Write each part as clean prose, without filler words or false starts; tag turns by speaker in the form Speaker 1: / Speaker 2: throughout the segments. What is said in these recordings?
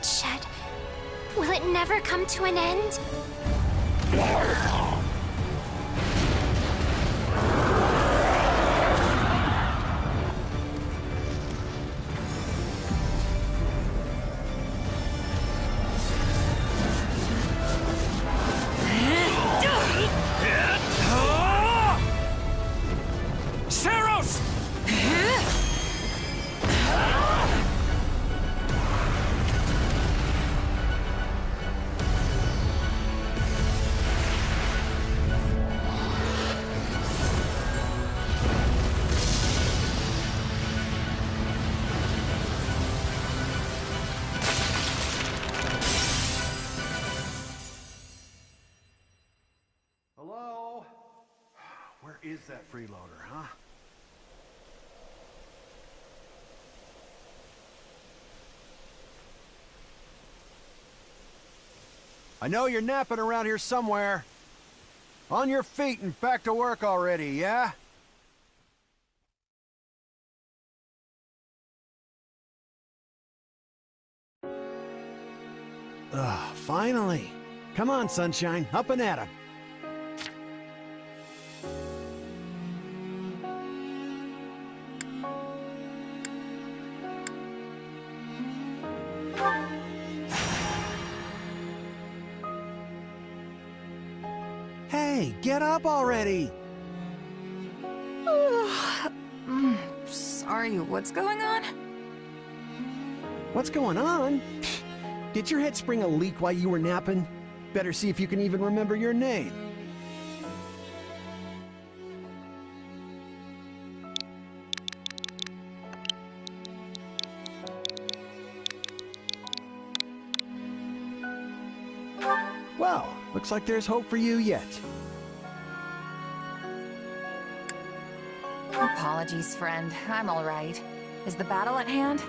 Speaker 1: bloodshed? Will it never come to an end?
Speaker 2: Hello? Where is that freeloader, huh? I know you're napping around here somewhere. On your feet and back to work already, yeah? Finally. Come on, Sunshine, up and at 'em. Hey, get up already!
Speaker 3: Sorry, what's going on?
Speaker 2: What's going on? Did your head spring a leak while you were napping? Better see if you can even remember your name. Well, looks like there's hope for you yet.
Speaker 3: Apologies, friend. I'm all right. Is the battle at hand?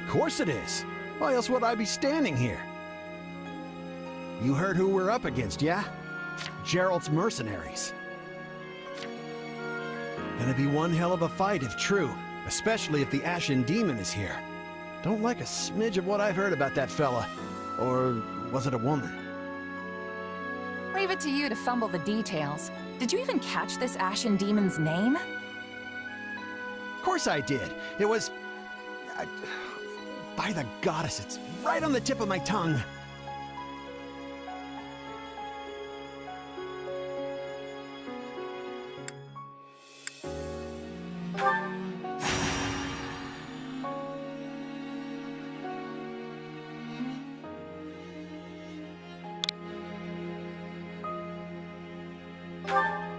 Speaker 2: Of course it is. Why else would I be standing here? You heard who we're up against, yeah? Gerald's mercenaries. Gonna be one hell of a fight if true, especially if the Ashen Demon is here. Don't like a smidge of what I've heard about that fella. Or was it a woman?
Speaker 3: Leave it to you to fumble the details. Did you even catch this Ashen Demon's name?
Speaker 2: Of course I did. It was... by the goddess, it's right on the tip of my tongue.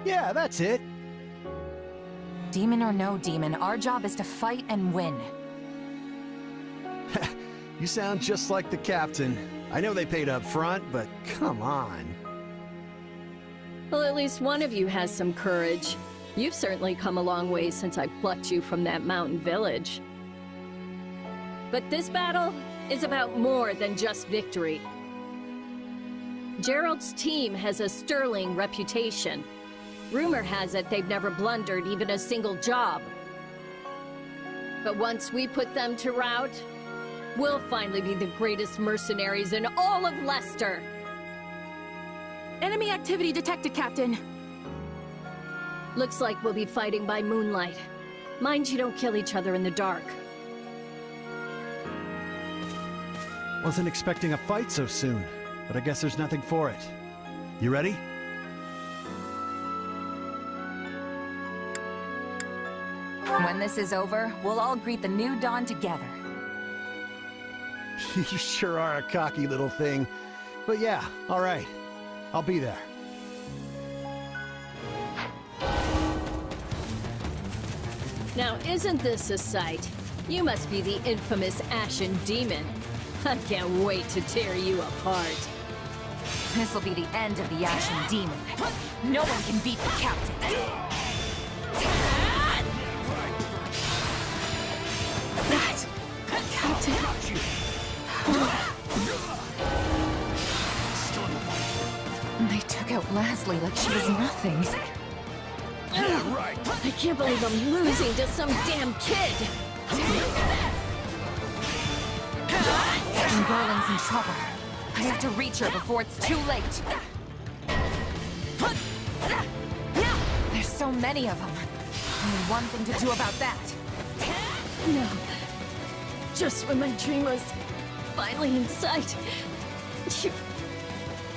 Speaker 2: Yeah, that's it.
Speaker 3: Demon or no demon, our job is to fight and win.
Speaker 2: You sound just like the captain. I know they paid up front, but come on.
Speaker 4: Well, at least one of you has some courage. You've certainly come a long way since I plucked you from that mountain village. But this battle is about more than just victory. Gerald's team has a sterling reputation. Rumor has it they've never blundered even a single job. But once we put them to rout, we'll finally be the greatest mercenaries in all of Leicester.
Speaker 5: Enemy activity detected, Captain.
Speaker 4: Looks like we'll be fighting by moonlight. Mind you don't kill each other in the dark.
Speaker 2: Wasn't expecting a fight so soon, but I guess there's nothing for it. You ready?
Speaker 3: When this is over, we'll all greet the new dawn together.
Speaker 2: You sure are a cocky little thing. But yeah, all right. I'll be there.
Speaker 4: Now, isn't this a sight? You must be the infamous Ashen Demon. I can't wait to tear you apart.
Speaker 3: This'll be the end of the Ashen Demon. No one can beat the Captain.
Speaker 5: That... Captain...
Speaker 3: They took out Leslie like she was nothing.
Speaker 4: Yeah, right. I can't believe I'm losing to some damn kid.
Speaker 3: Captain Berling's in trouble. I have to reach her before it's too late. There's so many of them. Only one thing to do about that.
Speaker 4: No. Just when my dream was finally in sight. You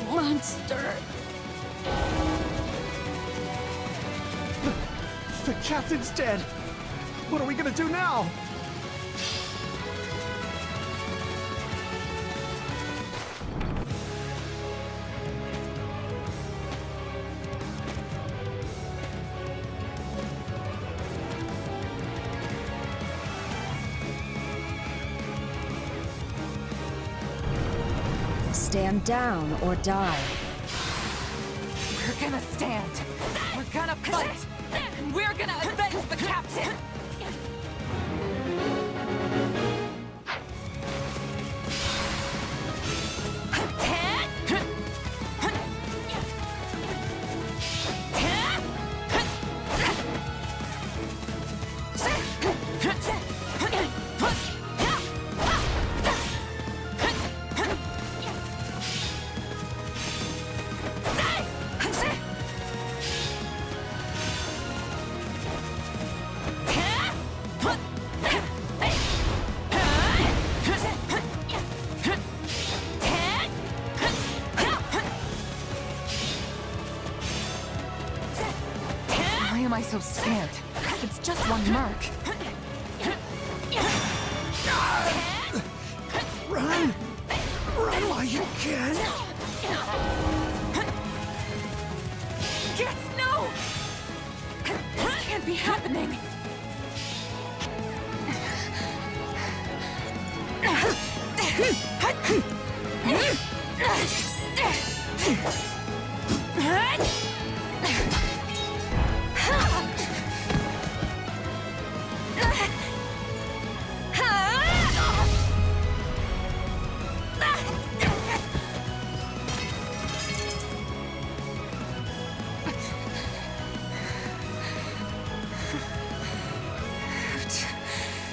Speaker 4: monster.
Speaker 2: The captain's dead! What are we gonna do now?
Speaker 6: Stand down or die.
Speaker 3: We're gonna stand. We're gonna fight. And we're gonna avenge the captain. Why am I so scared? It's just one merc.
Speaker 2: Run! Run while you can!
Speaker 3: Gets no! This can't be happening!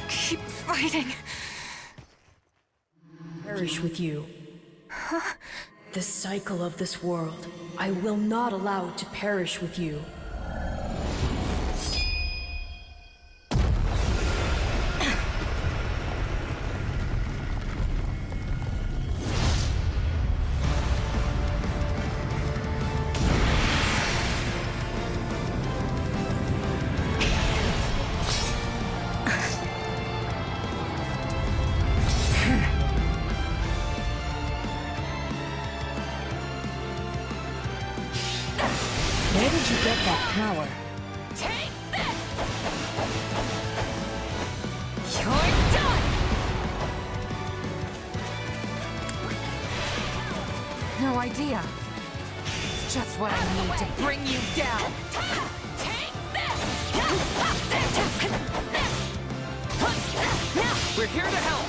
Speaker 3: Keep fighting.
Speaker 7: Perish with you. The cycle of this world, I will not allow it to perish with you.
Speaker 6: Where did you get that power?
Speaker 3: Take this! You're done! No idea. It's just what I need to bring you down. Take this! We're here to help!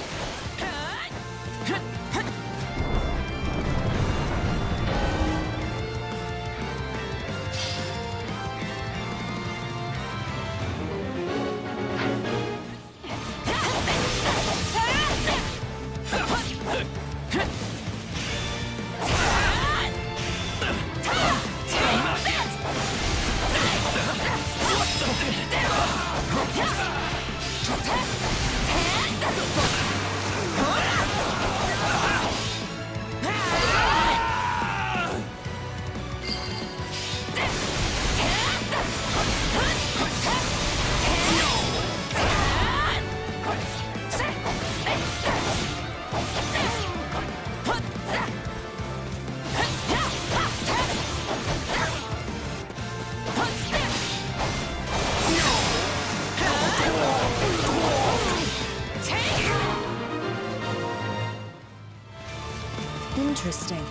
Speaker 6: Interesting.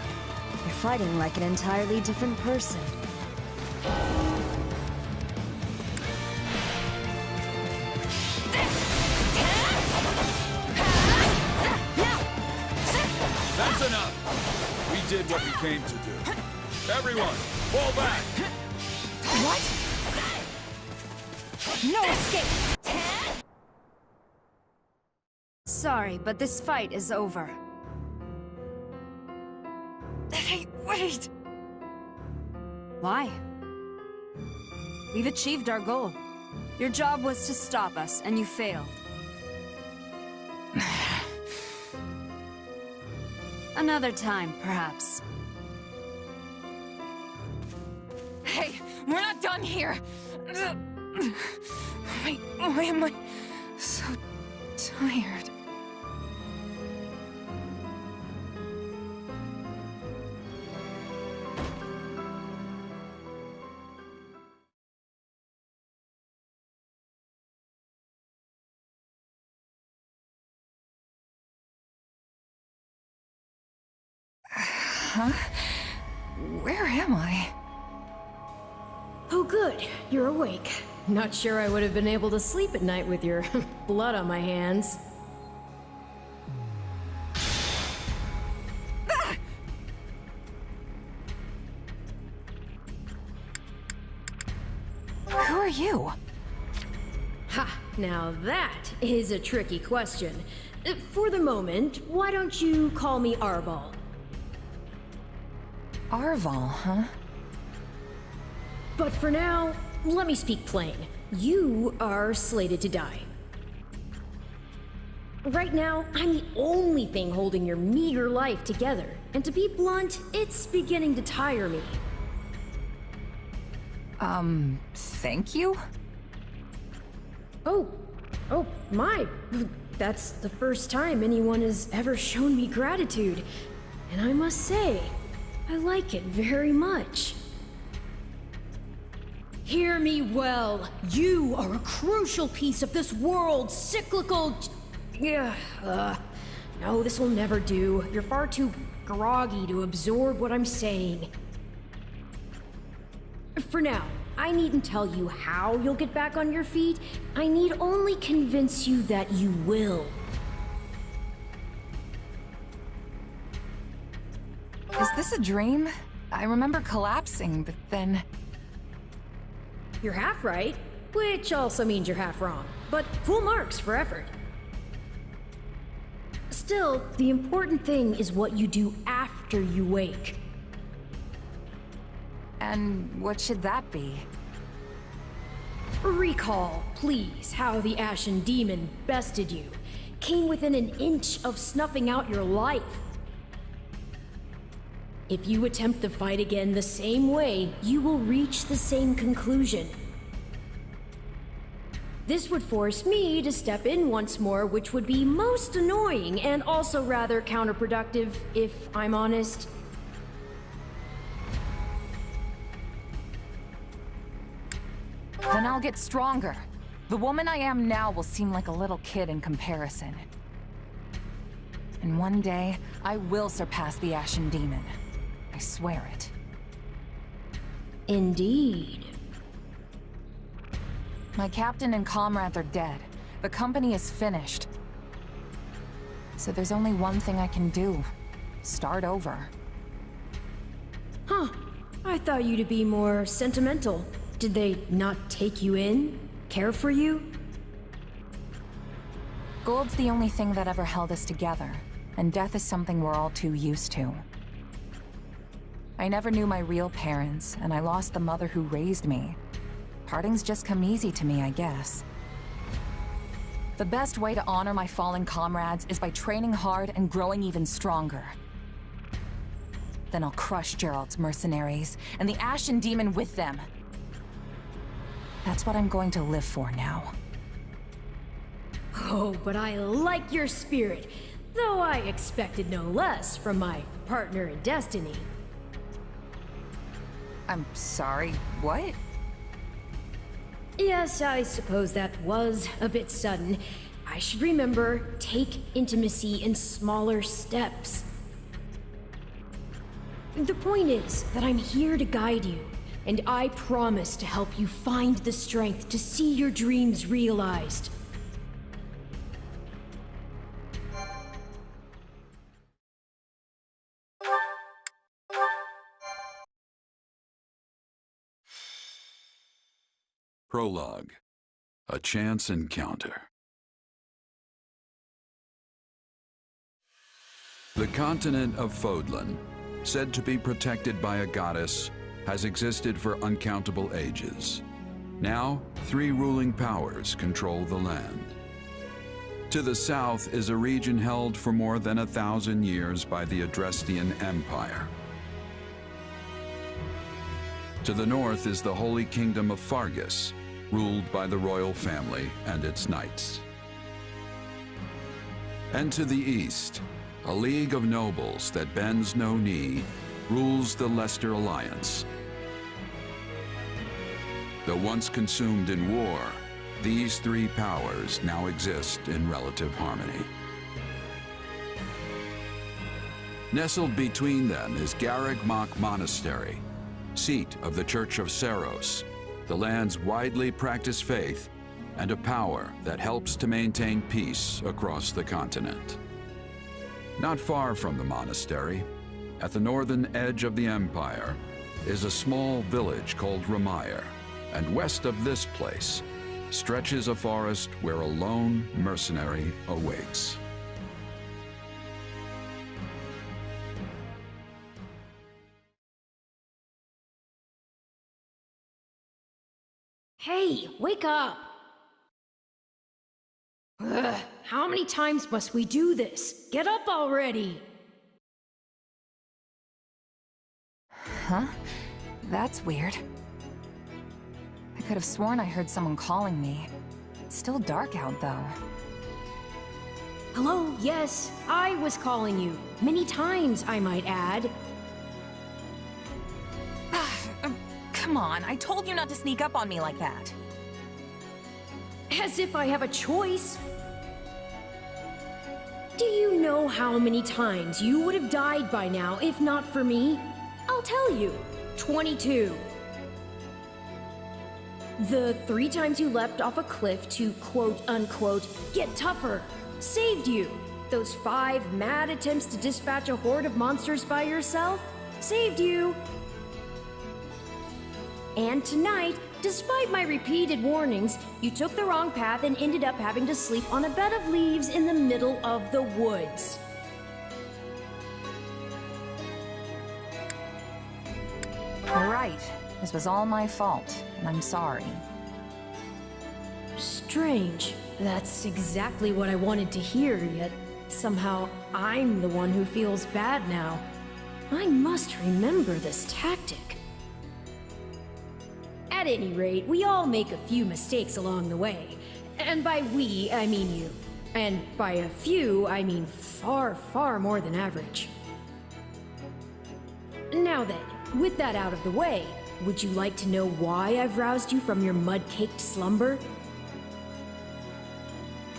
Speaker 6: You're fighting like an entirely different person.
Speaker 8: That's enough! We did what we came to do. Everyone, fall back!
Speaker 3: What? No escape!
Speaker 6: Sorry, but this fight is over.
Speaker 3: Hey, wait!
Speaker 6: Why? We've achieved our goal. Your job was to stop us, and you failed. Another time, perhaps.
Speaker 3: Hey, we're not done here! Why am I so tired? Huh? Where am I?
Speaker 7: Oh good, you're awake. Not sure I would have been able to sleep at night with your blood on my hands.
Speaker 3: Who are you?
Speaker 7: Ha! Now that is a tricky question. For the moment, why don't you call me Arval?
Speaker 3: Arval, huh?
Speaker 7: But for now, let me speak plain. You are slated to die. Right now, I'm the only thing holding your meager life together. And to be blunt, it's beginning to tire me.
Speaker 3: Thank you?
Speaker 7: Oh, my. That's the first time anyone has ever shown me gratitude. And I must say, I like it very much. Hear me well. You are a crucial piece of this world's cyclical... No, this will never do. You're far too groggy to absorb what I'm saying. For now, I needn't tell you how you'll get back on your feet. I need only convince you that you will.
Speaker 3: Is this a dream? I remember collapsing, but then...
Speaker 7: You're half right, which also means you're half wrong. But full marks for effort. Still, the important thing is what you do after you wake.
Speaker 3: And what should that be?
Speaker 7: Recall, please, how the Ashen Demon bested you. Came within an inch of snuffing out your life. If you attempt the fight again the same way, you will reach the same conclusion. This would force me to step in once more, which would be most annoying and also rather counterproductive, if I'm honest.
Speaker 3: Then I'll get stronger. The woman I am now will seem like a little kid in comparison. And one day, I will surpass the Ashen Demon. I swear it.
Speaker 7: Indeed.
Speaker 3: My captain and comrades are dead. The company is finished. So there's only one thing I can do. Start over.
Speaker 7: Huh. I thought you to be more sentimental. Did they not take you in? Care for you?
Speaker 3: Gold's the only thing that ever held us together, and death is something we're all too used to. I never knew my real parents, and I lost the mother who raised me. Partings just come easy to me, I guess. The best way to honor my fallen comrades is by training hard and growing even stronger. Then I'll crush Gerald's mercenaries, and the Ashen Demon with them. That's what I'm going to live for now.
Speaker 7: Oh, but I like your spirit, though I expected no less from my partner in destiny.
Speaker 3: I'm sorry, what?
Speaker 7: Yes, I suppose that was a bit sudden. I should remember, take intimacy in smaller steps. The point is that I'm here to guide you, and I promise to help you find the strength to see your dreams realized.
Speaker 8: Prologue. A chance encounter. The continent of Fodlan,
Speaker 9: said to be protected by a goddess, has existed for uncountable ages. Now, 3 ruling powers control the land. To the south is a region held for more than 1,000 years by the Adrestian Empire. To the north is the Holy Kingdom of Fargus, ruled by the royal family and its knights. And to the east, a league of nobles that bends no knee rules the Leicester Alliance. Though once consumed in war, these 3 powers now exist in relative harmony. Nestled between them is Garreg Mach Monastery, seat of the Church of Seros, the land's widely practiced faith, and a power that helps to maintain peace across the continent. Not far from the monastery, at the northern edge of the empire, is a small village called Ramire, and west of this place stretches a forest where a lone mercenary awaits.
Speaker 7: Hey, wake up! Ugh, how many times must we do this? Get up already!
Speaker 3: Huh? That's weird. I could have sworn I heard someone calling me. It's still dark out, though.
Speaker 7: Hello, yes, I was calling you. Many times, I might add.
Speaker 3: Come on, I told you not to sneak up on me like that.
Speaker 7: As if I have a choice. Do you know how many times you would have died by now if not for me? I'll tell you. 22. The 3 times you leapt off a cliff to quote-unquote get tougher saved you. Those 5 mad attempts to dispatch a horde of monsters by yourself saved you. And tonight, despite my repeated warnings, you took the wrong path and ended up having to sleep on a bed of leaves in the middle of the woods.
Speaker 3: You're right. This was all my fault, and I'm sorry.
Speaker 7: Strange. That's exactly what I wanted to hear, yet somehow I'm the one who feels bad now. I must remember this tactic. At any rate, we all make a few mistakes along the way. And by we, I mean you. And by a few, I mean far, far more than average. Now then, with that out of the way, would you like to know why I've roused you from your mud-caked slumber?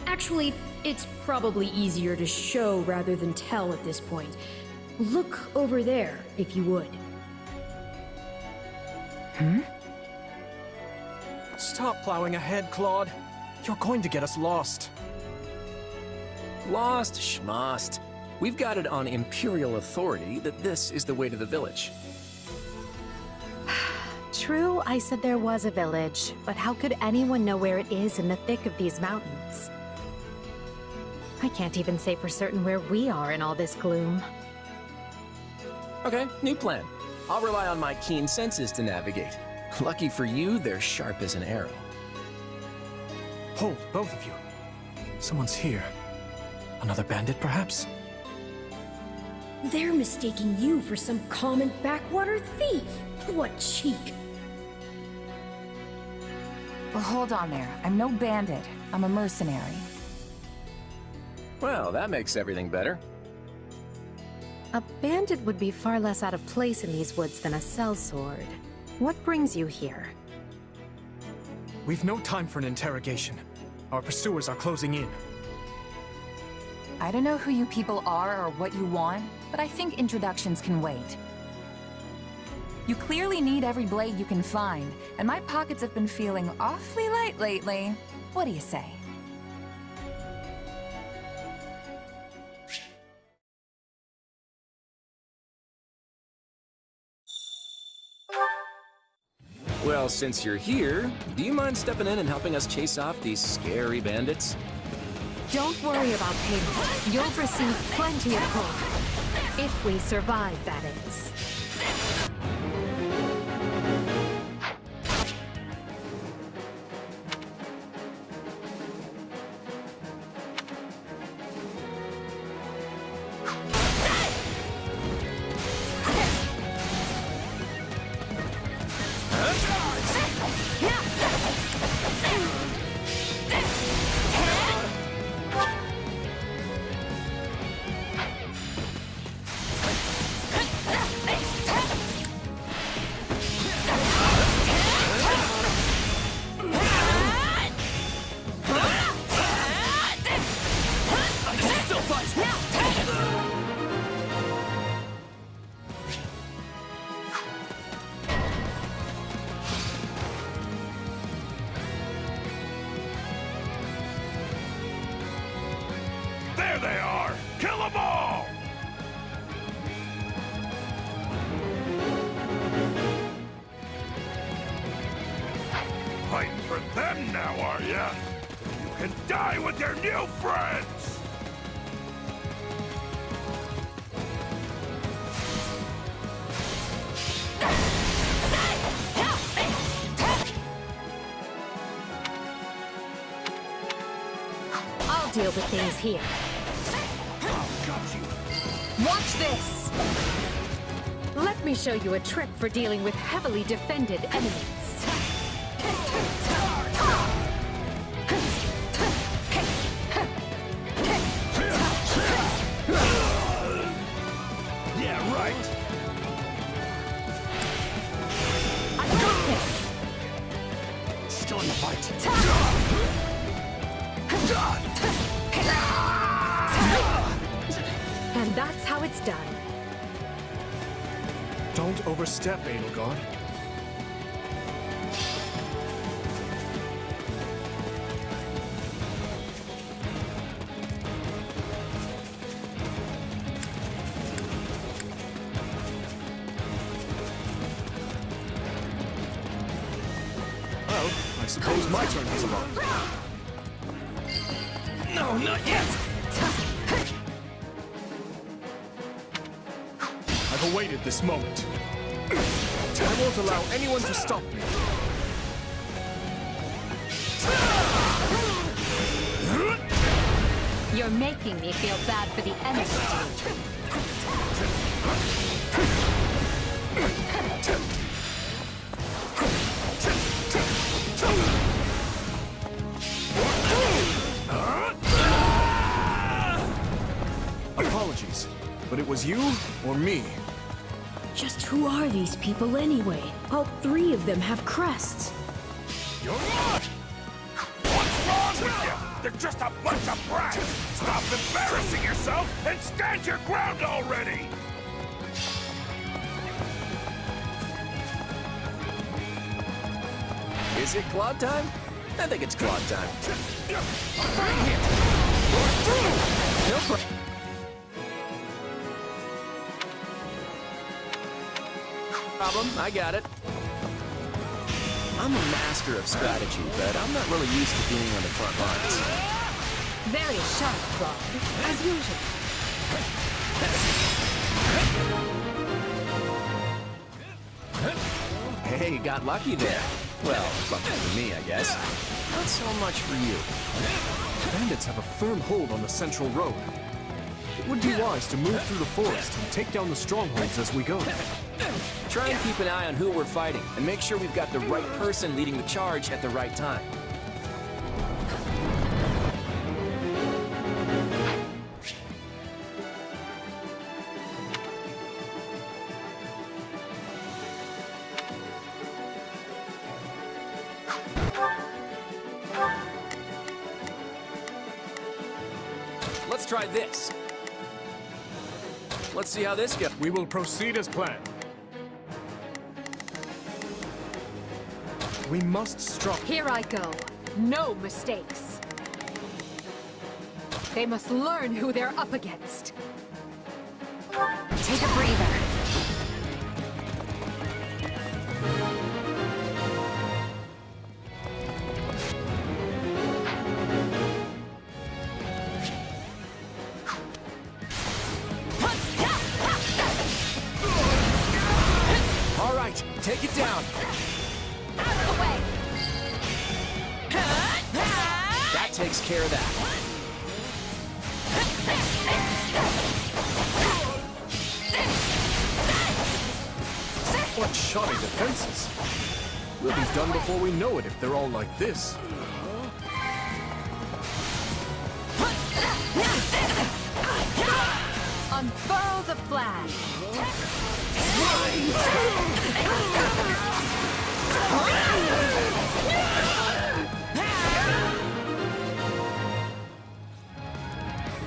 Speaker 7: Actually, it's probably easier to show rather than tell at this point. Look over there, if you would.
Speaker 10: Stop plowing ahead, Claude. You're going to get us lost.
Speaker 11: Lost schmost. We've got it on Imperial authority that this is the way to the village.
Speaker 12: True, I said there was a village, but how could anyone know where it is in the thick of these mountains? I can't even say for certain where we are in all this gloom.
Speaker 11: Okay, new plan. I'll rely on my keen senses to navigate. Lucky for you, they're sharp as an arrow.
Speaker 10: Hold, both of you. Someone's here. Another bandit, perhaps?
Speaker 7: They're mistaking you for some common backwater thief. What cheek.
Speaker 3: Well, hold on there. I'm no bandit. I'm a mercenary.
Speaker 11: Well, that makes everything better.
Speaker 12: A bandit would be far less out of place in these woods than a sellsword. What brings you here?
Speaker 10: We've no time for an interrogation. Our pursuers are closing in.
Speaker 3: I don't know who you people are or what you want, but I think introductions can wait. You clearly need every blade you can find, and my pockets have been feeling awfully light lately. What do you say?
Speaker 11: Well, since you're here, do you mind stepping in and helping us chase off these scary bandits?
Speaker 12: Don't worry about payment. You'll receive plenty of gold. If we survive, that is.
Speaker 8: There they are! Kill them all! Fighting for them now, are ya? You can die with your new friends!
Speaker 12: I'll deal with things here. Watch this! Let me show you a trick for dealing with heavily defended enemies.
Speaker 8: Yeah, right!
Speaker 12: I got this!
Speaker 2: Still in the fight.
Speaker 12: And that's how it's done.
Speaker 10: Don't overstep, Edelgard. Well, I suppose my turn is along.
Speaker 11: No, not yet!
Speaker 10: I've awaited this moment. I won't allow anyone to stop me.
Speaker 12: You're making me feel bad for the enemy.
Speaker 10: Apologies, but it was you or me.
Speaker 7: Just who are these people anyway? All three of them have crests.
Speaker 8: You're on! What's wrong with you? They're just a bunch of brats! Stop embarrassing yourself and stand your ground already!
Speaker 11: Is it Claude time? I think it's Claude time. No problem. I got it. I'm a master of strategy, but I'm not really used to being on the front lines.
Speaker 12: Very sharp, Claude, as usual.
Speaker 11: Hey, you got lucky there. Well, lucky for me, I guess. Not so much for you.
Speaker 10: Bandits have a firm hold on the central road. It would be wise to move through the forest and take down the strongholds as we go.
Speaker 11: Try and keep an eye on who we're fighting, and make sure we've got the right person leading the charge at the right time. Let's try this. Let's see how this goes.
Speaker 10: We will proceed as planned. We must strike.
Speaker 12: Here I go. No mistakes. They must learn who they're up against. Take a breather.
Speaker 11: Take it down.
Speaker 4: Out of the way!
Speaker 11: That takes care of that.
Speaker 10: What shoddy defenses. We'll be done before we know it if they're all like this.
Speaker 12: Unfurl the flag.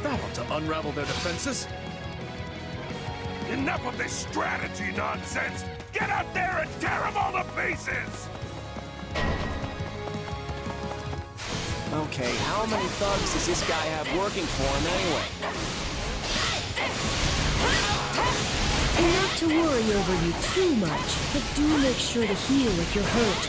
Speaker 10: That ought to unravel their defenses.
Speaker 8: Enough of this strategy nonsense! Get out there and tear them all to pieces!
Speaker 11: Okay, how many thugs does this guy have working for him anyway?
Speaker 7: Not to worry over you too much, but do make sure to heal if you're hurt.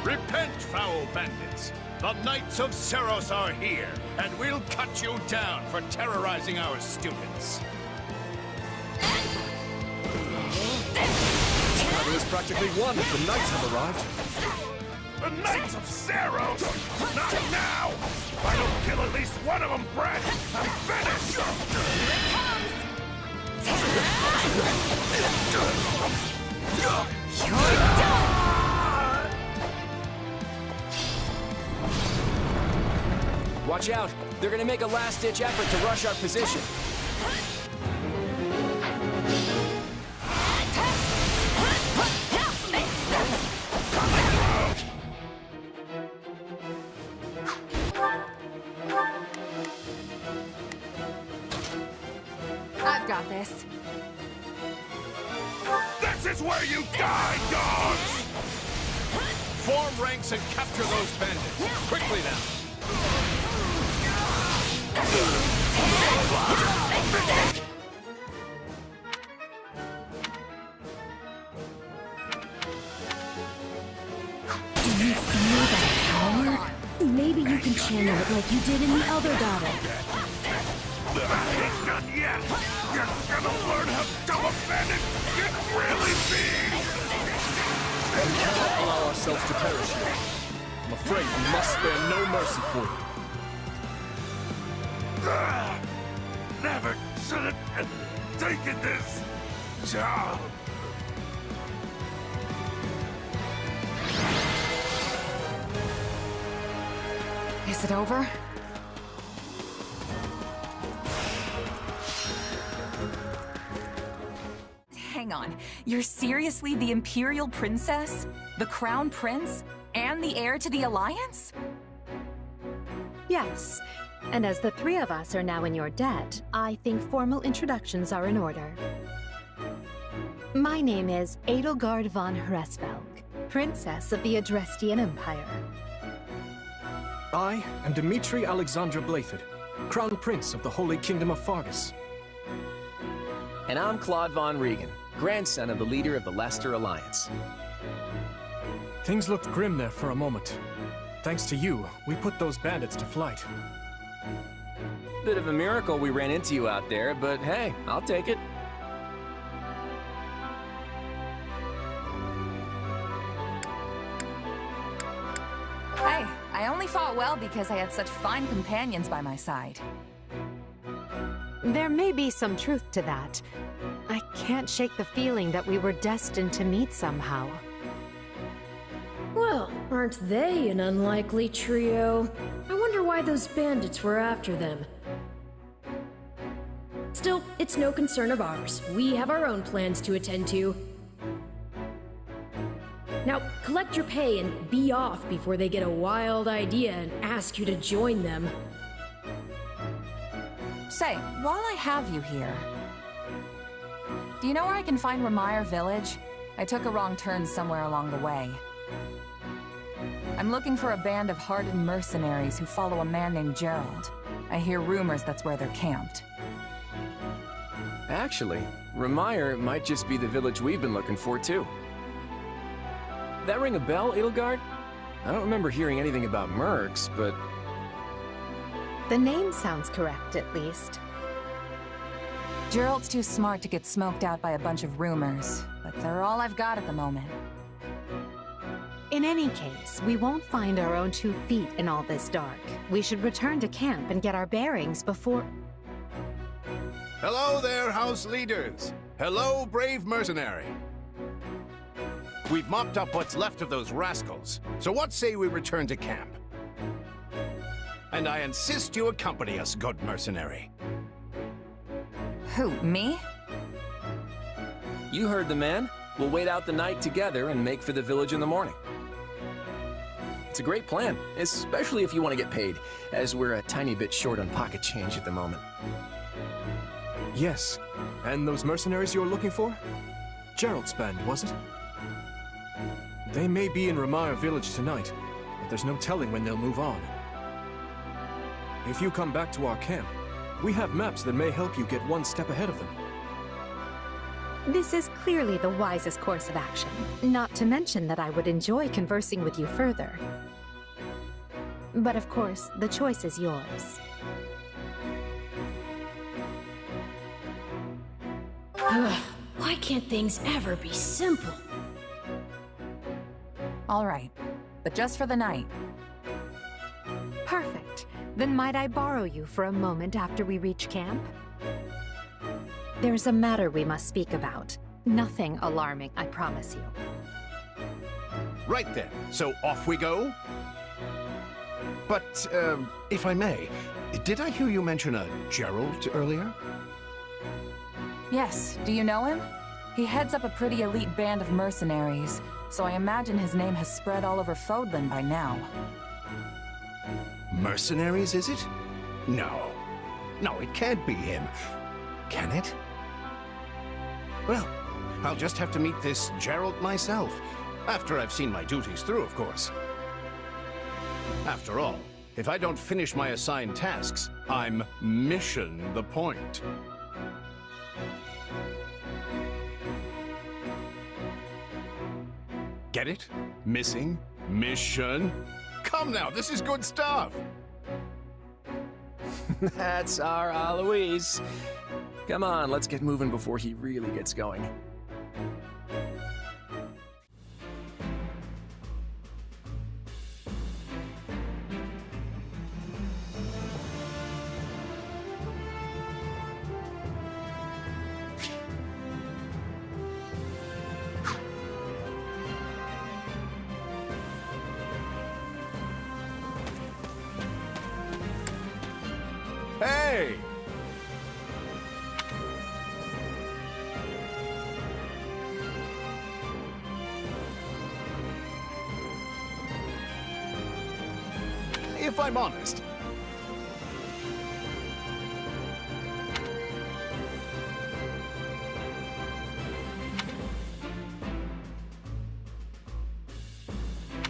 Speaker 8: Repent, foul bandits! The Knights of Seros are here, and we'll cut you down for terrorizing our students.
Speaker 10: Battle is practically won if the knights have arrived.
Speaker 8: The Knights of Seros? Not now! If I don't kill at least one of them, Brett, I'm finished!
Speaker 4: You're done!
Speaker 11: Watch out! They're gonna make a last-ditch effort to rush our position.
Speaker 3: I've got this.
Speaker 8: This is where you die, dogs! Form ranks and capture those bandits. Quickly now.
Speaker 7: Do you feel that power? Maybe you can channel it like you did in the other battle.
Speaker 8: Ain't done yet! You're gonna learn how dumb a bandit can really be!
Speaker 10: We cannot allow ourselves to perish here. I'm afraid we must spare no mercy for you.
Speaker 8: Never should have taken this job.
Speaker 3: Is it over? Hang on. You're seriously the Imperial Princess? The Crown Prince? And the heir to the Alliance?
Speaker 12: Yes. And as the three of us are now in your debt, I think formal introductions are in order. My name is Edelgard von Hresvelg, Princess of the Adrestian Empire.
Speaker 10: I am Dimitri Alexandra Blathid, Crown Prince of the Holy Kingdom of Fargus.
Speaker 11: And I'm Claude von Regan, grandson of the leader of the Leicester Alliance.
Speaker 10: Things looked grim there for a moment. Thanks to you, we put those bandits to flight.
Speaker 11: Bit of a miracle we ran into you out there, but hey, I'll take it.
Speaker 3: Hey, I only fought well because I had such fine companions by my side.
Speaker 12: There may be some truth to that. I can't shake the feeling that we were destined to meet somehow.
Speaker 7: Well, aren't they an unlikely trio? I wonder why those bandits were after them. Still, it's no concern of ours. We have our own plans to attend to. Now, collect your pay and be off before they get a wild idea and ask you to join them.
Speaker 3: Say, while I have you here, do you know where I can find Remire Village? I took a wrong turn somewhere along the way. I'm looking for a band of hardened mercenaries who follow a man named Gerald. I hear rumors that's where they're camped.
Speaker 11: Actually, Remire might just be the village we've been looking for, too. That ring a bell, Edelgard? I don't remember hearing anything about mercs, but...
Speaker 12: The name sounds correct, at least.
Speaker 3: Gerald's too smart to get smoked out by a bunch of rumors, but they're all I've got at the moment.
Speaker 12: In any case, we won't find our own 2 feet in all this dark. We should return to camp and get our bearings before...
Speaker 13: Hello there, house leaders. Hello, brave mercenary. We've mopped up what's left of those rascals, so what say we return to camp? And I insist you accompany us, good mercenary.
Speaker 3: Who, me?
Speaker 11: You heard the man. We'll wait out the night together and make for the village in the morning. It's a great plan, especially if you want to get paid, as we're a tiny bit short on pocket change at the moment.
Speaker 10: Yes. And those mercenaries you're looking for? Gerald's band, was it? They may be in Ramire village tonight, but there's no telling when they'll move on. If you come back to our camp, we have maps that may help you get one step ahead of them.
Speaker 12: This is clearly the wisest course of action. Not to mention that I would enjoy conversing with you further. But of course, the choice is yours.
Speaker 7: Why can't things ever be simple?
Speaker 3: All right, but just for the night.
Speaker 12: Perfect. Then might I borrow you for a moment after we reach camp? There's a matter we must speak about. Nothing alarming, I promise you.
Speaker 13: Right then, so off we go? But, if I may, did I hear you mention a Gerald earlier?
Speaker 3: Yes, do you know him? He heads up a pretty elite band of mercenaries, so I imagine his name has spread all over Fodlan by now.
Speaker 13: Mercenaries, is it? No. No, it can't be him. Can it? Well, I'll just have to meet this Gerald myself. After I've seen my duties through, of course. After all, if I don't finish my assigned tasks, I'm mission the point. Get it? Missing? Mission? Come now, this is good stuff!
Speaker 11: That's our Aloise. Come on, let's get moving before he really gets going.
Speaker 13: Hey! If I'm honest,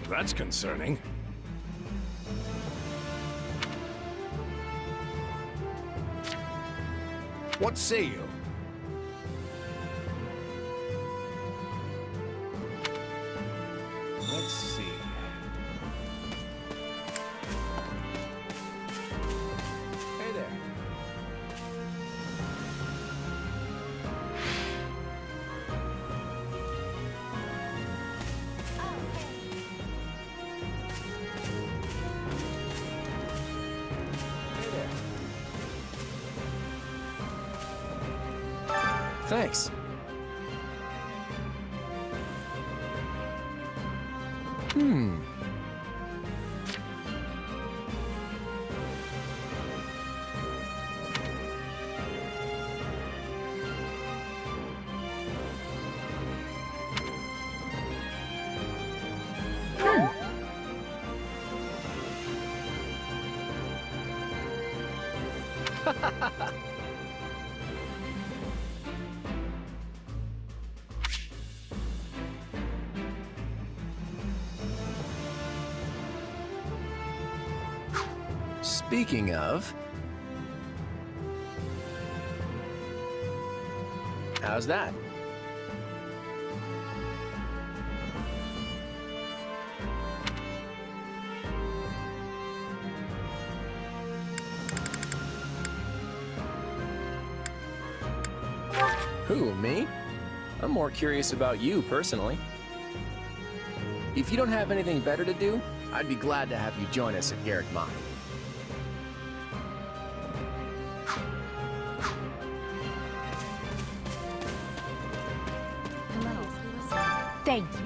Speaker 13: that's concerning. What say you? Let's see. Hey there.
Speaker 11: Thanks. Speaking of... how's that? Who, me? I'm more curious about you, personally. If you don't have anything better to do, I'd be glad to have you join us at Garrick Mach.
Speaker 12: Thank you.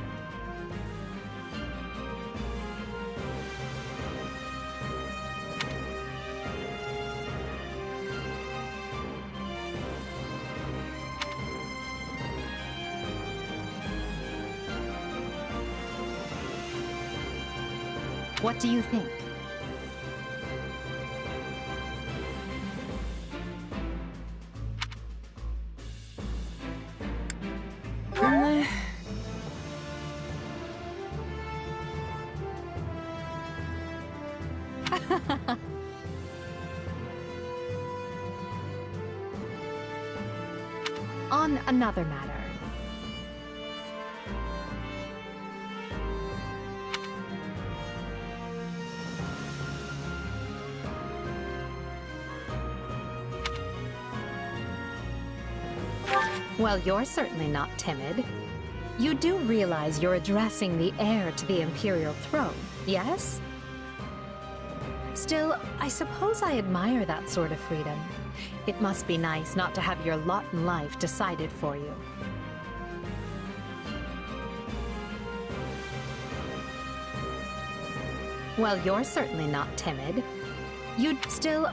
Speaker 12: What do you think? On another matter. Well, you're certainly not timid. You do realize you're addressing the heir to the Imperial throne, yes? Still, I suppose I admire that sort of freedom. It must be nice not to have your lot in life decided for you. Well, you're certainly not timid. You'd still...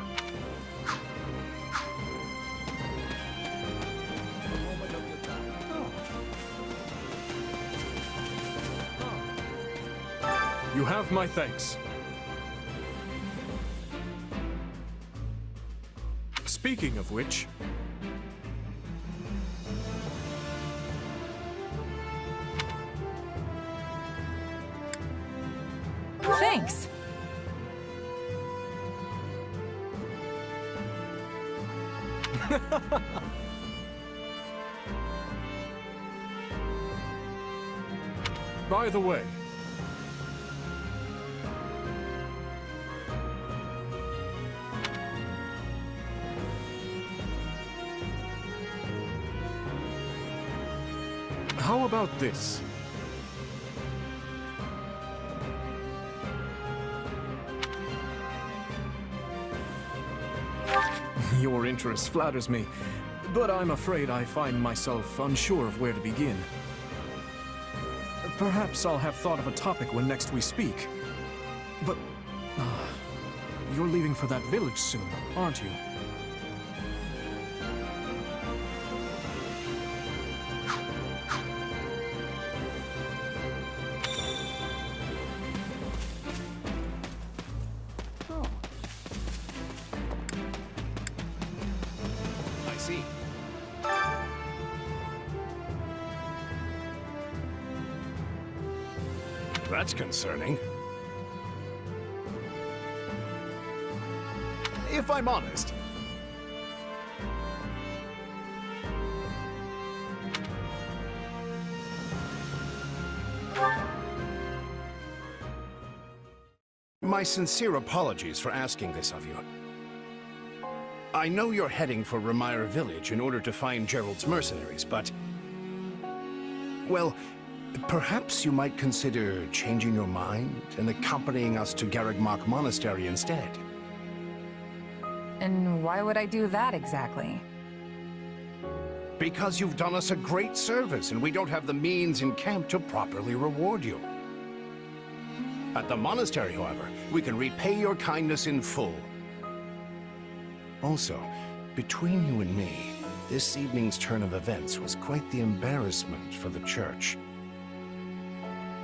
Speaker 10: You have my thanks. Speaking of which...
Speaker 3: Thanks.
Speaker 10: By the way... How about this? Your interest flatters me, but I'm afraid I find myself unsure of where to begin. Perhaps I'll have thought of a topic when next we speak. But... you're leaving for that village soon, aren't you?
Speaker 13: That's concerning. If I'm honest. My sincere apologies for asking this of you. I know you're heading for Remire Village in order to find Gerald's mercenaries, but... well, perhaps you might consider changing your mind and accompanying us to Garrick Mach Monastery instead.
Speaker 3: And why would I do that exactly?
Speaker 13: Because you've done us a great service and we don't have the means in camp to properly reward you. At the monastery, however, we can repay your kindness in full. Also, between you and me, this evening's turn of events was quite the embarrassment for the church.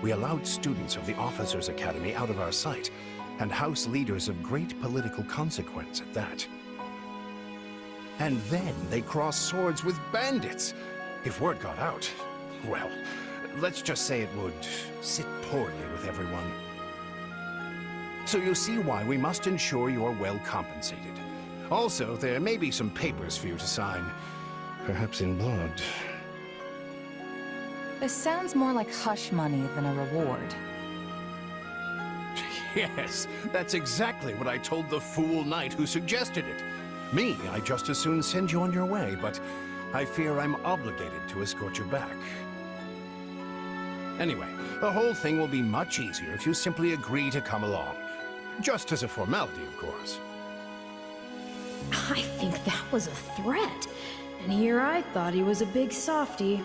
Speaker 13: We allowed students of the Officers' Academy out of our sight, and house leaders of great political consequence at that. And then they crossed swords with bandits. If word got out, well, let's just say it would sit poorly with everyone. So you see why we must ensure you're well compensated. Also, there may be some papers for you to sign, perhaps in blood.
Speaker 3: This sounds more like hush money than a reward.
Speaker 13: Yes, that's exactly what I told the fool knight who suggested it. Me, I'd just as soon send you on your way, but I fear I'm obligated to escort you back. Anyway, the whole thing will be much easier if you simply agree to come along. Just as a formality, of course.
Speaker 7: I think that was a threat. And here I thought he was a big softy.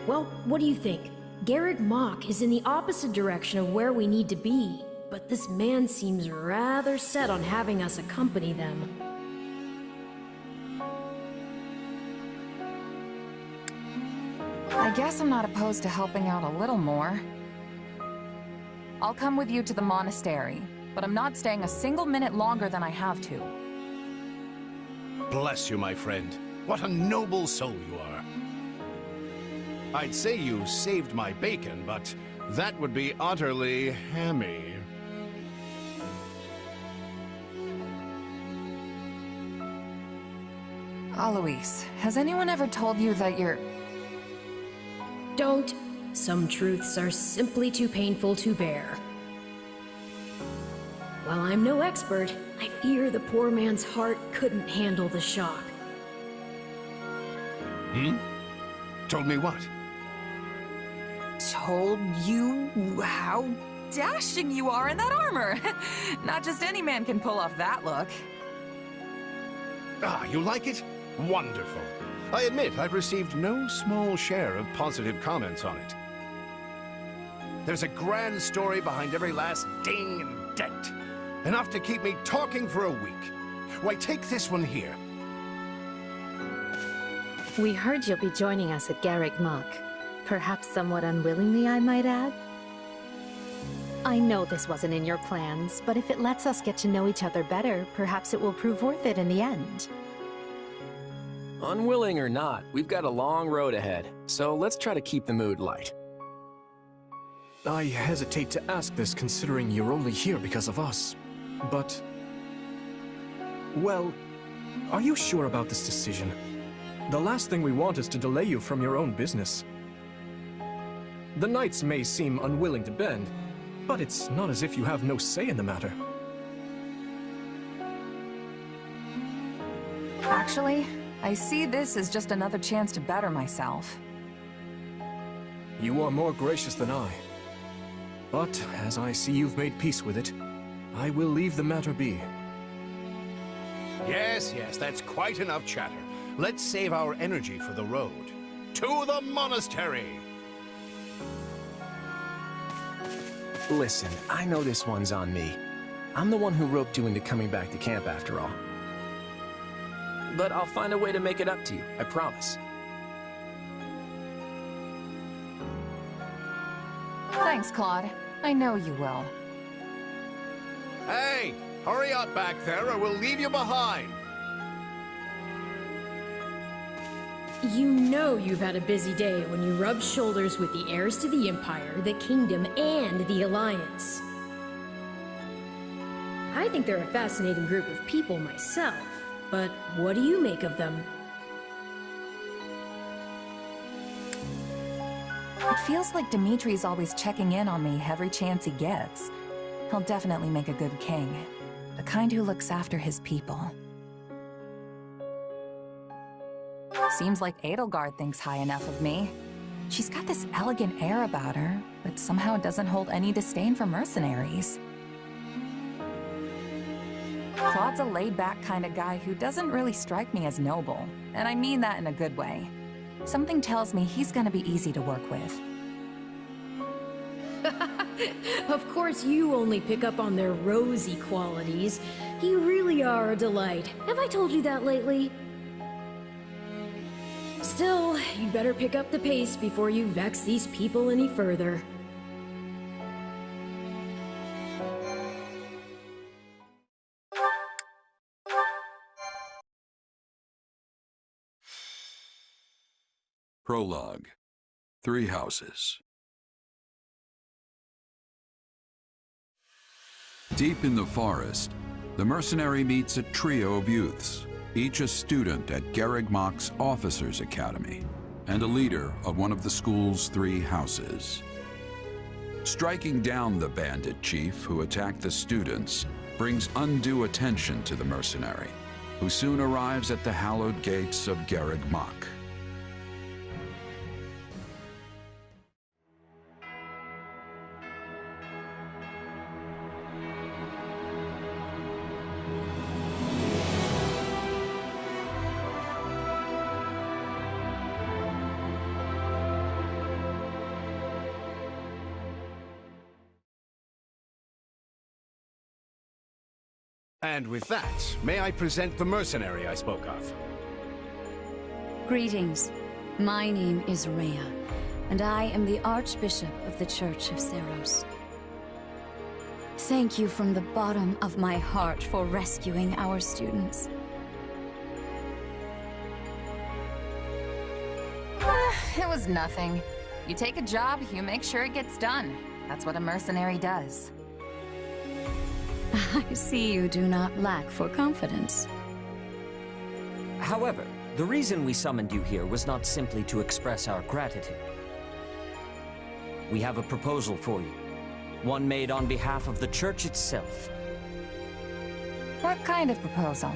Speaker 7: Well, what do you think? Garrick Mach is in the opposite direction of where we need to be, but this man seems rather set on having us accompany them.
Speaker 3: I guess I'm not opposed to helping out a little more. I'll come with you to the monastery, but I'm not staying a single minute longer than I have to.
Speaker 13: Bless you, my friend. What a noble soul you are. I'd say you saved my bacon, but that would be utterly hammy.
Speaker 3: Alois, has anyone ever told you that you're...
Speaker 7: Don't. Some truths are simply too painful to bear. While I'm no expert, I fear the poor man's heart couldn't handle the shock.
Speaker 13: Told me what?
Speaker 3: Told you how dashing you are in that armor. Not just any man can pull off that look.
Speaker 13: Ah, you like it? Wonderful. I admit I've received no small share of positive comments on it. There's a grand story behind every last ding and dent. Enough to keep me talking for a week. Why, take this one here.
Speaker 12: We heard you'll be joining us at Garrick Mach. Perhaps somewhat unwillingly, I might add. I know this wasn't in your plans, but if it lets us get to know each other better, perhaps it will prove worth it in the end.
Speaker 11: Unwilling or not, we've got a long road ahead, so let's try to keep the mood light.
Speaker 10: I hesitate to ask this considering you're only here because of us, but... Well, are you sure about this decision? The last thing we want is to delay you from your own business. The Knights may seem unwilling to bend, but it's not as if you have no say in the matter.
Speaker 3: Actually, I see this as just another chance to better myself.
Speaker 10: You are more gracious than I. But, as I see you've made peace with it, I will leave the matter be.
Speaker 13: Yes, that's quite enough chatter. Let's save our energy for the road. To the monastery!
Speaker 11: Listen, I know this one's on me. I'm the one who roped you into coming back to camp after all. But I'll find a way to make it up to you, I promise.
Speaker 3: Thanks, Claude. I know you will.
Speaker 13: Hey! Hurry up back there or we'll leave you behind!
Speaker 7: You know you've had a busy day when you rub shoulders with the heirs to the Empire, the Kingdom, and the Alliance. I think they're a fascinating group of people myself, but what do you make of them?
Speaker 3: It feels like Dimitri's always checking in on me every chance he gets. He'll definitely make a good king. The kind who looks after his people. Seems like Edelgard thinks high enough of me. She's got this elegant air about her, but somehow doesn't hold any disdain for mercenaries. Claude's a laid-back kind of guy who doesn't really strike me as noble, and I mean that in a good way. Something tells me he's gonna be easy to work with.
Speaker 7: Of course you only pick up on their rosy qualities. You really are a delight. Have I told you that lately? Still, you'd better pick up the pace before you vex these people any further.
Speaker 9: Prologue. 3 houses. Deep in the forest, the mercenary meets a trio of youths, each a student at Garrick Mach's Officers' Academy, and a leader of one of the school's 3 houses. Striking down the bandit chief who attacked the students brings undue attention to the mercenary, who soon arrives at the hallowed gates of Garreg Mach.
Speaker 13: And with that, may I present the mercenary I spoke of?
Speaker 6: Greetings. My name is Rhea, and I am the Archbishop of the Church of Seros. Thank you from the bottom of my heart for rescuing our students.
Speaker 3: It was nothing. You take a job, you make sure it gets done. That's what a mercenary does.
Speaker 6: I see you do not lack for confidence.
Speaker 14: However, the reason we summoned you here was not simply to express our gratitude. We have a proposal for you, one made on behalf of the Church itself.
Speaker 3: What kind of proposal?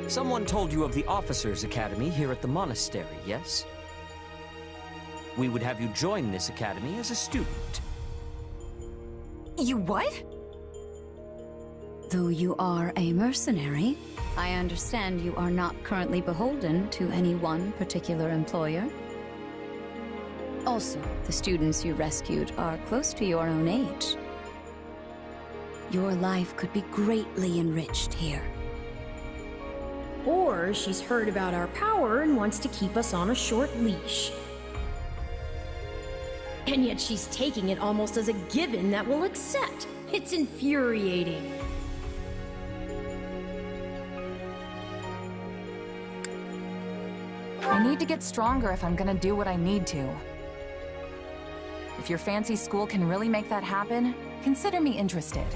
Speaker 14: Someone told you of the Officers' Academy here at the monastery, yes? We would have you join this academy as a student.
Speaker 3: You what?
Speaker 6: Though you are a mercenary, I understand you are not currently beholden to any one particular employer. Also, the students you rescued are close to your own age. Your life could be greatly enriched here.
Speaker 7: Or she's heard about our power and wants to keep us on a short leash. And yet she's taking it almost as a given that we'll accept. It's infuriating.
Speaker 3: I need to get stronger if I'm gonna do what I need to. If your fancy school can really make that happen, consider me interested.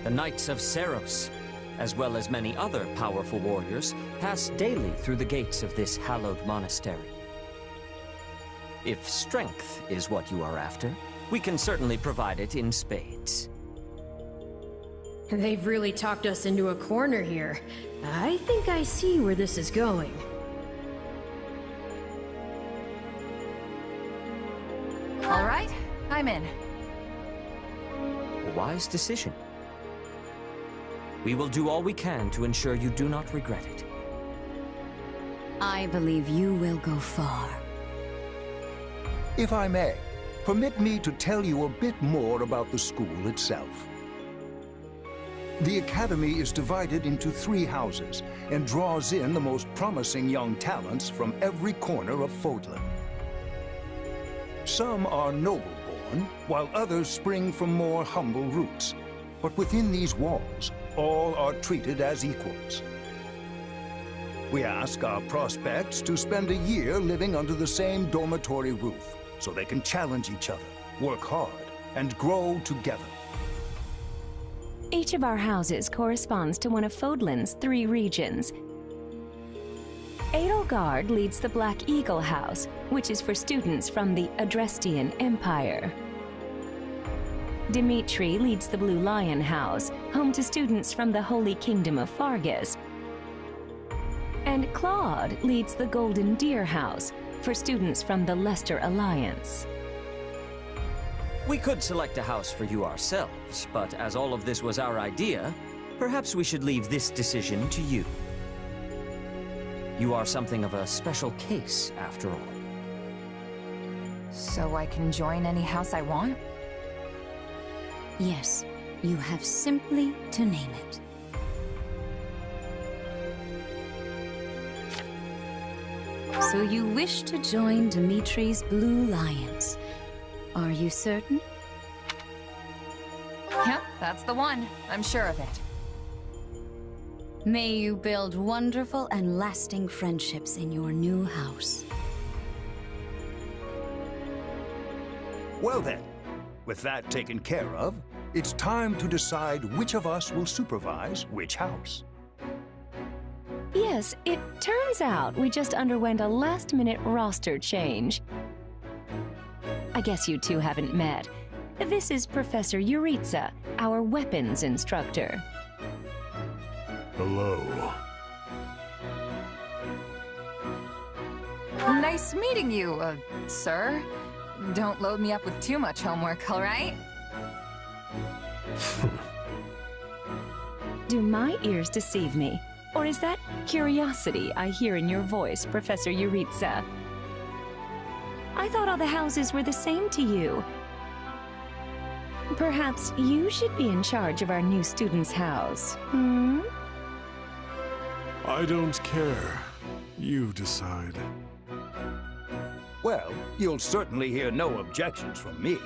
Speaker 14: The Knights of Seros, as well as many other powerful warriors, pass daily through the gates of this hallowed monastery. If strength is what you are after, we can certainly provide it in spades.
Speaker 7: They've really talked us into a corner here. I think I see where this is going.
Speaker 3: All right, I'm in.
Speaker 14: A wise decision. We will do all we can to ensure you do not regret it.
Speaker 6: I believe you will go far.
Speaker 15: If I may, permit me to tell you a bit more about the school itself. The Academy is divided into 3 houses and draws in the most promising young talents from every corner of Fodlan. Some are noble-born, while others spring from more humble roots. But within these walls, all are treated as equals. We ask our prospects to spend a year living under the same dormitory roof, so they can challenge each other, work hard, and grow together.
Speaker 16: Each of our houses corresponds to one of Fodlan's 3 regions. Edelgard leads the Black Eagle House, which is for students from the Adrestian Empire. Dimitri leads the Blue Lion House, home to students from the Holy Kingdom of Fargus. And Claude leads the Golden Deer House, for students from the Leicester Alliance.
Speaker 14: We could select a house for you ourselves, but as all of this was our idea, perhaps we should leave this decision to you. You are something of a special case, after all.
Speaker 3: So I can join any house I want?
Speaker 6: Yes, you have simply to name it. So you wish to join Dimitri's Blue Lions. Are you certain?
Speaker 3: Yep, that's the one. I'm sure of it.
Speaker 6: May you build wonderful and lasting friendships in your new house.
Speaker 15: Well then, with that taken care of, it's time to decide which of us will supervise which house.
Speaker 16: Yes, it turns out we just underwent a last-minute roster change. I guess you two haven't met. This is Professor Yuritsa, our weapons instructor.
Speaker 17: Hello.
Speaker 3: Nice meeting you, sir. Don't load me up with too much homework, all right?
Speaker 16: Do my ears deceive me? Or is that curiosity I hear in your voice, Professor Yuritsa? I thought all the houses were the same to you. Perhaps you should be in charge of our new student's house, hmm?
Speaker 17: I don't care. You decide.
Speaker 15: Well, you'll certainly hear no objections from me.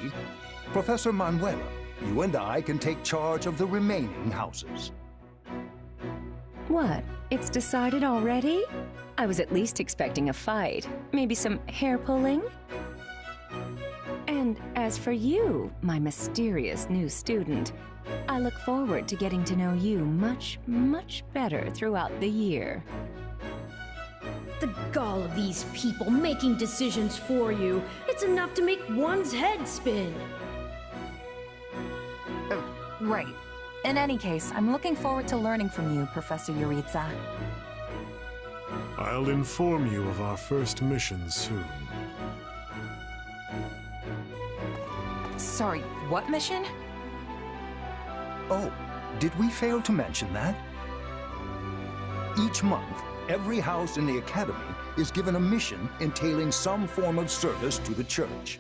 Speaker 15: Professor Manuela, you and I can take charge of the remaining houses.
Speaker 16: What? It's decided already? I was at least expecting a fight. Maybe some hair-pulling? And as for you, my mysterious new student, I look forward to getting to know you much, much better throughout the year.
Speaker 7: The gall of these people making decisions for you. It's enough to make one's head spin.
Speaker 3: Right. In any case, I'm looking forward to learning from you, Professor Yuritsa.
Speaker 17: I'll inform you of our first mission soon.
Speaker 3: Sorry, what mission?
Speaker 15: Oh, did we fail to mention that? Each month, every house in the Academy is given a mission entailing some form of service to the Church.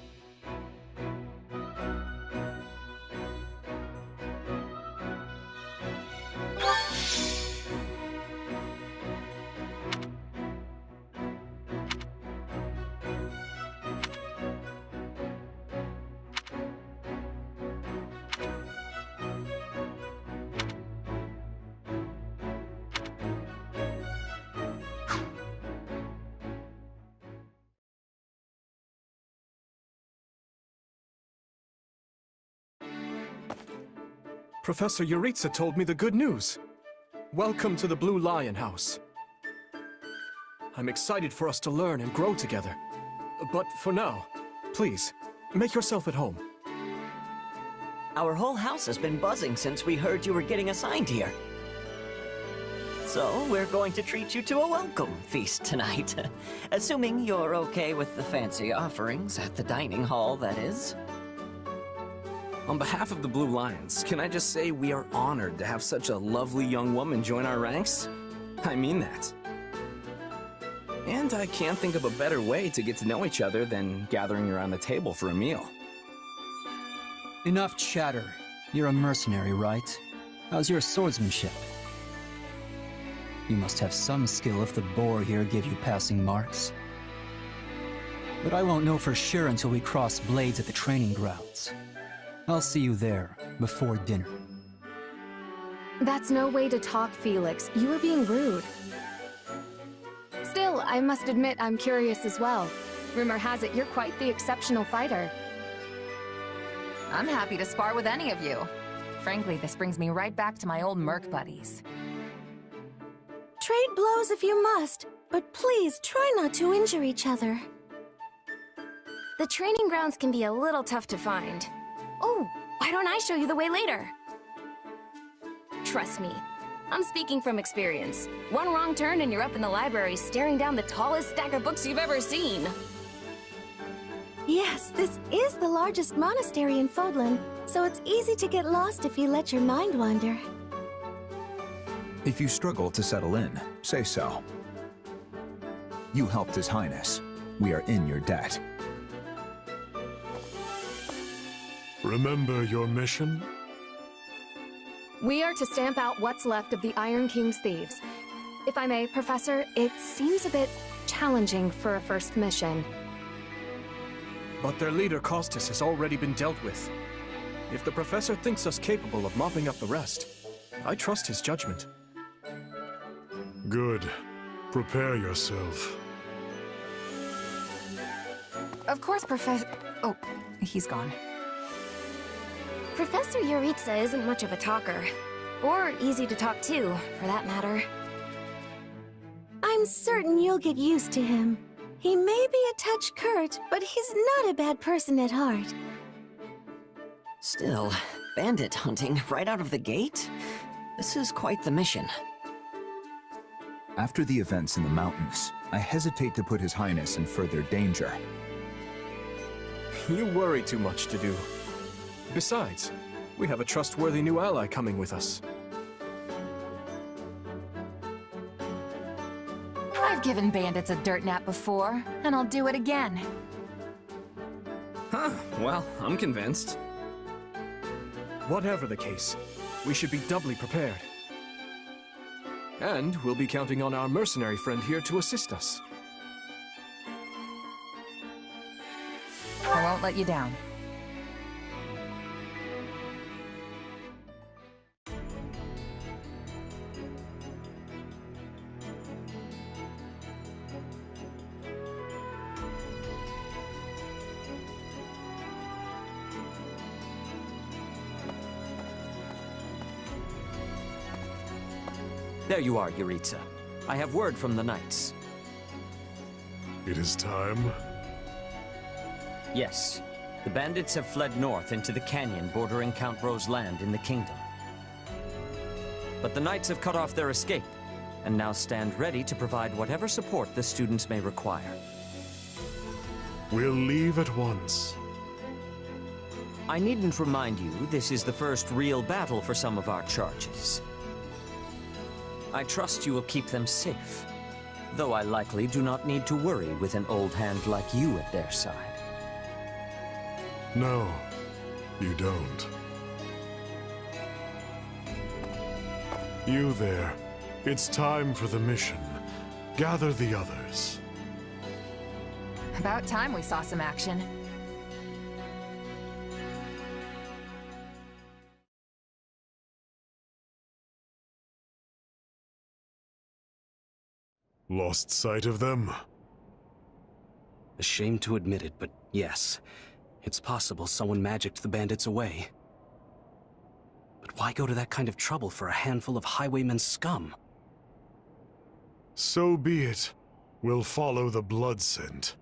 Speaker 10: Professor Yuritsa told me the good news. Welcome to the Blue Lion House. I'm excited for us to learn and grow together. But for now, please, make yourself at home.
Speaker 18: Our whole house has been buzzing since we heard you were getting assigned here. So, we're going to treat you to a welcome feast tonight. Assuming you're okay with the fancy offerings at the dining hall, that is.
Speaker 11: On behalf of the Blue Lions, can I just say we are honored to have such a lovely young woman join our ranks? I mean that. And I can't think of a better way to get to know each other than gathering around the table for a meal.
Speaker 19: Enough chatter. You're a mercenary, right? How's your swordsmanship? You must have some skill if the boar here gave you passing marks. But I won't know for sure until we cross blades at the training grounds. I'll see you there, before dinner.
Speaker 20: That's no way to talk, Felix. You are being rude. Still, I must admit I'm curious as well. Rumor has it you're quite the exceptional fighter.
Speaker 3: I'm happy to spar with any of you. Frankly, this brings me right back to my old merc buddies.
Speaker 21: Trade blows if you must, but please try not to injure each other.
Speaker 20: The training grounds can be a little tough to find. Oh, why don't I show you the way later? Trust me, I'm speaking from experience. One wrong turn and you're up in the library staring down the tallest stack of books you've ever seen.
Speaker 21: Yes, this is the largest monastery in Fodlan, so it's easy to get lost if you let your mind wander.
Speaker 22: If you struggle to settle in, say so. You helped His Highness. We are in your debt.
Speaker 17: Remember your mission?
Speaker 20: We are to stamp out what's left of the Iron King's thieves. If I may, Professor, it seems a bit challenging for a first mission.
Speaker 10: But their leader, Costas, has already been dealt with. If the Professor thinks us capable of mopping up the rest, I trust his judgment.
Speaker 17: Good. Prepare yourself.
Speaker 3: Of course, Professor... Oh, he's gone.
Speaker 20: Professor Yuritsa isn't much of a talker. Or easy to talk to, for that matter.
Speaker 21: I'm certain you'll get used to him. He may be a touch curt, but he's not a bad person at heart.
Speaker 18: Still, bandit hunting right out of the gate? This is quite the mission.
Speaker 22: After the events in the mountains, I hesitate to put His Highness in further danger.
Speaker 10: You worry too much to do. Besides, we have a trustworthy new ally coming with us.
Speaker 3: I've given bandits a dirt nap before, and I'll do it again.
Speaker 11: Huh, well, I'm convinced.
Speaker 10: Whatever the case, we should be doubly prepared. And we'll be counting on our mercenary friend here to assist us.
Speaker 3: I won't let you down.
Speaker 14: There you are, Yuritsa. I have word from the knights.
Speaker 17: It is time.
Speaker 14: Yes. The bandits have fled north into the canyon bordering Count Ro's land in the kingdom. But the knights have cut off their escape, and now stand ready to provide whatever support the students may require.
Speaker 17: We'll leave at once.
Speaker 14: I needn't remind you, this is the first real battle for some of our charges. I trust you will keep them safe, though I likely do not need to worry with an old hand like you at their side.
Speaker 17: No, you don't. You there. It's time for the mission. Gather the others.
Speaker 3: About time we saw some action.
Speaker 17: Lost sight of them?
Speaker 11: Ashamed to admit it, but yes. It's possible someone magicked the bandits away. But why go to that kind of trouble for a handful of highwaymen scum?
Speaker 17: So be it. We'll follow the blood scent.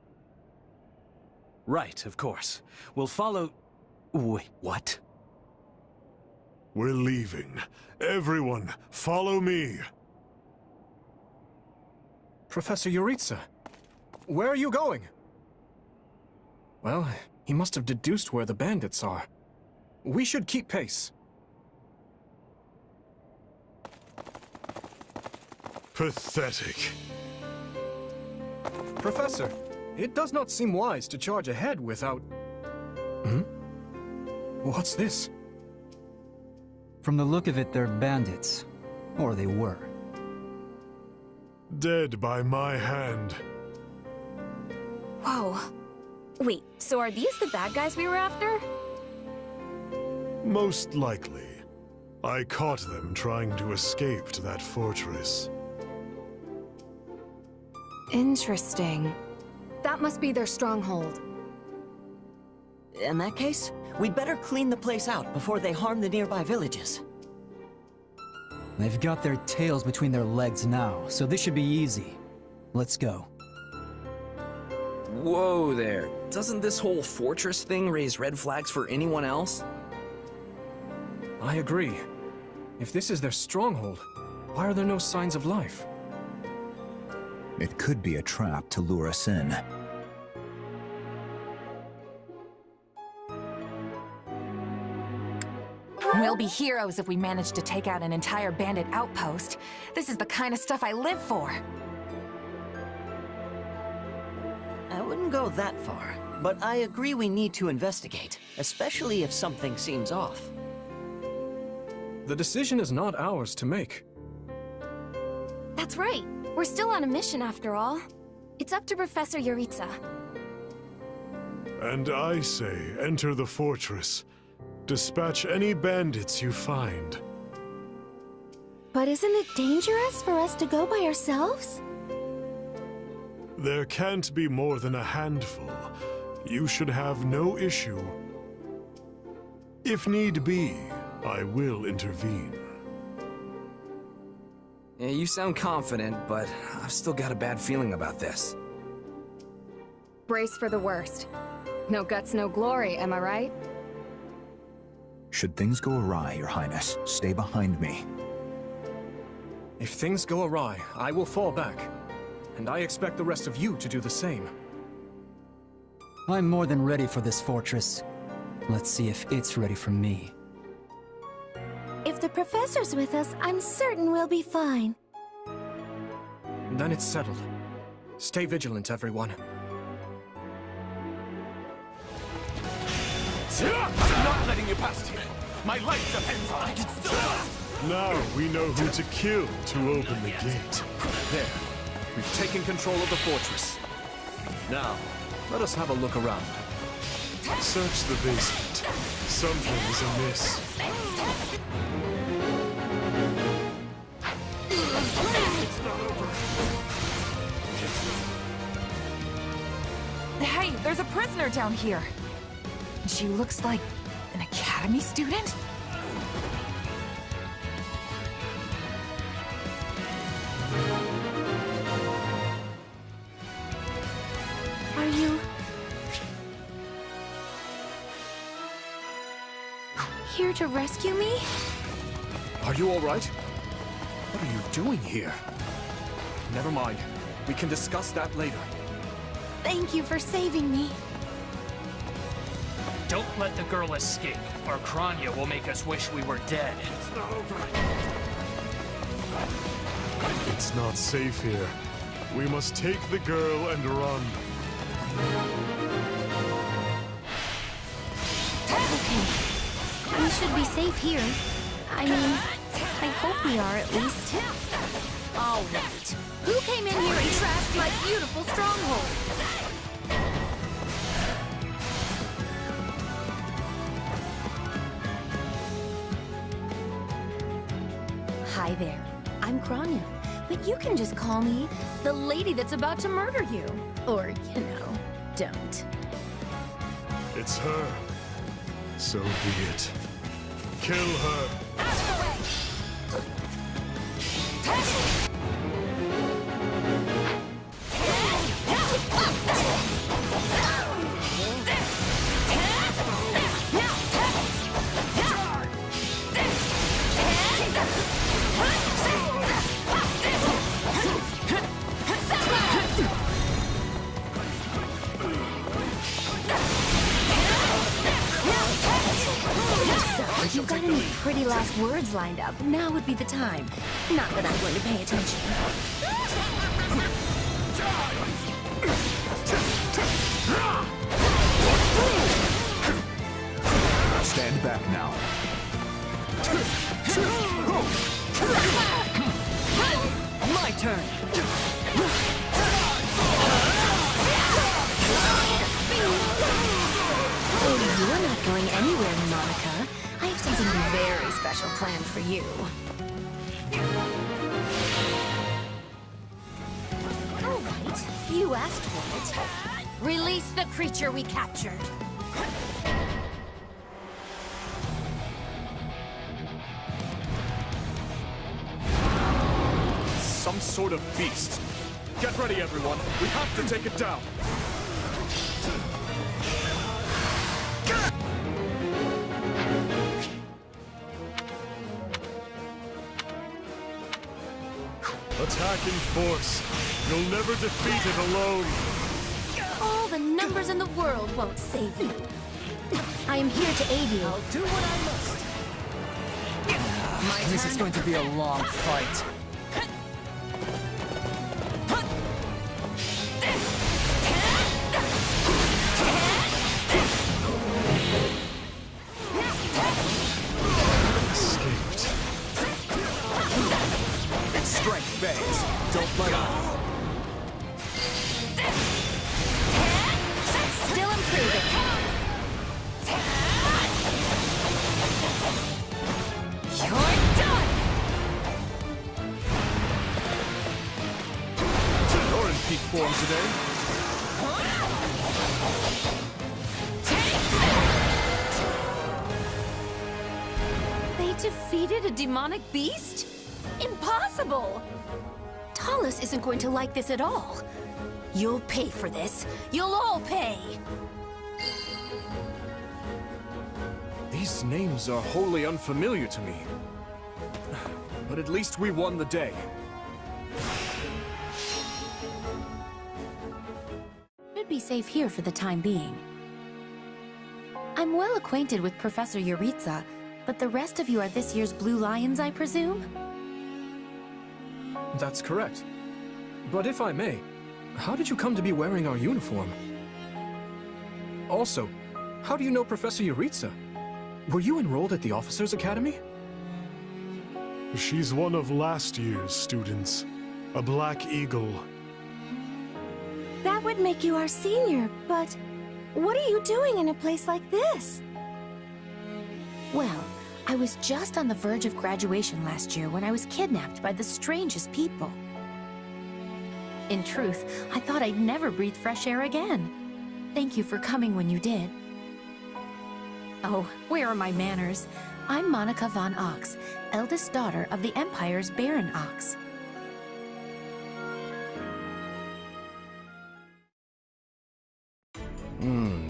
Speaker 11: Right, of course. We'll follow... Wait, what?
Speaker 17: We're leaving. Everyone, follow me.
Speaker 10: Professor Yuritsa, where are you going? Well, he must have deduced where the bandits are. We should keep pace.
Speaker 17: Pathetic.
Speaker 10: Professor, it does not seem wise to charge ahead without... What's this?
Speaker 19: From the look of it, they're bandits. Or they were.
Speaker 17: Dead by my hand.
Speaker 20: Whoa. Wait, so are these the bad guys we were after?
Speaker 17: Most likely. I caught them trying to escape to that fortress.
Speaker 20: Interesting. That must be their stronghold.
Speaker 18: In that case, we'd better clean the place out before they harm the nearby villages.
Speaker 19: They've got their tails between their legs now, so this should be easy. Let's go.
Speaker 11: Whoa there. Doesn't this whole fortress thing raise red flags for anyone else?
Speaker 10: I agree. If this is their stronghold, why are there no signs of life?
Speaker 22: It could be a trap to lure us in.
Speaker 3: We'll be heroes if we manage to take out an entire bandit outpost. This is the kind of stuff I live for.
Speaker 18: I wouldn't go that far, but I agree we need to investigate, especially if something seems off.
Speaker 10: The decision is not ours to make.
Speaker 20: That's right. We're still on a mission after all. It's up to Professor Yuritsa.
Speaker 17: And I say, enter the fortress. Dispatch any bandits you find.
Speaker 21: But isn't it dangerous for us to go by ourselves?
Speaker 17: There can't be more than a handful. You should have no issue. If need be, I will intervene.
Speaker 11: Yeah, you sound confident, but I've still got a bad feeling about this.
Speaker 20: Brace for the worst. No guts, no glory, am I right?
Speaker 22: Should things go awry, Your Highness, stay behind me.
Speaker 10: If things go awry, I will fall back. And I expect the rest of you to do the same.
Speaker 19: I'm more than ready for this fortress. Let's see if it's ready for me.
Speaker 21: If the professor's with us, I'm certain we'll be fine.
Speaker 10: Then it's settled. Stay vigilant, everyone.
Speaker 8: I'm not letting you past here. My life depends on it.
Speaker 17: Now we know who to kill to open the gate.
Speaker 10: There. We've taken control of the fortress. Now, let us have a look around.
Speaker 17: Search the basement. Something is amiss.
Speaker 3: Hey, there's a prisoner down here. She looks like an academy student?
Speaker 21: Are you... here to rescue me?
Speaker 10: Are you all right? What are you doing here? Never mind. We can discuss that later.
Speaker 21: Thank you for saving me.
Speaker 1: Don't let the girl escape, or Kranya will make us wish we were dead.
Speaker 8: It's not over.
Speaker 17: It's not safe here. We must take the girl and run.
Speaker 21: Okay. We should be safe here. I mean, I hope we are at least.
Speaker 4: All right. Who came in here and trashed my beautiful stronghold?
Speaker 7: Hi there. I'm Kranya, but you can just call me the lady that's about to murder you. Or, you know, don't.
Speaker 17: It's her. So be it. Kill her.
Speaker 7: If you've got any pretty last words lined up, now would be the time. Not that I'm going to pay attention.
Speaker 22: Stand back now.
Speaker 14: My turn!
Speaker 7: Oh, you're not going anywhere, Monica. I have something very special planned for you.
Speaker 4: All right. You asked for it. Release the creature we captured.
Speaker 10: Some sort of beast. Get ready, everyone. We have to take it down.
Speaker 17: Attack in force. You'll never defeat it alone.
Speaker 7: All the numbers in the world won't save you. I am here to aid you.
Speaker 4: I'll do what I must.
Speaker 19: This is going to be a long fight.
Speaker 17: Escaped.
Speaker 10: Its strength fades. Don't let up.
Speaker 4: Still improving. You're done!
Speaker 10: You're in peak form today.
Speaker 7: They defeated a demonic beast? Impossible! Talus isn't going to like this at all. You'll pay for this. You'll all pay!
Speaker 10: These names are wholly unfamiliar to me. but at least we won the day.
Speaker 2: Should be safe here for the time being. I'm well acquainted with Professor Yuritsa, but the rest of you are this year's Blue Lions, I presume?
Speaker 10: That's correct. But if I may, how did you come to be wearing our uniform? Also, how do you know Professor Yuritsa? Were you enrolled at the Officers' Academy?
Speaker 17: She's one of last year's students. A Black Eagle.
Speaker 21: That would make you our senior, but what are you doing in a place like this?
Speaker 2: Well, I was just on the verge of graduation last year when I was kidnapped by the strangest people. In truth, I thought I'd never breathe fresh air again. Thank you for coming when you did. Oh, where are my manners? I'm Monica von Ox, eldest daughter of the Empire's Baron Ox.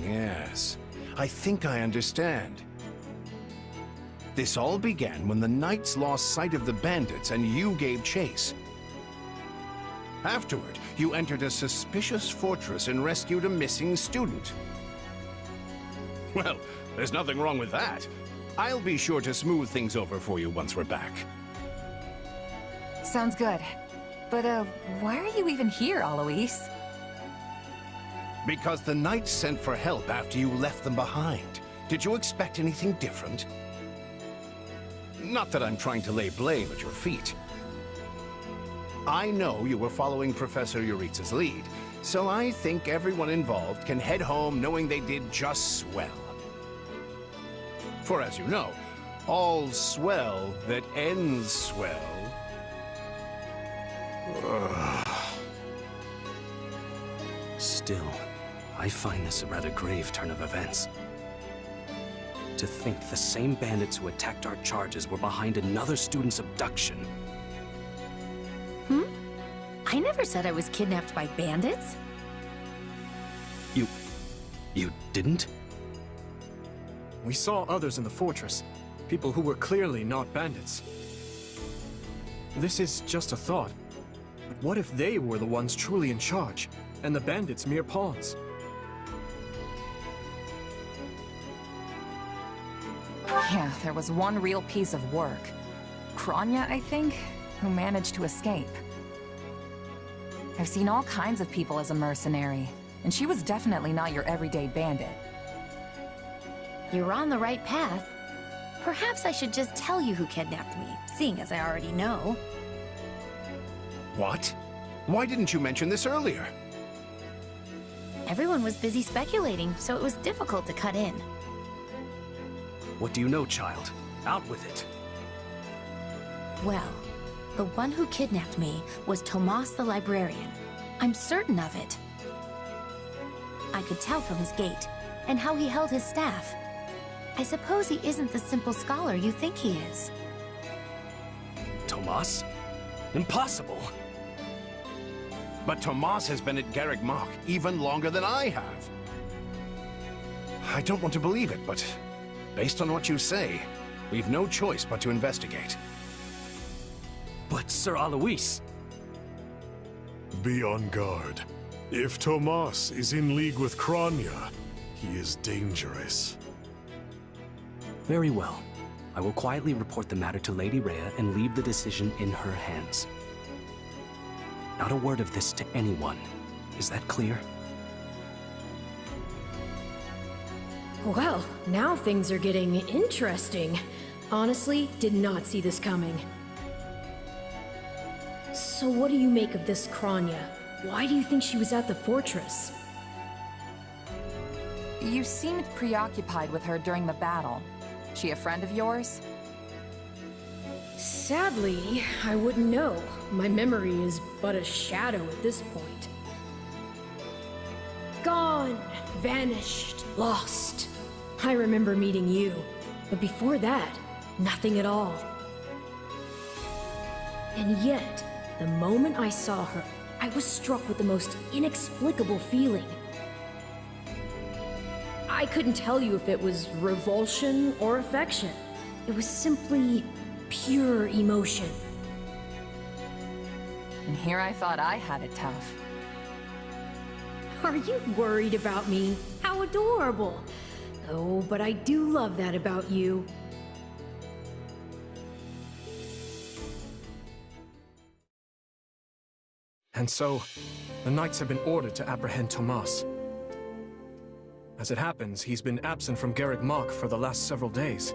Speaker 13: Yes. I think I understand. This all began when the Knights lost sight of the bandits and you gave chase. Afterward, you entered a suspicious fortress and rescued a missing student. Well, there's nothing wrong with that. I'll be sure to smooth things over for you once we're back.
Speaker 3: Sounds good. But, why are you even here, Alois?
Speaker 13: Because the Knights sent for help after you left them behind. Did you expect anything different? Not that I'm trying to lay blame at your feet. I know you were following Professor Yuritsa's lead, so I think everyone involved can head home knowing they did just swell. For as you know, all's swell that ends swell.
Speaker 11: Still, I find this a rather grave turn of events. To think the same bandits who attacked our charges were behind another student's abduction.
Speaker 2: I never said I was kidnapped by bandits.
Speaker 11: You didn't?
Speaker 10: We saw others in the fortress. People who were clearly not bandits. This is just a thought. But what if they were the ones truly in charge, and the bandits mere pawns?
Speaker 3: Yeah, there was one real piece of work. Kranya, I think, who managed to escape. I've seen all kinds of people as a mercenary, and she was definitely not your everyday bandit.
Speaker 2: You're on the right path. Perhaps I should just tell you who kidnapped me, seeing as I already know.
Speaker 13: What? Why didn't you mention this earlier?
Speaker 2: Everyone was busy speculating, so it was difficult to cut in.
Speaker 11: What do you know, child? Out with it.
Speaker 2: Well, the one who kidnapped me was Tomas the Librarian. I'm certain of it. I could tell from his gait, and how he held his staff. I suppose he isn't the simple scholar you think he is.
Speaker 11: Tomas? Impossible!
Speaker 13: But Tomas has been at Garreg Mach even longer than I have. I don't want to believe it, but based on what you say, we've no choice but to investigate.
Speaker 11: But Sir Alois...
Speaker 17: Be on guard. If Tomas is in league with Kranya, he is dangerous.
Speaker 11: Very well. I will quietly report the matter to Lady Rhea and leave the decision in her hands. Not a word of this to anyone. Is that clear?
Speaker 7: Well, now things are getting interesting. Honestly, did not see this coming. So what do you make of this Kranya? Why do you think she was at the fortress?
Speaker 3: You seemed preoccupied with her during the battle. She a friend of yours?
Speaker 7: Sadly, I wouldn't know. My memory is but a shadow at this point. Gone, vanished, lost. I remember meeting you, but before that, nothing at all. And yet, the moment I saw her, I was struck with the most inexplicable feeling. I couldn't tell you if it was revulsion or affection. It was simply pure emotion.
Speaker 3: And here I thought I had it tough.
Speaker 7: Are you worried about me? How adorable! Oh, but I do love that about you.
Speaker 10: And so, the Knights have been ordered to apprehend Tomas. As it happens, he's been absent from Garreg Mach for the last several days.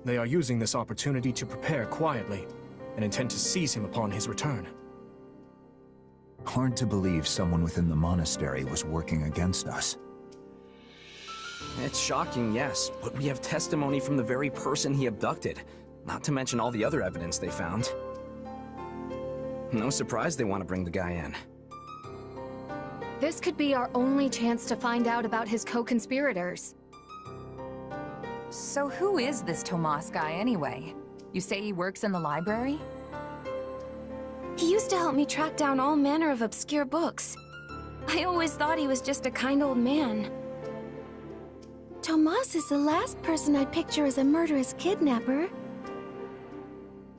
Speaker 10: They are using this opportunity to prepare quietly, and intend to seize him upon his return.
Speaker 22: Hard to believe someone within the monastery was working against us.
Speaker 11: It's shocking, yes, but we have testimony from the very person he abducted, not to mention all the other evidence they found. No surprise they want to bring the guy in.
Speaker 20: This could be our only chance to find out about his co-conspirators.
Speaker 3: So who is this Tomas guy anyway? You say he works in the library?
Speaker 21: He used to help me track down all manner of obscure books. I always thought he was just a kind old man. Tomas is the last person I'd picture as a murderous kidnapper.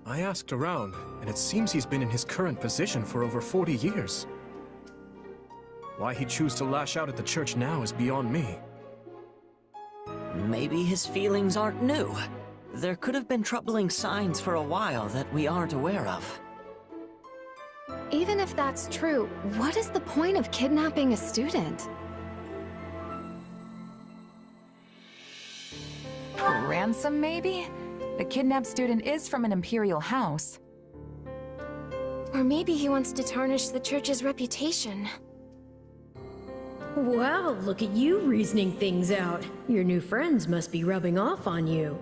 Speaker 10: I asked around, and it seems he's been in his current position for over 40 years. Why he'd choose to lash out at the church now is beyond me.
Speaker 18: Maybe his feelings aren't new. There could have been troubling signs for a while that we aren't aware of.
Speaker 20: Even if that's true, what is the point of kidnapping a student?
Speaker 3: Ransom, maybe? The kidnapped student is from an imperial house.
Speaker 21: Or maybe he wants to tarnish the church's reputation.
Speaker 7: Wow, look at you reasoning things out. Your new friends must be rubbing off on you.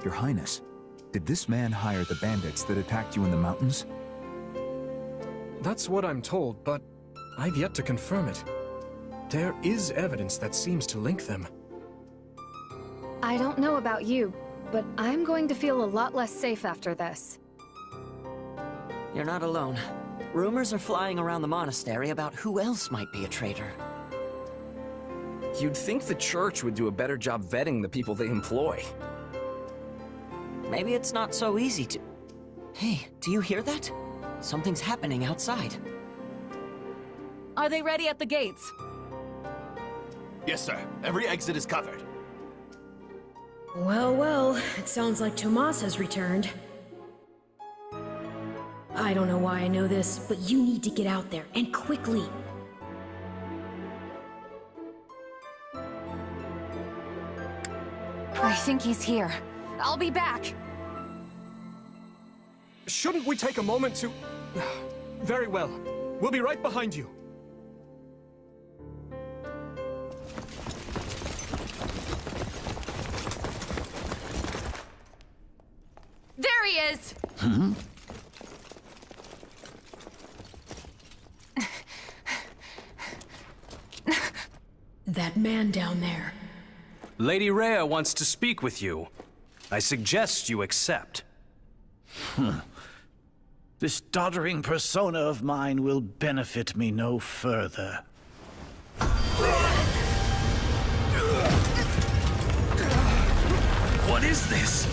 Speaker 22: Your Highness, did this man hire the bandits that attacked you in the mountains?
Speaker 10: That's what I'm told, but I've yet to confirm it. There is evidence that seems to link them.
Speaker 20: I don't know about you, but I'm going to feel a lot less safe after this.
Speaker 18: You're not alone. Rumors are flying around the monastery about who else might be a traitor.
Speaker 11: You'd think the church would do a better job vetting the people they employ.
Speaker 18: Maybe it's not so easy to... Hey, do you hear that? Something's happening outside.
Speaker 3: Are they ready at the gates?
Speaker 5: Yes, sir. Every exit is covered.
Speaker 7: Well, well, it sounds like Tomas has returned. I don't know why I know this, but you need to get out there, and quickly.
Speaker 3: I think he's here. I'll be back.
Speaker 10: Shouldn't we take a moment to... Very well. We'll be right behind you.
Speaker 20: There he is!
Speaker 22: Hmm?
Speaker 7: That man down there.
Speaker 12: Lady Rhea wants to speak with you. I suggest you accept.
Speaker 23: This doddering persona of mine will benefit me no further.
Speaker 12: What is this?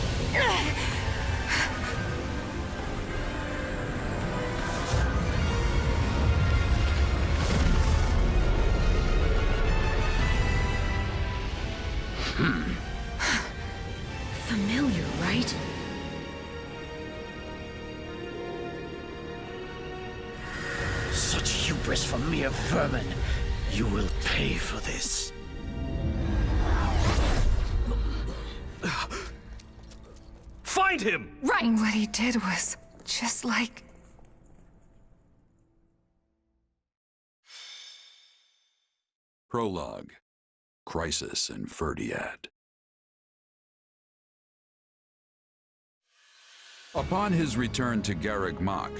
Speaker 7: Familiar, right?
Speaker 23: Such hubris from mere vermin. You will pay for this.
Speaker 12: Find him!
Speaker 3: Right! And what he did was just like...
Speaker 9: Prologue. Crisis in Fhirdiad. Upon his return to Garreg Mach,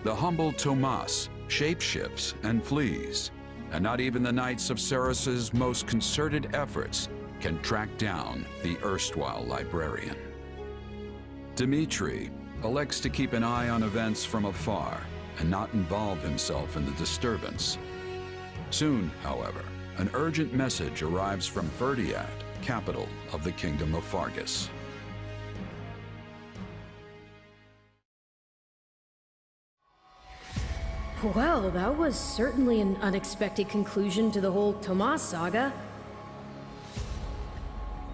Speaker 9: the humble Tomas shapeshifts and flees, and not even the Knights of Ceros's most concerted efforts can track down the erstwhile librarian. Dimitri elects to keep an eye on events from afar and not involve himself in the disturbance. Soon, however, an urgent message arrives from Fhirdiad, capital of the Kingdom of Fargus.
Speaker 7: Well, that was certainly an unexpected conclusion to the whole Tomas saga.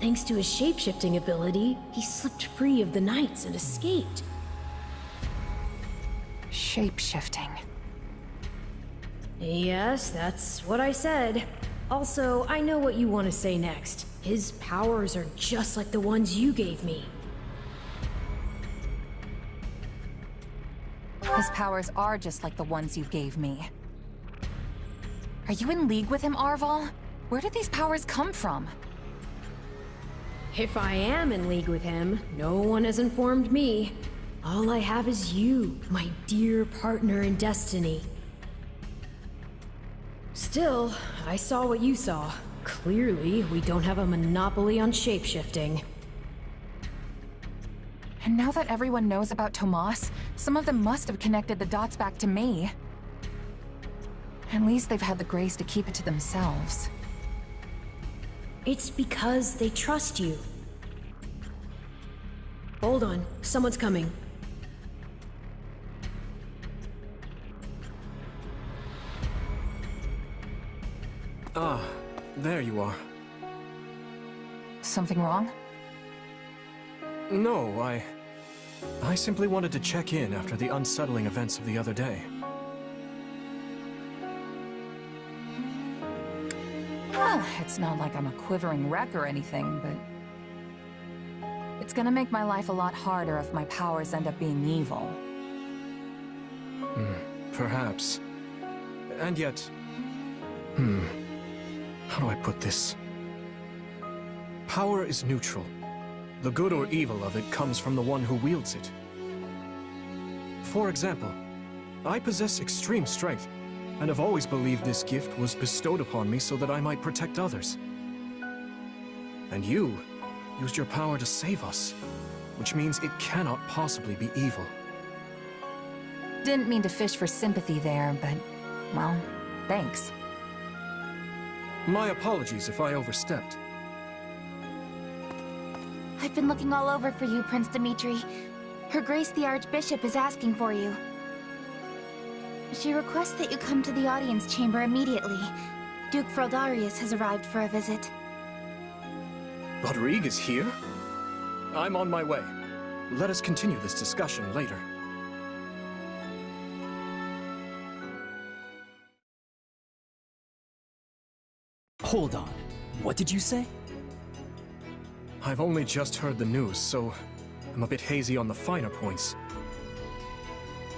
Speaker 7: Thanks to his shapeshifting ability, he slipped free of the Knights and escaped.
Speaker 3: Shapeshifting.
Speaker 7: Yes, that's what I said. Also, I know what you want to say next. His powers are just like the ones you gave me.
Speaker 3: His powers are just like the ones you gave me. Are you in league with him, Arval? Where did these powers come from?
Speaker 7: If I am in league with him, no one has informed me. All I have is you, my dear partner in destiny. Still, I saw what you saw. Clearly, we don't have a monopoly on shapeshifting.
Speaker 3: And now that everyone knows about Tomas, some of them must have connected the dots back to me. At least they've had the grace to keep it to themselves.
Speaker 7: It's because they trust you. Hold on, someone's coming.
Speaker 10: Ah, there you are.
Speaker 3: Something wrong?
Speaker 10: No, I simply wanted to check in after the unsettling events of the other day.
Speaker 3: Well, it's not like I'm a quivering wreck or anything, but it's gonna make my life a lot harder if my powers end up being evil.
Speaker 10: Perhaps. And yet... How do I put this? Power is neutral. The good or evil of it comes from the one who wields it. For example, I possess extreme strength, and have always believed this gift was bestowed upon me so that I might protect others. And you used your power to save us, which means it cannot possibly be evil.
Speaker 3: Didn't mean to fish for sympathy there, but, well, thanks.
Speaker 10: My apologies if I overstepped.
Speaker 2: I've been looking all over for you, Prince Dimitri. Her Grace the Archbishop is asking for you. She requests that you come to the audience chamber immediately. Duke Fhirdiad has arrived for a visit.
Speaker 10: Rodrigue is here? I'm on my way. Let us continue this discussion later.
Speaker 19: Hold on. What did you say?
Speaker 10: I've only just heard the news, so I'm a bit hazy on the finer points.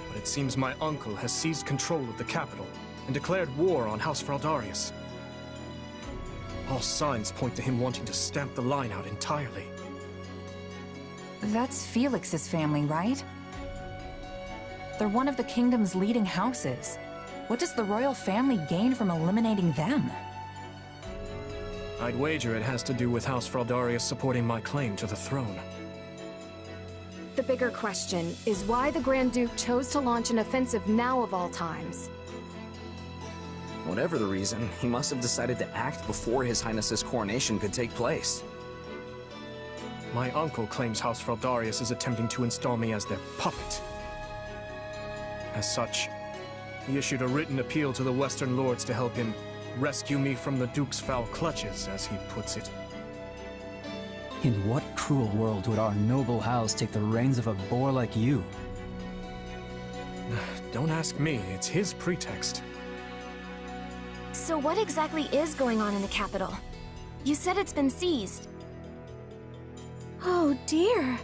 Speaker 10: But it seems my uncle has seized control of the capital and declared war on House Fhirdiad. All signs point to him wanting to stamp the line out entirely.
Speaker 3: That's Felix's family, right? They're one of the kingdom's leading houses. What does the royal family gain from eliminating them?
Speaker 10: I'd wager it has to do with House Fhirdiad supporting my claim to the throne.
Speaker 20: The bigger question is why the Grand Duke chose to launch an offensive now of all times.
Speaker 11: Whatever the reason, he must have decided to act before His Highness's coronation could take place.
Speaker 10: My uncle claims House Fhirdiad is attempting to install me as their puppet. As such, he issued a written appeal to the Western Lords to help him rescue me from the Duke's foul clutches, as he puts it.
Speaker 19: In what cruel world would our noble house take the reins of a boor like you?
Speaker 10: Don't ask me, it's his pretext.
Speaker 2: So what exactly is going on in the capital? You said it's been seized.
Speaker 21: Oh dear.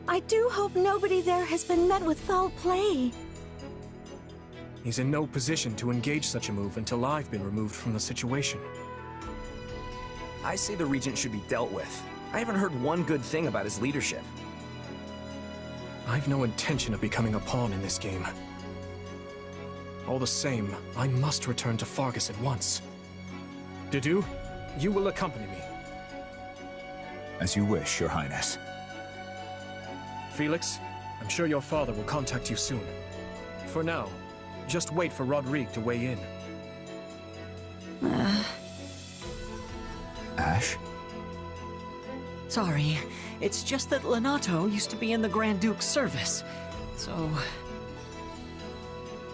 Speaker 21: I do hope nobody there has been met with foul play.
Speaker 10: He's in no position to engage such a move until I've been removed from the situation.
Speaker 11: I say the Regent should be dealt with. I haven't heard one good thing about his leadership.
Speaker 10: I've no intention of becoming a pawn in this game. All the same, I must return to Fargus at once. Dedue, you will accompany me.
Speaker 22: As you wish, Your Highness.
Speaker 10: Felix, I'm sure your father will contact you soon. For now, just wait for Rodrigue to weigh in.
Speaker 22: Ash?
Speaker 18: Sorry, it's just that Lenato used to be in the Grand Duke's service, so...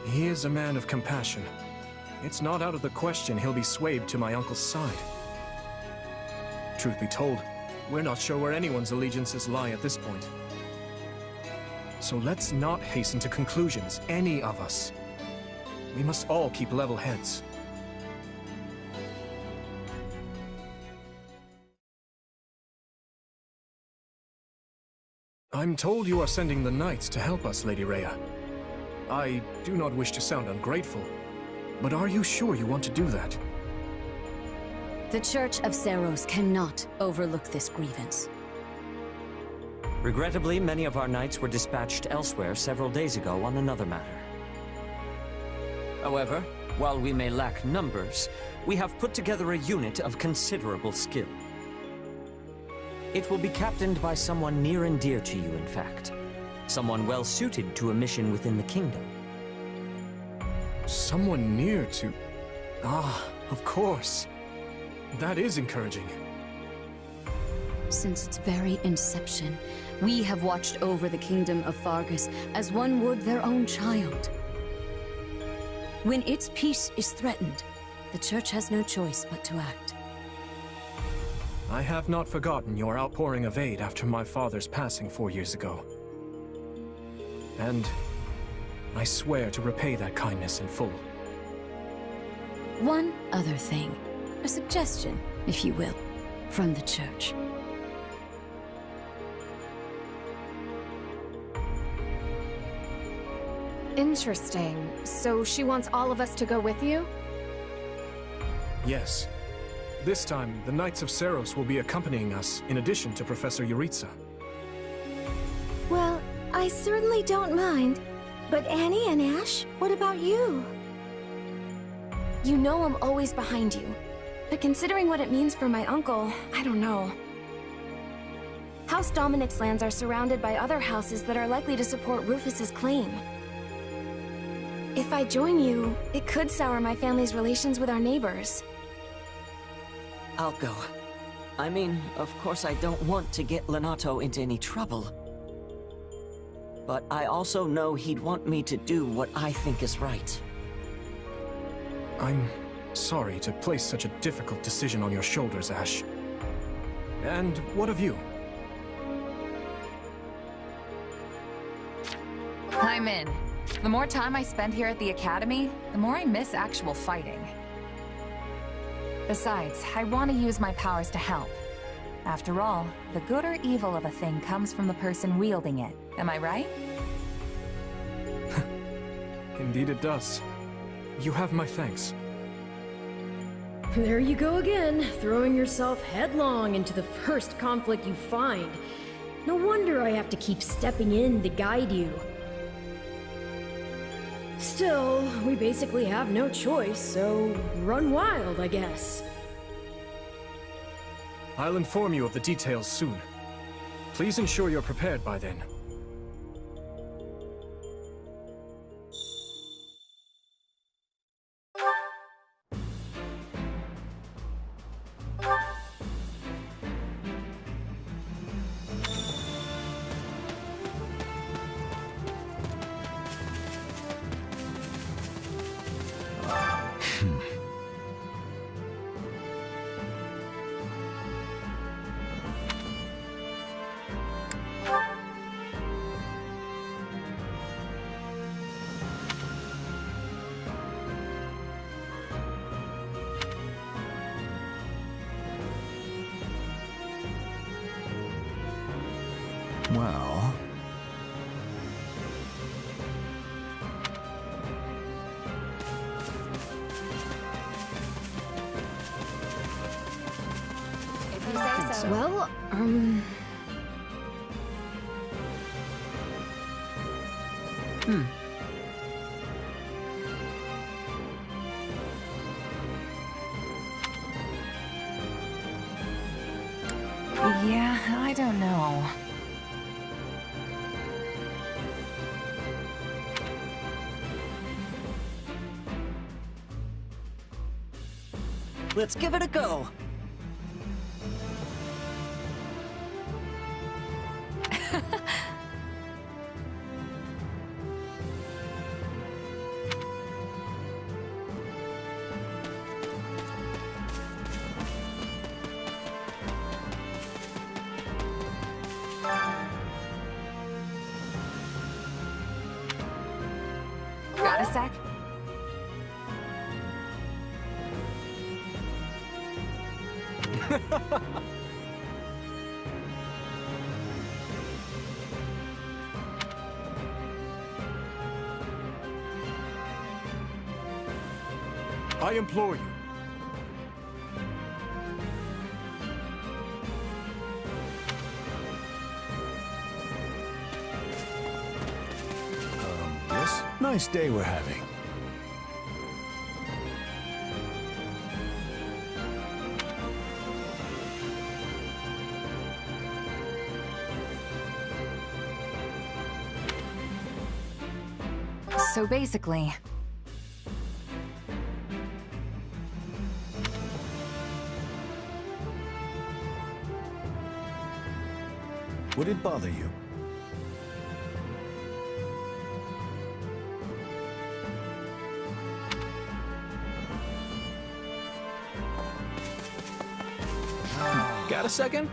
Speaker 10: He is a man of compassion. It's not out of the question he'll be swayed to my uncle's side. Truth be told, we're not sure where anyone's allegiances lie at this point. So let's not hasten to conclusions, any of us. We must all keep level heads. I'm told you are sending the knights to help us, Lady Rhea. I do not wish to sound ungrateful, but are you sure you want to do that?
Speaker 6: The Church of Seiros cannot overlook this grievance.
Speaker 14: Regrettably, many of our knights were dispatched elsewhere several days ago on another matter. However, while we may lack numbers, we have put together a unit of considerable skill. It will be captained by someone near and dear to you, in fact. Someone well suited to a mission within the kingdom.
Speaker 10: Someone near to... Ah, of course. That is encouraging.
Speaker 6: Since its very inception, we have watched over the kingdom of Fargus as one would their own child. When its peace is threatened, the Church has no choice but to act.
Speaker 10: I have not forgotten your outpouring of aid after my father's passing 4 years ago. And I swear to repay that kindness in full.
Speaker 6: One other thing. A suggestion, if you will, from the Church.
Speaker 20: Interesting. So she wants all of us to go with you?
Speaker 10: Yes. This time, the Knights of Seiros will be accompanying us, in addition to Professor Yuritsa.
Speaker 21: Well, I certainly don't mind. But Annie and Ash, what about you?
Speaker 20: You know I'm always behind you. But considering what it means for my uncle, I don't know. House Dominic's lands are surrounded by other houses that are likely to support Rufus's claim. If I join you, it could sour my family's relations with our neighbors.
Speaker 18: I'll go. I mean, of course I don't want to get Lenato into any trouble. But I also know he'd want me to do what I think is right.
Speaker 10: I'm sorry to place such a difficult decision on your shoulders, Ash. And what of you?
Speaker 3: I'm in. The more time I spend here at the Academy, the more I miss actual fighting. Besides, I want to use my powers to help. After all, the good or evil of a thing comes from the person wielding it. Am I right?
Speaker 10: Indeed it does. You have my thanks.
Speaker 7: There you go again, throwing yourself headlong into the first conflict you find. No wonder I have to keep stepping in to guide you. Still, we basically have no choice, so run wild, I guess.
Speaker 10: I'll inform you of the details soon. Please ensure you're prepared by then.
Speaker 22: Well...
Speaker 20: If you say so.
Speaker 7: Well,
Speaker 3: Yeah, I don't know.
Speaker 18: Let's give it a go.
Speaker 20: A sec?
Speaker 10: I implore you.
Speaker 22: Yes? Nice day we're having.
Speaker 3: So basically,
Speaker 22: would it bother you?
Speaker 11: Got a second?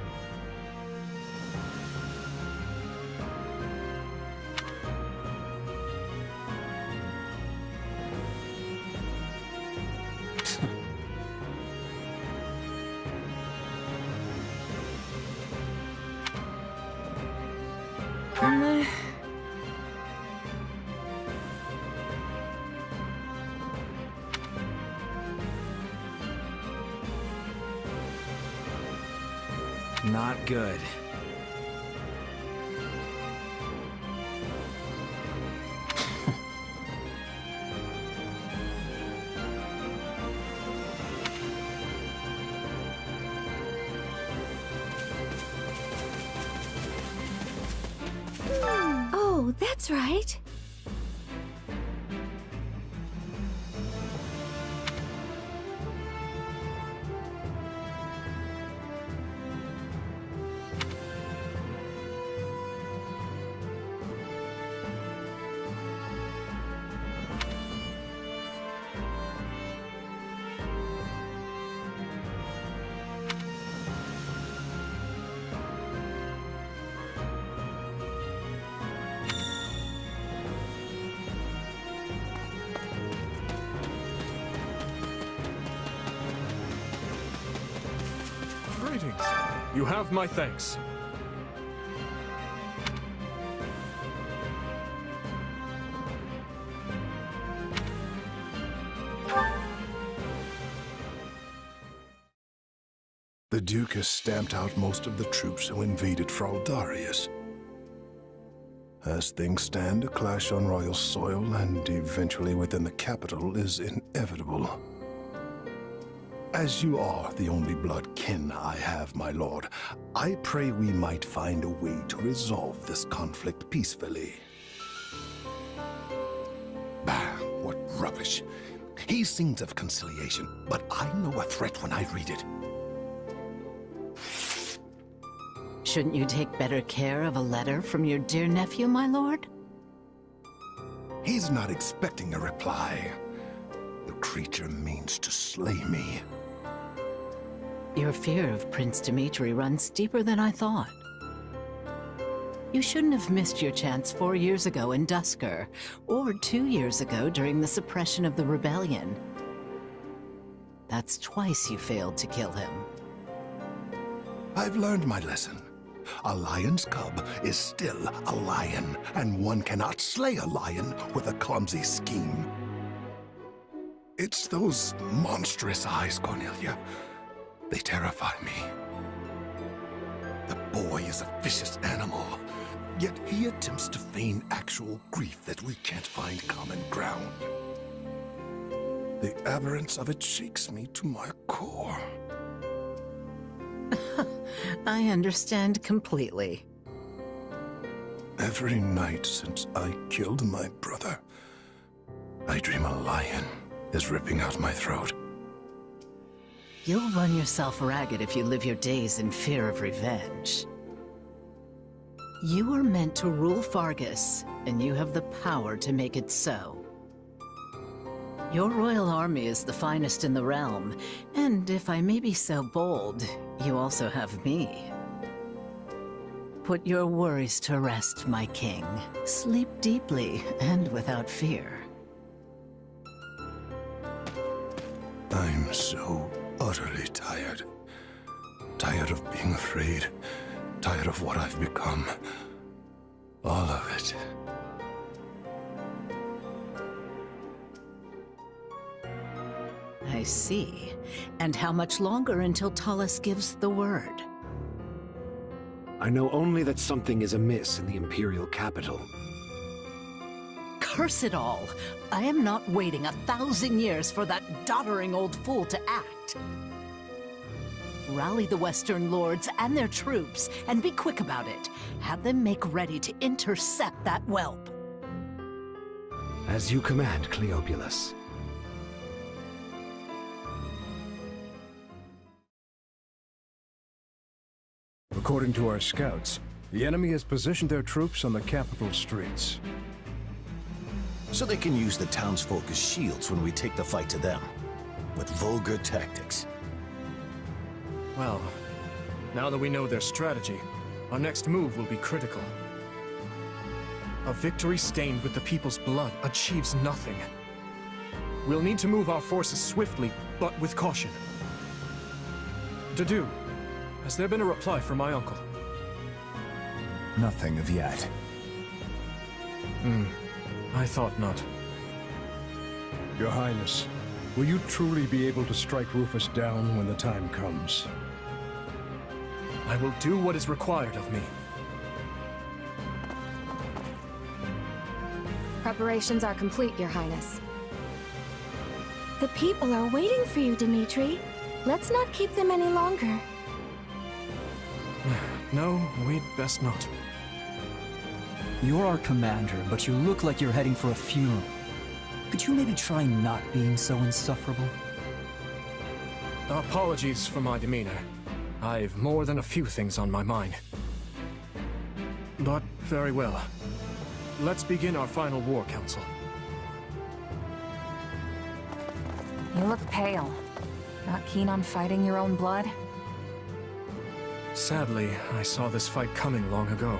Speaker 11: Not good.
Speaker 21: Oh, that's right.
Speaker 10: Greetings. You have my thanks.
Speaker 17: The Duke has stamped out most of the troops who invaded Fraldarius. As things stand, a clash on royal soil and eventually within the capital is inevitable. As you are the only blood kin I have, my lord, I pray we might find a way to resolve this conflict peacefully. Bah, what rubbish. He sings of conciliation, but I know a threat when I read it.
Speaker 1: Shouldn't you take better care of a letter from your dear nephew, my lord?
Speaker 17: He's not expecting a reply. The creature means to slay me.
Speaker 1: Your fear of Prince Dimitri runs deeper than I thought. You shouldn't have missed your chance 4 years ago in Dusker, or 2 years ago during the suppression of the rebellion. That's twice you failed to kill him.
Speaker 17: I've learned my lesson. A lion's cub is still a lion, and one cannot slay a lion with a clumsy scheme. It's those monstrous eyes, Cornelia. They terrify me. The boy is a vicious animal, yet he attempts to feign actual grief that we can't find common ground. The aberrance of it shakes me to my core.
Speaker 1: I understand completely.
Speaker 17: Every night since I killed my brother, I dream a lion is ripping out my throat.
Speaker 1: You'll run yourself ragged if you live your days in fear of revenge. You are meant to rule Fargus, and you have the power to make it so. Your royal army is the finest in the realm, and if I may be so bold, you also have me. Put your worries to rest, my king. Sleep deeply and without fear.
Speaker 17: I'm so utterly tired. Tired of being afraid. Tired of what I've become. All of it.
Speaker 1: I see. And how much longer until Talus gives the word?
Speaker 8: I know only that something is amiss in the Imperial capital.
Speaker 1: Curse it all! I am not waiting 1,000 years for that doddering old fool to act. Rally the Western Lords and their troops, and be quick about it. Have them make ready to intercept that whelp.
Speaker 8: As you command, Cleobulus.
Speaker 15: According to our scouts, the enemy has positioned their troops on the capital streets.
Speaker 16: So they can use the townsfolk as shields when we take the fight to them, with vulgar tactics.
Speaker 10: Well, now that we know their strategy, our next move will be critical. A victory stained with the people's blood achieves nothing. We'll need to move our forces swiftly, but with caution. Dedu, has there been a reply from my uncle?
Speaker 22: Nothing of yet.
Speaker 10: I thought not.
Speaker 15: Your Highness, will you truly be able to strike Rufus down when the time comes?
Speaker 10: I will do what is required of me.
Speaker 20: Preparations are complete, Your Highness.
Speaker 21: The people are waiting for you, Dimitri. Let's not keep them any longer.
Speaker 10: No, we'd best not.
Speaker 19: You're our commander, but you look like you're heading for a funeral. Could you maybe try not being so insufferable?
Speaker 10: Apologies for my demeanor. I've more than a few things on my mind. But very well. Let's begin our final war council.
Speaker 3: You look pale. Not keen on fighting your own blood?
Speaker 10: Sadly, I saw this fight coming long ago.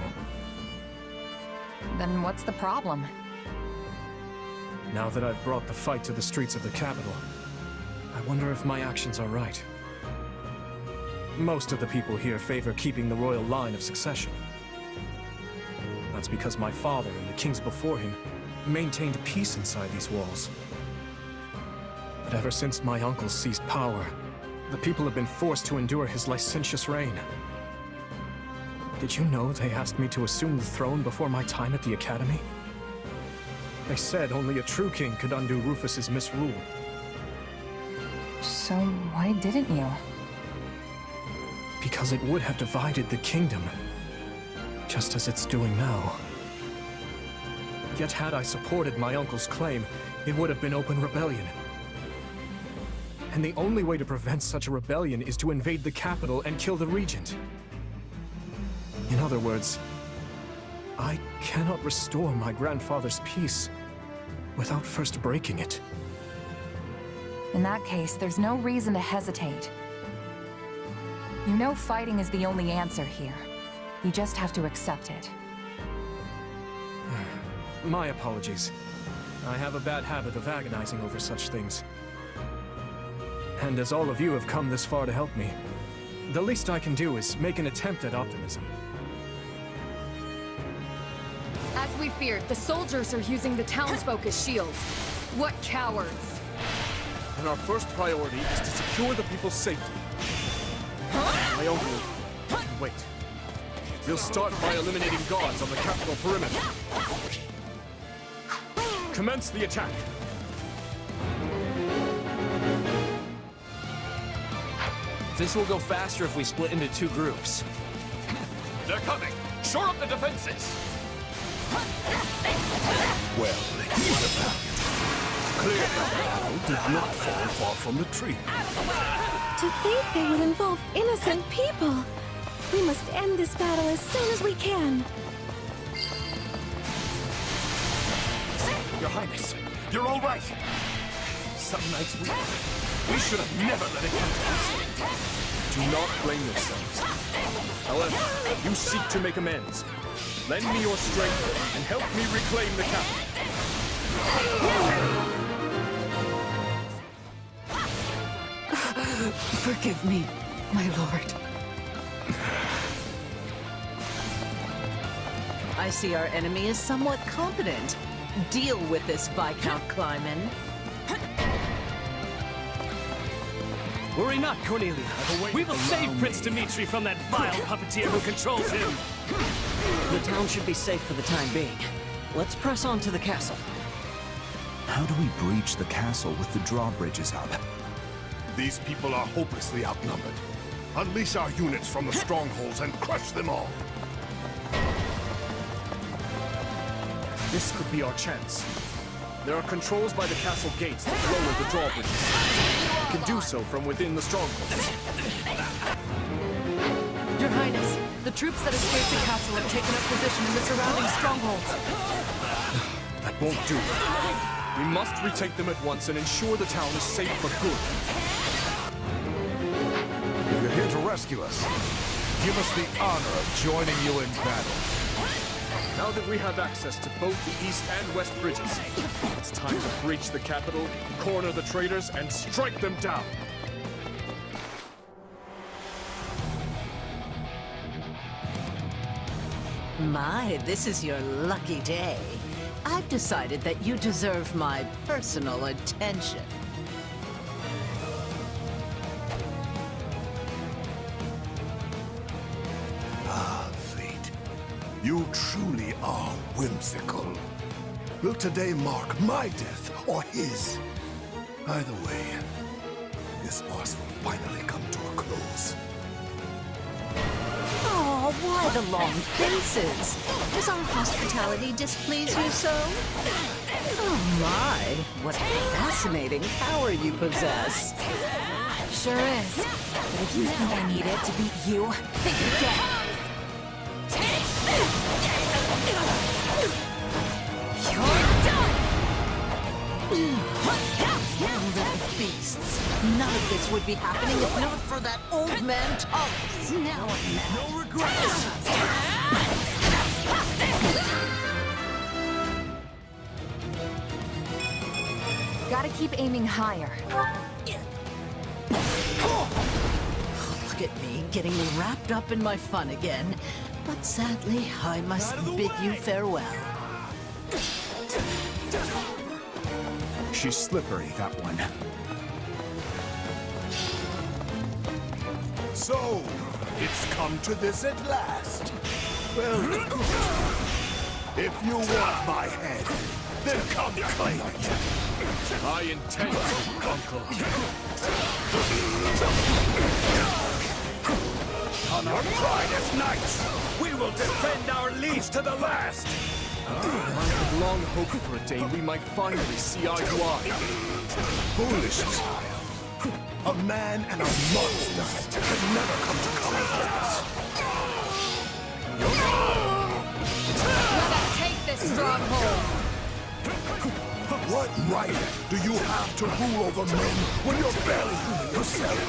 Speaker 3: Then what's the problem?
Speaker 10: Now that I've brought the fight to the streets of the capital, I wonder if my actions are right. Most of the people here favor keeping the royal line of succession. That's because my father and the kings before him maintained peace inside these walls. But ever since my uncle seized power, the people have been forced to endure his licentious reign. Did you know they asked me to assume the throne before my time at the Academy? They said only a true king could undo Rufus's misrule.
Speaker 3: So why didn't you?
Speaker 10: Because it would have divided the kingdom, just as it's doing now. Yet had I supported my uncle's claim, it would have been open rebellion. And the only way to prevent such a rebellion is to invade the capital and kill the regent. In other words, I cannot restore my grandfather's peace without first breaking it.
Speaker 3: In that case, there's no reason to hesitate. You know fighting is the only answer here. You just have to accept it.
Speaker 10: My apologies. I have a bad habit of agonizing over such things. And as all of you have come this far to help me, the least I can do is make an attempt at optimism.
Speaker 24: As we feared, the soldiers are using the townsfolk as shields. What cowards!
Speaker 10: And our first priority is to secure the people's safety. My uncle can wait. We'll start by eliminating guards on the capital perimeter. Commence the attack.
Speaker 11: This will go faster if we split into two groups.
Speaker 5: They're coming! Shore up the defenses!
Speaker 17: Well, he's a packet. Clearly, the apple did not fall far from the tree.
Speaker 21: To think they would involve innocent people! We must end this battle as soon as we can.
Speaker 5: Your Highness, you're all right! Some nights we should have never let it come to this.
Speaker 10: Do not blame yourselves. However, you seek to make amends. Lend me your strength and help me reclaim the capital.
Speaker 1: Forgive me, my lord. I see our enemy is somewhat competent. Deal with this, Viscount Kleiman.
Speaker 4: Worry not, Cornelia. We will save Prince Dimitri from that vile puppeteer who controls him.
Speaker 18: The town should be safe for the time being. Let's press on to the castle.
Speaker 22: How do we breach the castle with the drawbridges up?
Speaker 17: These people are hopelessly outnumbered. Unleash our units from the strongholds and crush them all.
Speaker 10: This could be our chance. There are controls by the castle gates that lower the drawbridges. We can do so from within the strongholds.
Speaker 24: Your Highness, the troops that escaped the castle have taken up position in the surrounding strongholds.
Speaker 10: That won't do. We must retake them at once and ensure the town is safe for good.
Speaker 17: If you're here to rescue us, give us the honor of joining you in battle.
Speaker 10: Now that we have access to both the east and west bridges, it's time to breach the capital, corner the traitors, and strike them down.
Speaker 1: My, this is your lucky day. I've decided that you deserve my personal attention.
Speaker 17: Ah, fate. You truly are whimsical. Will today mark my death or his? Either way, this farce will finally come to a close.
Speaker 1: Oh, why the long faces? Does our hospitality displease you so? Oh my, what fascinating power you possess.
Speaker 3: Sure is. But if you think I need it to beat you, think again.
Speaker 1: You're done! Little beasts. None of this would be happening if not for that old man Thomas. Now I'm mad. No regrets!
Speaker 3: Gotta keep aiming higher.
Speaker 1: Look at me, getting wrapped up in my fun again. But sadly, I must bid you farewell.
Speaker 22: She's slippery, that one.
Speaker 17: So, it's come to this at last. Well, if you want my head, then come claim it.
Speaker 10: I intend to, Uncle.
Speaker 5: On our pride as knights, we will defend our liege to the last!
Speaker 10: I had long hoped for a day we might finally see eye to eye.
Speaker 17: Foolish child. A man and a monster can never come to common purpose.
Speaker 24: Let us take this stronghold!
Speaker 17: What right do you have to rule over men when you're barely human yourself?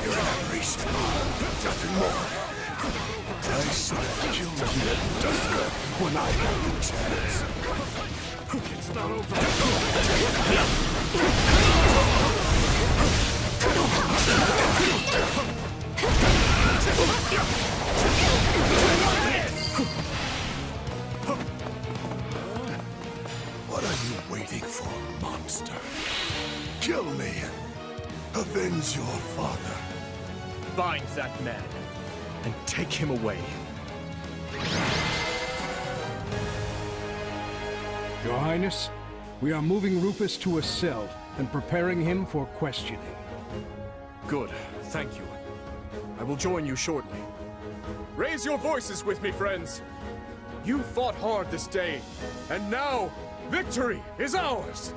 Speaker 17: You're an priest, nothing more. I should have killed you at Dusker when I had the chance. It's not over. What are you waiting for, monster? Kill me. Avenge your father.
Speaker 10: Bind that man and take him away.
Speaker 15: Your Highness, we are moving Rufus to a cell and preparing him for questioning.
Speaker 10: Good, thank you. I will join you shortly. Raise your voices with me, friends. You fought hard this day, and now victory is ours!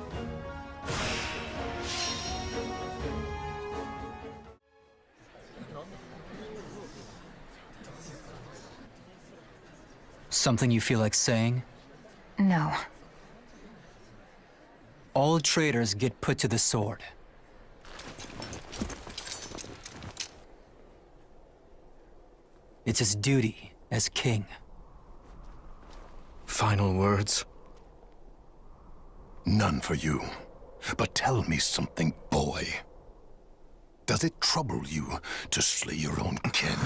Speaker 19: Something you feel like saying?
Speaker 3: No.
Speaker 19: All traitors get put to the sword. It's his duty as king.
Speaker 10: Final words?
Speaker 17: None for you. But tell me something, boy. Does it trouble you to slay your own kin?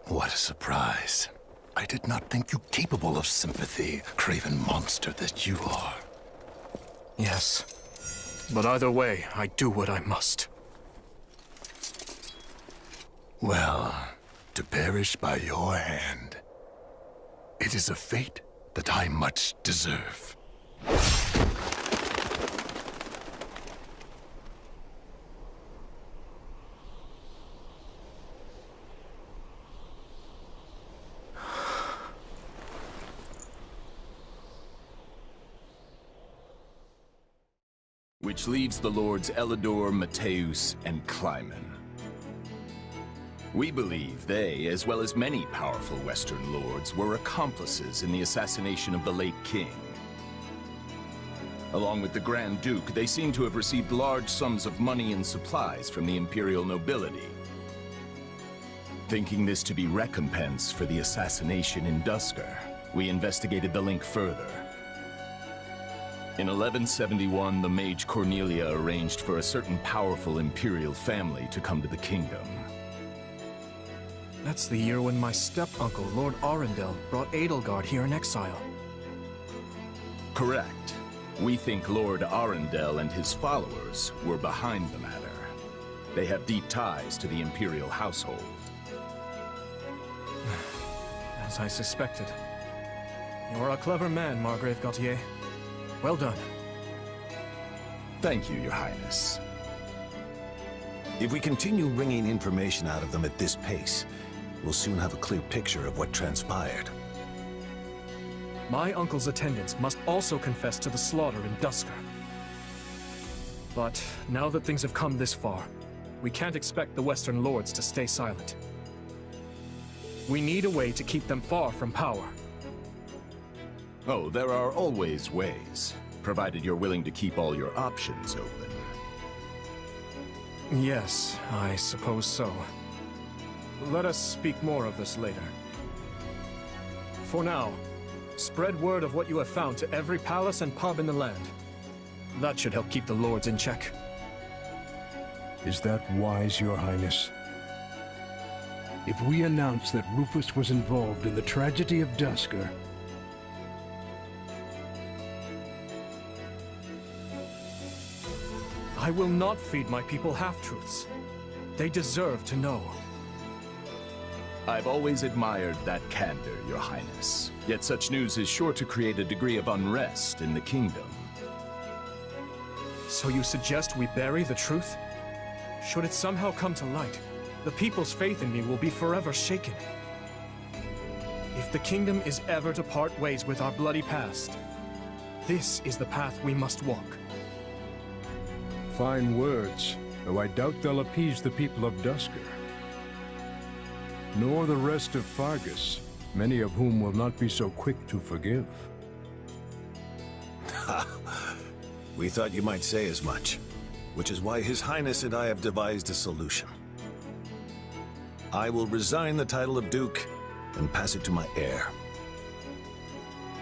Speaker 17: What a surprise. I did not think you capable of sympathy, craven monster that you are.
Speaker 10: Yes. But either way, I do what I must.
Speaker 17: Well, to perish by your hand, it is a fate that I much deserve.
Speaker 9: Which leaves the Lords Elidor, Mateus, and Kleiman. We believe they, as well as many powerful Western lords, were accomplices in the assassination of the late king. Along with the Grand Duke, they seem to have received large sums of money and supplies from the imperial nobility. Thinking this to be recompense for the assassination in Duscur, we investigated the link further. In 1171, the mage Cornelia arranged for a certain powerful imperial family to come to the kingdom.
Speaker 10: That's the year when my step-uncle, Lord Arundel, brought Edelgard here in exile.
Speaker 9: Correct. We think Lord Arundel and his followers were behind the matter. They have deep ties to the imperial household.
Speaker 10: As I suspected. You're a clever man, Margrave Gautier. Well done.
Speaker 9: Thank you, Your Highness.
Speaker 16: If we continue wringing information out of them at this pace, we'll soon have a clear picture of what transpired.
Speaker 10: My uncle's attendants must also confess to the slaughter in Duscur. But now that things have come this far, we can't expect the Western Lords to stay silent. We need a way to keep them far from power.
Speaker 9: Oh, there are always ways, provided you're willing to keep all your options open.
Speaker 10: Yes, I suppose so. Let us speak more of this later. For now, spread word of what you have found to every palace and pub in the land. That should help keep the lords in check.
Speaker 15: Is that wise, Your Highness? If we announce that Rufus was involved in the tragedy of Duscur,
Speaker 10: I will not feed my people half-truths. They deserve to know.
Speaker 9: I've always admired that candor, Your Highness. Yet such news is sure to create a degree of unrest in the kingdom.
Speaker 10: So you suggest we bury the truth? Should it somehow come to light, the people's faith in me will be forever shaken. If the kingdom is ever to part ways with our bloody past, this is the path we must walk.
Speaker 15: fine words, though I doubt they'll appease the people of Duscur. Nor the rest of Fargus, many of whom will not be so quick to forgive.
Speaker 16: We thought you might say as much, which is why His Highness and I have devised a solution. I will resign the title of Duke and pass it to my heir.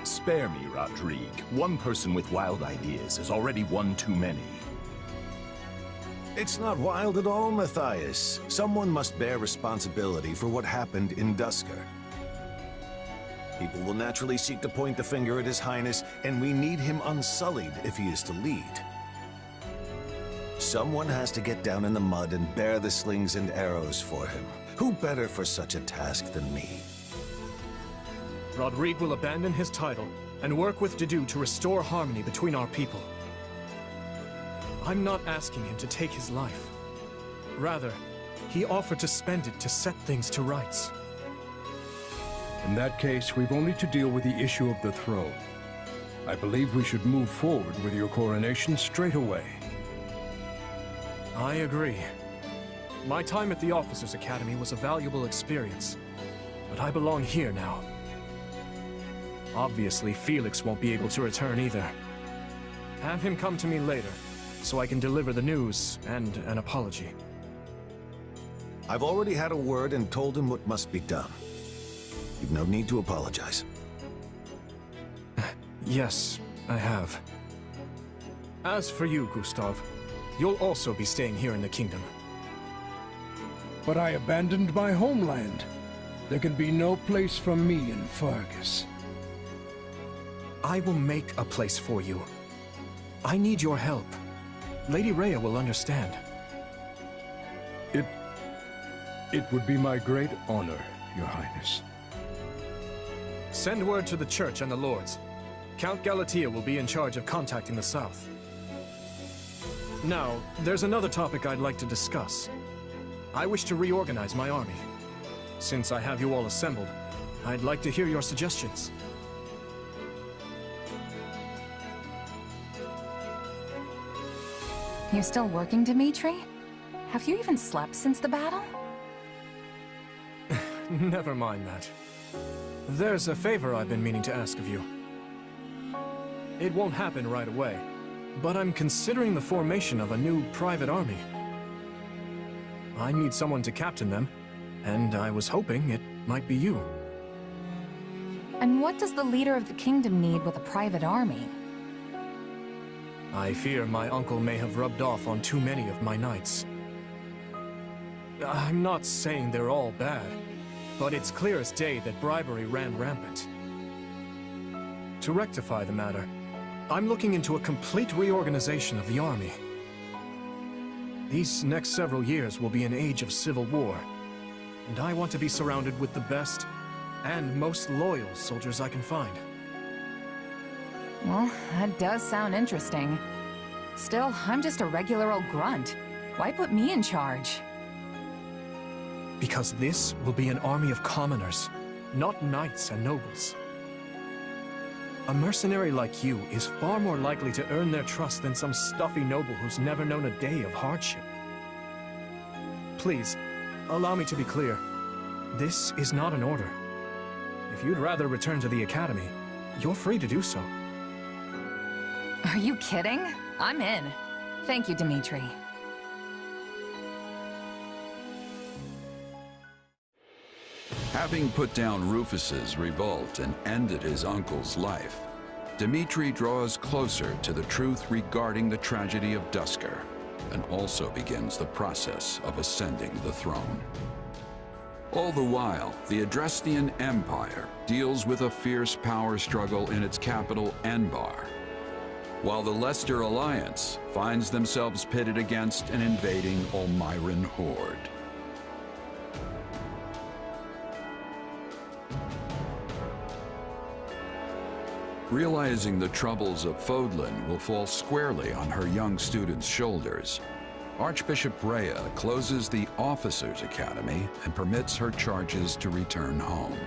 Speaker 9: Spare me, Rodrigue. One person with wild ideas is already one too many.
Speaker 16: It's not wild at all, Matthias. Someone must bear responsibility for what happened in Duscur. People will naturally seek to point the finger at His Highness, and we need him unsullied if he is to lead. Someone has to get down in the mud and bear the slings and arrows for him. Who better for such a task than me?
Speaker 10: Rodrigue will abandon his title and work with Dedue to restore harmony between our people. I'm not asking him to take his life. Rather, he offered to spend it to set things to rights.
Speaker 15: In that case, we've only to deal with the issue of the throne. I believe we should move forward with your coronation straight away.
Speaker 10: I agree. My time at the Officers' Academy was a valuable experience, but I belong here now. Obviously, Felix won't be able to return either. Have him come to me later, so I can deliver the news and an apology.
Speaker 16: I've already had a word and told him what must be done. You've no need to apologize.
Speaker 10: Yes, I have. As for you, Gustav, You'll also be staying here in the kingdom.
Speaker 15: But I abandoned my homeland. There can be no place for me in Fargus.
Speaker 10: I will make a place for you. I need your help. Lady Rhea will understand.
Speaker 15: It would be my great honor, Your Highness.
Speaker 10: Send word to the Church and the Lords. Count Galatea will be in charge of contacting the South. Now, there's another topic I'd like to discuss. I wish to reorganize my army. Since I have you all assembled, I'd like to hear your suggestions.
Speaker 3: You still working, Dimitri? Have you even slept since the battle?
Speaker 10: Never mind that. There's a favor I've been meaning to ask of you. It won't happen right away, but I'm considering the formation of a new private army. I need someone to captain them, and I was hoping it might be you.
Speaker 3: And what does the leader of the kingdom need with a private army?
Speaker 10: I fear my uncle may have rubbed off on too many of my knights. I'm not saying they're all bad, but it's clear as day that bribery ran rampant. To rectify the matter, I'm looking into a complete reorganization of the army. These next several years will be an age of civil war, and I want to be surrounded with the best and most loyal soldiers I can find.
Speaker 3: Well, that does sound interesting. Still, I'm just a regular old grunt. Why put me in charge?
Speaker 10: Because this will be an army of commoners, not knights and nobles. A mercenary like you is far more likely to earn their trust than some stuffy noble who's never known a day of hardship. Please, allow me to be clear. This is not an order. If you'd rather return to the academy, you're free to do so.
Speaker 3: Are you kidding? I'm in. Thank you, Dimitri.
Speaker 2: Having put down Rufus's revolt and ended his uncle's life, Dimitri draws closer to the truth regarding the tragedy of Duscur, and also begins the process of ascending the throne. All the while, the Adrestian Empire deals with a fierce power struggle in its capital, Enbar, while the Leicester Alliance finds themselves pitted against an invading Olmyran horde. Realizing the troubles of Fodlan will fall squarely on her young students' shoulders, Archbishop Rhea closes the Officers' Academy and permits her charges to return home.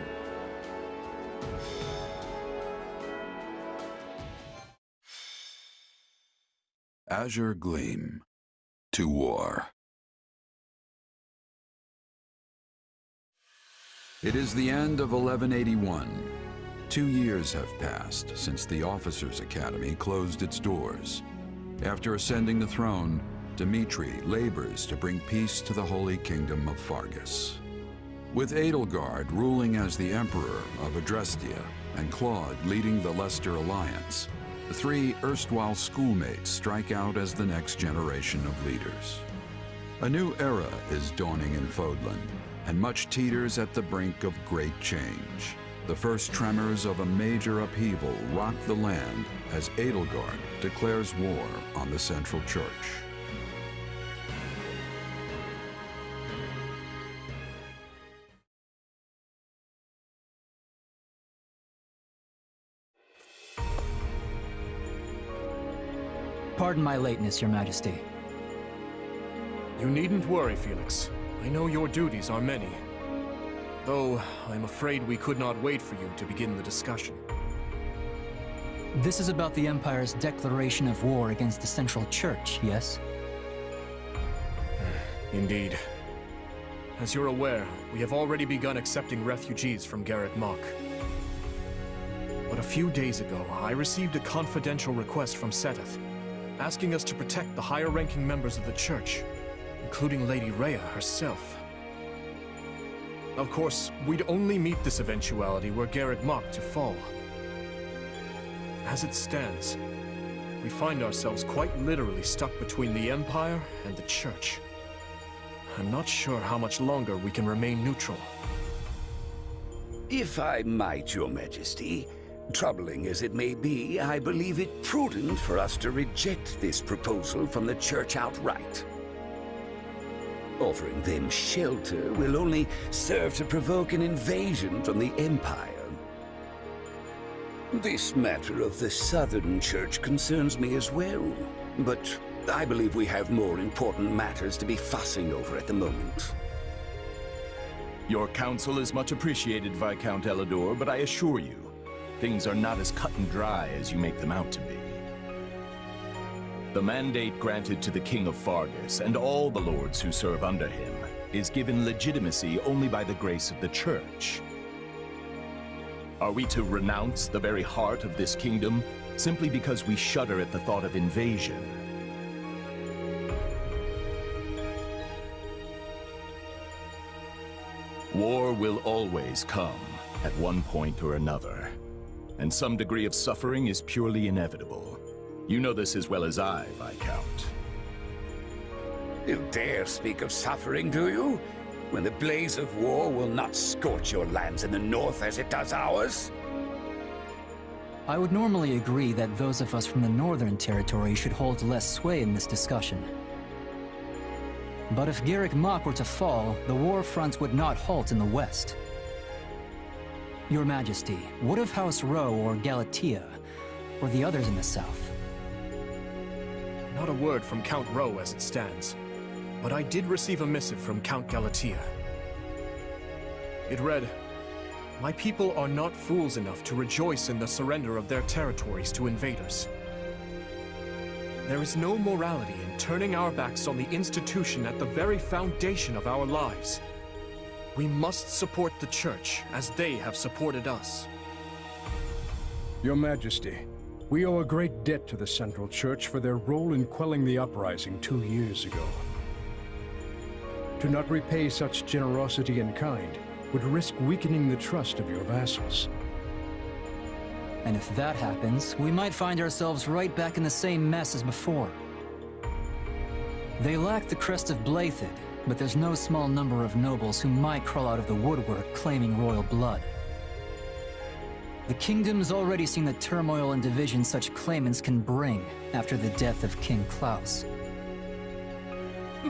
Speaker 2: Azure Gleam. To war. It is the end of 1181. 2 years have passed since the Officers' Academy closed its doors. After ascending the throne, Dimitri labors to bring peace to the Holy Kingdom of Fargus. With Edelgard ruling as the Emperor of Adrestia and Claude leading the Leicester Alliance, the three erstwhile schoolmates strike out as the next generation of leaders. A new era is dawning in Fodlan, and much teeters at the brink of great change. The first tremors of a major upheaval rock the land as Edelgard declares war on the Central Church.
Speaker 19: Pardon my lateness, Your Majesty.
Speaker 10: You needn't worry, Felix. I know your duties are many. Though, I'm afraid we could not wait for you to begin the discussion.
Speaker 19: This is about the Empire's declaration of war against the Central Church, yes?
Speaker 10: Indeed. As you're aware, we have already begun accepting refugees from Garreg Mach. But a few days ago, I received a confidential request from Seteth, asking us to protect the higher-ranking members of the Church, including Lady Rhea herself. Of course, we'd only meet this eventuality were Garreg Mach to fall. As it stands, we find ourselves quite literally stuck between the Empire and the Church. I'm not sure how much longer we can remain neutral.
Speaker 12: If I might, Your Majesty, troubling as it may be, I believe it prudent for us to reject this proposal from the Church outright. Offering them shelter will only serve to provoke an invasion from the Empire. This matter of the Southern Church concerns me as well, but I believe we have more important matters to be fussing over at the moment.
Speaker 9: Your counsel is much appreciated, Viscount Elidor, but I assure you, things are not as cut and dry as you make them out to be. The mandate granted to the King of Fargus and all the lords who serve under him is given legitimacy only by the grace of the Church. Are we to renounce the very heart of this kingdom simply because we shudder at the thought of invasion? War will always come, at one point or another, and some degree of suffering is purely inevitable. You know this as well as I, Viscount.
Speaker 12: You dare speak of suffering, do you? When the blaze of war will not scorch your lands in the north as it does ours?
Speaker 19: I would normally agree that those of us from the Northern Territory should hold less sway in this discussion. But if Garrick Mach were to fall, the war front would not halt in the west. Your Majesty, what of House Rowe or Galatea, or the others in the south?
Speaker 10: Not a word from Count Rowe as it stands, but I did receive a missive from Count Galatea. It read, "My people are not fools enough to rejoice in the surrender of their territories to invaders. There is no morality in turning our backs on the institution at the very foundation of our lives. We must support the Church as they have supported us."
Speaker 15: Your Majesty, we owe a great debt to the Central Church for their role in quelling the uprising 2 years ago. To not repay such generosity in kind would risk weakening the trust of your vassals.
Speaker 19: And if that happens, we might find ourselves right back in the same mess as before. They lack the crest of Blaiddyd, but there's no small number of nobles who might crawl out of the woodwork claiming royal blood. The kingdom's already seen the turmoil and division such claimants can bring after the death of King Klaus.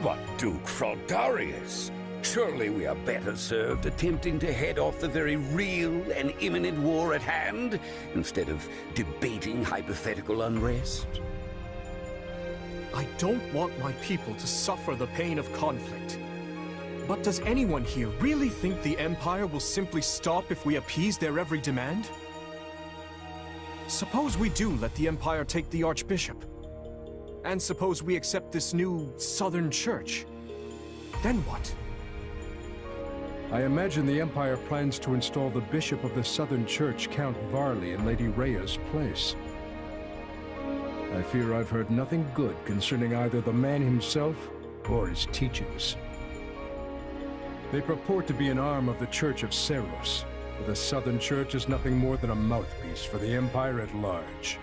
Speaker 12: But Duke Fhirdiad, surely we are better served attempting to head off the very real and imminent war at hand, instead of debating hypothetical unrest.
Speaker 10: I don't want my people to suffer the pain of conflict. But does anyone here really think the Empire will simply stop if we appease their every demand? Suppose we do let the Empire take the Archbishop. And suppose we accept this new Southern Church. Then what?
Speaker 15: I imagine the Empire plans to install the Bishop of the Southern Church, Count Varley, in Lady Rhea's place. I fear I've heard nothing good concerning either the man himself or his teachings. They purport to be an arm of the Church of Seros, but the Southern Church is nothing more than a mouthpiece for the Empire at large.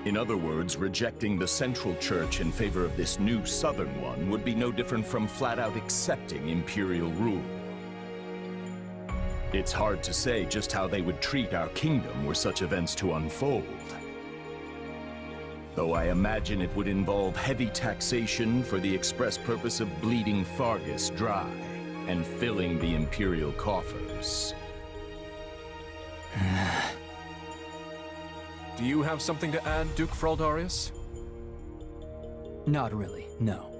Speaker 9: In other words, rejecting the Central Church in favor of this new Southern one would be no different from flat-out accepting Imperial rule. It's hard to say just how they would treat our kingdom were such events to unfold. Though I imagine it would involve heavy taxation for the express purpose of bleeding Fargus dry and filling the Imperial coffers.
Speaker 10: Do you have something to add, Duke Fhirdiad?
Speaker 19: Not really, no.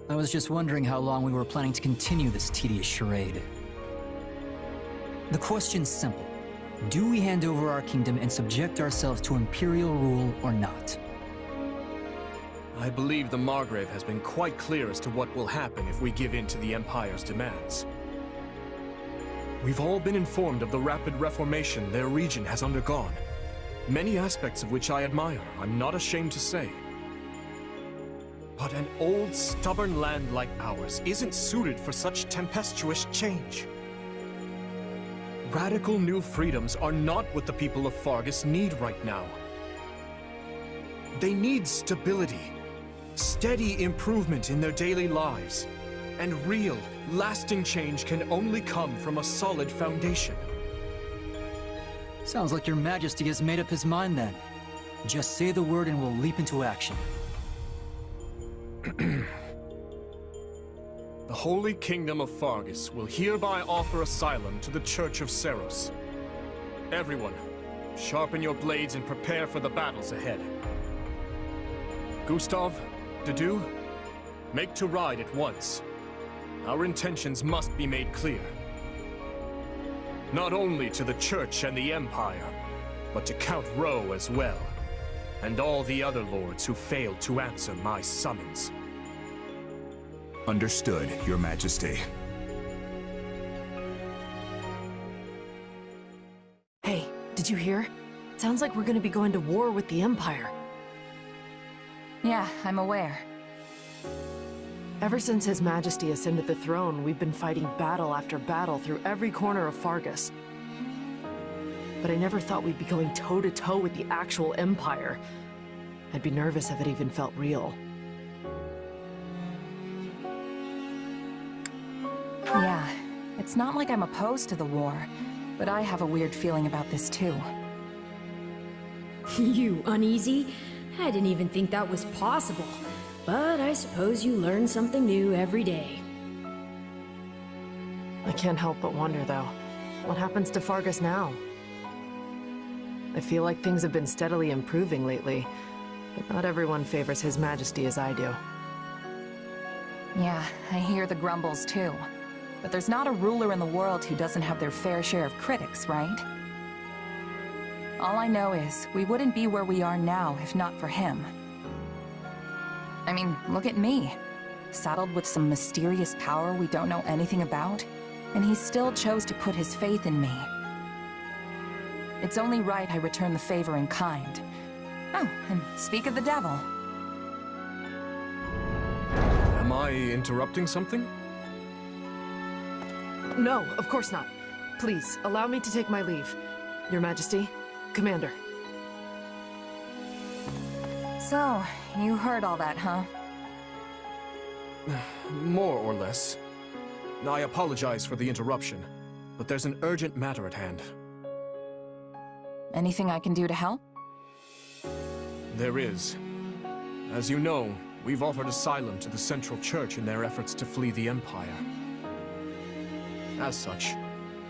Speaker 19: I was just wondering how long we were planning to continue this tedious charade. The question's simple. Do we hand over our kingdom and subject ourselves to Imperial rule or not?
Speaker 10: I believe the Margrave has been quite clear as to what will happen if we give in to the Empire's demands. We've all been informed of the rapid reformation their region has undergone. Many aspects of which I admire, I'm not ashamed to say. But an old, stubborn land like ours isn't suited for such tempestuous change. Radical new freedoms are not what the people of Fargus need right now. They need stability, steady improvement in their daily lives, and real, lasting change can only come from a solid foundation.
Speaker 19: Sounds like your Majesty has made up his mind then. Just say the word and we'll leap into action.
Speaker 10: The Holy Kingdom of Fargus will hereby offer asylum to the Church of Seros. Everyone, sharpen your blades and prepare for the battles ahead. Gustav, Dedu, make to ride at once. Our intentions must be made clear. Not only to the Church and the Empire, but to Count Rowe as well, and all the other lords who failed to answer my summons.
Speaker 22: Understood, Your Majesty.
Speaker 6: Hey, did you hear? Sounds like we're gonna be going to war with the Empire.
Speaker 3: Yeah, I'm aware.
Speaker 6: Ever since His Majesty ascended the throne, we've been fighting battle after battle through every corner of Fargus. But I never thought we'd be going toe-to-toe with the actual Empire. I'd be nervous if it even felt real.
Speaker 3: Yeah, it's not like I'm opposed to the war, but I have a weird feeling about this too.
Speaker 7: You uneasy? I didn't even think that was possible. But I suppose you learn something new every day.
Speaker 6: I can't help but wonder, though. What happens to Fargus now? I feel like things have been steadily improving lately, but not everyone favors His Majesty as I do.
Speaker 3: Yeah, I hear the grumbles too. But there's not a ruler in the world who doesn't have their fair share of critics, right? All I know is, we wouldn't be where we are now if not for him. I mean, look at me. Saddled with some mysterious power we don't know anything about, and he still chose to put his faith in me. It's only right I return the favor in kind. Oh, and speak of the devil.
Speaker 10: Am I interrupting something?
Speaker 6: No, of course not. Please, allow me to take my leave. Your Majesty, Commander.
Speaker 3: So, you heard all that, huh?
Speaker 10: More or less. I apologize for the interruption, but there's an urgent matter at hand.
Speaker 3: Anything I can do to help?
Speaker 10: There is. As you know, we've offered asylum to the Central Church in their efforts to flee the Empire. As such,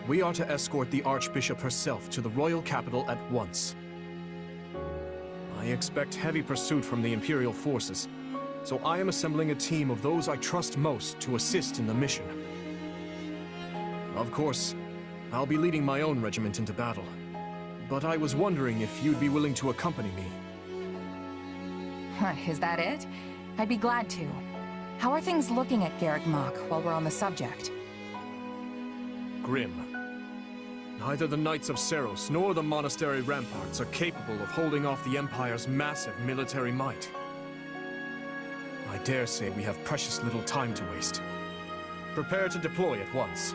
Speaker 10: we are to escort the Archbishop herself to the royal capital at once. I expect heavy pursuit from the Imperial forces, so I am assembling a team of those I trust most to assist in the mission. Of course, I'll be leading my own regiment into battle, but I was wondering if you'd be willing to accompany me.
Speaker 3: What, is that it? I'd be glad to. How are things looking at Garreg Mach while we're on the subject?
Speaker 10: Grim. Neither the Knights of Seros nor the monastery ramparts are capable of holding off the Empire's massive military might. I dare say we have precious little time to waste. Prepare to deploy at once.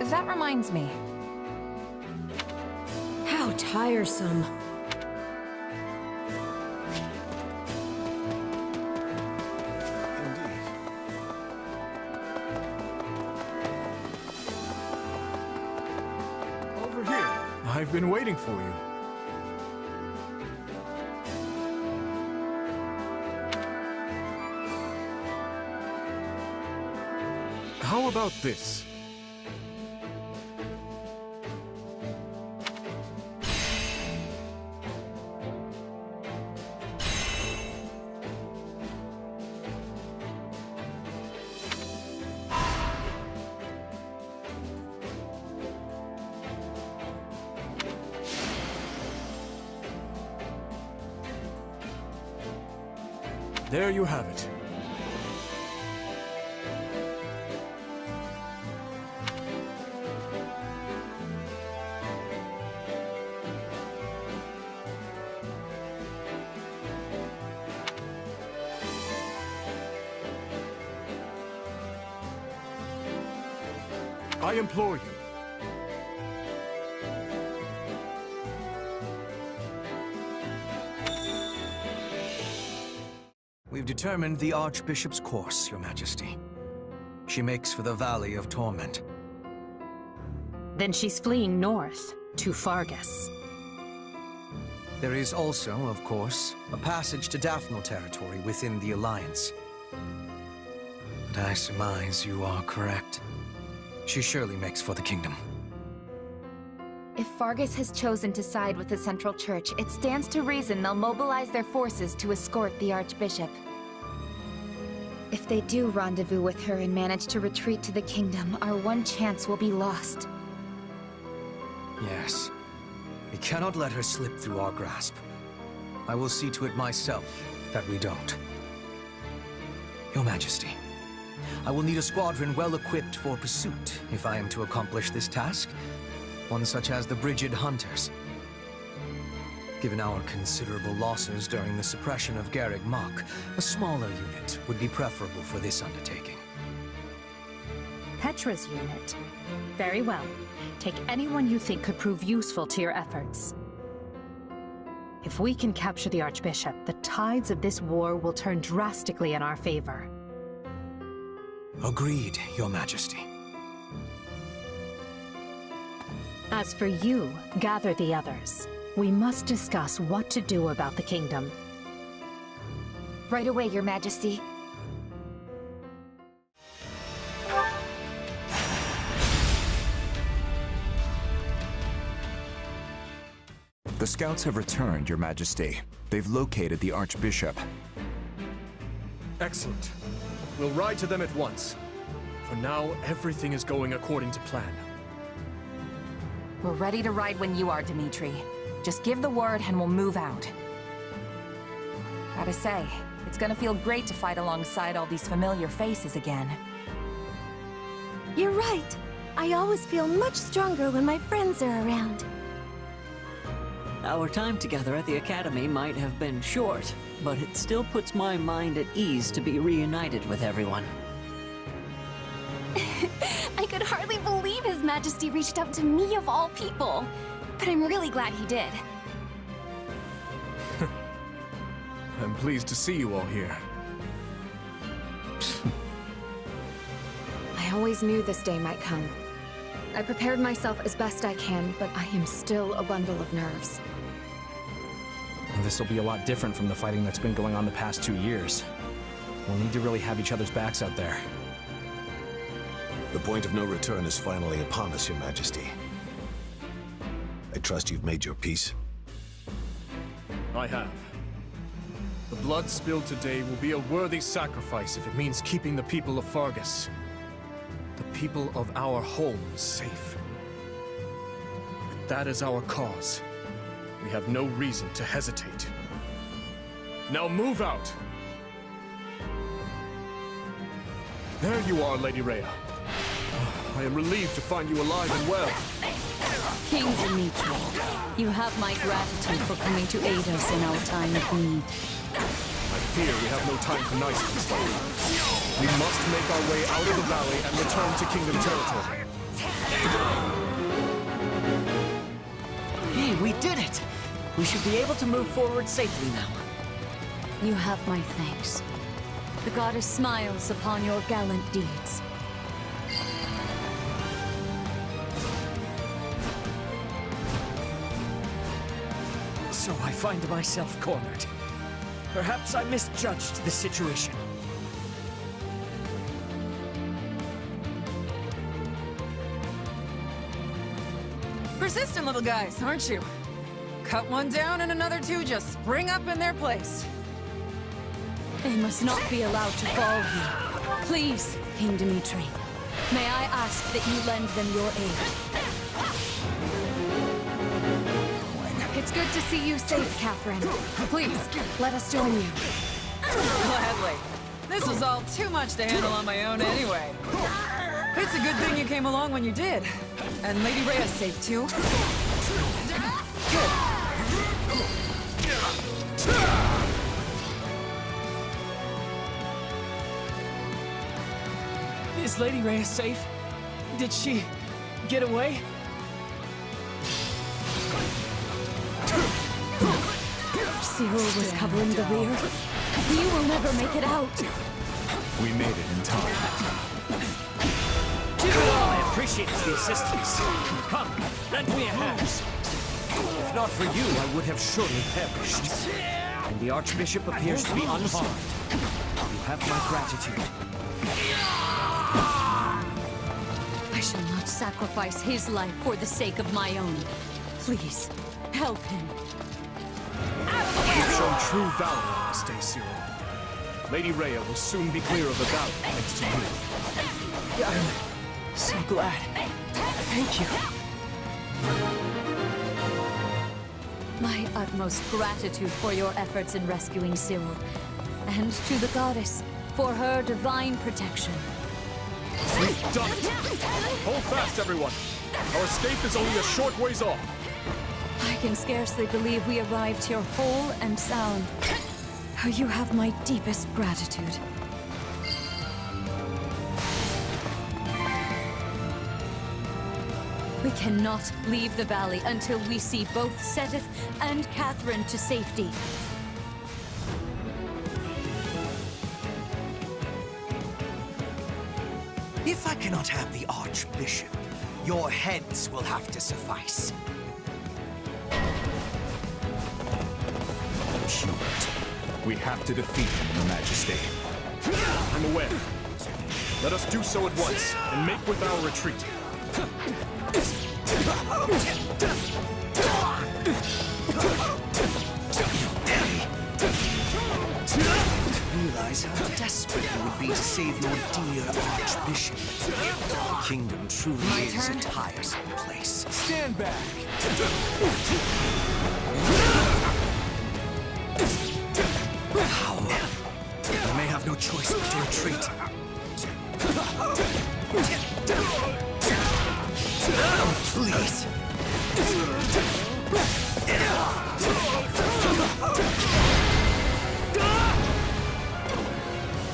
Speaker 3: That reminds me.
Speaker 7: How tiresome.
Speaker 10: I've been waiting for you. How about this? There you have it. I implore you.
Speaker 8: We've determined the Archbishop's course, Your Majesty. She makes for the Valley of Torment.
Speaker 13: Then she's fleeing north, to Fargus.
Speaker 8: There is also, of course, a passage to Daphnal territory within the Alliance. But I surmise you are correct. She surely makes for the Kingdom.
Speaker 14: If Fargus has chosen to side with the Central Church, it stands to reason they'll mobilize their forces to escort the Archbishop. If they do rendezvous with her and manage to retreat to the Kingdom, our one chance will be lost.
Speaker 8: Yes. We cannot let her slip through our grasp. I will see to it myself that we don't. Your Majesty, I will need a squadron well-equipped for pursuit if I am to accomplish this task. One such as the Brigid Hunters. Given our considerable losses during the suppression of Garreg Mach, a smaller unit would be preferable for this undertaking.
Speaker 13: Petra's unit. Very well. Take anyone you think could prove useful to your efforts. If we can capture the Archbishop, the tides of this war will turn drastically in our favor.
Speaker 8: Agreed, Your Majesty.
Speaker 13: As for you, gather the others. We must discuss what to do about the Kingdom.
Speaker 14: Right away, Your Majesty.
Speaker 22: The scouts have returned, Your Majesty. They've located the Archbishop.
Speaker 10: Excellent. We'll ride to them at once. For now, everything is going according to plan.
Speaker 3: We're ready to ride when you are, Dimitri. Just give the word and we'll move out. Gotta say, it's gonna feel great to fight alongside all these familiar faces again.
Speaker 21: You're right. I always feel much stronger when my friends are around.
Speaker 18: Our time together at the Academy might have been short, but it still puts my mind at ease to be reunited with everyone.
Speaker 20: I could hardly believe His Majesty reached out to me of all people. But I'm really glad he did.
Speaker 10: I'm pleased to see you all here.
Speaker 24: I always knew this day might come. I prepared myself as best I can, but I am still a bundle of nerves.
Speaker 11: This will be a lot different from the fighting that's been going on the past 2 years. We'll need to really have each other's backs out there.
Speaker 16: The point of no return is finally upon us, Your Majesty. I trust you've made your peace.
Speaker 10: I have. The blood spilled today will be a worthy sacrifice if it means keeping the people of Fargus, the people of our homes, safe. If that is our cause, we have no reason to hesitate. Now move out! There you are, Lady Rhea. I am relieved to find you alive and well.
Speaker 13: King Dimitri, you have my gratitude for coming to aid us in our time of need.
Speaker 10: I fear we have no time for niceties. We must make our way out of the valley and return to Kingdom territory.
Speaker 18: Hey, we did it! We should be able to move forward safely now.
Speaker 13: You have my thanks. The goddess smiles upon your gallant deeds.
Speaker 1: So I find myself cornered. Perhaps I misjudged the situation.
Speaker 4: Persistent little guys, aren't you? Cut one down and another two just spring up in their place.
Speaker 21: They must not be allowed to fall here. Please, King Dimitri, may I ask that you lend them your aid?
Speaker 24: It's good to see you safe, Catherine. Please, let us join you.
Speaker 4: Gladly. This was all too much to handle on my own anyway. It's a good thing you came along when you did. And Lady Rhea's safe too. Good.
Speaker 1: Is Lady Rhea safe? Did she get away?
Speaker 21: Cyril was covering the rear. You will never make it out.
Speaker 22: We made it in time.
Speaker 1: I appreciate the assistance. Come, lend me a hand. If not for you, I would have surely perished. And the Archbishop appears to be unharmed. You have my gratitude.
Speaker 21: I shall not sacrifice his life for the sake of my own. Please, help him.
Speaker 10: You've shown true valor on this day, Cyril. Lady Rhea will soon be clear of the battle thanks to you.
Speaker 1: I'm so glad. Thank you.
Speaker 21: My utmost gratitude for your efforts in rescuing Cyril, and to the goddess for her divine protection.
Speaker 10: We've done it! Hold fast, everyone! Our escape is only a short ways off.
Speaker 21: I can scarcely believe we arrived here whole and sound. You have my deepest gratitude. We cannot leave the valley until we see both Seteth and Catherine to safety.
Speaker 5: If I cannot have the Archbishop, your heads will have to suffice.
Speaker 22: Hubert, we have to defeat him, Your Majesty.
Speaker 10: I'm aware. Let us do so at once, and make with our retreat.
Speaker 5: Realize how desperate you would be to save your dear Archbishop. The kingdom truly is a tiresome place.
Speaker 10: Stand back!
Speaker 5: How? I may have no choice but to retreat. Please.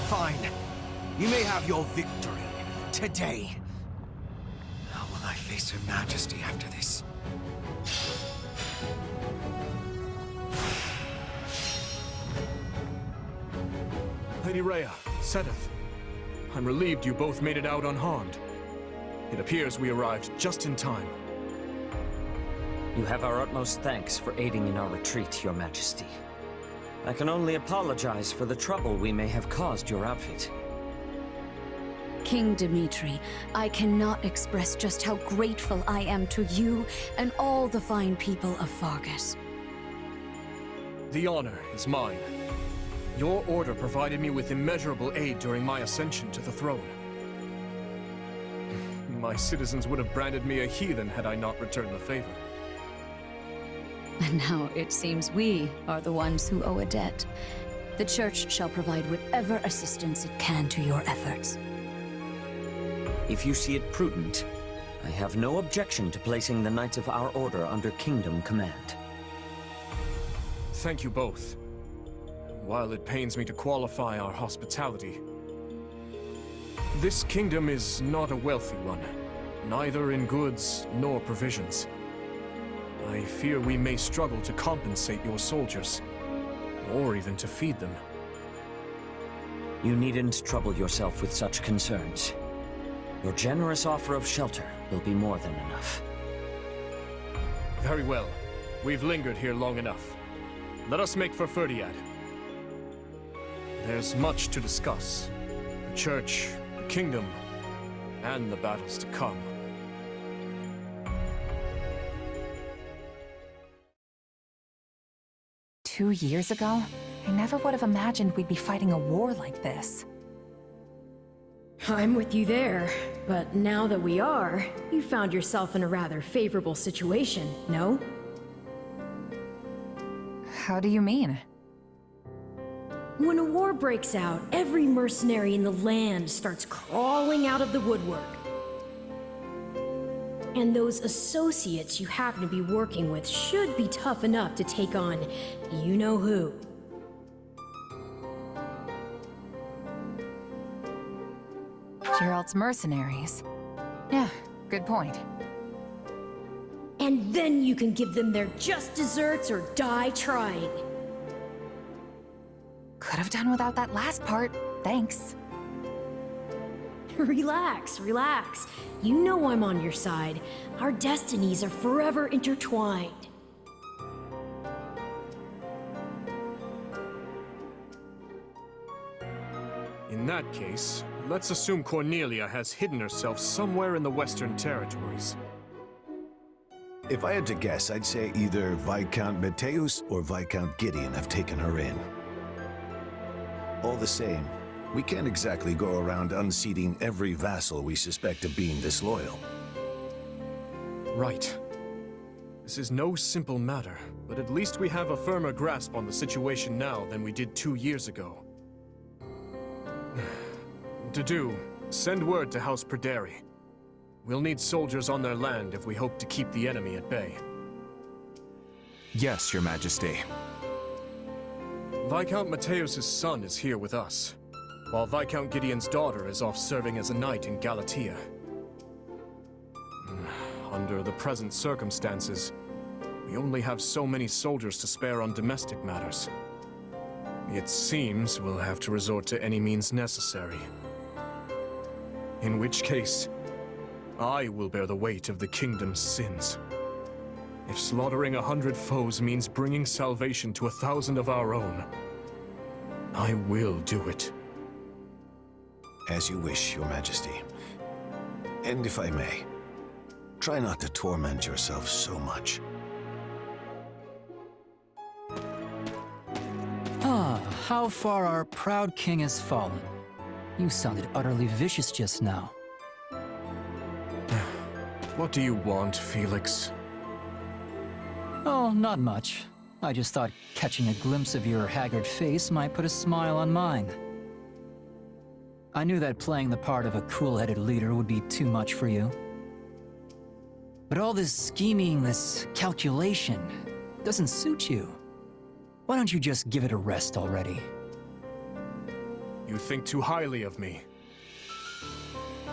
Speaker 5: Fine. You may have your victory today. How will I face Her Majesty after this?
Speaker 10: Lady Rhea, Seteth, I'm relieved you both made it out unharmed. It appears we arrived just in time.
Speaker 11: You have our utmost thanks for aiding in our retreat, Your Majesty. I can only apologize for the trouble we may have caused your outfit.
Speaker 21: King Dimitri, I cannot express just how grateful I am to you and all the fine people of Fargus.
Speaker 10: The honor is mine. Your order provided me with immeasurable aid during my ascension to the throne. My citizens would have branded me a heathen had I not returned the favor.
Speaker 21: And now it seems we are the ones who owe a debt. The Church shall provide whatever assistance it can to your efforts.
Speaker 11: If you see it prudent, I have no objection to placing the Knights of our Order under Kingdom command.
Speaker 10: Thank you both. While it pains me to qualify our hospitality, this kingdom is not a wealthy one, neither in goods nor provisions. I fear we may struggle to compensate your soldiers, or even to feed them.
Speaker 11: You needn't trouble yourself with such concerns. Your generous offer of shelter will be more than enough.
Speaker 10: Very well. We've lingered here long enough. let us make for Fhirdiad. There's much to discuss. The Church, the Kingdom, and the battles to come.
Speaker 3: Two years ago, I never would have imagined we'd be fighting a war like this.
Speaker 7: I'm with you there, but now that we are, you found yourself in a rather favorable situation, no?
Speaker 3: How do you mean?
Speaker 7: When a war breaks out, every mercenary in the land starts crawling out of the woodwork. And those associates you happen to be working with should be tough enough to take on you-know-who.
Speaker 3: Gerald's mercenaries. Yeah, good point.
Speaker 7: And then you can give them their just desserts or die trying.
Speaker 3: Could have done without that last part, thanks.
Speaker 7: Relax, relax. You know I'm on your side. Our destinies are forever intertwined.
Speaker 10: In that case, let's assume Cornelia has hidden herself somewhere in the Western Territories.
Speaker 16: If I had to guess, I'd say either Viscount Mateus or Viscount Gideon have taken her in. All the same, we can't exactly go around unseating every vassal we suspect of being disloyal.
Speaker 10: Right. This is no simple matter, but at least we have a firmer grasp on the situation now than we did 2 years ago. To send word to House Pryderi. We'll need soldiers on their land if we hope to keep the enemy at bay.
Speaker 22: Yes, Your Majesty.
Speaker 10: Viscount Mateus' son is here with us, while Viscount Gideon's daughter is off serving as a knight in Galatia. Under the present circumstances, we only have so many soldiers to spare on domestic matters. It seems we'll have to resort to any means necessary. In which case, I will bear the weight of the kingdom's sins. If slaughtering 100 foes means bringing salvation to 1,000 of our own, I will do it.
Speaker 16: As you wish, Your Majesty. And if I may, try not to torment yourself so much.
Speaker 19: How far our proud king has fallen. You sounded utterly vicious just now.
Speaker 10: What do you want, Felix?
Speaker 19: Oh, not much. I just thought catching a glimpse of your haggard face might put a smile on mine. I knew that playing the part of a cool-headed leader would be too much for you. But all this scheming, this calculation, doesn't suit you. Why don't you just give it a rest already?
Speaker 10: You think too highly of me.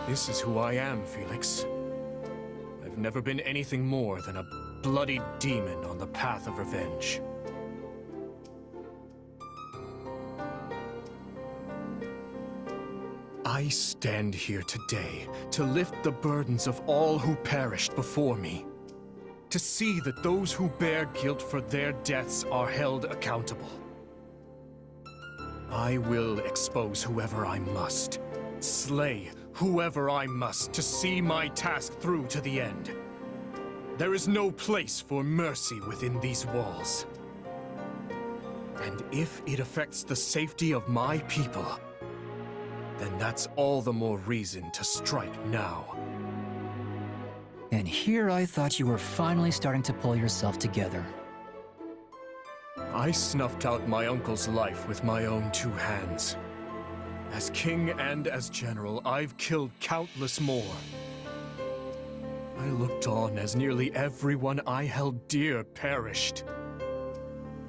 Speaker 10: This is who I am, Felix. I've never been anything more than a bloody demon on the path of revenge. I stand here today to lift the burdens of all who perished before me. To see that those who bear guilt for their deaths are held accountable. I will expose whoever I must, slay whoever I must to see my task through to the end. There is no place for mercy within these walls. And if it affects the safety of my people, then that's all the more reason to strike now.
Speaker 19: And here I thought you were finally starting to pull yourself together.
Speaker 10: I snuffed out my uncle's life with my own 2 hands. As king and as general, I've killed countless more. I looked on as nearly everyone I held dear perished.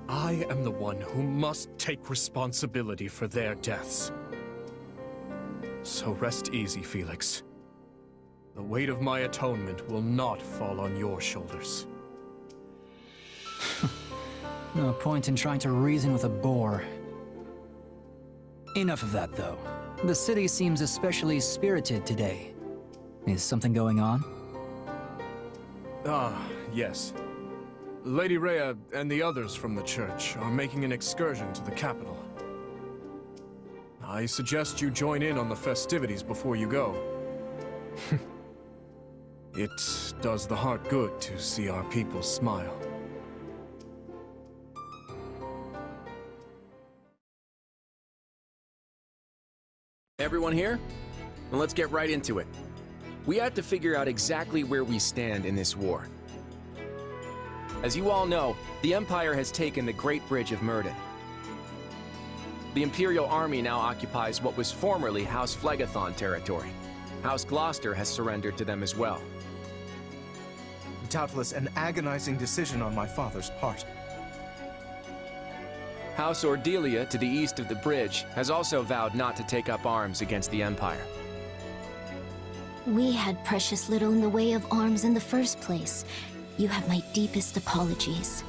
Speaker 10: I am the one who must take responsibility for their deaths. So rest easy, Felix. The weight of my atonement will not fall on your shoulders.
Speaker 19: No point in trying to reason with a boar. Enough of that, though. The city seems especially spirited today. Is something going on?
Speaker 10: Ah, yes. Lady Rhea and the others from the church are making an excursion to the capital. I suggest you join in on the festivities before you go. It does the heart good to see our people smile.
Speaker 2: Everyone here? Well, let's get right into it. We have to figure out exactly where we stand in this war. As you all know, the Empire has taken the Great Bridge of Myrddin. The Imperial Army now occupies what was formerly House Phlegethon territory. House Gloucester has surrendered to them as well.
Speaker 12: Doubtless an agonizing decision on my father's part.
Speaker 2: House Ordelia, to the east of the bridge, has also vowed not to take up arms against the Empire.
Speaker 17: We had precious little in the way of arms in the first place. You have my deepest apologies.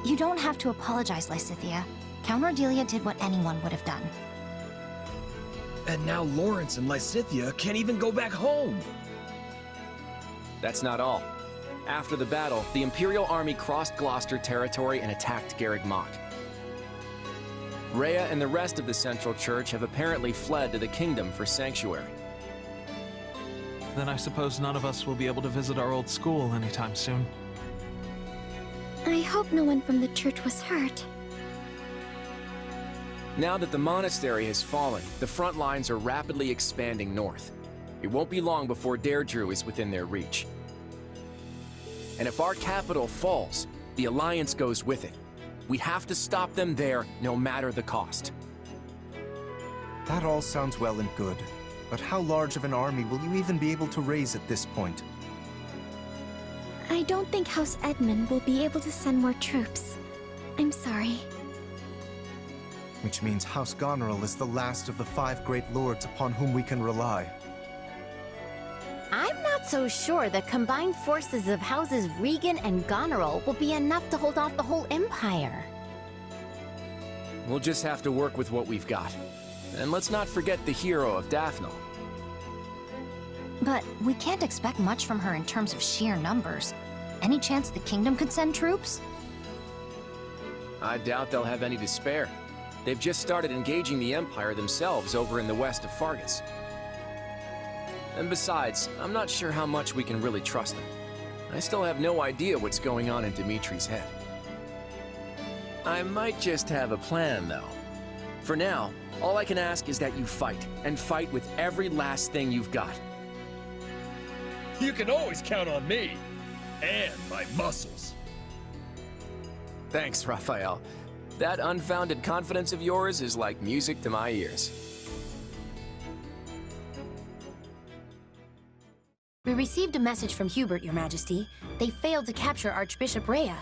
Speaker 24: You don't have to apologize, Lysithea. Count Ordelia did what anyone would have done.
Speaker 23: And now Lawrence and Lysithea can't even go back home!
Speaker 2: That's not all. After the battle, the Imperial Army crossed Gloucester territory and attacked Garreg Mach. Rhea and the rest of the Central Church have apparently fled to the Kingdom for sanctuary.
Speaker 25: Then I suppose none of us will be able to visit our old school anytime soon.
Speaker 17: I hope no one from the church was hurt.
Speaker 2: Now that the monastery has fallen, the front lines are rapidly expanding north. It won't be long before Deirdre is within their reach. And if our capital falls, the Alliance goes with it. We have to stop them there, no matter the cost.
Speaker 12: That all sounds well and good, but how large of an army will you even be able to raise at this point?
Speaker 17: I don't think House Edmund will be able to send more troops. I'm sorry.
Speaker 12: Which means House Goneril is the last of the 5 great lords upon whom we can rely.
Speaker 24: I'm not so sure the combined forces of Houses Regan and Goneril will be enough to hold off the whole Empire.
Speaker 2: We'll just have to work with what we've got. And let's not forget the hero of Daphnel.
Speaker 24: But we can't expect much from her in terms of sheer numbers. Any chance the Kingdom could send troops?
Speaker 2: I doubt they'll have any to spare. They've just started engaging the Empire themselves over in the west of Fargus. And besides, I'm not sure how much we can really trust them. I still have no idea what's going on in Dimitri's head. I might just have a plan, though. For now, all I can ask is that you fight, and fight with every last thing you've got.
Speaker 23: You can always count on me! And my muscles!
Speaker 2: Thanks, Raphael. That unfounded confidence of yours is like music to my ears.
Speaker 24: We received a message from Hubert, Your Majesty. They failed to capture Archbishop Rhea.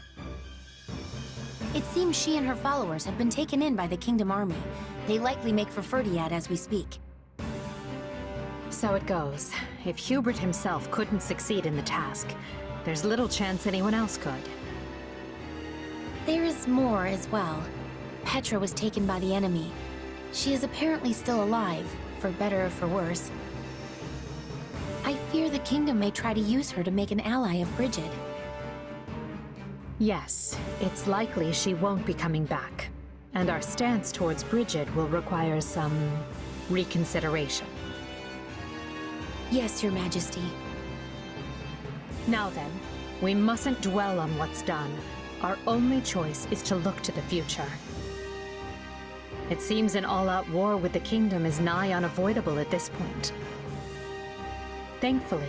Speaker 24: It seems she and her followers have been taken in by the Kingdom Army. They likely make for Fhirdiad as we speak.
Speaker 13: So it goes. If Hubert himself couldn't succeed in the task, there's little chance anyone else could.
Speaker 24: There is more as well. Petra was taken by the enemy. She is apparently still alive, for better or for worse. I fear the Kingdom may try to use her to make an ally of Brigid.
Speaker 13: Yes, it's likely she won't be coming back. And our stance towards Brigid will require some reconsideration.
Speaker 24: Yes, Your Majesty.
Speaker 13: Now then, we mustn't dwell on what's done. Our only choice is to look to the future. It seems an all-out war with the Kingdom is nigh unavoidable at this point. Thankfully,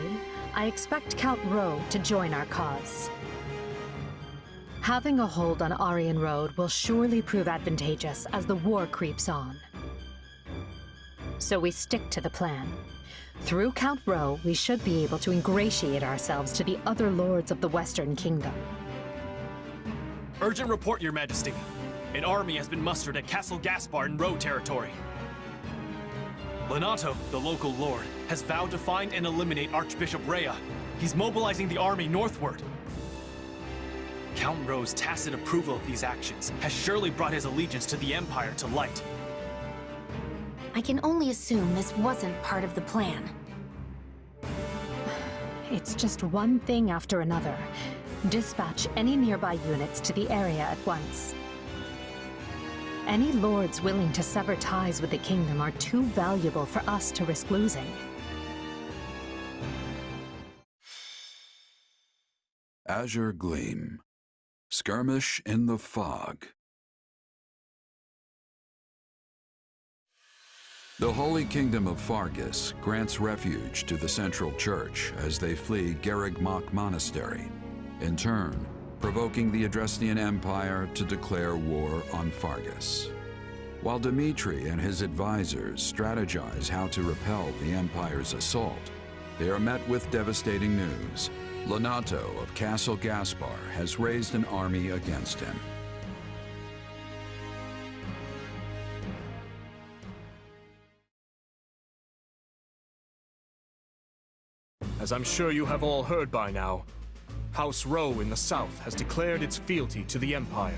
Speaker 13: I expect Count Rowe to join our cause. Having a hold on Aryan Road will surely prove advantageous as the war creeps on. So we stick to the plan. Through Count Rowe, we should be able to ingratiate ourselves to the other lords of the Western Kingdom.
Speaker 26: Urgent report, Your Majesty. An army has been mustered at Castle Gaspar in Rowe territory. Lenato, the local lord, has vowed to find and eliminate Archbishop Rhea. He's mobilizing the army northward. Count Rowe's tacit approval of these actions has surely brought his allegiance to the Empire to light.
Speaker 24: I can only assume this wasn't part of the plan.
Speaker 13: It's just one thing after another. Dispatch any nearby units to the area at once. Any lords willing to sever ties with the kingdom are too valuable for us to risk losing.
Speaker 6: Azure Gleam. Skirmish in the fog. The Holy Kingdom of Fargus grants refuge to the Central Church as they flee Garrigmach Monastery, in turn provoking the Adrestian Empire to declare war on Fargus. While Dimitri and his advisors strategize how to repel the Empire's assault, they are met with devastating news. Lonato of Castle Gaspar has raised an army against him.
Speaker 10: As I'm sure you have all heard by now, House Rowe in the south has declared its fealty to the Empire.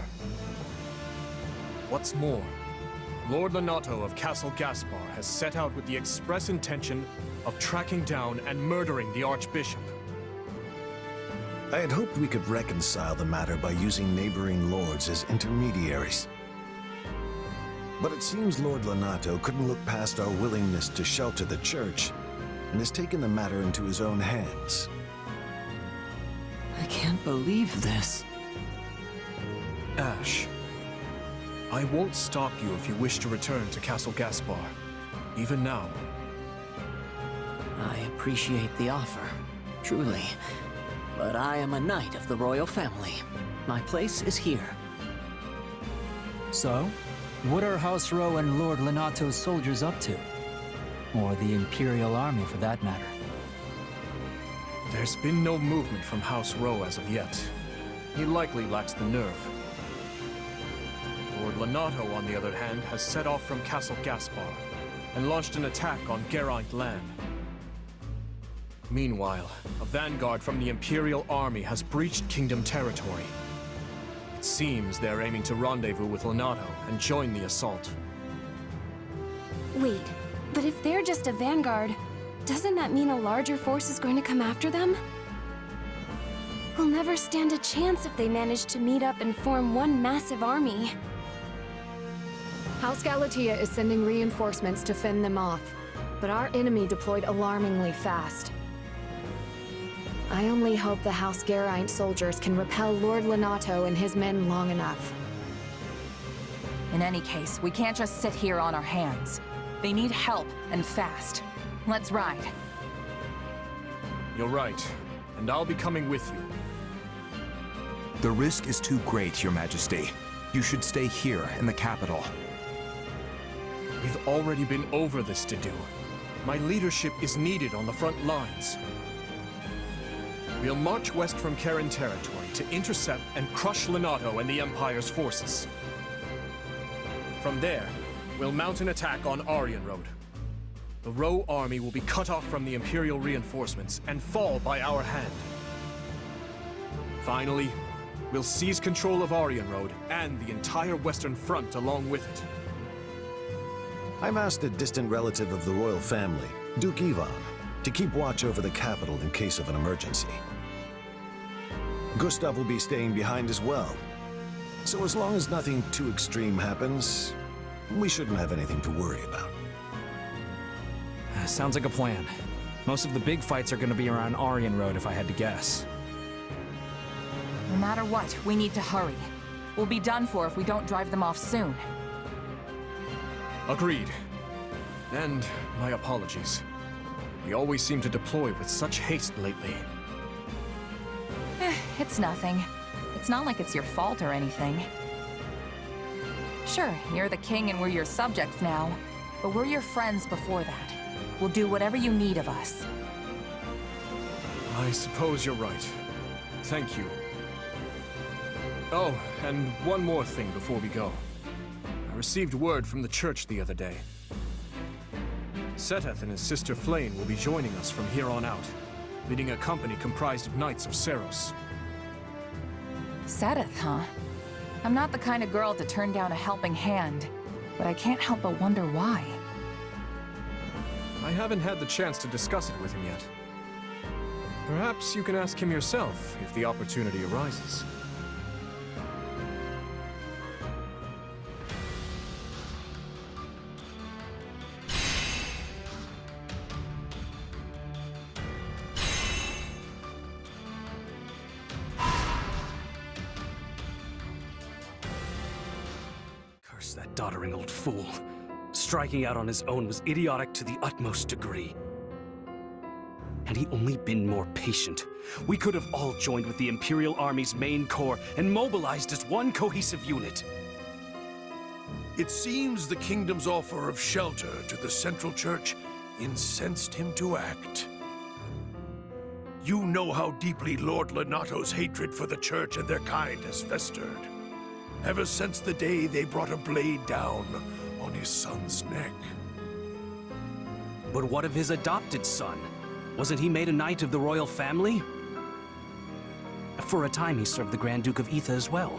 Speaker 10: What's more, Lord Lonato of Castle Gaspar has set out with the express intention of tracking down and murdering the Archbishop.
Speaker 16: I had hoped we could reconcile the matter by using neighboring lords as intermediaries. But it seems Lord Lonato couldn't look past our willingness to shelter the church, and has taken the matter into his own hands.
Speaker 18: I can't believe this.
Speaker 10: Ash, I won't stop you if you wish to return to Castle Gaspar, even now.
Speaker 18: I appreciate the offer, truly. But I am a knight of the royal family. My place is here.
Speaker 19: So, what are House Rowe and Lord Lonato's soldiers up to? Or the Imperial Army, for that matter?
Speaker 10: There's been no movement from House Rowe as of yet. He likely lacks the nerve. Lord Lonato, on the other hand, has set off from Castle Gaspar and launched an attack on Geraint land. Meanwhile, a vanguard from the Imperial Army has breached Kingdom territory. It seems they're aiming to rendezvous with Lonato and join the assault.
Speaker 8: Wait, but if they're just a vanguard, doesn't that mean a larger force is going to come after them? We'll never stand a chance if they manage to meet up and form one massive army.
Speaker 9: House Galatea is sending reinforcements to fend them off, but our enemy deployed alarmingly fast. I only hope the House Geraint soldiers can repel Lord Lonato and his men long enough.
Speaker 3: In any case, we can't just sit here on our hands. They need help, and fast. Let's ride.
Speaker 10: You're right, and I'll be coming with you.
Speaker 12: The risk is too great, Your Majesty. You should stay here in the capital.
Speaker 10: We've already been over this to do. My leadership is needed on the front lines. We'll march west from Karen territory to intercept and crush Lonato and the Empire's forces. From there, we'll mount an attack on Aryan Road. The Rowe army will be cut off from the Imperial reinforcements and fall by our hand. Finally, we'll seize control of Aryan Road and the entire Western Front along with it.
Speaker 16: I've asked a distant relative of the royal family, Duke Ivan, to keep watch over the capital in case of an emergency. Gustav will be staying behind as well. So as long as nothing too extreme happens, we shouldn't have anything to worry about.
Speaker 25: Sounds like a plan. Most of the big fights are gonna be around Aryan Road, if I had to guess.
Speaker 3: No matter what, we need to hurry. We'll be done for if we don't drive them off soon.
Speaker 10: Agreed. And my apologies. We always seem to deploy with such haste lately.
Speaker 3: It's nothing. It's not like it's your fault or anything. Sure, you're the king and we're your subjects now, but we're your friends before that. We'll do whatever you need of us.
Speaker 10: I suppose you're right. Thank you. Oh, and one more thing before we go. I received word from the church the other day. Seteth and his sister Flame will be joining us from here on out, leading a company comprised of Knights of Seros.
Speaker 3: Seteth, huh? I'm not the kind of girl to turn down a helping hand, but I can't help but wonder why.
Speaker 10: I haven't had the chance to discuss it with him yet. Perhaps you can ask him yourself if the opportunity arises.
Speaker 1: Curse that doddering old fool. Striking out on his own was idiotic to the utmost degree. Had he only been more patient, we could have all joined with the Imperial Army's main corps and mobilized as one cohesive unit.
Speaker 4: It seems the kingdom's offer of shelter to the Central Church incensed him to act. You know how deeply Lord Lonato's hatred for the Church and their kind has festered. Ever since the day they brought a blade down on his son's neck.
Speaker 1: But what of his adopted son? Wasn't he made a knight of the royal family? For a time he served the Grand Duke of Etha as well.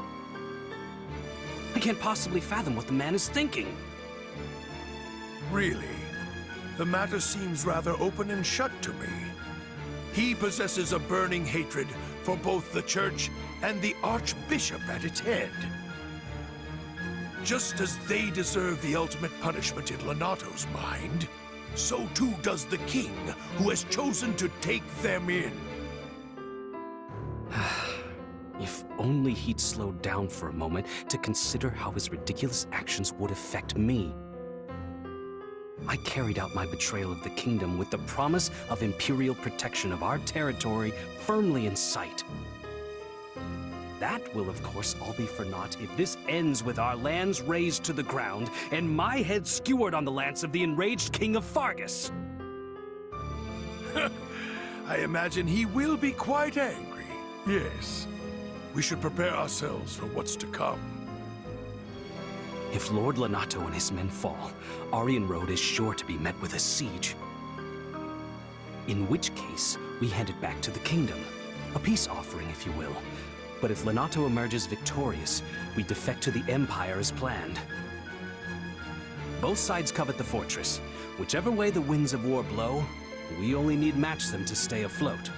Speaker 1: I can't possibly fathom what the man is thinking.
Speaker 4: Really? The matter seems rather open and shut to me. He possesses a burning hatred for both the Church and the Archbishop at its head. Just as they deserve the ultimate punishment in Lonato's mind, so too does the king, who has chosen to take them in.
Speaker 1: If only he'd slowed down for a moment to consider how his ridiculous actions would affect me. I carried out my betrayal of the kingdom with the promise of imperial protection of our territory firmly in sight. That will, of course, all be for naught if this ends with our lands razed to the ground and my head skewered on the lance of the enraged King of Fargus.
Speaker 4: I imagine he will be quite angry. Yes. We should prepare ourselves for what's to come.
Speaker 1: If Lord Lonato and his men fall, Aryan Road is sure to be met with a siege. In which case, we head it back to the kingdom. A peace offering, if you will. But if Lonato emerges victorious, we defect to the Empire as planned. Both sides covet the fortress. Whichever way the winds of war blow, we only need match them to stay afloat.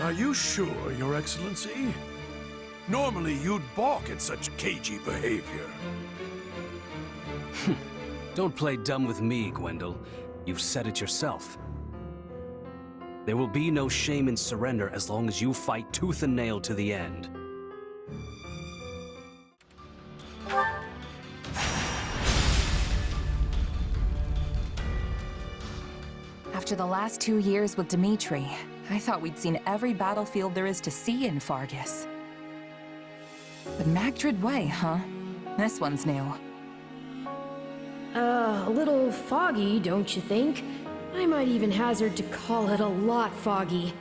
Speaker 4: Are you sure, Your Excellency? Normally you'd balk at such cagey behavior.
Speaker 1: Don't play dumb with me, Gwendol. You've said it yourself. There will be no shame in surrender as long as you fight tooth and nail to the end.
Speaker 3: After the last 2 years with Dimitri, I thought we'd seen every battlefield there is to see in Fargus. But Magdred Way, huh? This one's new.
Speaker 7: A little foggy, don't you think? I might even hazard to call it a lot foggy.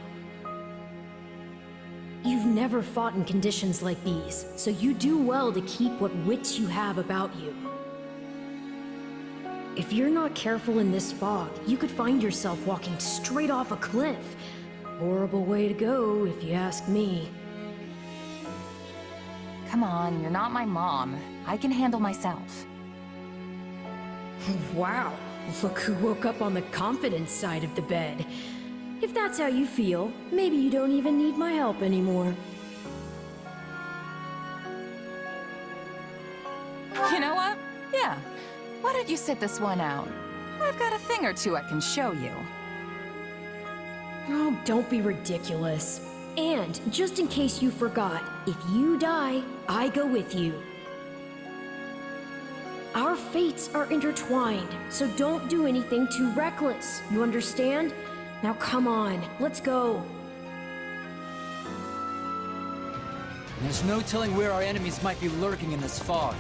Speaker 7: You've never fought in conditions like these, so you do well to keep what wits you have about you. If you're not careful in this fog, you could find yourself walking straight off a cliff. Horrible way to go, if you ask me.
Speaker 3: Come on, you're not my mom. I can handle myself.
Speaker 7: Wow, look who woke up on the confidence side of the bed. If that's how you feel, maybe you don't even need my help anymore.
Speaker 3: You know what? Yeah. Why don't you sit this one out? I've got a thing or two I can show you.
Speaker 7: Oh, don't be ridiculous. And, just in case you forgot, if you die, I go with you. Our fates are intertwined, so don't do anything too reckless, you understand? Now come on, let's go.
Speaker 5: There's no telling where our enemies might be lurking in this fog.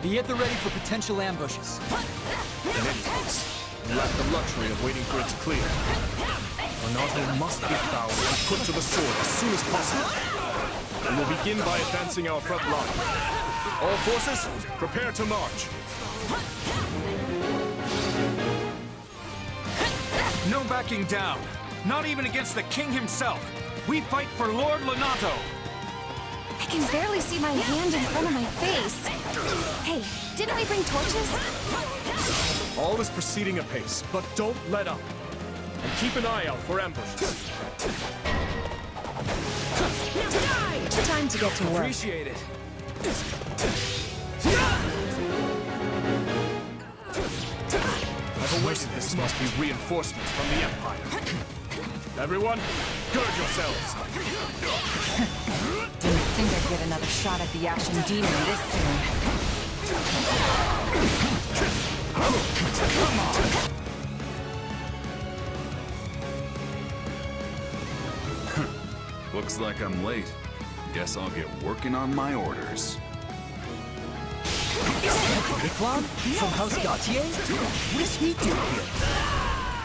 Speaker 5: Be at the ready for potential ambushes.
Speaker 10: In any case, we lack the luxury of waiting for it to clear. Lonato must get fouled and put to the sword as soon as possible. We will begin by advancing our front line. All forces, prepare to march.
Speaker 14: No backing down. Not even against the king himself. We fight for Lord Lonato.
Speaker 8: I can barely see my hand in front of my face. Hey, didn't we bring torches?
Speaker 10: All is proceeding apace, but don't let up.
Speaker 23: and keep an eye out for ambushes.
Speaker 7: Time to get to work.
Speaker 25: Appreciate it.
Speaker 23: I've awaited this must be reinforcements from the Empire. Everyone, gird yourselves.
Speaker 3: Didn't think I'd get another shot at the Ashen Demon this soon.
Speaker 25: Come on!
Speaker 6: Looks like I'm late. Guess I'll get working on my orders.
Speaker 25: Miklon? From House Gautier? What does he do here?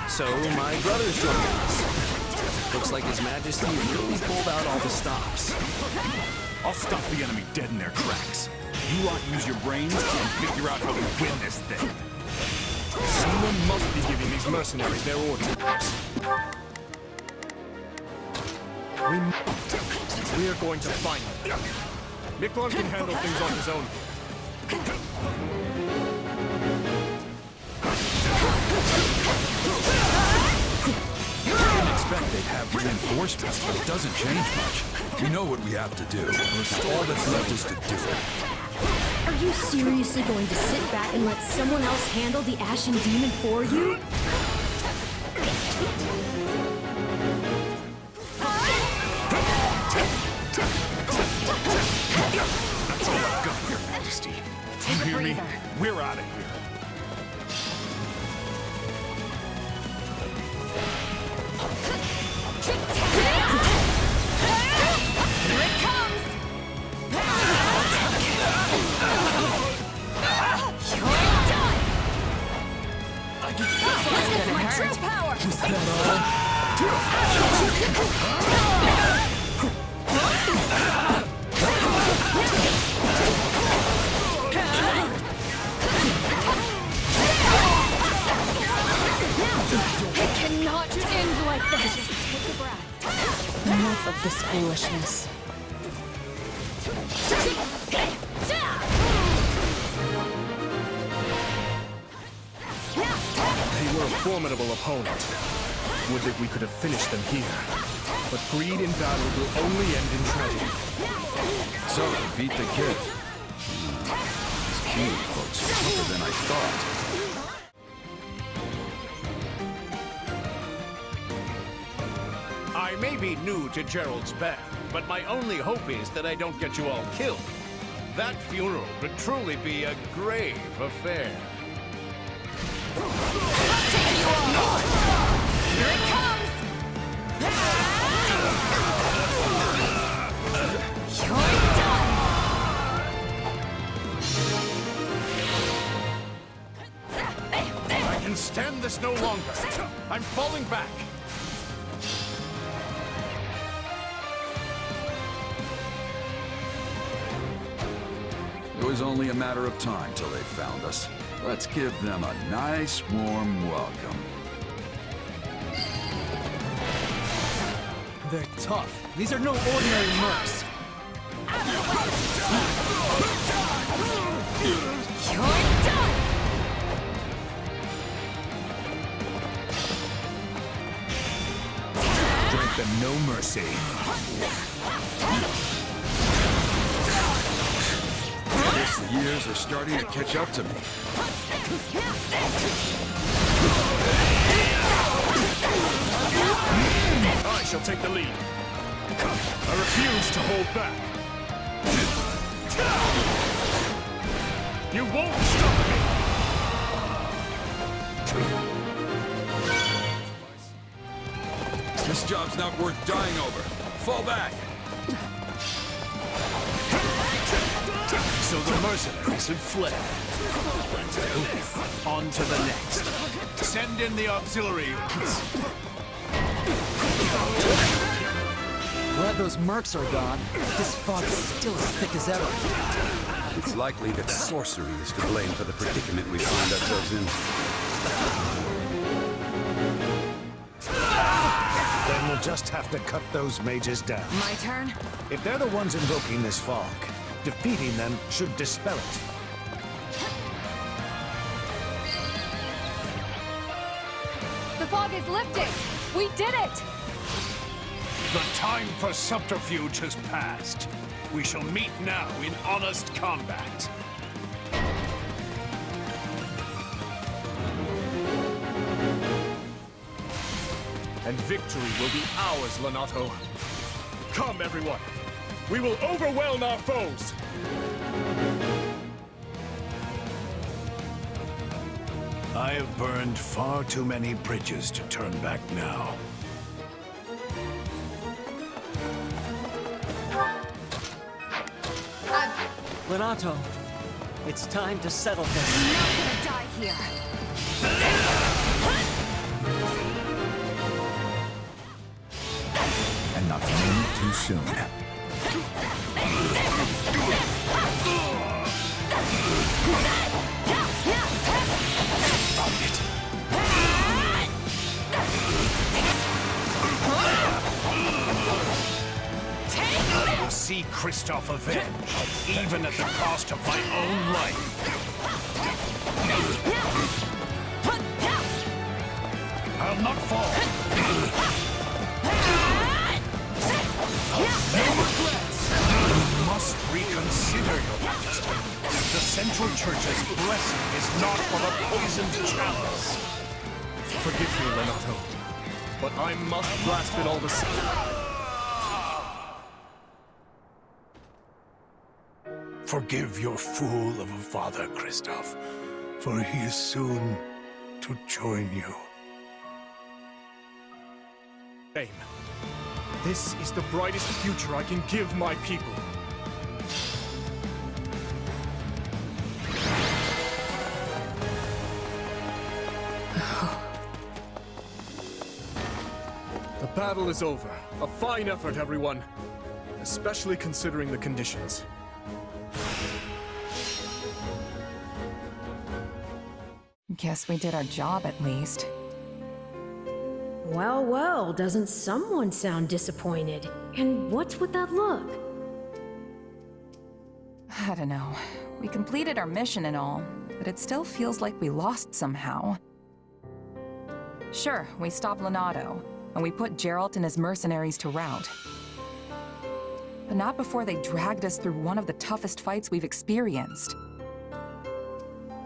Speaker 1: So, my brother's joining us. Looks like His Majesty really pulled out all the stops.
Speaker 14: I'll stop the enemy dead in their tracks. You lot use your brains and figure out how to win this thing.
Speaker 23: Someone must be giving these mercenaries their orders. We are going to find them. Miklon can handle things on his own.
Speaker 6: I didn't expect they'd have reinforcements, but it doesn't change much. We know what we have to do. All that's left is to do it.
Speaker 7: Are you seriously going to sit back and let someone else handle the Ashen Demon for you?
Speaker 14: That's all I've got, Your Majesty. You hear me? We're out of here.
Speaker 8: Here it comes! You're done!
Speaker 25: I can feel
Speaker 8: This is my true power!
Speaker 25: Was that
Speaker 8: It cannot end like this! Just take a breath.
Speaker 3: Enough of this foolishness.
Speaker 23: They were a formidable opponent. Would that we could have finished them here. But greed in battle will only end in tragedy.
Speaker 6: So, beat the kid. These King folks are tougher than I thought.
Speaker 4: I may be new to Gerald's band, but my only hope is that I don't get you all killed. That funeral would truly be a grave affair.
Speaker 8: Here it comes! You're done!
Speaker 4: I can stand this no longer. I'm falling back.
Speaker 6: It was only a matter of time till they found us. Let's give them a nice, warm welcome.
Speaker 5: They're tough. These are no ordinary mercs.
Speaker 8: You're done!
Speaker 23: Grant them no mercy.
Speaker 6: I guess the years are starting to catch up to me.
Speaker 23: I shall take the lead. I refuse to hold back. You won't stop me!
Speaker 6: This job's not worth dying over. Fall back!
Speaker 23: So the mercenaries have fled. On to the next. Send in the auxiliary units.
Speaker 5: Glad those mercs are gone. This fog is still as thick as ever.
Speaker 11: It's likely that sorcery is to blame for the predicament we find ourselves in.
Speaker 16: Then we'll just have to cut those mages down.
Speaker 3: My turn?
Speaker 16: If they're the ones invoking this fog, defeating them should dispel it.
Speaker 8: The fog is lifting!
Speaker 3: We did it!
Speaker 4: The time for subterfuge has passed. We shall meet now in honest combat.
Speaker 23: And victory will be ours, Lonato. Come, everyone! We will overwhelm our foes!
Speaker 4: I have burned far too many bridges to turn back now.
Speaker 18: Lonato, it's time to settle this.
Speaker 3: I'm not gonna die here.
Speaker 14: And not a minute too soon.
Speaker 4: I will see Kristoff avenged, even at the cost of my own life. I'll not fall. No regrets. You must reconsider, Your Majesty. The Central Church's blessing is not for a poisoned chalice.
Speaker 23: Forgive me, Lonato, but I must grasp it all the same.
Speaker 4: Forgive your fool of a father, Kristoff, for he is soon to join you.
Speaker 23: Aim. This is the brightest future I can give my people. The battle is over. A fine effort, everyone. Especially considering the conditions.
Speaker 3: Guess we did our job at least.
Speaker 7: Well, well, doesn't someone sound disappointed? And what's with that look?
Speaker 3: I don't know. We completed our mission and all, but it still feels like we lost somehow. Sure, we stopped Lonato, and we put Geralt and his mercenaries to rout. But not before they dragged us through one of the toughest fights we've experienced.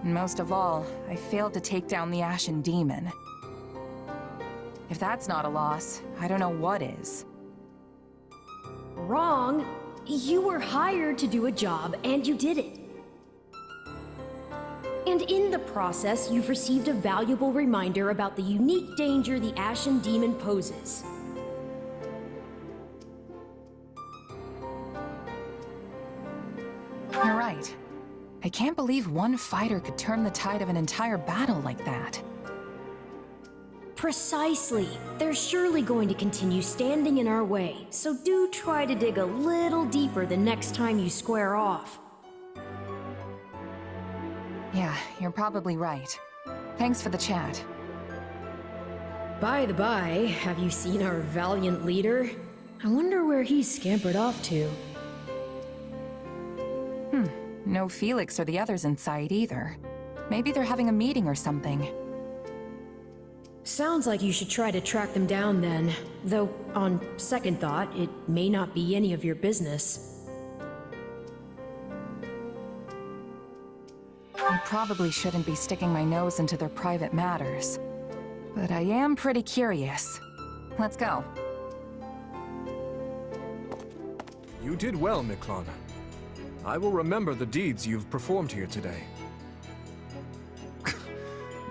Speaker 3: And most of all, I failed to take down the Ashen Demon. If that's not a loss, I don't know what is.
Speaker 7: Wrong. You were hired to do a job, and you did it. And in the process, you've received a valuable reminder about the unique danger the Ashen Demon poses.
Speaker 3: You're right. I can't believe one fighter could turn the tide of an entire battle like that.
Speaker 7: Precisely. They're surely going to continue standing in our way, so do try to dig a little deeper the next time you square off.
Speaker 3: Yeah, you're probably right. Thanks for the chat.
Speaker 7: By the by, have you seen our valiant leader? I wonder where he's scampered off to.
Speaker 3: No Felix or the others in sight either. Maybe they're having a meeting or something.
Speaker 7: Sounds like you should try to track them down then. Though, on second thought, it may not be any of your business.
Speaker 3: I probably shouldn't be sticking my nose into their private matters. But I am pretty curious. Let's go.
Speaker 23: You did well, Miklana. I will remember the deeds you've performed here today.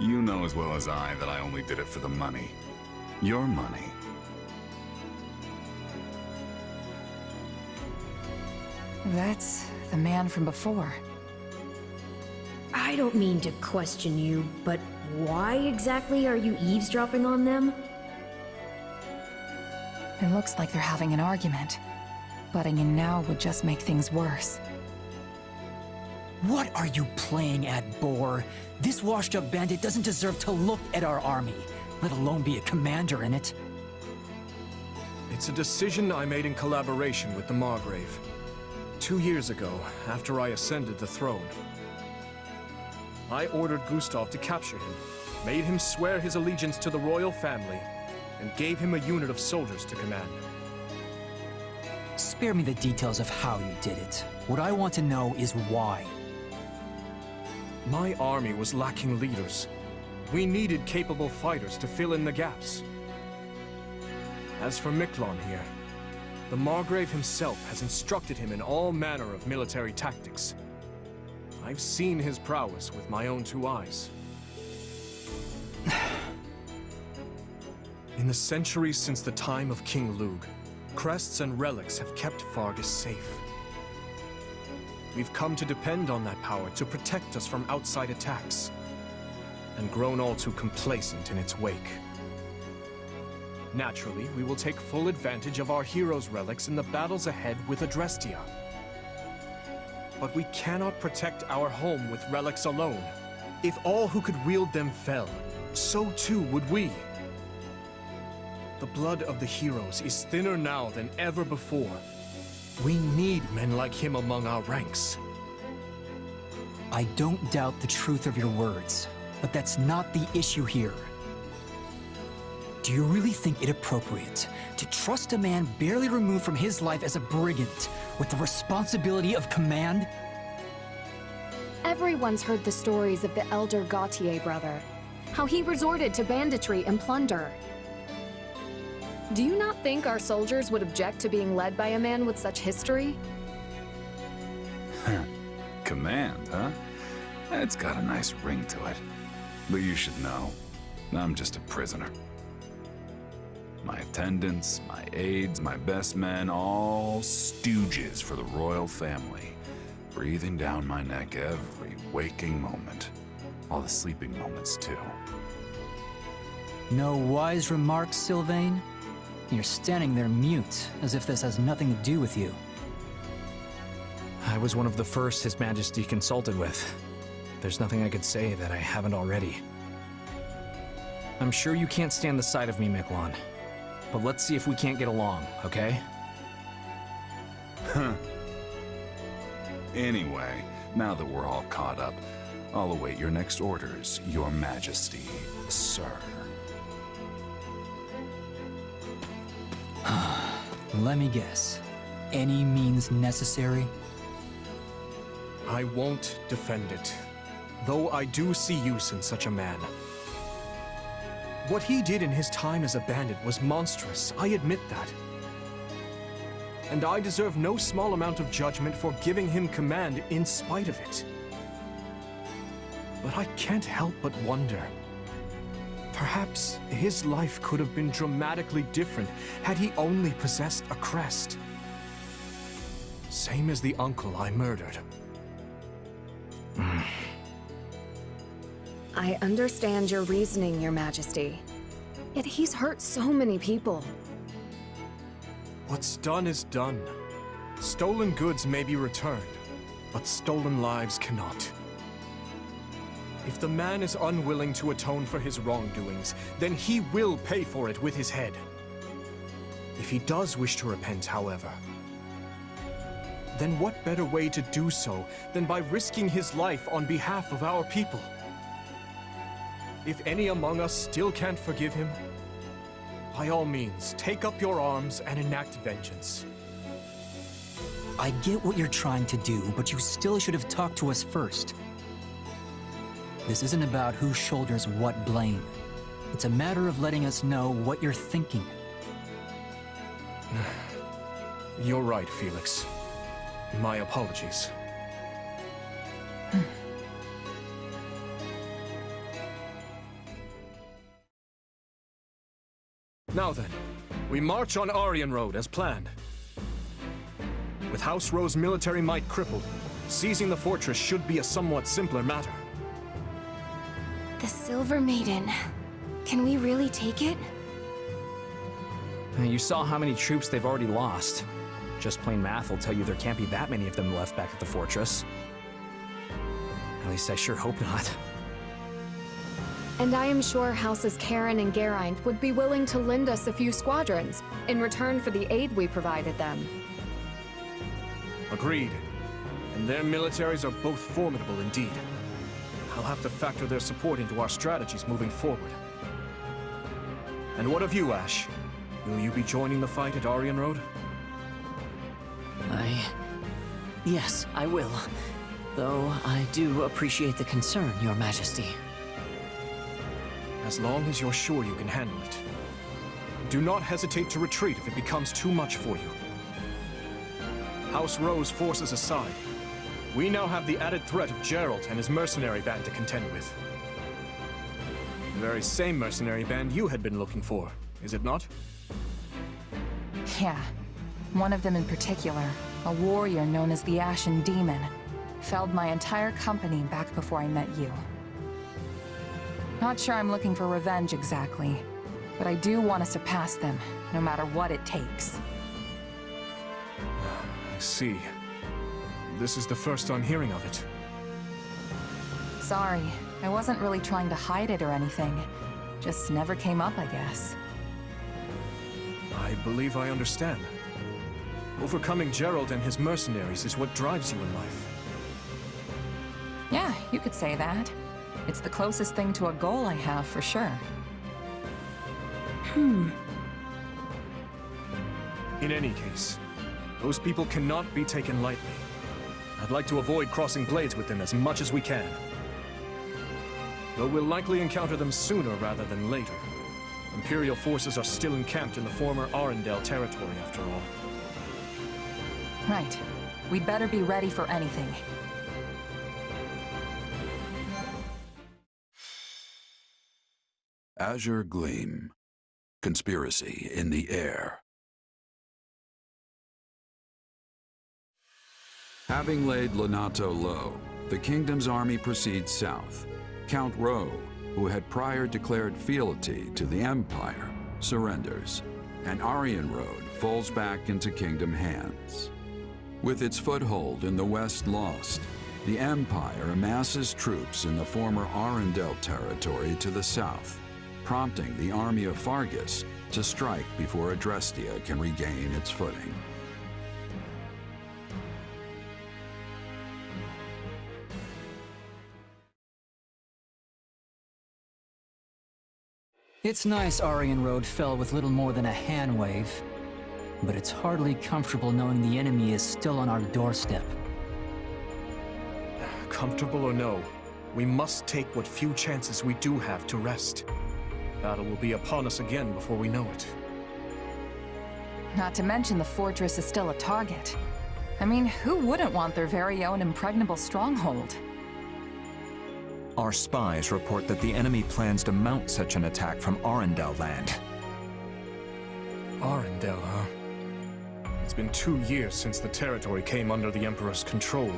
Speaker 14: You know as well as I that I only did it for the money. Your money.
Speaker 3: That's the man from before.
Speaker 7: I don't mean to question you, but why exactly are you eavesdropping on them?
Speaker 3: It looks like they're having an argument. Butting in now would just make things worse.
Speaker 5: What are you playing at, Boar? This washed-up bandit doesn't deserve to look at our army, let alone be a commander in it.
Speaker 23: It's a decision I made in collaboration with the Margrave. 2 years ago, after I ascended the throne, I ordered Gustav to capture him, made him swear his allegiance to the royal family, and gave him a unit of soldiers to command.
Speaker 5: Spare me the details of how you did it. What I want to know is why.
Speaker 23: My army was lacking leaders. We needed capable fighters to fill in the gaps. As for Miklon here, the Margrave himself has instructed him in all manner of military tactics. I've seen his prowess with my own 2 eyes. In the centuries since the time of King Lugh, crests and relics have kept Fargus safe. We've come to depend on that power to protect us from outside attacks, and grown all too complacent in its wake. Naturally, we will take full advantage of our heroes' relics in the battles ahead with Adrestia. But we cannot protect our home with relics alone. If all who could wield them fell, so too would we. The blood of the heroes is thinner now than ever before. We need men like him among our ranks.
Speaker 5: I don't doubt the truth of your words, but that's not the issue here. Do you really think it appropriate to trust a man barely removed from his life as a brigand with the responsibility of command?
Speaker 9: Everyone's heard the stories of the elder Gautier brother, how he resorted to banditry and plunder. Do you not think our soldiers would object to being led by a man with such history?
Speaker 11: Command, huh? It's got a nice ring to it. But you should know, I'm just a prisoner. My attendants, my aides, my best men, all stooges for the royal family, breathing down my neck every waking moment. All the sleeping moments, too.
Speaker 5: No wise remarks, Sylvain? You're standing there mute, as if this has nothing to do with you.
Speaker 25: I was one of the first His Majesty consulted with. There's nothing I could say that I haven't already. I'm sure you can't stand the sight of me, Miklon. But let's see if we can't get along, okay?
Speaker 11: Huh. Anyway, now that we're all caught up, I'll await your next orders, Your Majesty, sir.
Speaker 5: Let me guess. Any means necessary?
Speaker 23: I won't defend it, though I do see use in such a man. What he did in his time as a bandit was monstrous, I admit that. And I deserve no small amount of judgment for giving him command in spite of it. But I can't help but wonder. Perhaps his life could have been dramatically different had he only possessed a crest. Same as the uncle I murdered.
Speaker 9: I understand your reasoning, Your Majesty. Yet he's hurt so many people.
Speaker 23: What's done is done. Stolen goods may be returned, but stolen lives cannot. If the man is unwilling to atone for his wrongdoings, then he will pay for it with his head. If he does wish to repent, however, then what better way to do so than by risking his life on behalf of our people? If any among us still can't forgive him, by all means, take up your arms and enact vengeance.
Speaker 5: I get what you're trying to do, but you still should have talked to us first. This isn't about who shoulders what blame. It's a matter of letting us know what you're thinking.
Speaker 23: You're right, Felix. My apologies. Now then, we march on Aryan Road as planned. With House Rowe's military might crippled, seizing the fortress should be a somewhat simpler matter.
Speaker 8: The Silver Maiden. Can we really take it?
Speaker 25: You saw how many troops they've already lost. Just plain math will tell you there can't be that many of them left back at the fortress. At least I sure hope not.
Speaker 9: And I am sure Houses Karen and Geraint would be willing to lend us a few squadrons in return for the aid we provided them.
Speaker 23: Agreed. And their militaries are both formidable indeed. I'll have to factor their support into our strategies moving forward. And what of you, Ash? Will you be joining the fight at Aryan Road?
Speaker 18: Yes, I will. Though I do appreciate the concern, Your Majesty.
Speaker 23: As long as you're sure you can handle it. Do not hesitate to retreat if it becomes too much for you. House Rose forces aside, we now have the added threat of Geralt and his mercenary band to contend with. The very same mercenary band you had been looking for, is it not?
Speaker 3: Yeah. One of them in particular, a warrior known as the Ashen Demon, felled my entire company back before I met you. Not sure I'm looking for revenge exactly, but I do want to surpass them, no matter what it takes.
Speaker 23: I see. This is the first I'm hearing of it.
Speaker 3: Sorry, I wasn't really trying to hide it or anything. Just never came up, I guess.
Speaker 23: I believe I understand. Overcoming Geralt and his mercenaries is what drives you in life.
Speaker 3: Yeah, you could say that. It's the closest thing to a goal I have, for sure.
Speaker 23: In any case, those people cannot be taken lightly. I'd like to avoid crossing blades with them as much as we can. Though we'll likely encounter them sooner rather than later. Imperial forces are still encamped in the former Arendelle territory, after all.
Speaker 3: Right. We'd better be ready for anything.
Speaker 6: Azure Gleam. Conspiracy in the air. Having laid Lonato low, the kingdom's army proceeds south. Count Rowe, who had prior declared fealty to the Empire, surrenders, and Aryan Road falls back into kingdom hands. With its foothold in the west lost, the Empire amasses troops in the former Arendelle territory to the south, prompting the army of Fargus to strike before Adrestia can regain its footing.
Speaker 5: It's nice Aryan Road fell with little more than a hand wave, but it's hardly comfortable knowing the enemy is still on our doorstep.
Speaker 23: Comfortable or no, we must take what few chances we do have to rest. Battle will be upon us again before we know it.
Speaker 3: Not to mention the fortress is still a target. I mean, who wouldn't want their very own impregnable stronghold?
Speaker 2: Our spies report that the enemy plans to mount such an attack from Arendelle land.
Speaker 23: Arendelle, huh? It's been 2 years since the territory came under the Emperor's control.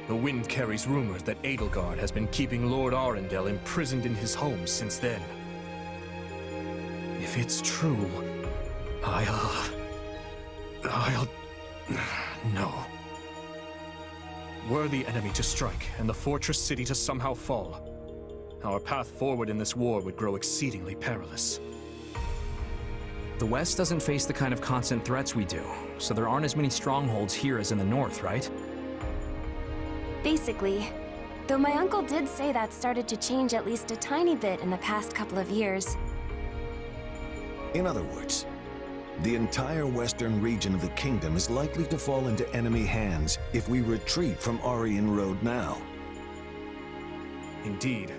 Speaker 23: The wind carries rumors that Edelgard has been keeping Lord Arendelle imprisoned in his home since then. If it's true, No. Were the enemy to strike, and the fortress city to somehow fall, our path forward in this war would grow exceedingly perilous.
Speaker 25: The West doesn't face the kind of constant threats we do, so there aren't as many strongholds here as in the North, right?
Speaker 8: Basically. Though my uncle did say that started to change at least a tiny bit in the past couple of years.
Speaker 16: In other words, the entire western region of the kingdom is likely to fall into enemy hands if we retreat from Aryan Road now.
Speaker 23: Indeed.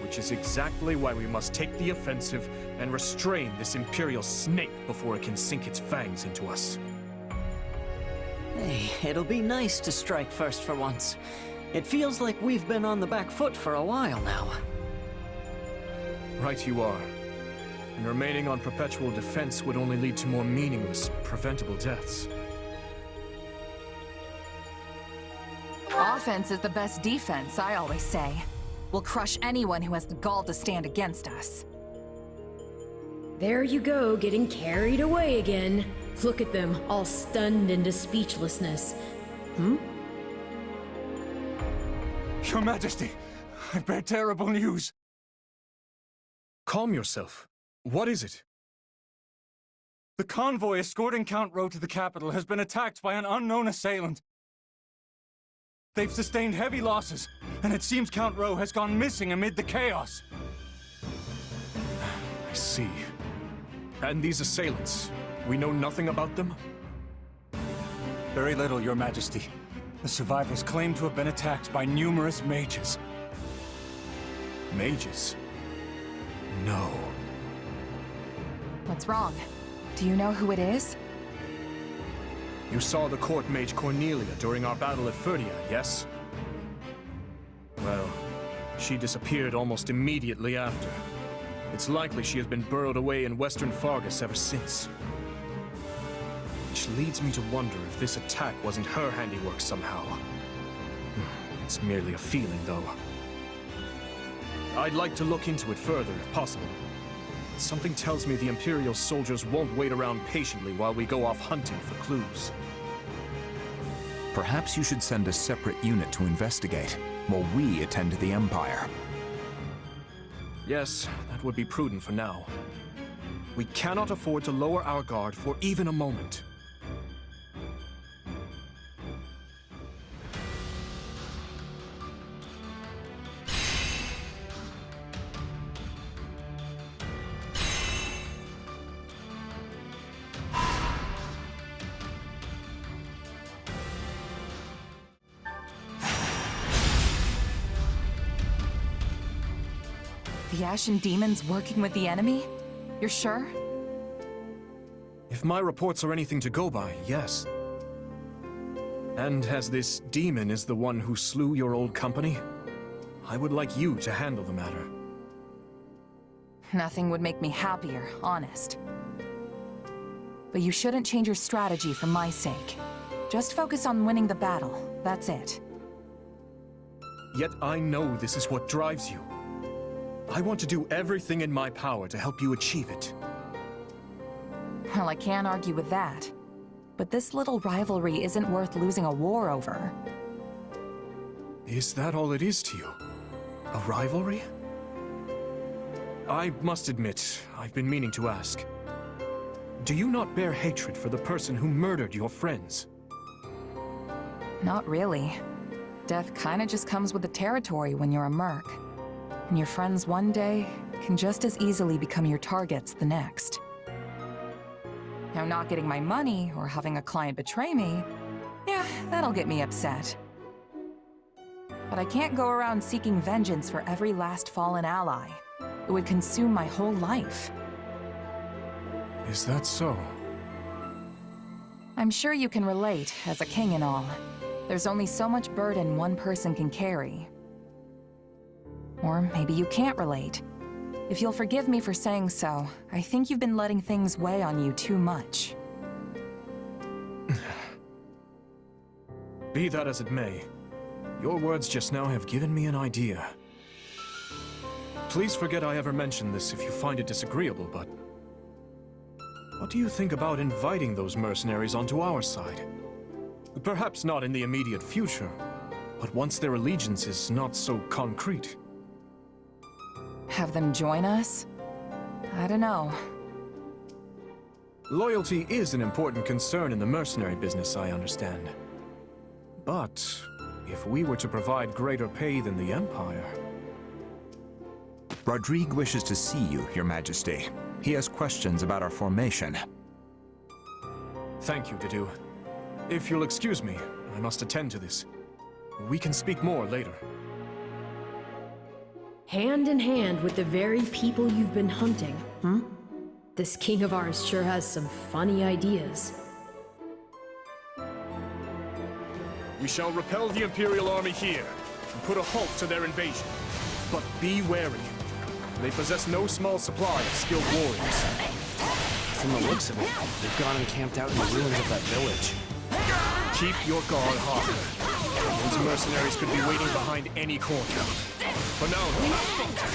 Speaker 23: Which is exactly why we must take the offensive and restrain this Imperial snake before it can sink its fangs into us.
Speaker 18: Hey, it'll be nice to strike first for once. It feels like we've been on the back foot for a while now.
Speaker 23: Right you are. And remaining on perpetual defense would only lead to more meaningless, preventable deaths.
Speaker 3: Offense is the best defense, I always say. We'll crush anyone who has the gall to stand against us.
Speaker 7: There you go, getting carried away again. Look at them, all stunned into speechlessness.
Speaker 23: Your Majesty, I bear terrible news. Calm yourself. What is it?
Speaker 15: The convoy escorting Count Rowe to the capital has been attacked by an unknown assailant. They've sustained heavy losses, and it seems Count Rowe has gone missing amid the chaos.
Speaker 23: see. And these assailants, we know nothing about them?
Speaker 15: Very little, Your Majesty. The survivors claim to have been attacked by numerous mages.
Speaker 23: Mages? No.
Speaker 3: What's wrong? Do you know who it is?
Speaker 23: You saw the court mage Cornelia during our battle at Fhirdiad, yes? Well, she disappeared almost immediately after. It's likely she has been burrowed away in western Fargus ever since. Which leads me to wonder if this attack wasn't her handiwork somehow. It's merely a feeling, though. I'd like to look into it further, if possible. Something tells me the Imperial soldiers won't wait around patiently while we go off hunting for clues.
Speaker 2: Perhaps you should send a separate unit to investigate, while we attend to the Empire.
Speaker 23: Yes, that would be prudent for now. We cannot afford to lower our guard for even a moment.
Speaker 3: The Ashen Demon's working with the enemy? You're sure?
Speaker 23: If my reports are anything to go by, yes. And as this demon is the one who slew your old company, I would like you to handle the matter.
Speaker 3: Nothing would make me happier, honest. But you shouldn't change your strategy for my sake. Just focus on winning the battle, that's it.
Speaker 23: Yet I know this is what drives you. I want to do everything in my power to help you achieve it.
Speaker 3: Well, I can't argue with that. But this little rivalry isn't worth losing a war over.
Speaker 23: Is that all it is to you? A rivalry? I must admit, I've been meaning to ask. Do you not bear hatred for the person who murdered your friends?
Speaker 3: Not really. Death kinda just comes with the territory when you're a merc. And your friends one day can just as easily become your targets the next. Now, not getting my money or having a client betray me, yeah, that'll get me upset. But I can't go around seeking vengeance for every last fallen ally. It would consume my whole life.
Speaker 23: Is that so?
Speaker 3: I'm sure you can relate, as a king and all. There's only so much burden one person can carry. Or maybe you can't relate. If you'll forgive me for saying so, I think you've been letting things weigh on you too much.
Speaker 23: Be that as it may, your words just now have given me an idea. Please forget I ever mentioned this if you find it disagreeable, but... what do you think about inviting those mercenaries onto our side? Perhaps not in the immediate future, but once their allegiance is not so concrete.
Speaker 3: Have them join us? I don't know.
Speaker 23: Loyalty is an important concern in the mercenary business, I understand. But if we were to provide greater pay than the Empire...
Speaker 2: Rodrigue wishes to see you, Your Majesty. He has questions about our formation.
Speaker 23: Thank you, Dedu. If you'll excuse me, I must attend to this. We can speak more later.
Speaker 7: Hand in hand with the very people you've been hunting, This king of ours sure has some funny ideas.
Speaker 23: We shall repel the Imperial army here, and put a halt to their invasion. But be wary. They possess no small supply of skilled warriors.
Speaker 1: From the looks of it, they've gone and camped out in the ruins of that village.
Speaker 23: Keep your guard high. Those mercenaries could be waiting behind any corner. For now,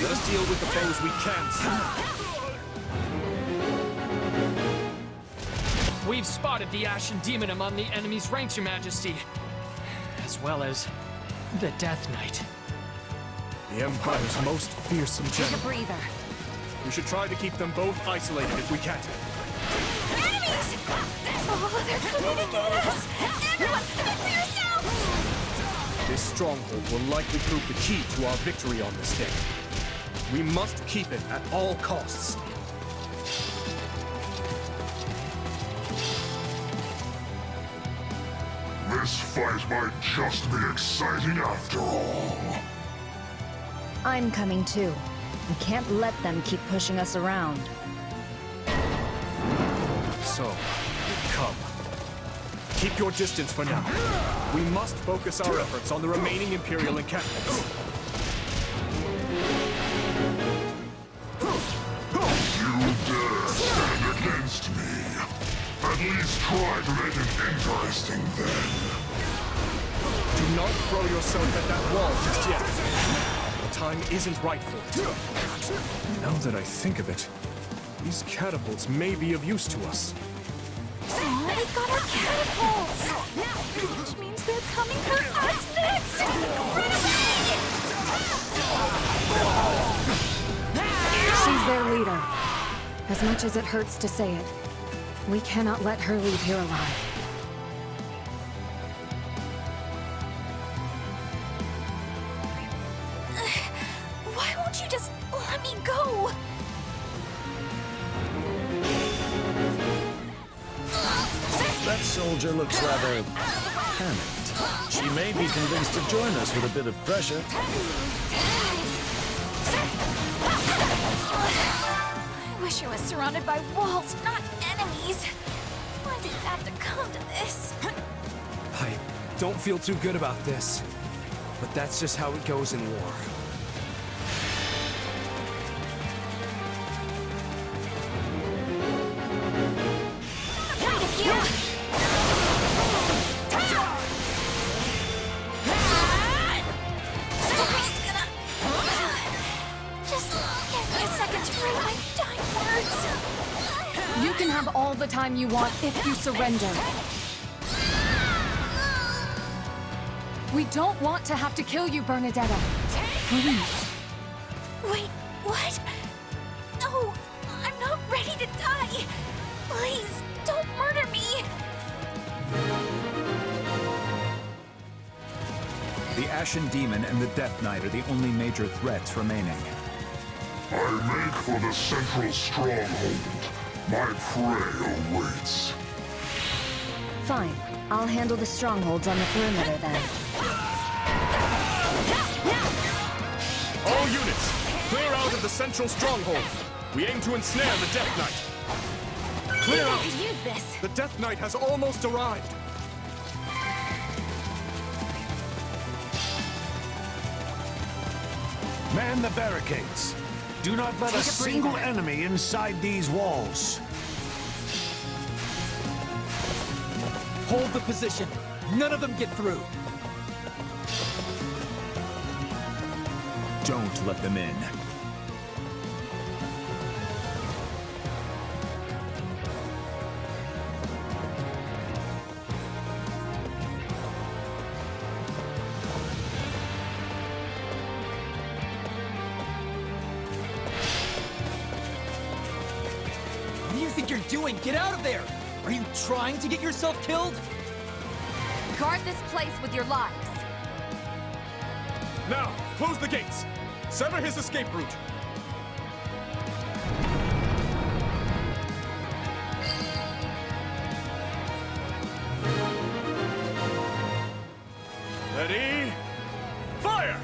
Speaker 23: let us deal with the foes we can see.
Speaker 17: We've spotted the Ashen Demon among the enemy's ranks, Your Majesty. As well as the Death Knight.
Speaker 23: The Empire's most fearsome general.
Speaker 3: Take a breather.
Speaker 23: We should try to keep them both isolated if we can.
Speaker 8: Enemies! Oh, they're coming to get us! Everyone, defend yourselves!
Speaker 23: This stronghold will likely prove the key to our victory on this day. We must keep it at all costs.
Speaker 13: This fight might just be exciting after all.
Speaker 20: I'm coming too. We can't let them keep pushing us around.
Speaker 23: So, we've come. Keep your distance for now. We must focus our efforts on the remaining Imperial encampments.
Speaker 13: You dare stand against me? At least try to make it interesting then.
Speaker 23: Do not throw yourself at that wall just yet. The time isn't right for it. Now that I think of it, these catapults may be of use to us.
Speaker 8: Oh, we got our catapults! Which means they're coming for us next! Run away!
Speaker 9: She's their leader. As much as it hurts to say it, we cannot let her leave here alive.
Speaker 8: Why won't you just let me go?
Speaker 16: That soldier looks rather panicked. She may be convinced to join us with a bit of pressure.
Speaker 8: I wish I was surrounded by walls, not enemies. Why did it have to come to this?
Speaker 25: I don't feel too good about this, but that's just how it goes in war.
Speaker 9: You can have all the time you want if you surrender. We don't want to have to kill you, Bernadetta. Please.
Speaker 8: Wait, what? No, I'm not ready to die. Please, don't murder me.
Speaker 2: The Ashen Demon and the Death Knight are the only major threats remaining.
Speaker 13: I make for the central stronghold. My prey awaits.
Speaker 20: Fine. I'll handle the strongholds on the perimeter then.
Speaker 23: All units, clear out of the central stronghold. We aim to ensnare the Death Knight. Clear out!
Speaker 8: Use this.
Speaker 23: The Death Knight has almost arrived.
Speaker 16: Man the barricades. Do not let a single enemy inside these walls.
Speaker 5: Hold the position. None of them get through.
Speaker 2: Don't let them in.
Speaker 5: What do you think you're doing? Get out of there! Are you trying to get yourself killed?
Speaker 21: Guard this place with your lives.
Speaker 23: Now, close the gates. Sever his escape route. Ready? Fire!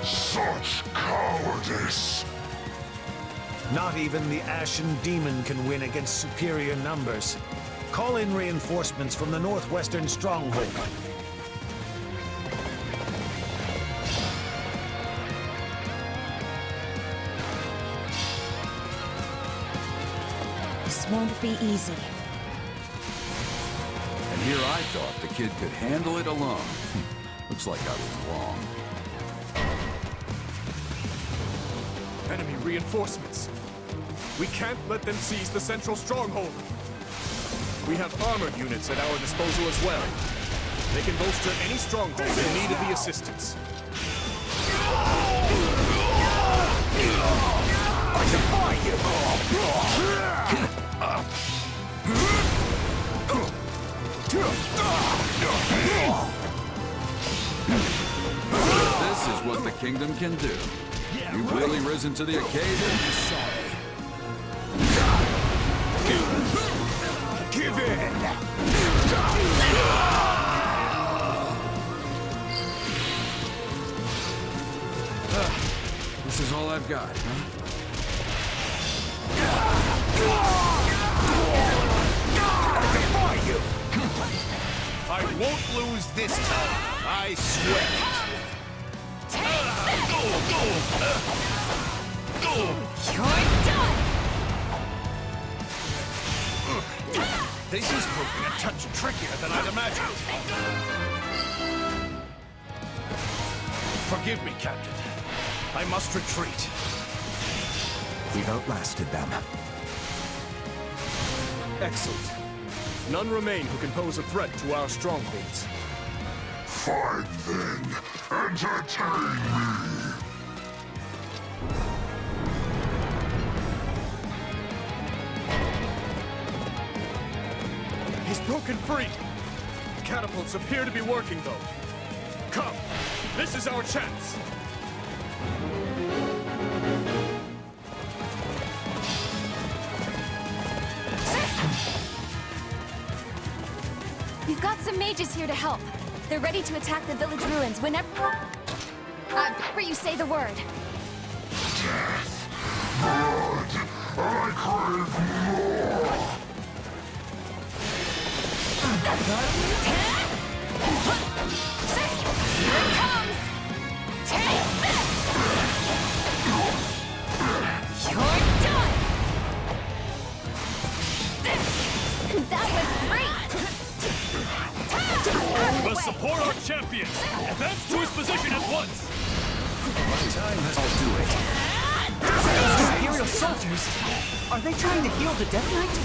Speaker 13: Such cowardice.
Speaker 16: Not even the Ashen Demon can win against superior numbers. Call in reinforcements from the northwestern stronghold.
Speaker 20: This won't be easy.
Speaker 6: And here I thought the kid could handle it alone. Looks like I was wrong.
Speaker 23: Enemy reinforcements. We can't let them seize the central stronghold. We have armored units at our disposal as well. They can bolster any stronghold in need of the assistance.
Speaker 5: I defy
Speaker 6: This is what the kingdom can do. You've really risen to the occasion.
Speaker 13: Give in!
Speaker 6: This is all I've got, huh?
Speaker 13: I defy you! I won't lose this time, I swear!
Speaker 21: You're done!
Speaker 4: This is proving a touch trickier than I'd imagined. Forgive me, Captain. I must retreat.
Speaker 2: We've outlasted them.
Speaker 23: Excellent. None remain who can pose a threat to our strongholds.
Speaker 13: Fine then, entertain me!
Speaker 23: He's broken free! Catapults appear to be working, though. Come, this is our chance!
Speaker 8: We've got some mages here to help. They're ready to attack the village ruins whenever you say the word.
Speaker 13: Death! Blood! I crave more!
Speaker 21: Here it comes! Take this! You're done!
Speaker 8: That was great!
Speaker 14: Must support our champion! Advance to his position at once!
Speaker 5: I'll do it. Those Imperial soldiers? Are they trying to heal the Death Knight?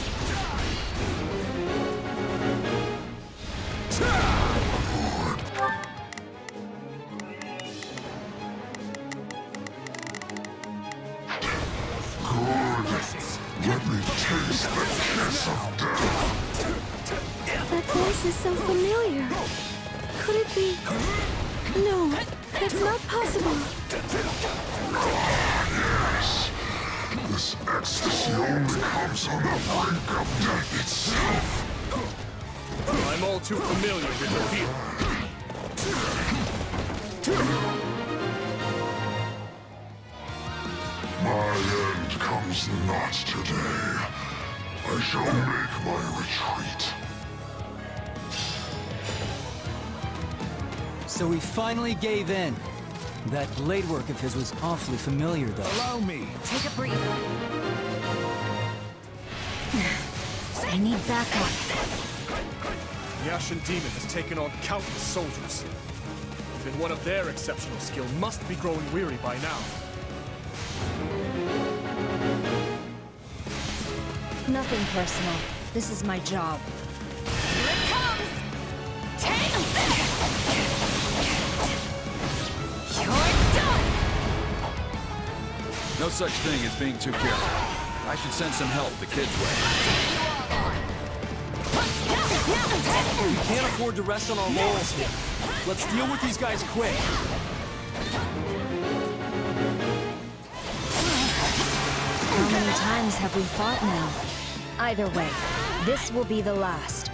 Speaker 13: Let me taste the kiss of death!
Speaker 8: That voice is so familiar. Could it be... No, that's not possible.
Speaker 13: Yes! This ecstasy only comes on the brink of death itself!
Speaker 23: I'm all too familiar with the feeling.
Speaker 13: My end comes not today. I shall make my retreat.
Speaker 5: So he finally gave in. That blade work of his was awfully familiar, though.
Speaker 13: Allow me.
Speaker 21: Take a breather.
Speaker 20: I need backup.
Speaker 23: The Ashen Demon has taken on countless soldiers. Even one of their exceptional skill must be growing weary by now.
Speaker 20: Nothing personal. This is my job.
Speaker 21: Here it comes! Take this! You're done!
Speaker 6: No such thing as being too careful. I should send some help the kid's way.
Speaker 5: We can't afford to rest on our laurels here. Let's deal with these guys quick.
Speaker 20: How many times have we fought now? Either way, this will be the last.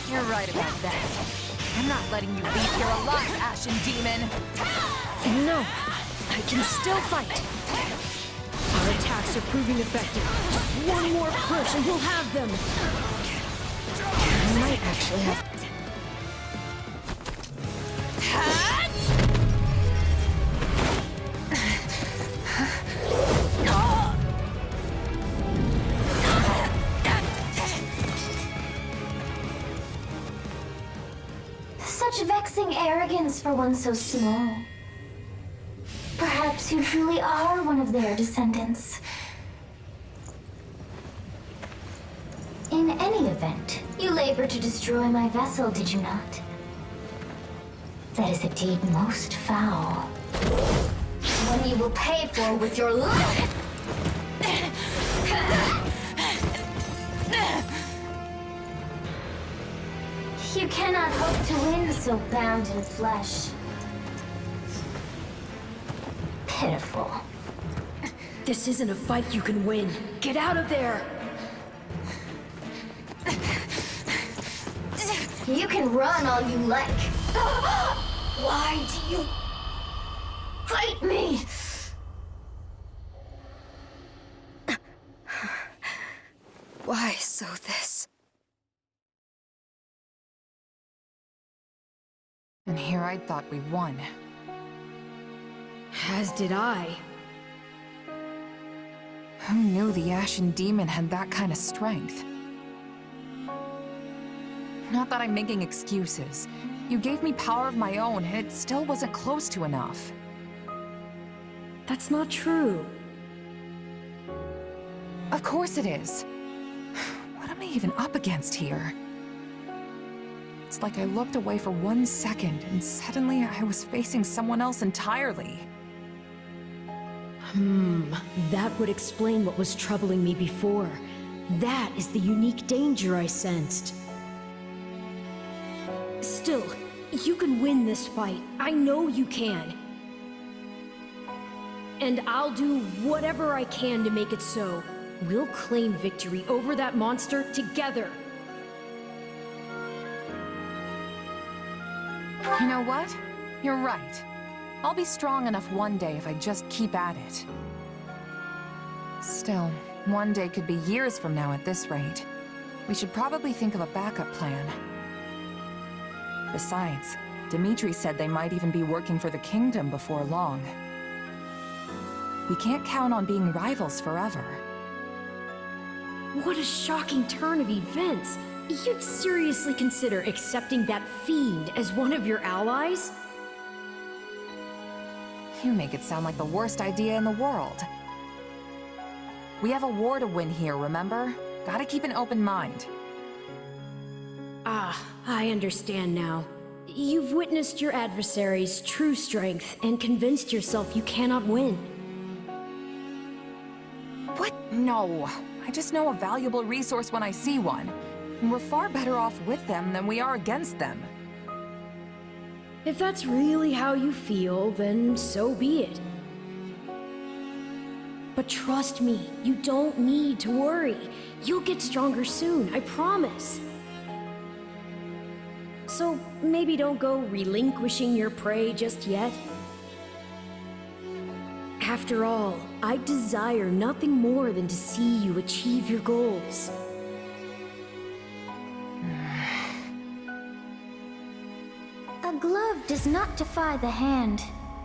Speaker 21: You're right about that. I'm not letting you leave here alive, Ashen Demon!
Speaker 7: No, I can still fight. Our attacks are proving effective. Just one more push and we'll have them.
Speaker 20: I might actually have...
Speaker 10: Such vexing arrogance for one so small. Perhaps you truly are one of their descendants. In any event, you labor to destroy my vessel, did you not? That is a deed most foul. One you will pay for with your life! You cannot hope to win so bound in flesh. pitiful.
Speaker 7: This isn't a fight you can win. Get out of there!
Speaker 10: You can run all you like. Why do you fight me?
Speaker 20: Why so this?
Speaker 3: And here I thought we won.
Speaker 7: As did I.
Speaker 3: Who knew the Ashen Demon had that kind of strength? Not that I'm making excuses. You gave me power of my own, and it still wasn't close to enough.
Speaker 7: That's not true.
Speaker 3: Of course it is. What am I even up against here? It's like I looked away for 1 second, and suddenly I was facing someone else entirely.
Speaker 7: That would explain what was troubling me before. That is the unique danger I sensed. Still, you can win this fight. I know you can. And I'll do whatever I can to make it so. We'll claim victory over that monster together.
Speaker 3: You know what? You're right. I'll be strong enough one day if I just keep at it. Still, one day could be years from now at this rate. We should probably think of a backup plan. Besides, Dimitri said they might even be working for the kingdom before long. We can't count on being rivals forever.
Speaker 7: What a shocking turn of events! You'd seriously consider accepting that fiend as one of your allies?
Speaker 3: You make it sound like the worst idea in the world. We have a war to win here, remember? Gotta keep an open mind.
Speaker 7: Ah, I understand now. You've witnessed your adversary's true strength and convinced yourself you cannot win.
Speaker 3: What? No. I just know a valuable resource when I see one. And we're far better off with them than we are against them.
Speaker 7: If that's really how you feel, then so be it. But trust me, you don't need to worry. You'll get stronger soon, I promise. So maybe don't go relinquishing your prey just yet. After all, I desire nothing more than to see you achieve your goals.
Speaker 10: A glove does not defy the hand,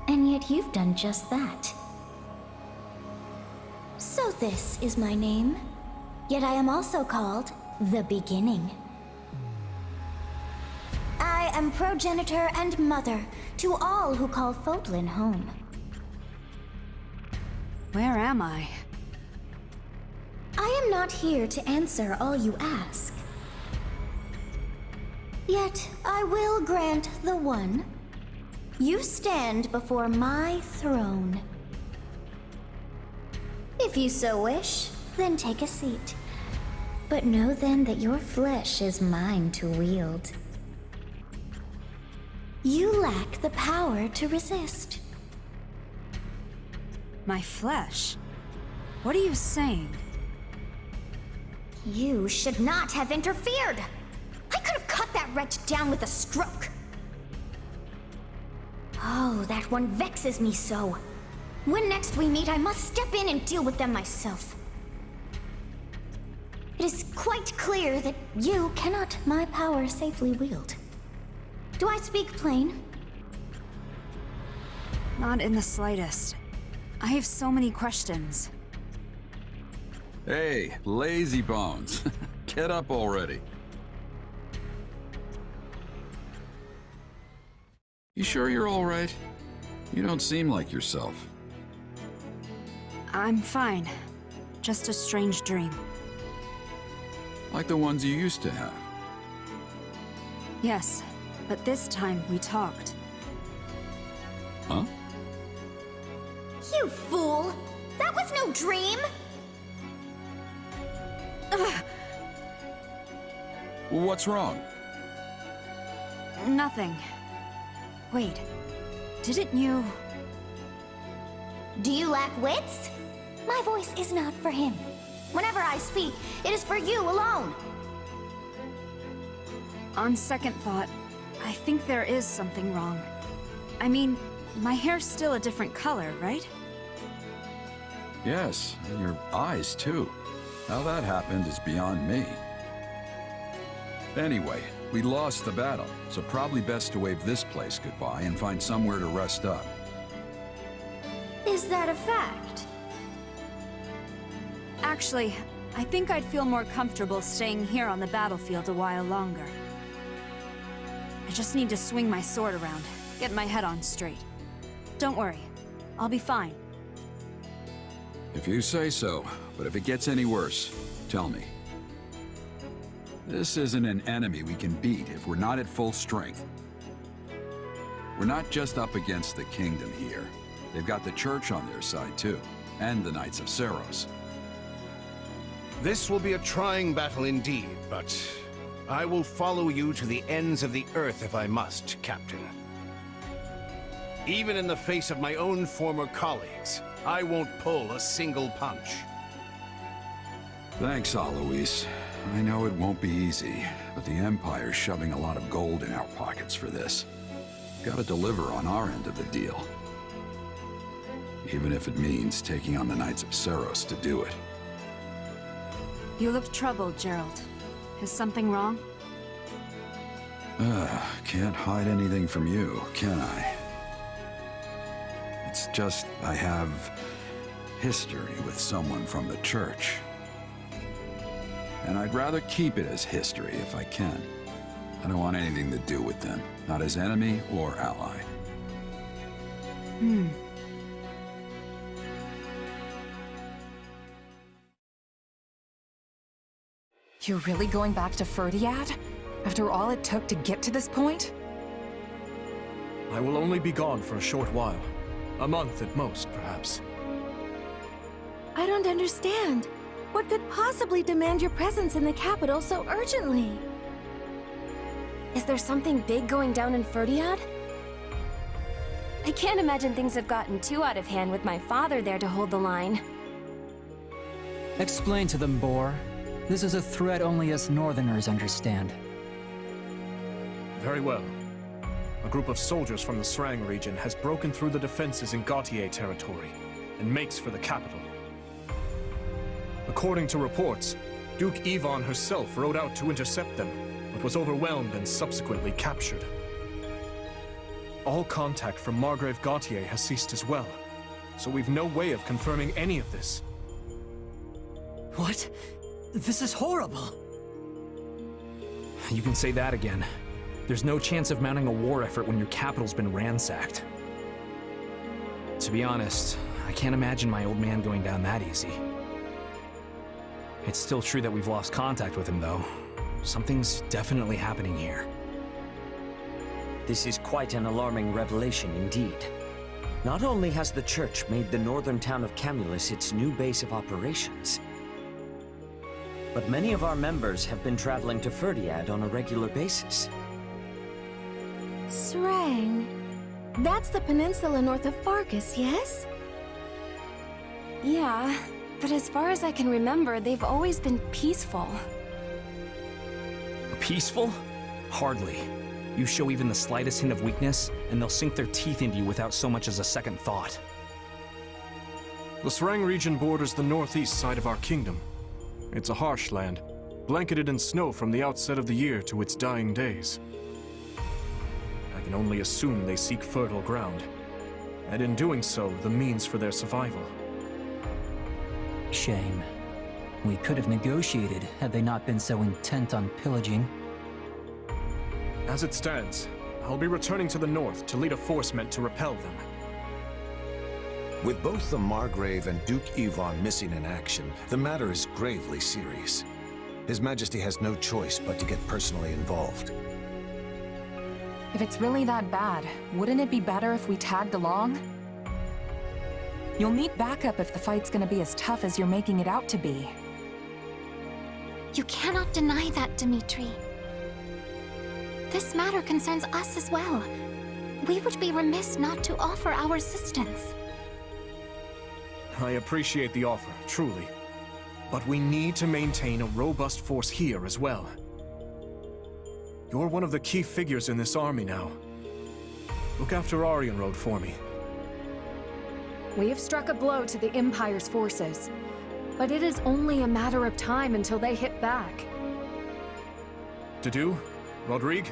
Speaker 10: and yet you've done just that. So this is my name, yet I am also called the Beginning. I am progenitor and mother to all who call Fodlan home.
Speaker 20: Where am I?
Speaker 10: I am not here to answer all you ask. Yet I will grant the one. You stand before my throne. If you so wish, then take a seat. But know then that your flesh is mine to wield. You lack the power to resist.
Speaker 20: My flesh? What are you saying?
Speaker 10: You should not have interfered! I could have cut that wretch down with a stroke! Oh, that one vexes me so. When next we meet, I must step in and deal with them myself. It is quite clear that you cannot my power safely wield. Do I speak plain?
Speaker 20: Not in the slightest. I have so many questions.
Speaker 6: Hey, lazy bones. Get up already. You sure you're all right? You don't seem like yourself.
Speaker 20: I'm fine. Just a strange dream.
Speaker 6: Like the ones you used to have.
Speaker 20: Yes, but this time we talked.
Speaker 6: Huh?
Speaker 10: You fool! That was no dream!
Speaker 6: What's wrong?
Speaker 20: Nothing. Wait, didn't you...
Speaker 10: Do you lack wits? My voice is not for him. Whenever I speak, it is for you alone.
Speaker 20: On second thought, I think there is something wrong. I mean, my hair's still a different color, right?
Speaker 6: Yes, and your eyes too. How that happened is beyond me. Anyway, we lost the battle, so probably best to wave this place goodbye and find somewhere to rest up.
Speaker 7: Is that a fact?
Speaker 20: Actually, I think I'd feel more comfortable staying here on the battlefield a while longer. I just need to swing my sword around, get my head on straight. Don't worry, I'll be fine.
Speaker 6: If you say so, but if it gets any worse, tell me. This isn't an enemy we can beat if we're not at full strength. We're not just up against the Kingdom here. They've got the Church on their side too, and the Knights of Seiros.
Speaker 11: This will be a trying battle indeed, but I will follow you to the ends of the earth if I must, Captain. Even in the face of my own former colleagues, I won't pull a single punch.
Speaker 6: Thanks, Alois. I know it won't be easy, but the Empire's shoving a lot of gold in our pockets for this. Gotta deliver on our end of the deal. Even if it means taking on the Knights of Seiros to do it.
Speaker 20: You look troubled, Gerald. Is something wrong?
Speaker 6: Can't hide anything from you, can I? It's just I have history with someone from the Church. And I'd rather keep it as history if I can. I don't want anything to do with them, not as enemy or ally.
Speaker 3: You're really going back to Fhirdiad? After all it took to get to this point?
Speaker 23: I will only be gone for a short while. A month at most, perhaps.
Speaker 7: I don't understand. What could possibly demand your presence in the capital so urgently?
Speaker 8: Is there something big going down in Fhirdiad? I can't imagine things have gotten too out of hand with my father there to hold the line.
Speaker 5: Explain to them, Boar. This is a threat only us Northerners understand.
Speaker 23: Very well. A group of soldiers from the Srang region has broken through the defenses in Gautier territory and makes for the capital. According to reports, Duke Yvonne herself rode out to intercept them, but was overwhelmed and subsequently captured. All contact from Margrave Gautier has ceased as well, so we've no way of confirming any of this.
Speaker 5: What? This is horrible!
Speaker 25: You can say that again. There's no chance of mounting a war effort when your capital's been ransacked. To be honest, I can't imagine my old man going down that easy. It's still true that we've lost contact with him, though. Something's definitely happening here.
Speaker 18: This is quite an alarming revelation indeed. Not only has the Church made the northern town of Camulus its new base of operations, but many of our members have been traveling to Fhirdiad on a regular basis.
Speaker 7: Srang. That's the peninsula north of Fargus, yes?
Speaker 8: Yeah, but as far as I can remember, they've always been peaceful.
Speaker 25: Peaceful? Hardly. You show even the slightest hint of weakness, and they'll sink their teeth into you without so much as a second thought.
Speaker 23: The Srang region borders the northeast side of our kingdom. It's a harsh land, blanketed in snow from the outset of the year to its dying days. I can only assume they seek fertile ground, and in doing so, the means for their survival.
Speaker 5: Shame. We could have negotiated had they not been so intent on pillaging.
Speaker 23: As it stands, I'll be returning to the north to lead a force meant to repel them.
Speaker 16: With both the Margrave and Duke Yvonne missing in action, the matter is gravely serious. His Majesty has no choice but to get personally involved.
Speaker 3: If it's really that bad, wouldn't it be better if we tagged along? You'll need backup if the fight's gonna be as tough as you're making it out to be.
Speaker 10: You cannot deny that, Dimitri. This matter concerns us as well. We would be remiss not to offer our assistance.
Speaker 23: I appreciate the offer, truly. But we need to maintain a robust force here as well. You're one of the key figures in this army now. Look after Aryan Road for me.
Speaker 9: We have struck a blow to the Empire's forces, but it is only a matter of time until they hit back.
Speaker 23: Dedu, Rodrigue,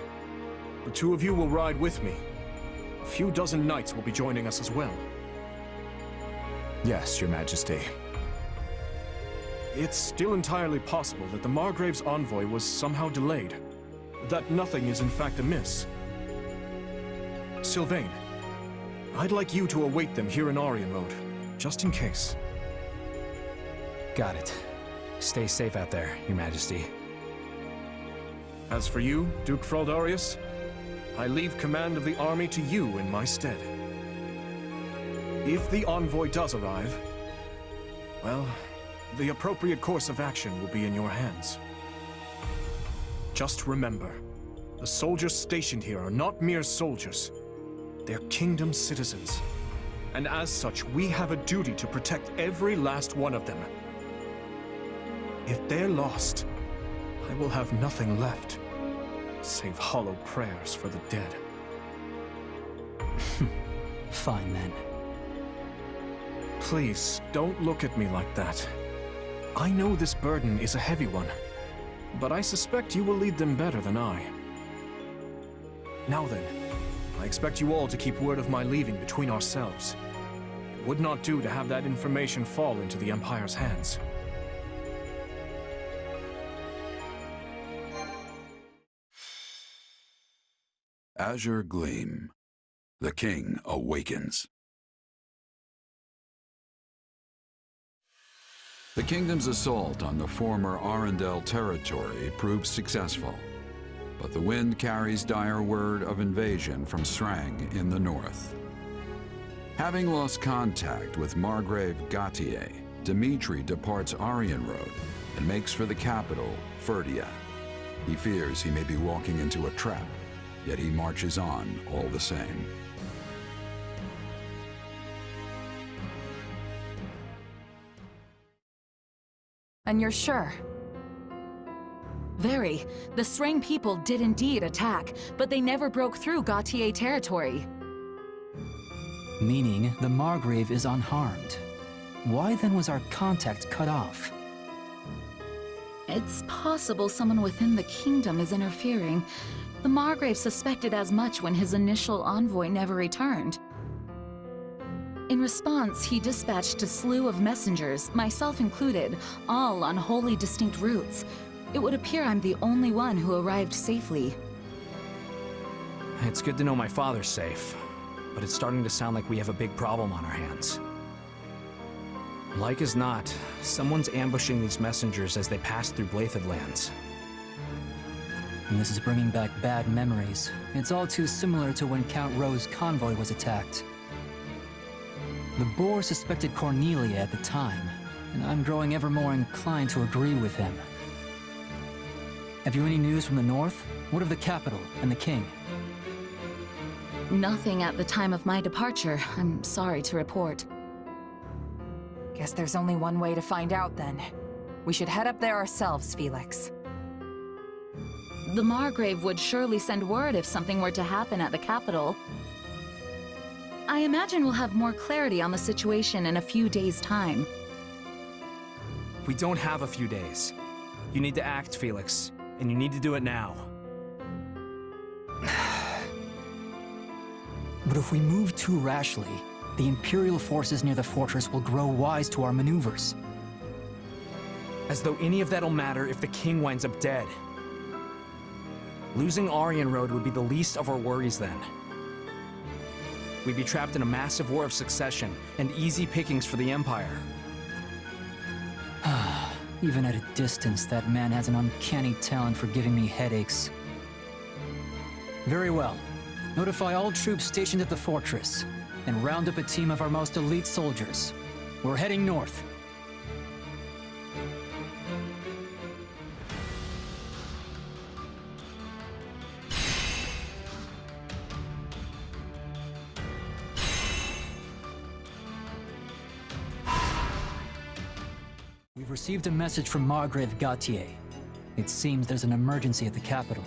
Speaker 23: the two of you will ride with me. A few dozen knights will be joining us as well.
Speaker 2: Yes, Your Majesty.
Speaker 23: It's still entirely possible that the Margrave's envoy was somehow delayed. That nothing is in fact amiss. Sylvain, I'd like you to await them here in Aryan Road, just in case.
Speaker 25: Got it. Stay safe out there, Your Majesty.
Speaker 23: As for you, Duke Fraldarius, I leave command of the army to you in my stead. If the envoy does arrive, well, the appropriate course of action will be in your hands. Just remember, the soldiers stationed here are not mere soldiers. They're kingdom citizens. And as such, we have a duty to protect every last one of them. If they're lost, I will have nothing left, save hollow prayers for the dead.
Speaker 5: Fine then.
Speaker 23: Please, don't look at me like that. I know this burden is a heavy one, but I suspect you will lead them better than I. Now then, I expect you all to keep word of my leaving between ourselves. It would not do to have that information fall into the Empire's hands.
Speaker 6: Azure Gleam. The King Awakens. The Kingdom's assault on the former Arundel territory proved successful, but the wind carries dire word of invasion from Srang in the north. Having lost contact with Margrave Gautier, Dimitri departs Aryan Road and makes for the capital, Fhirdiad. He fears he may be walking into a trap, yet he marches on all the same.
Speaker 3: And you're sure?
Speaker 21: Very. The Srang people did indeed attack, but they never broke through Gautier territory.
Speaker 5: Meaning the Margrave is unharmed. Why then was our contact cut off?
Speaker 21: It's possible someone within the kingdom is interfering. The Margrave suspected as much when his initial envoy never returned. In response, he dispatched a slew of messengers, myself included, all on wholly distinct routes. It would appear I'm the only one who arrived safely.
Speaker 25: It's good to know my father's safe, but it's starting to sound like we have a big problem on our hands. Like as not, someone's ambushing these messengers as they pass through Blaidd lands.
Speaker 5: And this is bringing back bad memories. It's all too similar to when Count Rowe's convoy was attacked. The Boar suspected Cornelia at the time, and I'm growing ever more inclined to agree with him. Have you any news from the north? What of the capital and the king?
Speaker 21: Nothing at the time of my departure, I'm sorry to report.
Speaker 3: Guess there's only one way to find out then. We should head up there ourselves, Felix.
Speaker 21: The Margrave would surely send word if something were to happen at the capital. I imagine we'll have more clarity on the situation in a few days' time.
Speaker 25: We don't have a few days. You need to act, Felix, and you need to do it now.
Speaker 5: But if we move too rashly, the Imperial forces near the fortress will grow wise to our maneuvers.
Speaker 25: As though any of that'll matter if the king winds up dead. Losing Aryan Road would be the least of our worries then. We'd be trapped in a massive war of succession, and easy pickings for the Empire.
Speaker 5: Even at a distance, that man has an uncanny talent for giving me headaches. Very well. Notify all troops stationed at the fortress, and round up a team of our most elite soldiers. We're heading north. We've received a message from Margrave Gautier. It seems there's an emergency at the capital.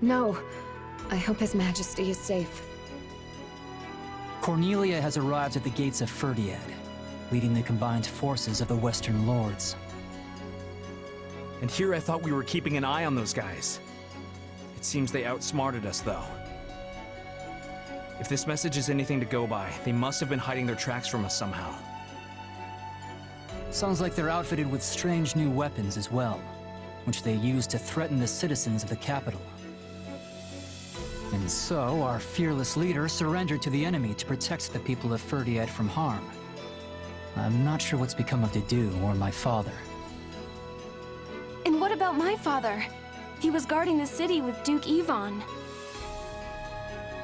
Speaker 9: No. I hope His Majesty is safe.
Speaker 5: Cornelia has arrived at the gates of Fhirdiad, leading the combined forces of the Western Lords.
Speaker 25: And here I thought we were keeping an eye on those guys. It seems they outsmarted us, though. If this message is anything to go by, they must have been hiding their tracks from us somehow.
Speaker 5: Sounds like they're outfitted with strange new weapons as well, which they use to threaten the citizens of the capital. And so, our fearless leader surrendered to the enemy to protect the people of Fhirdiad from harm. I'm not sure what's become of Dedu or my father.
Speaker 8: And what about my father? He was guarding the city with Duke Ivan.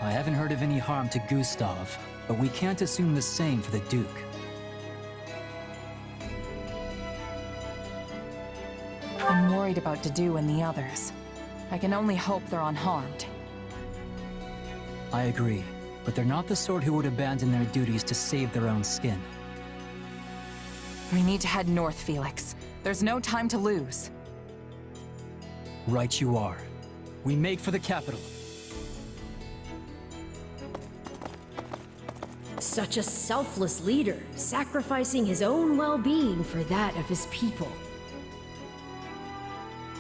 Speaker 5: I haven't heard of any harm to Gustav, but we can't assume the same for the Duke.
Speaker 3: I'm worried about Dedu and the others. I can only hope they're unharmed.
Speaker 5: I agree, but they're not the sort who would abandon their duties to save their own skin.
Speaker 3: We need to head north, Felix. There's no time to lose.
Speaker 5: Right you are. We make for the capital.
Speaker 7: Such a selfless leader, sacrificing his own well-being for that of his people.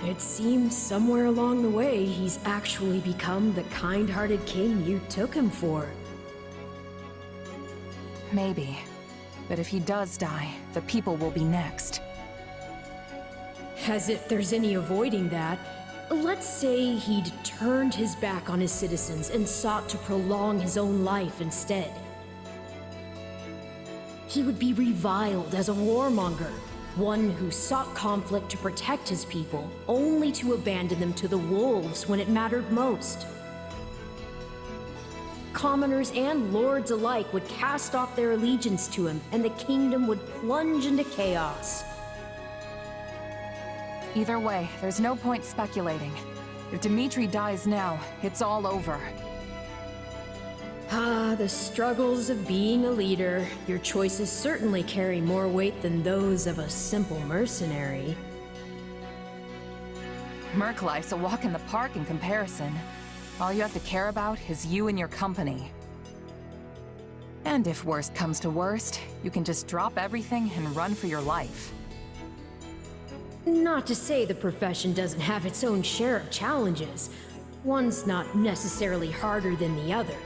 Speaker 7: It seems somewhere along the way he's actually become the kind-hearted king you took him for.
Speaker 3: Maybe. But if he does die, the people will be next.
Speaker 7: As if there's any avoiding that. Let's say he'd turned his back on his citizens and sought to prolong his own life instead. He would be reviled as a warmonger, one who sought conflict to protect his people, only to abandon them to the wolves when it mattered most. Commoners and lords alike would cast off their allegiance to him, and the kingdom would plunge into chaos.
Speaker 3: Either way, there's no point speculating. If Dimitri dies now, it's all over.
Speaker 7: Ah, the struggles of being a leader. Your choices certainly carry more weight than those of a simple mercenary.
Speaker 3: Merc life's a walk in the park in comparison. All you have to care about is you and your company. And if worst comes to worst, you can just drop everything and run for your life.
Speaker 7: Not to say the profession doesn't have its own share of challenges. One's not necessarily harder than the other.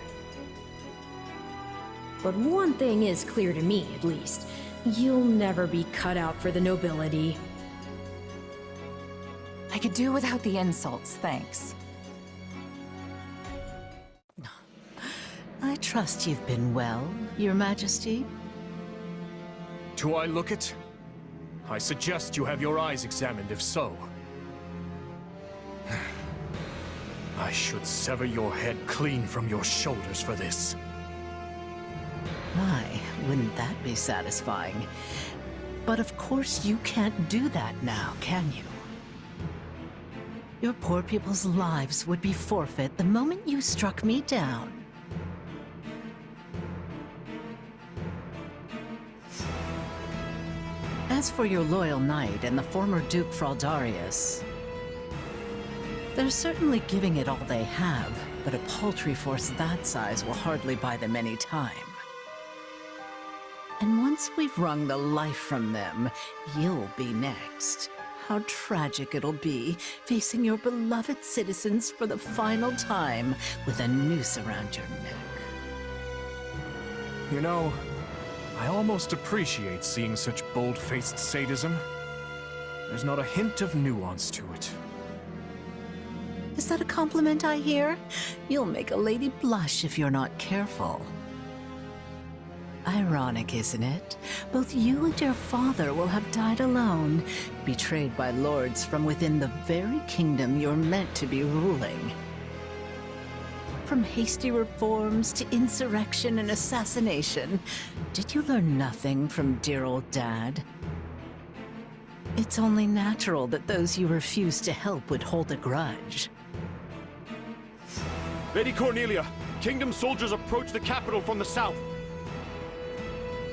Speaker 7: But one thing is clear to me, at least. You'll never be cut out for the nobility.
Speaker 3: I could do without the insults, thanks.
Speaker 12: I trust you've been well, Your Majesty.
Speaker 23: Do I look it? I suggest you have your eyes examined if so. I should sever your head clean from your shoulders for this.
Speaker 12: My, wouldn't that be satisfying? But of course you can't do that now, can you? Your poor people's lives would be forfeit the moment you struck me down. As for your loyal knight and the former Duke Fraldarius, they're certainly giving it all they have, but a paltry force that size will hardly buy them any time. And once we've wrung the life from them, you'll be next. How tragic it'll be, facing your beloved citizens for the final time with a noose around your neck.
Speaker 23: You know, I almost appreciate seeing such bold-faced sadism. There's not a hint of nuance to it.
Speaker 12: Is that a compliment I hear? You'll make a lady blush if you're not careful. Ironic, isn't it? Both you and your father will have died alone, betrayed by lords from within the very kingdom you're meant to be ruling. From hasty reforms to insurrection and assassination, did you learn nothing from dear old Dad? It's only natural that those you refuse to help would hold a grudge.
Speaker 14: Lady Cornelia, Kingdom soldiers approach the capital from the south.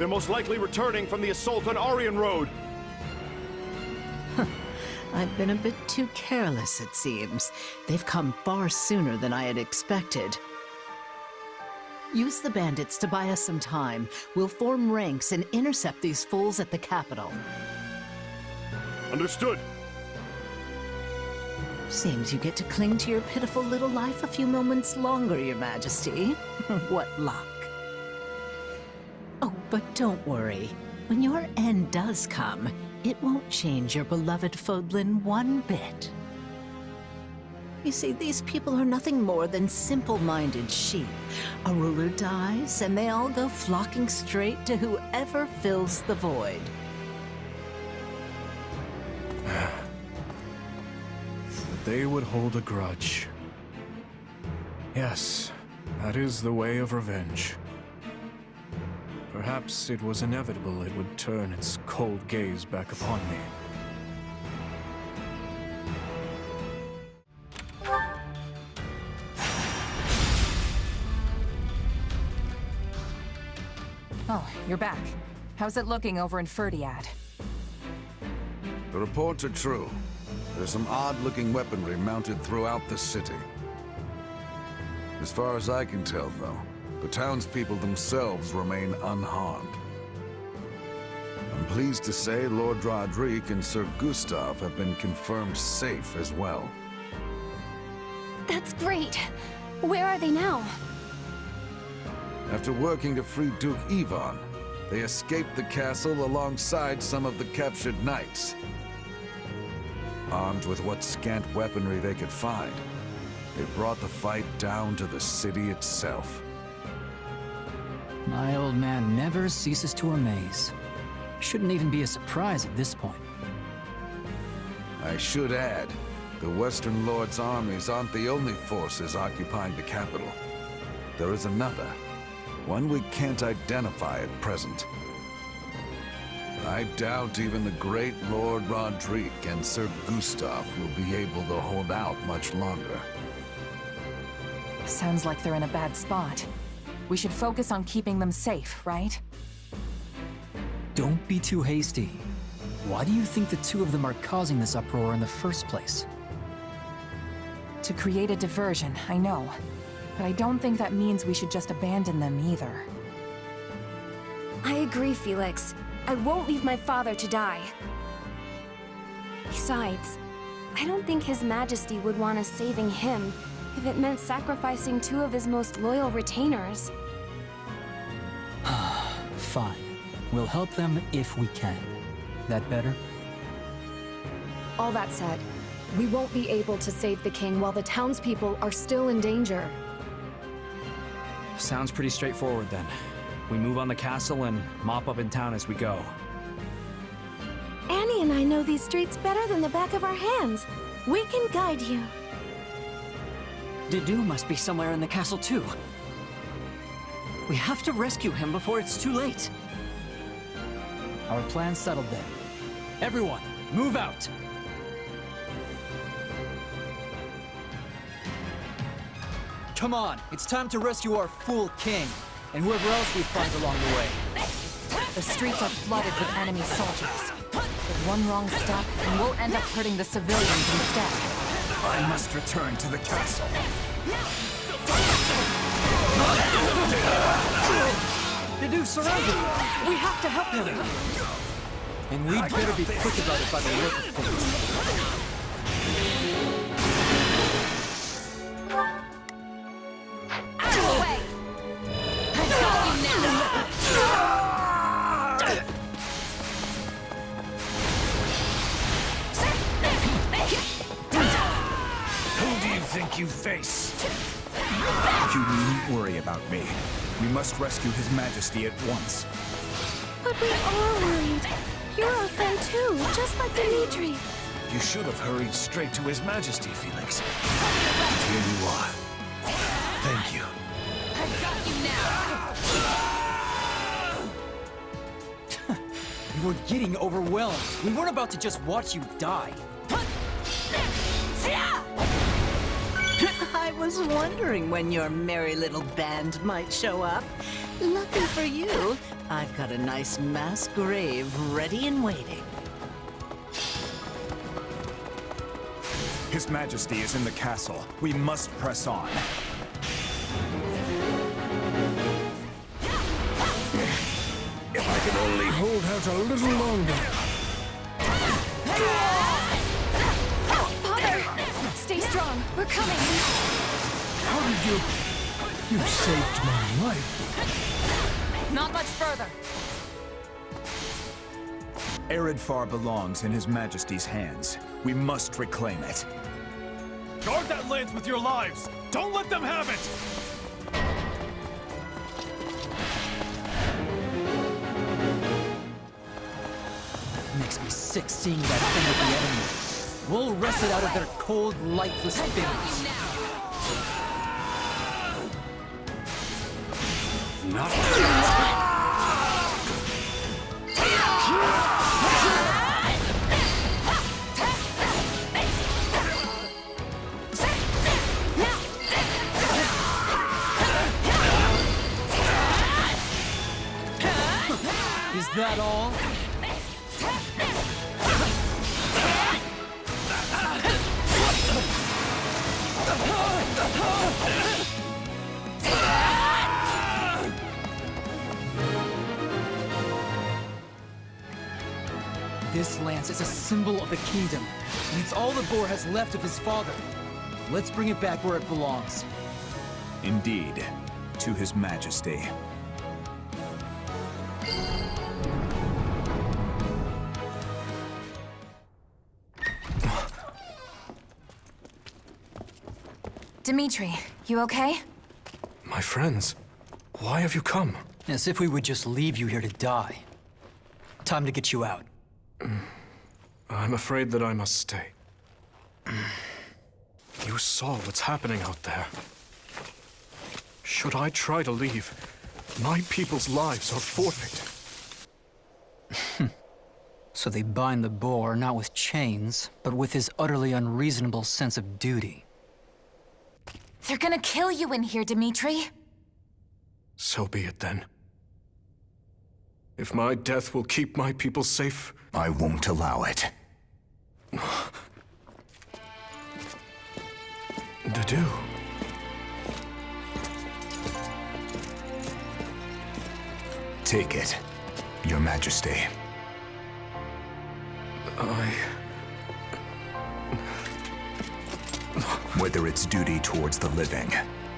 Speaker 14: They're most likely returning from the assault on Aryan Road.
Speaker 12: I've been a bit too careless, it seems. They've come far sooner than I had expected. Use the bandits to buy us some time. We'll form ranks and intercept these fools at the capital.
Speaker 14: Understood.
Speaker 12: Seems you get to cling to your pitiful little life a few moments longer, Your Majesty. What luck. Oh, but don't worry. When your end does come, it won't change your beloved Fodlan one bit. You see, these people are nothing more than simple-minded sheep. A ruler dies, and they all go flocking straight to whoever fills the void.
Speaker 23: That they would hold a grudge. Yes, that is the way of revenge. Perhaps it was inevitable it would turn its cold gaze back upon me.
Speaker 3: Oh, you're back. How's it looking over in Fhirdiad?
Speaker 6: The reports are true. There's some odd-looking weaponry mounted throughout the city. As far as I can tell, though, the townspeople themselves remain unharmed. I'm pleased to say Lord Roderick and Sir Gustav have been confirmed safe as well.
Speaker 8: That's great. Where are they now?
Speaker 6: After working to free Duke Ivan, they escaped the castle alongside some of the captured knights. Armed with what scant weaponry they could find, they brought the fight down to the city itself.
Speaker 5: My old man never ceases to amaze. Shouldn't even be a surprise at this point.
Speaker 6: I should add, the Western Lord's armies aren't the only forces occupying the capital. There is another, one we can't identify at present. I doubt even the great Lord Roderick and Sir Gustav will be able to hold out much longer.
Speaker 3: Sounds like they're in a bad spot. We should focus on keeping them safe, right?
Speaker 5: Don't be too hasty. Why do you think the two of them are causing this uproar in the first place?
Speaker 3: To create a diversion, I know. But I don't think that means we should just abandon them either.
Speaker 8: I agree, Felix. I won't leave my father to die. Besides, I don't think His Majesty would want us saving him if it meant sacrificing two of his most loyal retainers.
Speaker 5: Fine. We'll help them if we can. That better?
Speaker 9: All that said, we won't be able to save the king while the townspeople are still in danger.
Speaker 25: Sounds pretty straightforward then. We move on the castle and mop up in town as we go.
Speaker 8: Annie and I know these streets better than the back of our hands. We can guide you.
Speaker 18: Didu must be somewhere in the castle too. We have to rescue him before it's too late.
Speaker 5: Our plan's settled then. Everyone, move out! Come on, it's time to rescue our fool king, and whoever else we find along the way.
Speaker 3: The streets are flooded with enemy soldiers. With one wrong step, and we'll end up hurting the civilians instead.
Speaker 2: I must return to the castle.
Speaker 5: Didu surrounded! We have to help him! And we'd better be quick about it by the look of things.
Speaker 8: Out of the way! I got you now!
Speaker 2: Who do you think you face? You needn't worry about me. We must rescue His Majesty at once.
Speaker 8: But we are worried. You're our friend too, just like Dimitri.
Speaker 4: You should have hurried straight to His Majesty, Felix. And here you are. Thank you.
Speaker 8: I got you now!
Speaker 5: You were getting overwhelmed. We weren't about to just watch you die.
Speaker 12: I was was wondering when your merry little band might show up. Lucky for you, I've got a nice mass grave ready and waiting.
Speaker 2: His Majesty is in the castle. We must press on.
Speaker 4: If I can only hold out a little longer.
Speaker 8: Father! Stay strong. We're coming.
Speaker 4: How did you... You saved my life.
Speaker 3: Not much further.
Speaker 2: Eredfar belongs in His Majesty's hands. We must reclaim it.
Speaker 14: Guard that lance with your lives! Don't let them have it!
Speaker 5: Makes me sick seeing that thing with the enemy. We'll wrest it out of their cold, lifeless fingers.
Speaker 4: Not
Speaker 5: Is that all? This lance is a symbol of the kingdom, and it's all the boar has left of his father. Let's bring it back where it belongs.
Speaker 2: Indeed, to His Majesty.
Speaker 3: Dimitri, you okay?
Speaker 23: My friends, why have you come?
Speaker 5: As if we would just leave you here to die. Time to get you out.
Speaker 23: I'm afraid that I must stay. You saw what's happening out there. Should I try to leave, my people's lives are forfeit.
Speaker 5: So they bind the boar not with chains, but with his utterly unreasonable sense of duty.
Speaker 3: They're gonna kill you in here, Dimitri.
Speaker 23: So be it then. If my death will keep my people safe,
Speaker 2: I won't allow it.
Speaker 23: Dedu.
Speaker 2: Take it, Your Majesty. Whether it's duty towards the living,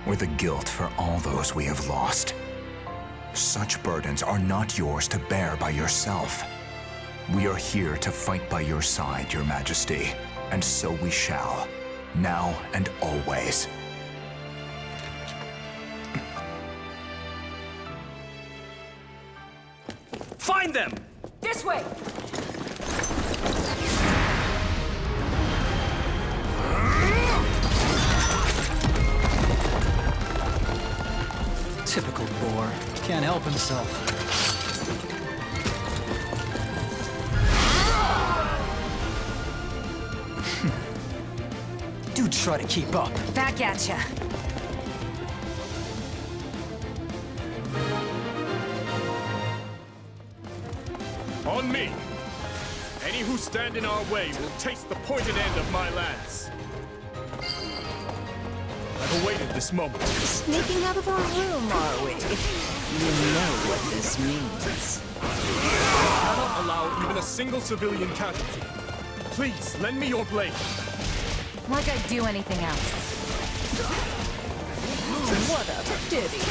Speaker 2: or the guilt for all those we have lost, such burdens are not yours to bear by yourself. We are here to fight by your side, Your Majesty, and so we shall, now and always.
Speaker 14: Find them!
Speaker 3: This way!
Speaker 5: Typical boar. Can't help himself. Do try to keep up.
Speaker 3: Back at ya.
Speaker 14: On me! Any who stand in our way will taste the pointed end of my lance. I've awaited this moment.
Speaker 12: Sneaking out of our room, are we? You know what this means.
Speaker 14: I cannot allow even a single civilian casualty. Please, lend me your blade.
Speaker 3: Like I'd do anything else.
Speaker 12: What a pity.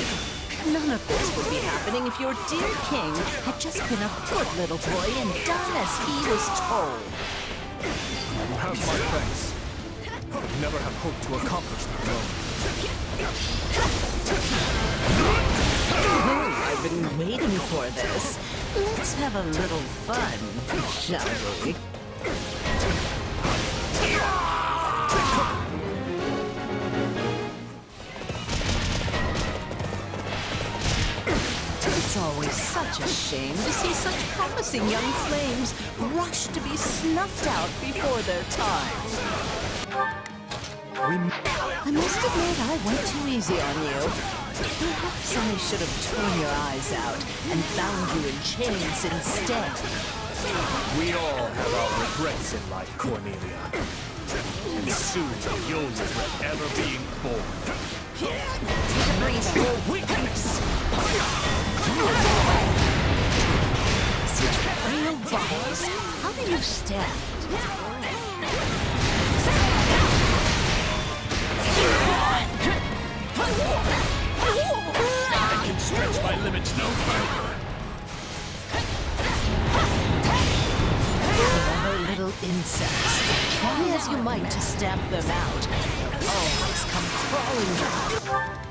Speaker 12: None of this would be happening if your dear king had just been a good little boy and done as he was told.
Speaker 14: You have my thanks. I would never have hoped to accomplish that alone.
Speaker 12: I've been waiting for this. Let's have a little fun, shall we? It's always such a shame to see such promising young flames rush to be snuffed out before their time. I must admit I went too easy on you. Perhaps I should have torn your eyes out and bound you in chains instead.
Speaker 23: We all have our regrets in life, Cornelia. And soon you'll regret ever being born.
Speaker 12: Take a breather.
Speaker 23: Your weakness!
Speaker 12: Such frail bodies. How do you stand?
Speaker 23: I can stretch my limits no further.
Speaker 12: Clever little insects. Try as you might to stamp them out, they'll always come crawling back.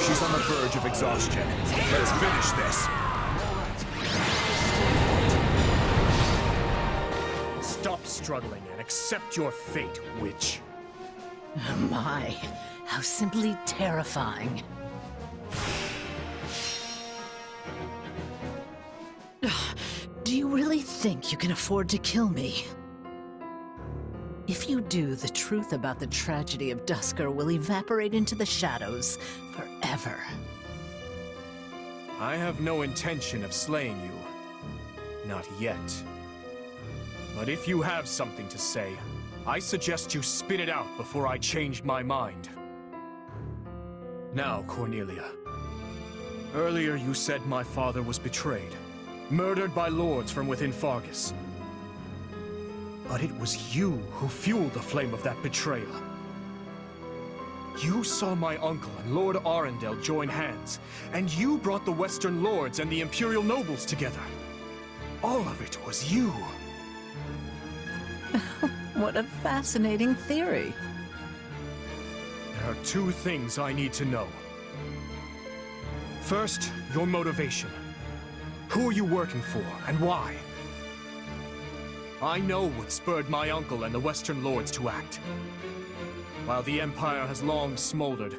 Speaker 14: She's on the verge of exhaustion. Let's finish this.
Speaker 23: Stop struggling and accept your fate, witch.
Speaker 12: My, how simply terrifying. Do you really think you can afford to kill me? If you do, the truth about the tragedy of Duscur will evaporate into the shadows forever.
Speaker 23: I have no intention of slaying you. Not yet. But if you have something to say, I suggest you spit it out before I change my mind. Now, Cornelia. Earlier you said my father was betrayed, murdered by lords from within Fargus. But it was you who fueled the flame of that betrayal. You saw my uncle and Lord Arundel join hands, and you brought the Western Lords and the Imperial nobles together. All of it was you.
Speaker 12: What a fascinating theory.
Speaker 23: There are two things I need to know. First, your motivation. Who are you working for, and why? I know what spurred my uncle and the Western Lords to act. While the Empire has long smoldered,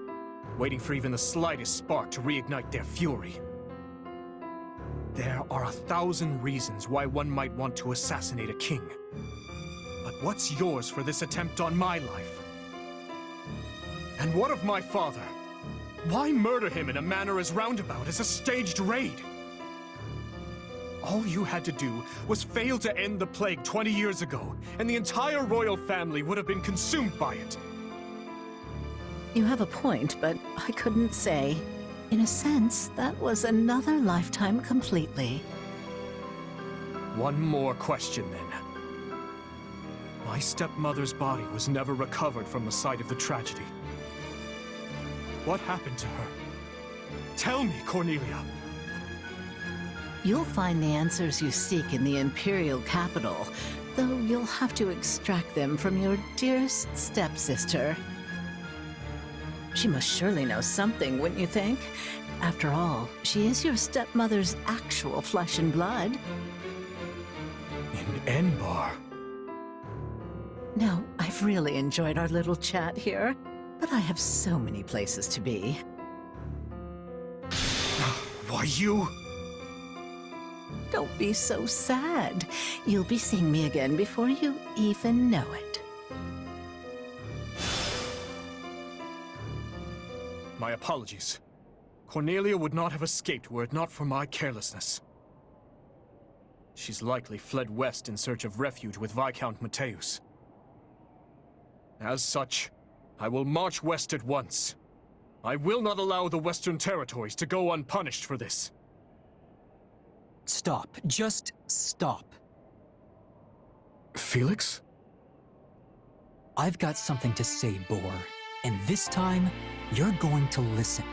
Speaker 23: waiting for even the slightest spark to reignite their fury. There are 1,000 reasons why one might want to assassinate a king. But what's yours for this attempt on my life? And what of my father? Why murder him in a manner as roundabout as a staged raid? All you had to do was fail to end the plague 20 years ago, and the entire royal family would have been consumed by it.
Speaker 12: You have a point, but I couldn't say. In a sense, that was another lifetime completely.
Speaker 23: One more question, then. My stepmother's body was never recovered from the site of the tragedy. What happened to her? Tell me, Cornelia.
Speaker 12: You'll find the answers you seek in the Imperial capital, though you'll have to extract them from your dearest stepsister. She must surely know something, wouldn't you think? After all, she is your stepmother's actual flesh and blood.
Speaker 23: In Enbar.
Speaker 12: Now, I've really enjoyed our little chat here, but I have so many places to be.
Speaker 23: Why, you...
Speaker 12: Don't be so sad. You'll be seeing me again before you even know it.
Speaker 23: My apologies. Cornelia would not have escaped were it not for my carelessness. She's likely fled west in search of refuge with Viscount Mateus. As such, I will march west at once. I will not allow the Western territories to go unpunished for this.
Speaker 5: Stop. Just stop.
Speaker 23: Felix?
Speaker 5: I've got something to say, Boar. And this time, you're going to listen.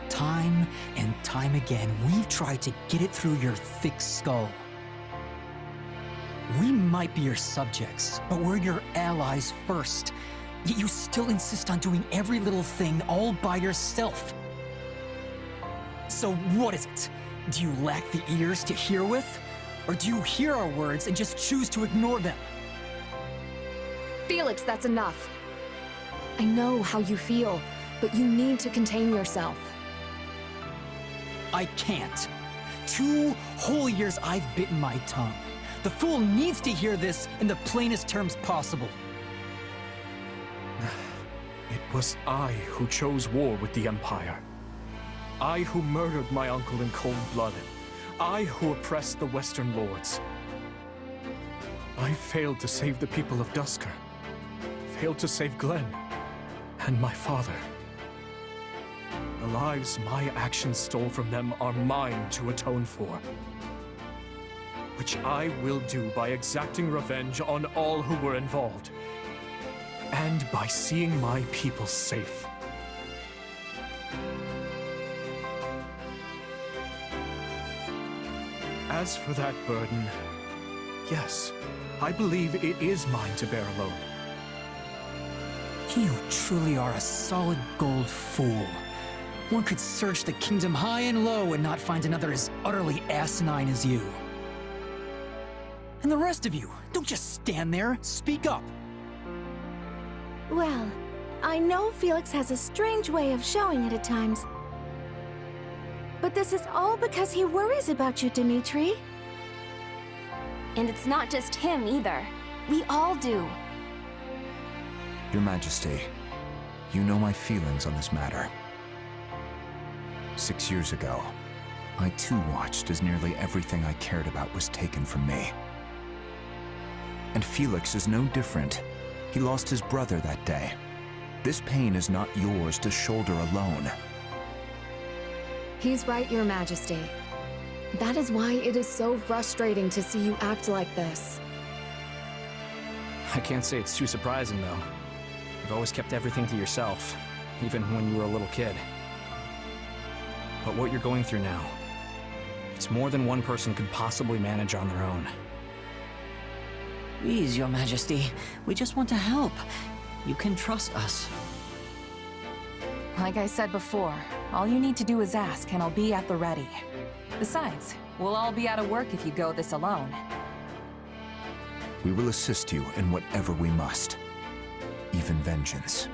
Speaker 5: Time and time again, we've tried to get it through your thick skull. We might be your subjects, but we're your allies first. Yet you still insist on doing every little thing all by yourself. So what is it? Do you lack the ears to hear with? Or do you hear our words and just choose to ignore them?
Speaker 9: Felix, that's enough. I know how you feel, but you need to contain yourself.
Speaker 5: I can't. 2 whole years I've bitten my tongue. The fool needs to hear this in the plainest terms possible.
Speaker 23: It was I who chose war with the Empire. I who murdered my uncle in cold blood. I who oppressed the Western Lords. I failed to save the people of Duscur. Failed to save Glenn. And my father. The lives my actions stole from them are mine to atone for. Which I will do by exacting revenge on all who were involved. And by seeing my people safe. As for that burden, yes, I believe it is mine to bear alone.
Speaker 5: You truly are a solid gold fool. One could search the kingdom high and low and not find another as utterly asinine as you. And the rest of you, don't just stand there, speak up.
Speaker 1: Well, I know Felix has a strange way of showing it at times. But this is all because he worries about you, Dimitri.
Speaker 8: And it's not just him either. We all do.
Speaker 2: Your Majesty, you know my feelings on this matter. 6 years ago, I too watched as nearly everything I cared about was taken from me. And Felix is no different. He lost his brother that day. This pain is not yours to shoulder alone.
Speaker 9: He's right, Your Majesty. That is why it is so frustrating to see you act like this.
Speaker 25: I can't say it's too surprising, though. You've always kept everything to yourself, even when you were a little kid. But what you're going through now, it's more than one person could possibly manage on their own.
Speaker 18: Please, Your Majesty. We just want to help. You can trust us.
Speaker 3: Like I said before, all you need to do is ask, and I'll be at the ready. Besides, we'll all be out of work if you go this alone.
Speaker 2: We will assist you in whatever we must, even vengeance.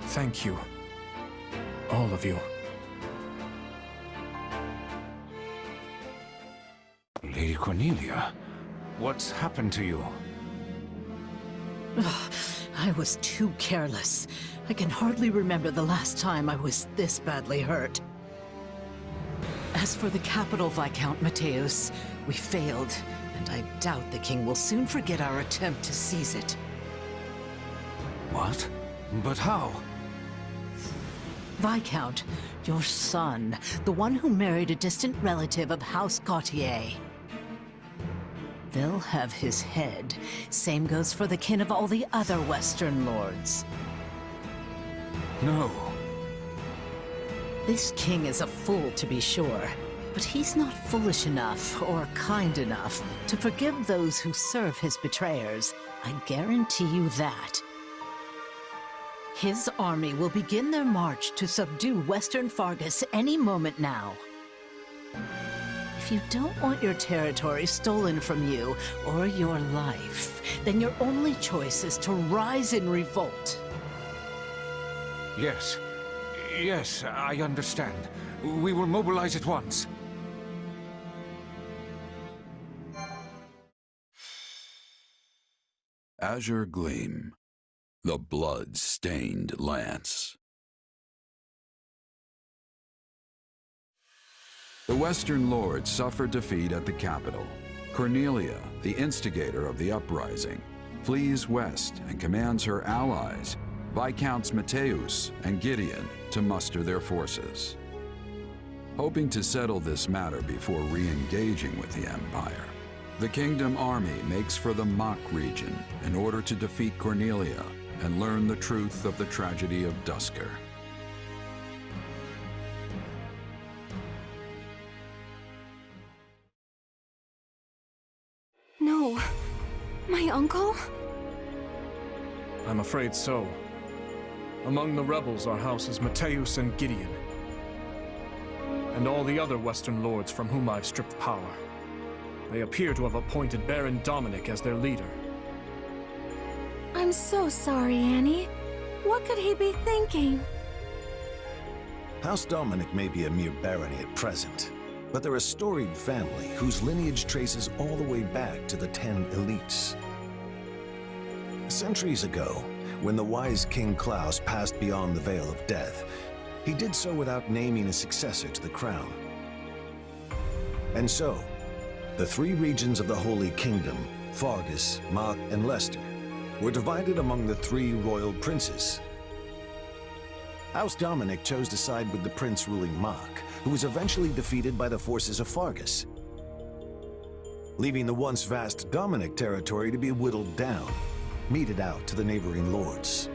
Speaker 23: Thank you. All of you.
Speaker 11: Lady Cornelia, what's happened to you?
Speaker 12: I was too careless. I can hardly remember the last time I was this badly hurt. As for the capital, Viscount Mateus, we failed, and I doubt the king will soon forget our attempt to seize it.
Speaker 11: What? But how?
Speaker 12: Viscount, your son, the one who married a distant relative of House Gautier. They'll have his head. Same goes for the kin of all the other Western lords.
Speaker 11: No.
Speaker 12: This king is a fool, to be sure, but he's not foolish enough or kind enough to forgive those who serve his betrayers. I guarantee you that. His army will begin their march to subdue Western Fargus any moment now. If you don't want your territory stolen from you or your life, then your only choice is to rise in revolt.
Speaker 11: Yes. Yes, I understand. We will mobilize at once.
Speaker 6: Azure Gleam, the blood-stained lance. The Western Lords suffered defeat at the capital. Cornelia, the instigator of the uprising, flees west and commands her allies, Viscounts Mateus and Gideon, to muster their forces. Hoping to settle this matter before re-engaging with the Empire, the Kingdom Army makes for the Mach region in order to defeat Cornelia and learn the truth of the tragedy of Duscur.
Speaker 1: No. My uncle?
Speaker 23: I'm afraid so. Among the rebels are houses Mateus and Gideon, and all the other Western lords from whom I've stripped power. They appear to have appointed Baron Dominic as their leader.
Speaker 1: I'm so sorry, Annie. What could he be thinking?
Speaker 16: House Dominic may be a mere barony at present, but they're a storied family whose lineage traces all the way back to the 10 elites. Centuries ago, when the wise King Klaus passed beyond the Veil of Death, he did so without naming a successor to the crown. And so, the three regions of the Holy Kingdom, Fargus, Mach, and Leicester, were divided among the three royal princes. House Dominic chose to side with the prince ruling Mach, who was eventually defeated by the forces of Fargus, leaving the once vast Dominic territory to be whittled down, meted out to the neighboring lords.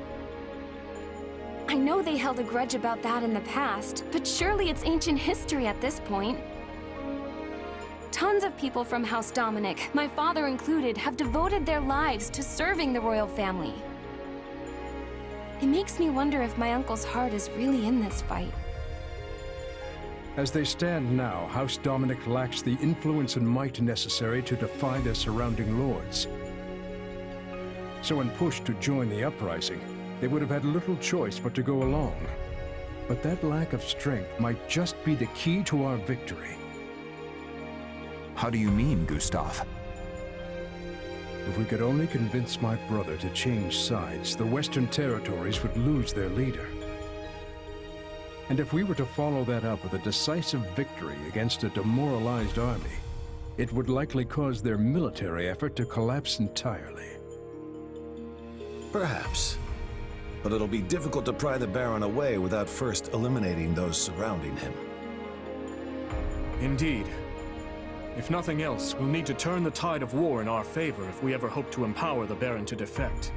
Speaker 8: I know they held a grudge about that in the past, but surely it's ancient history at this point. Tons of people from House Dominic, my father included, have devoted their lives to serving the royal family. It makes me wonder if my uncle's heart is really in this fight.
Speaker 15: As they stand now, House Dominic lacks the influence and might necessary to defy their surrounding lords. So when pushed to join the uprising, they would have had little choice but to go along. But that lack of strength might just be the key to our victory.
Speaker 2: How do you mean, Gustav?
Speaker 15: If we could only convince my brother to change sides, the Western territories would lose their leader. And if we were to follow that up with a decisive victory against a demoralized army, it would likely cause their military effort to collapse entirely.
Speaker 16: Perhaps. But it'll be difficult to pry the Baron away without first eliminating those surrounding him.
Speaker 23: Indeed. If nothing else, we'll need to turn the tide of war in our favor if we ever hope to empower the Baron to defect.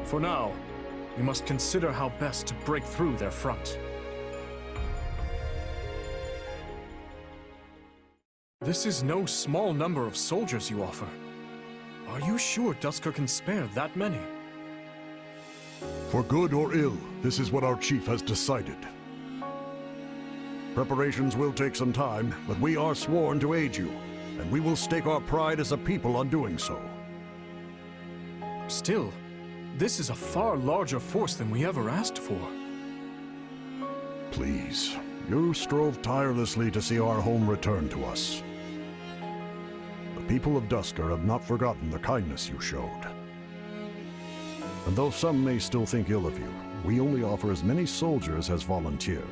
Speaker 23: For now, we must consider how best to break through their front. This is no small number of soldiers you offer. Are you sure Duscur can spare that many?
Speaker 13: For good or ill, this is what our chief has decided. Preparations will take some time, but we are sworn to aid you, and we will stake our pride as a people on doing so.
Speaker 23: Still, this is a far larger force than we ever asked for.
Speaker 13: Please, you strove tirelessly to see our home return to us. The people of Duscur have not forgotten the kindness you showed. And though some may still think ill of you, we only offer as many soldiers as volunteered.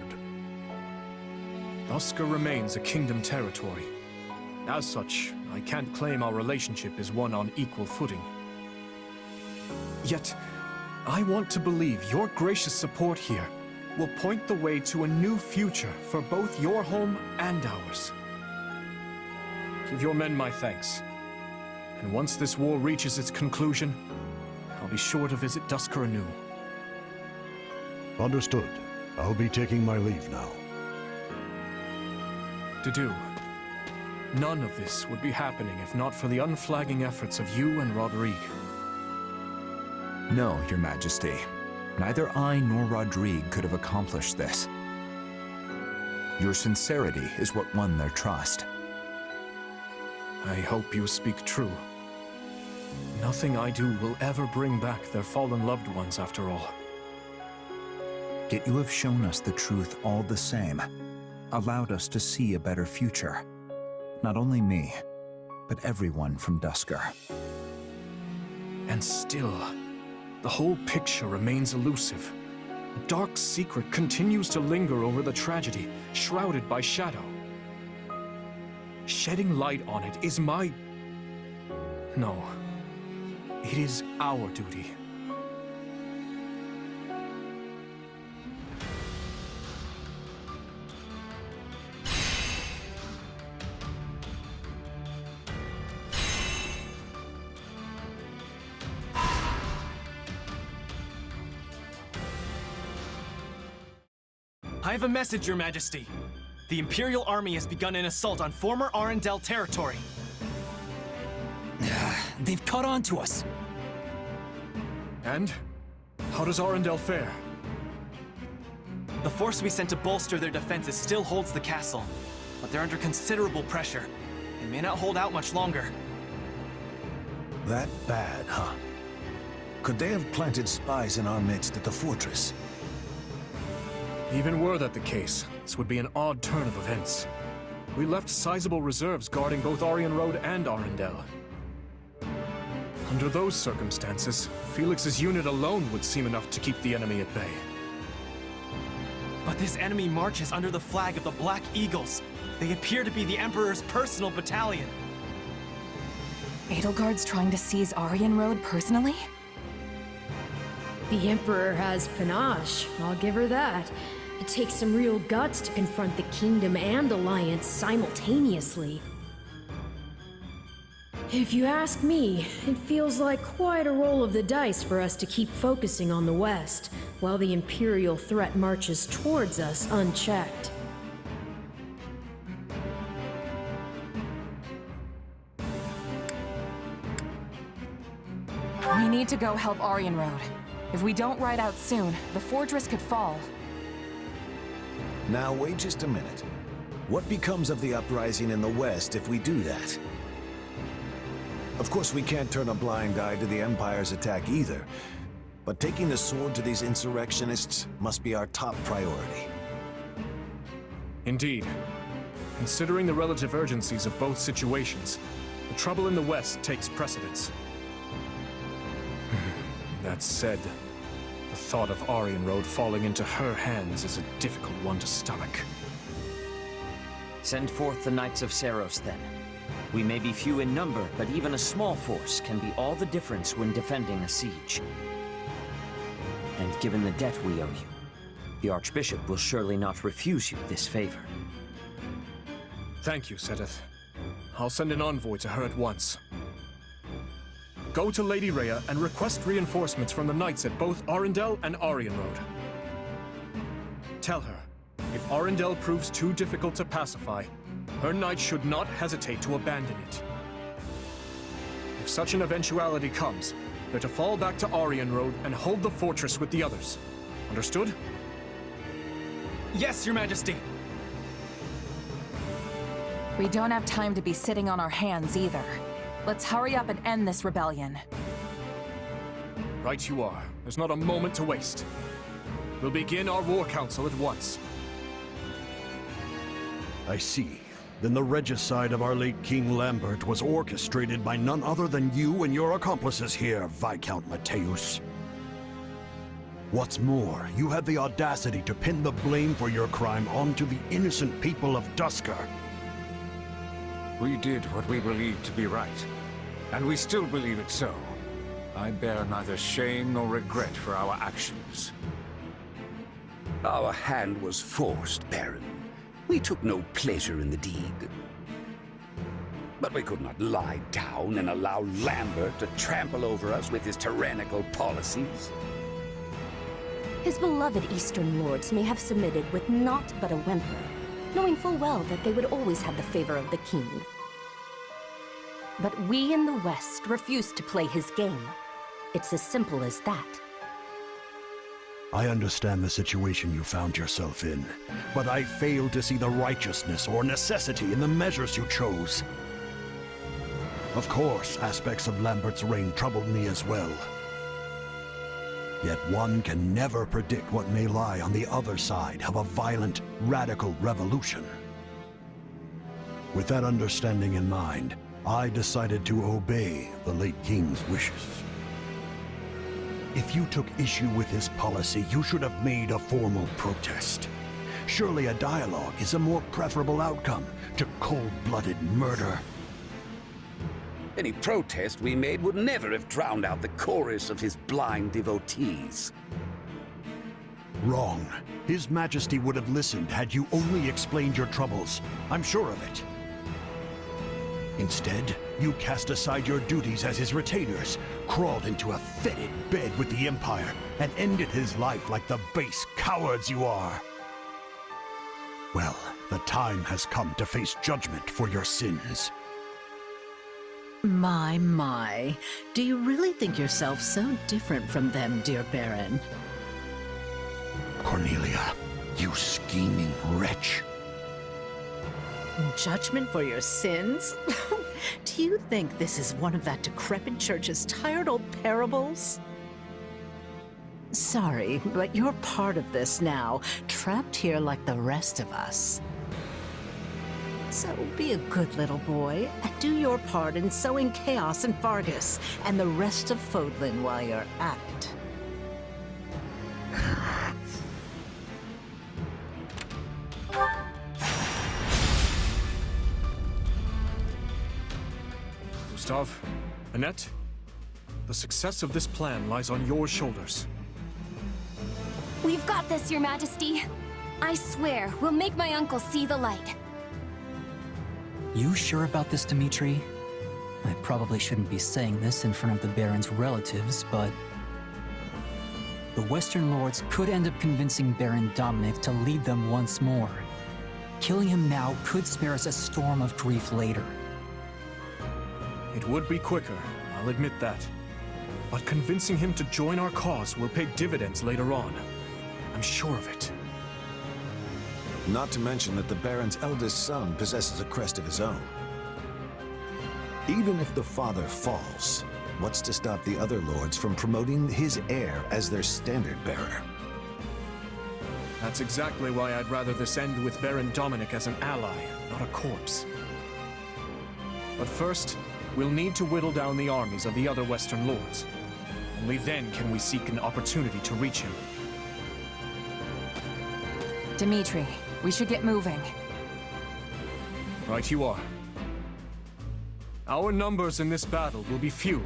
Speaker 23: Duscur remains a kingdom territory. As such, I can't claim our relationship is one on equal footing. Yet, I want to believe your gracious support here will point the way to a new future for both your home and ours. Give your men my thanks. And once this war reaches its conclusion, I'll be sure to visit Duscur anew.
Speaker 13: Understood. I'll be taking my leave now.
Speaker 23: Dudu, none of this would be happening if not for the unflagging efforts of you and Rodrigue.
Speaker 2: No, Your Majesty. Neither I nor Rodrigue could have accomplished this. Your sincerity is what won their trust.
Speaker 23: I hope you speak true. Nothing I do will ever bring back their fallen loved ones after all.
Speaker 2: Yet you have shown us the truth all the same. Allowed us to see a better future. Not only me, but everyone from Duscur.
Speaker 23: And still, the whole picture remains elusive. A dark secret continues to linger over the tragedy, shrouded by shadow. Shedding light on it is my... No. It is our duty.
Speaker 17: I have a message, Your Majesty. The Imperial Army has begun an assault on former Arundel territory.
Speaker 5: They've caught on to us.
Speaker 23: And? How does Arundel fare?
Speaker 17: The force we sent to bolster their defenses still holds the castle, but they're under considerable pressure. They may not hold out much longer.
Speaker 16: That bad, huh? Could they have planted spies in our midst at the fortress?
Speaker 23: Even were that the case, this would be an odd turn of events. We left sizable reserves guarding both Aryan Road and Arundel. Under those circumstances, Felix's unit alone would seem enough to keep the enemy at bay.
Speaker 17: But this enemy marches under the flag of the Black Eagles. They appear to be the Emperor's personal battalion.
Speaker 3: Edelgard's trying to seize Aryan Road personally?
Speaker 7: The Emperor has panache, I'll give her that. It takes some real guts to confront the Kingdom and Alliance simultaneously. If you ask me, it feels like quite a roll of the dice for us to keep focusing on the West, while the Imperial threat marches towards us unchecked.
Speaker 3: We need to go help Aryan Road. If we don't ride out soon, the fortress could fall.
Speaker 16: Now wait just a minute. What becomes of the uprising in the West if we do that? Of course, we can't turn a blind eye to the Empire's attack either. But taking the sword to these insurrectionists must be our top priority.
Speaker 23: Indeed. Considering the relative urgencies of both situations, the trouble in the West takes precedence. That said, the thought of Aryan Road falling into her hands is a difficult one to stomach.
Speaker 18: Send forth the Knights of Seros, then. We may be few in number, but even a small force can be all the difference when defending a siege. And given the debt we owe you, the Archbishop will surely not refuse you this favor.
Speaker 23: Thank you, Sedith. I'll send an envoy to her at once. Go to Lady Rhea and request reinforcements from the Knights at both Arundel and Aryan Road. Tell her, if Arundel proves too difficult to pacify, her knights should not hesitate to abandon it. If such an eventuality comes, they're to fall back to Aryan Road and hold the fortress with the others. Understood?
Speaker 17: Yes, Your Majesty!
Speaker 3: We don't have time to be sitting on our hands either. Let's hurry up and end this rebellion.
Speaker 23: Right you are. There's not a moment to waste. We'll begin our war council at once.
Speaker 13: I see. Then the regicide of our late King Lambert was orchestrated by none other than you and your accomplices here, Viscount Mateus. What's more, you had the audacity to pin the blame for your crime onto the innocent people of Duscur.
Speaker 10: We did what we believed to be right, and we still believe it so. I bear neither shame nor regret for our actions.
Speaker 19: Our hand was forced, Baron. We took no pleasure in the deed. But we could not lie down and allow Lambert to trample over us with his tyrannical policies.
Speaker 20: His beloved Eastern lords may have submitted with naught but a whimper, knowing full well that they would always have the favor of the king. But we in the West refuse to play his game. It's as simple as that.
Speaker 13: I understand the situation you found yourself in, but I fail to see the righteousness or necessity in the measures you chose. Of course, aspects of Lambert's reign troubled me as well. Yet one can never predict what may lie on the other side of a violent, radical revolution. With that understanding in mind, I decided to obey the late king's wishes. If you took issue with his policy, you should have made a formal protest. Surely a dialogue is a more preferable outcome to cold-blooded murder.
Speaker 19: Any protest we made would never have drowned out the chorus of his blind devotees.
Speaker 13: Wrong. His Majesty would have listened had you only explained your troubles. I'm sure of it. Instead, you cast aside your duties as his retainers, crawled into a fetid bed with the Empire, and ended his life like the base cowards you are. Well, the time has come to face judgment for your sins.
Speaker 12: My. Do you really think yourself so different from them, dear Baron?
Speaker 13: Cornelia, you scheming wretch.
Speaker 12: Judgment for your sins? Do you think this is one of that decrepit church's tired old parables? Sorry, but you're part of this now, trapped here like the rest of us. So be a good little boy, and do your part in sowing chaos in Fargus and the rest of Fodlan while you're at it.
Speaker 23: Gustav, Annette, the success of this plan lies on your shoulders.
Speaker 8: We've got this, Your Majesty. I swear, we'll make my uncle see the light.
Speaker 5: You sure about this, Dimitri? I probably shouldn't be saying this in front of the Baron's relatives, but the Western Lords could end up convincing Baron Dominic to lead them once more. Killing him now could spare us a storm of grief later.
Speaker 23: It would be quicker, I'll admit that. But convincing him to join our cause will pay dividends later on. I'm sure of it.
Speaker 16: Not to mention that the Baron's eldest son possesses a crest of his own. Even if the father falls, what's to stop the other lords from promoting his heir as their standard bearer?
Speaker 23: That's exactly why I'd rather this end with Baron Dominic as an ally, not a corpse. But first, we'll need to whittle down the armies of the other Western Lords. Only then can we seek an opportunity to reach him.
Speaker 3: Dimitri, we should get moving.
Speaker 23: Right you are. Our numbers in this battle will be few.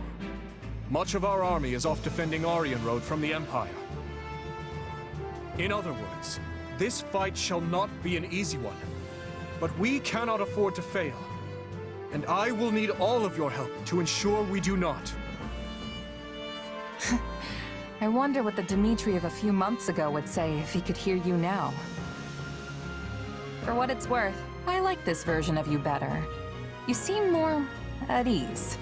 Speaker 23: Much of our army is off defending Aryan Road from the Empire. In other words, this fight shall not be an easy one. But we cannot afford to fail. And I will need all of your help to ensure we do not.
Speaker 3: I wonder what the Dimitri of a few months ago would say if he could hear you now. For what it's worth, I like this version of you better. You seem more at ease.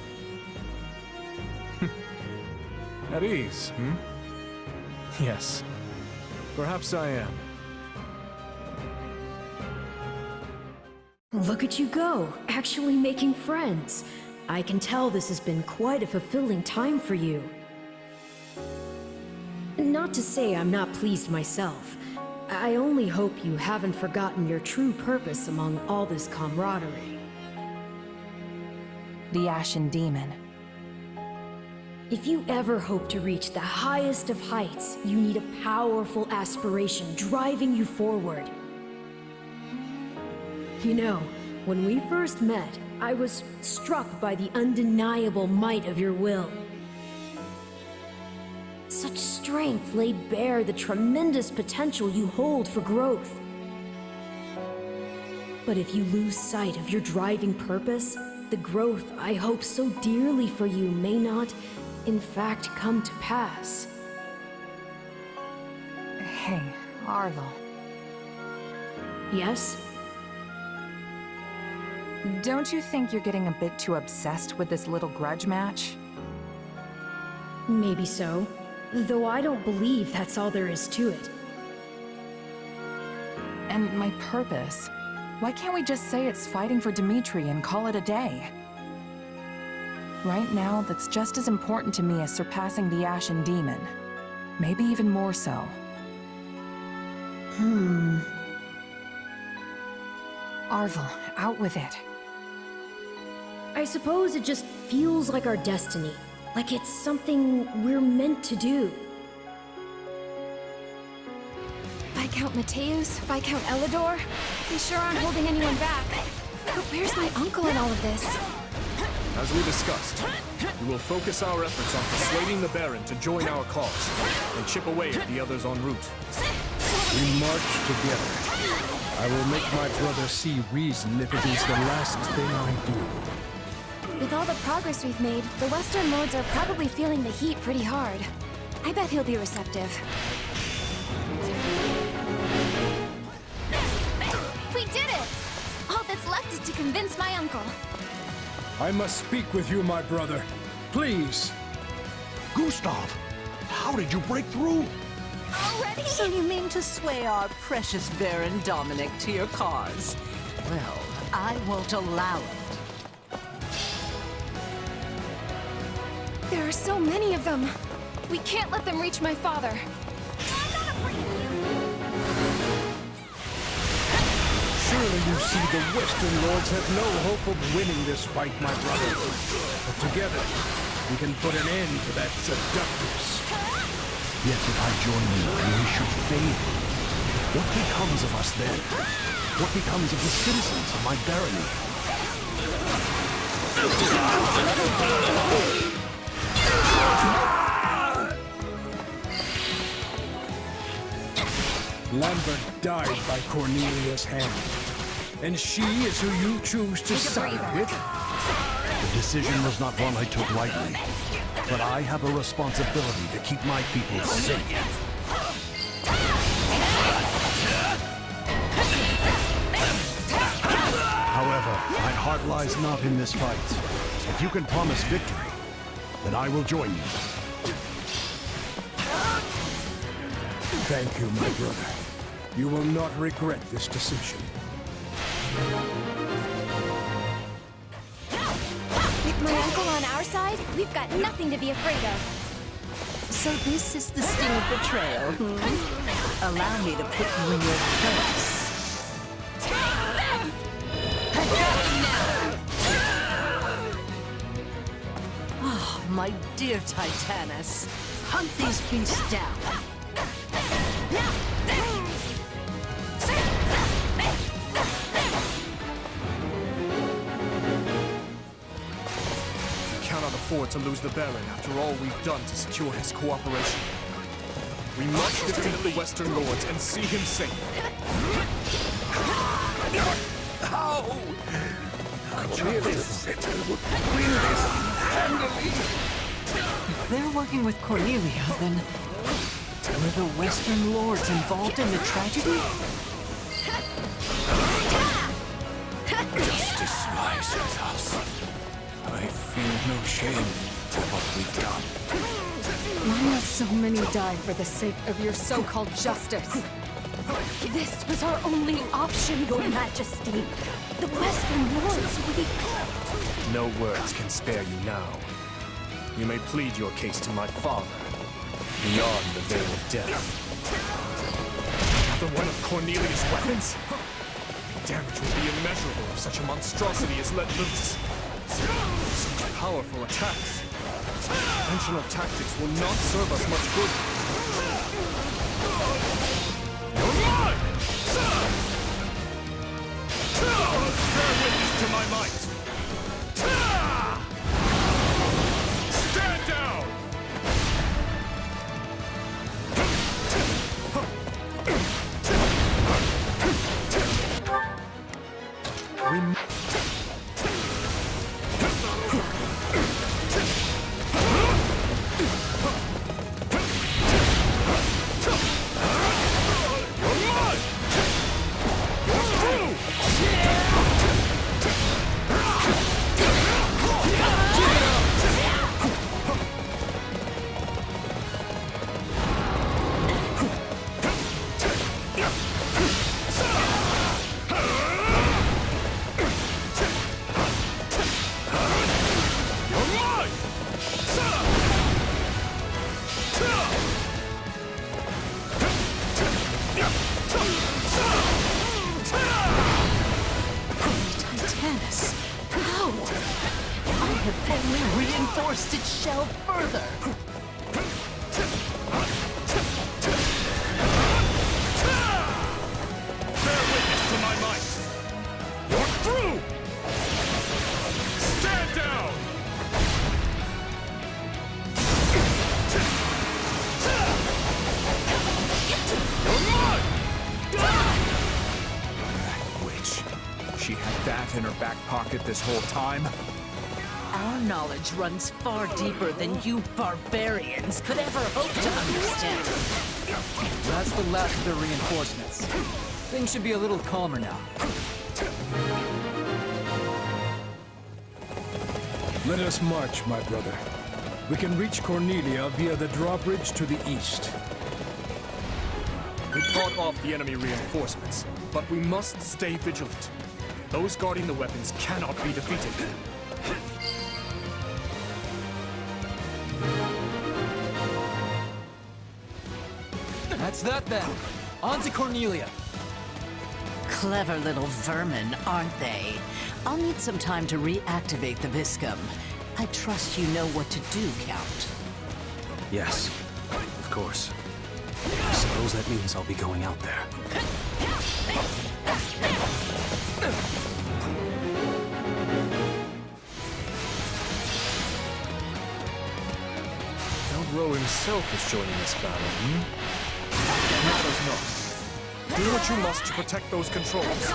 Speaker 23: At ease, hmm? Yes. Perhaps I am.
Speaker 7: Look at you go, actually making friends. I can tell this has been quite a fulfilling time for you. Not to say I'm not pleased myself. I only hope you haven't forgotten your true purpose among all this camaraderie.
Speaker 3: The Ashen Demon.
Speaker 7: If you ever hope to reach the highest of heights, you need a powerful aspiration driving you forward. You know, when we first met, I was struck by the undeniable might of your will. Such strength laid bare the tremendous potential you hold for growth. But if you lose sight of your driving purpose, the growth I hope so dearly for you may not, in fact, come to pass.
Speaker 3: Hey, Arvel.
Speaker 7: Yes?
Speaker 3: Don't you think you're getting a bit too obsessed with this little grudge match?
Speaker 7: Maybe so. Though I don't believe that's all there is to it.
Speaker 3: And my purpose? Why can't we just say it's fighting for Dimitri and call it a day? Right now, that's just as important to me as surpassing the Ashen Demon. Maybe even more so. Arvel, out with it.
Speaker 7: I suppose it just feels like our destiny. Like it's something we're meant to do.
Speaker 8: Viscount Mateus, Viscount Elidor, they sure aren't holding anyone back. But where's my uncle in all of this?
Speaker 23: As we discussed, we will focus our efforts on persuading the Baron to join our cause, and chip away at the others en route.
Speaker 15: We march together. I will make my brother see reason if it is the last thing I do.
Speaker 8: With all the progress we've made, the Western Lords are probably feeling the heat pretty hard. I bet he'll be receptive. We did it! All that's left is to convince my uncle.
Speaker 15: I must speak with you, my brother. Please.
Speaker 13: Gustav, how did you break through?
Speaker 8: Already?
Speaker 12: So you mean to sway our precious Baron Dominic to your cause? Well, I won't allow it.
Speaker 8: There are so many of them. We can't let them reach my father.
Speaker 15: Surely you see the Western Lords have no hope of winning this fight, my brother. But together, we can put an end to that seductress.
Speaker 13: Yet if I join you and we should fail, what becomes of us then? What becomes of the citizens of my barony?
Speaker 15: Lambert died by Cornelia's hand. And she is who you choose to side with?
Speaker 13: The decision was not one I took lightly, but I have a responsibility to keep my people safe. However, my heart lies not in this fight. If you can promise victory, then I will join you.
Speaker 15: Thank you, my brother. You will not regret this decision.
Speaker 8: With my uncle on our side, we've got nothing to be afraid of.
Speaker 12: So this is the sting of betrayal, Allow me to put you in your place. Oh, my dear Titanus. Hunt these beasts down.
Speaker 23: We cannot afford to lose the Baron after all we've done to secure his cooperation. We must defeat the Western Lords and see him safe.
Speaker 19: How? Will this handily?
Speaker 12: If they're working with Cornelia, then were the Western Lords involved in the tragedy?
Speaker 19: Justice lies with us. I feel no shame for what we've done.
Speaker 9: Why must so many die for the sake of your so-called justice?
Speaker 20: This was our only option, Your Majesty. The Western Lords,
Speaker 23: No words can spare you now. You may plead your case to my father, beyond the veil of death. Another one of Cornelia's weapons? The damage will be immeasurable if such a monstrosity is let loose. Such powerful attacks. Conventional tactics will not serve us much good. You're mine! Bear witness to my might! Stand down!
Speaker 12: Titanus, how? I have only reinforced its shell further.
Speaker 23: Bear witness to my might! You're through! Stand down! You're mine!
Speaker 2: That witch. She had that in her back pocket this whole time?
Speaker 12: Our knowledge runs far deeper than you barbarians could ever hope to understand.
Speaker 5: That's the last of the reinforcements. Things should be a little calmer now.
Speaker 15: Let us march, my brother. We can reach Cornelia via the drawbridge to the east.
Speaker 23: We fought off the enemy reinforcements, but we must stay vigilant. Those guarding the weapons cannot be defeated.
Speaker 17: That's that then. On to Cornelia.
Speaker 12: Clever little vermin, aren't they? I'll need some time to reactivate the Viscum. I trust you know what to do, Count.
Speaker 25: Yes, of course. I suppose that means I'll be going out there.
Speaker 23: Ro himself is joining this battle, Matters not. Do what you must to protect those controls.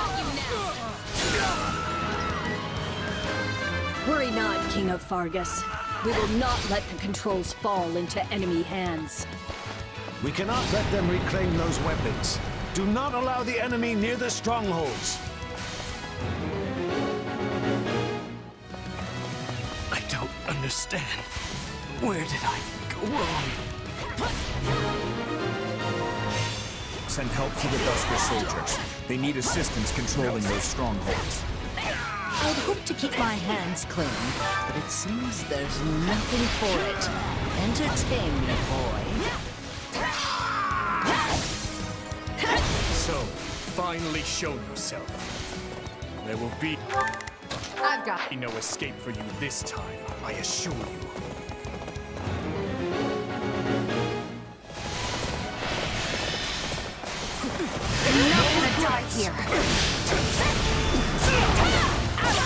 Speaker 20: Worry not, King of Fargus. We will not let the controls fall into enemy hands.
Speaker 11: We cannot let them reclaim those weapons. Do not allow the enemy near the strongholds.
Speaker 5: I don't understand. Where did I go wrong?
Speaker 2: Send help to the Dusker soldiers. They need assistance controlling those strongholds.
Speaker 12: I'd hope to keep my hands clean, but it seems there's nothing for it. Entertain me, boy.
Speaker 23: So, finally show yourself. There will be no escape for you this time, I assure you.
Speaker 1: You're not gonna die here.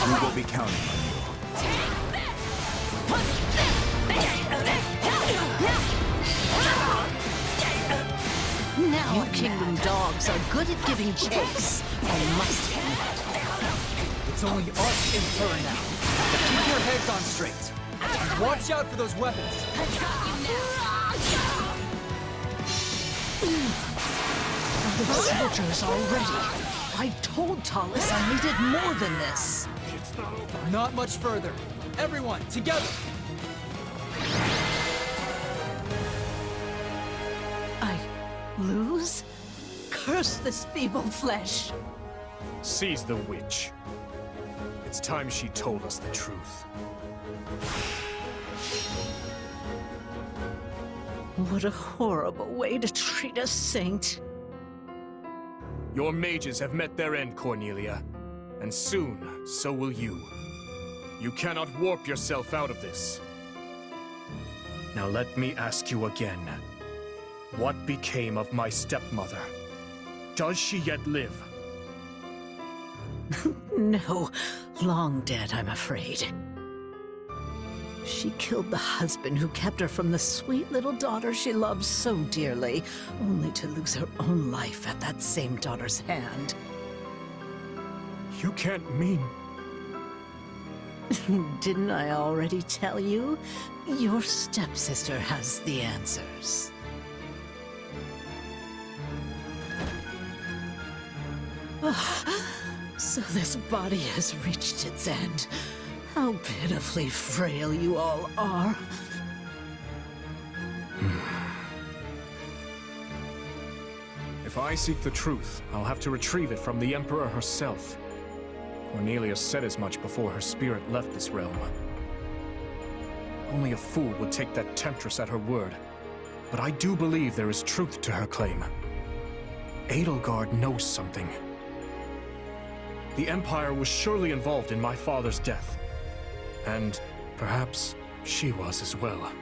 Speaker 2: We will be counting on you.
Speaker 12: Now you Kingdom dogs are good at giving chase. I must admit.
Speaker 17: It's only us in turn now. Keep your heads on straight. And watch out for those weapons.
Speaker 12: The soldiers already. I told Tallis I needed more than this.
Speaker 17: Not much further. Everyone, together!
Speaker 12: I lose? Curse this feeble flesh.
Speaker 23: Seize the witch. It's time she told us the truth.
Speaker 12: What a horrible way to treat a saint.
Speaker 23: Your mages have met their end, Cornelia. And soon, so will you. You cannot warp yourself out of this. Now let me ask you again. What became of my stepmother? Does she yet live?
Speaker 12: No, long dead, I'm afraid. She killed the husband who kept her from the sweet little daughter she loved so dearly, only to lose her own life at that same daughter's hand.
Speaker 23: You can't mean...
Speaker 12: Didn't I already tell you? Your stepsister has the answers. So this body has reached its end. How pitifully frail you all are.
Speaker 23: If I seek the truth, I'll have to retrieve it from the Emperor herself. Cornelia said as much before her spirit left this realm. Only a fool would take that temptress at her word. But I do believe there is truth to her claim. Edelgard knows something. The Empire was surely involved in my father's death. And perhaps she was as well.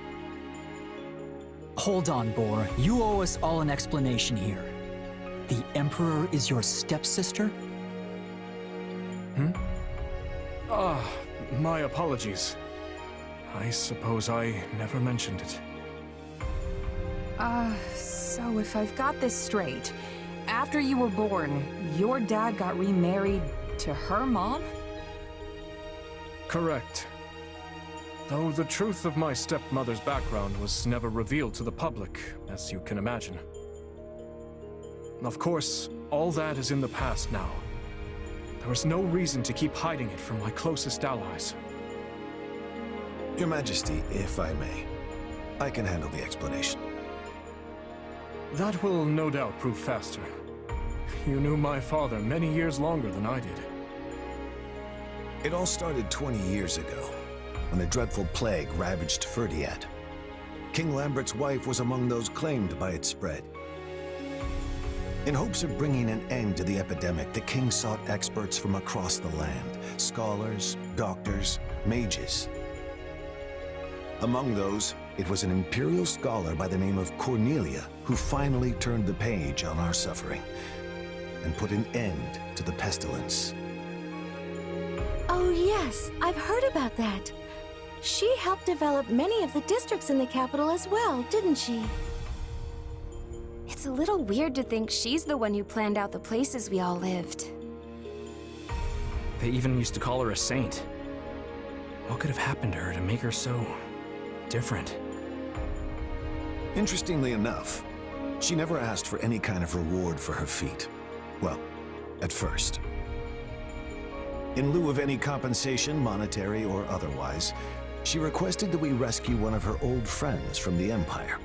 Speaker 5: Hold on, Boar. You owe us all an explanation here. The Emperor is your stepsister?
Speaker 23: My apologies. I suppose I never mentioned it.
Speaker 3: So if I've got this straight, after you were born, your dad got remarried to her mom?
Speaker 23: Correct. Though the truth of my stepmother's background was never revealed to the public, as you can imagine. Of course, all that is in the past now. There is no reason to keep hiding it from my closest allies.
Speaker 16: Your Majesty, if I may, I can handle the explanation.
Speaker 23: That will no doubt prove faster. You knew my father many years longer than I did.
Speaker 16: It all started 20 years ago, when a dreadful plague ravaged Fhirdiad. King Lambert's wife was among those claimed by its spread. In hopes of bringing an end to the epidemic, the king sought experts from across the land. Scholars, doctors, mages. Among those, it was an imperial scholar by the name of Cornelia who finally turned the page on our suffering and put an end to the pestilence.
Speaker 1: Oh yes, I've heard about that. She helped develop many of the districts in the capital as well, didn't she?
Speaker 8: It's a little weird to think she's the one who planned out the places we all lived.
Speaker 25: They even used to call her a saint. What could have happened to her to make her so different?
Speaker 16: Interestingly enough, she never asked for any kind of reward for her feat. Well, at first. In lieu of any compensation, monetary or otherwise, she requested that we rescue one of her old friends from the Empire.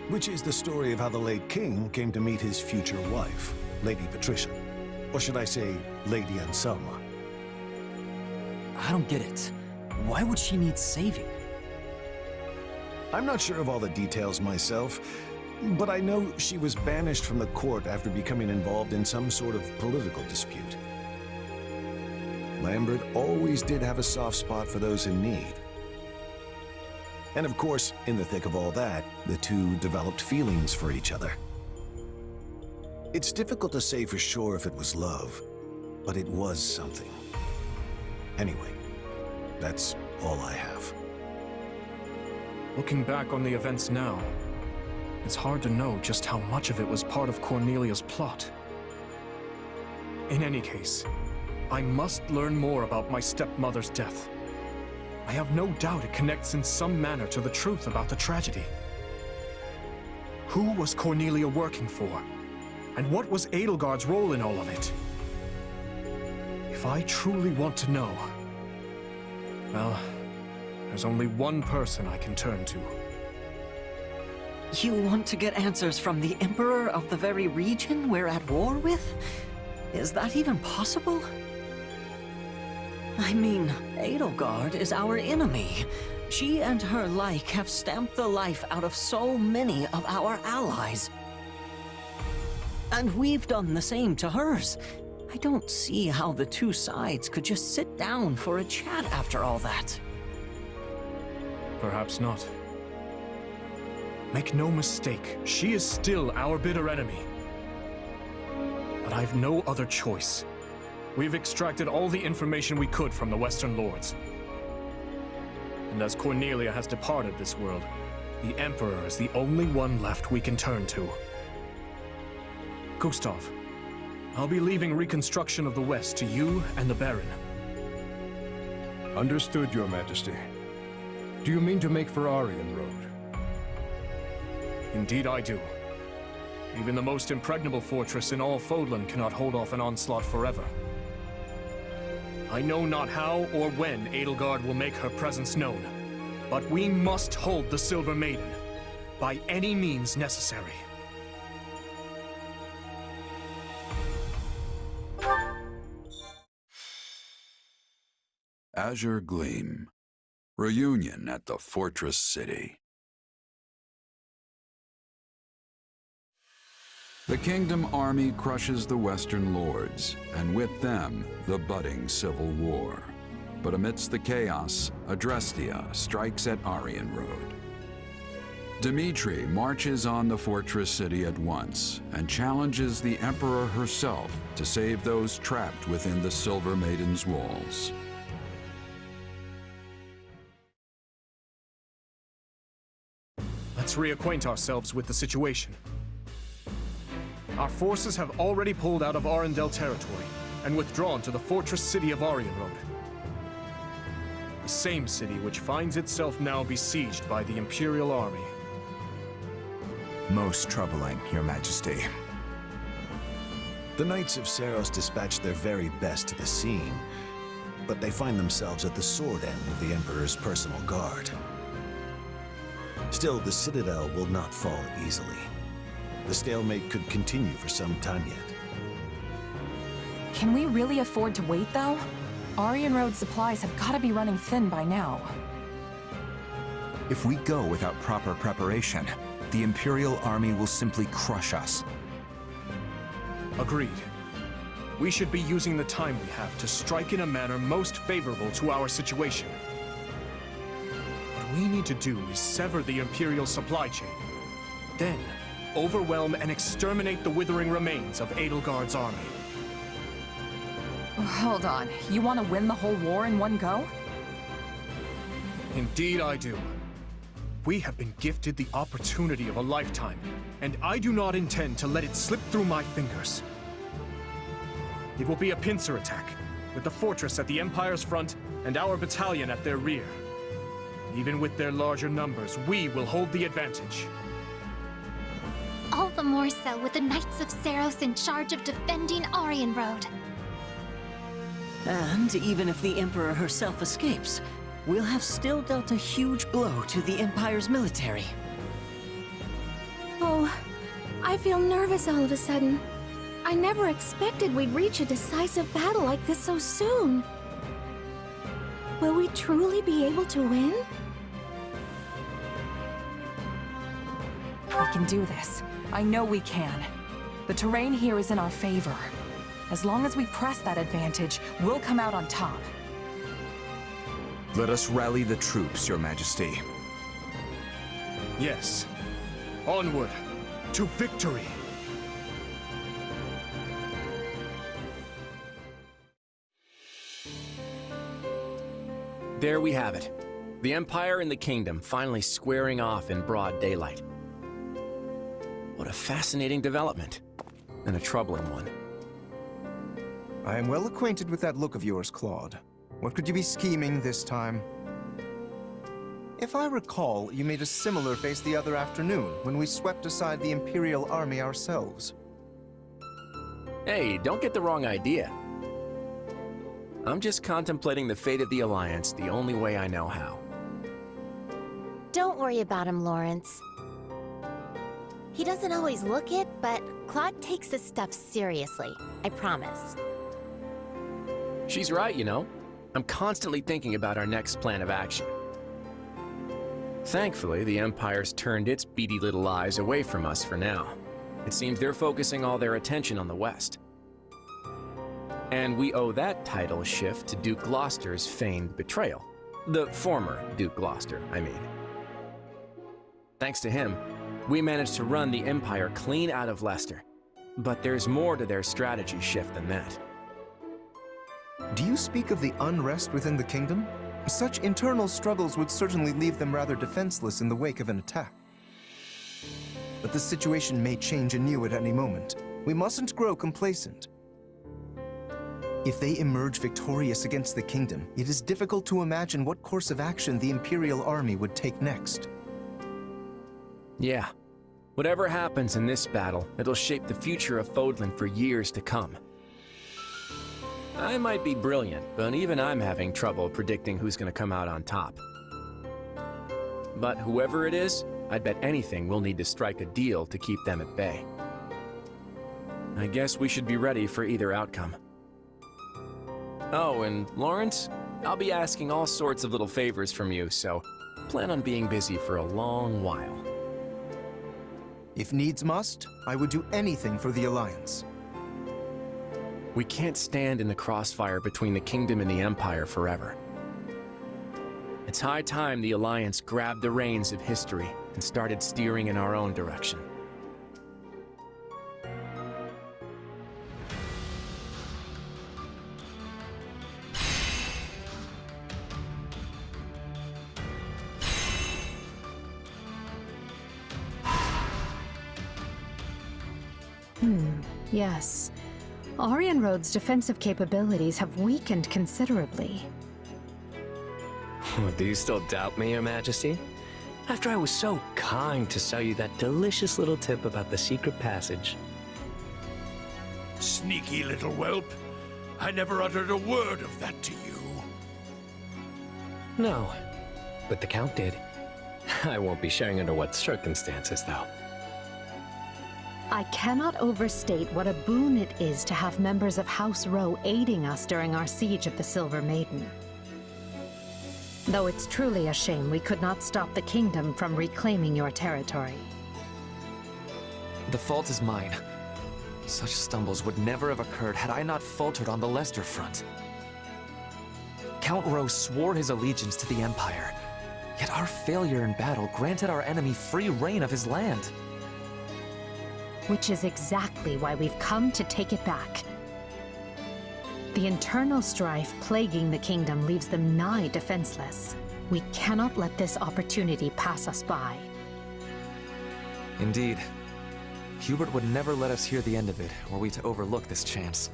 Speaker 16: Which is the story of how the late king came to meet his future wife, Lady Patricia. Or should I say, Lady Anselma.
Speaker 5: I don't get it. Why would she need saving?
Speaker 16: I'm not sure of all the details myself, but I know she was banished from the court after becoming involved in some sort of political dispute. Lambert always did have a soft spot for those in need. And of course, in the thick of all that, the two developed feelings for each other. It's difficult to say for sure if it was love, but it was something. Anyway, that's all I have.
Speaker 15: Looking back on the events now, it's hard to know just how much of it was part of Cornelia's plot. In any case, I must learn more about my stepmother's death. I have no doubt it connects in some manner to the truth about the tragedy. Who was Cornelia working for? And what was Edelgard's role in all of it? If I truly want to know, well, there's only one person I can turn to.
Speaker 18: You want to get answers from the Emperor of the very region we're at war with? Is that even possible? I mean, Edelgard is our enemy. She and her like have stamped the life out of so many of our allies. And we've done the same to hers. I don't see how the two sides could just sit down for a chat after all that.
Speaker 15: Perhaps not. Make no mistake, she is still our bitter enemy. But I've no other choice. We've extracted all the information we could from the Western Lords. And as Cornelia has departed this world, the Emperor is the only one left we can turn to. Gustav, I'll be leaving reconstruction of the West to you and the Baron. Understood, Your Majesty. Do you mean to make for Aryan Road? Indeed I do. Even the most impregnable fortress in all Fodlan cannot hold off an onslaught forever. I know not how or when Edelgard will make her presence known, but we must hold the Silver Maiden, by any means necessary.
Speaker 6: Azure Gleam. Reunion at the Fortress City. The Kingdom army crushes the Western Lords, and with them, the budding civil war. But amidst the chaos, Adrestia strikes at Aryan Road. Dimitri marches on the Fortress City at once, and challenges the Emperor herself to save those trapped within the Silver Maiden's walls.
Speaker 15: Let's reacquaint ourselves with the situation. Our forces have already pulled out of Arundel territory and withdrawn to the fortress city of Aryan Road. The same city which finds itself now besieged by the Imperial army.
Speaker 2: Most troubling, Your Majesty.
Speaker 16: The Knights of Seros dispatched their very best to the scene, but they find themselves at the sword end of the Emperor's personal guard. Still, the Citadel will not fall easily. The stalemate could continue for some time yet.
Speaker 3: Can we really afford to wait, though? Aryan Road supplies have got to be running thin by now.
Speaker 2: If we go without proper preparation, the Imperial army will simply crush us.
Speaker 23: Agreed. We should be using the time we have to strike in a manner most favorable to our situation. What we need to do is sever the Imperial supply chain. Then, overwhelm and exterminate the withering remains of Edelgard's army.
Speaker 3: Hold on. You want to win the whole war in one go?
Speaker 23: Indeed I do. We have been gifted the opportunity of a lifetime, and I do not intend to let it slip through my fingers. It will be a pincer attack, with the fortress at the Empire's front and our battalion at their rear. Even with their larger numbers, we will hold the advantage.
Speaker 4: All the more so with the Knights of Saros in charge of defending Aryan Road.
Speaker 18: And even if the Emperor herself escapes, we'll have still dealt a huge blow to the Empire's military.
Speaker 1: Oh, I feel nervous all of a sudden. I never expected we'd reach a decisive battle like this so soon. Will we truly be able to win?
Speaker 3: We can do this. I know we can. The terrain here is in our favor. As long as we press that advantage, we'll come out on top.
Speaker 2: Let us rally the troops, Your Majesty.
Speaker 23: Yes. Onward to victory!
Speaker 14: There we have it. The Empire and the Kingdom finally squaring off in broad daylight. What a fascinating development. And a troubling one.
Speaker 21: I am well acquainted with that look of yours, Claude. What could you be scheming this time? If I recall, you made a similar face the other afternoon when we swept aside the Imperial army ourselves.
Speaker 14: Hey, don't get the wrong idea. I'm just contemplating the fate of the Alliance the only way I know how.
Speaker 4: Don't worry about him, Lawrence. He doesn't always look it, but Claude takes this stuff seriously. I promise.
Speaker 14: She's right, you know. I'm constantly thinking about our next plan of action. Thankfully, the Empire's turned its beady little eyes away from us for now. It seems they're focusing all their attention on the West. And we owe that title shift to Duke Gloucester's feigned betrayal. The former Duke Gloucester, I mean. Thanks to him, we managed to run the Empire clean out of Leicester. But there's more to their strategy shift than that.
Speaker 21: Do you speak of the unrest within the kingdom? Such internal struggles would certainly leave them rather defenseless in the wake of an attack. But the situation may change anew at any moment. We mustn't grow complacent. If they emerge victorious against the kingdom, it is difficult to imagine what course of action the Imperial army would take next.
Speaker 14: Yeah. Whatever happens in this battle, it'll shape the future of Fodlan for years to come. I might be brilliant, but even I'm having trouble predicting who's gonna come out on top. But whoever it is, I'd bet anything we'll need to strike a deal to keep them at bay. I guess we should be ready for either outcome. Oh, and Lawrence, I'll be asking all sorts of little favors from you, so plan on being busy for a long while.
Speaker 21: If needs must, I would do anything for the Alliance.
Speaker 14: We can't stand in the crossfire between the Kingdom and the Empire forever. It's high time the Alliance grabbed the reins of history and started steering in our own direction.
Speaker 22: Yes. Aryan Road's defensive capabilities have weakened considerably.
Speaker 24: Do you still doubt me, Your Majesty? After I was so kind to sell you that delicious little tip about the secret passage.
Speaker 26: Sneaky little whelp. I never uttered a word of that to you.
Speaker 24: No, but the Count did. I won't be sharing under what circumstances, though.
Speaker 22: I cannot overstate what a boon it is to have members of House Rowe aiding us during our siege of the Silver Maiden. Though it's truly a shame we could not stop the kingdom from reclaiming your territory.
Speaker 17: The fault is mine. Such stumbles would never have occurred had I not faltered on the Leicester front. Count Rose swore his allegiance to the Empire, yet our failure in battle granted our enemy free reign of his land.
Speaker 22: Which is exactly why we've come to take it back. The internal strife plaguing the kingdom leaves them nigh defenseless. We cannot let this opportunity pass us by.
Speaker 17: Indeed. Hubert would never let us hear the end of it, were we to overlook this chance.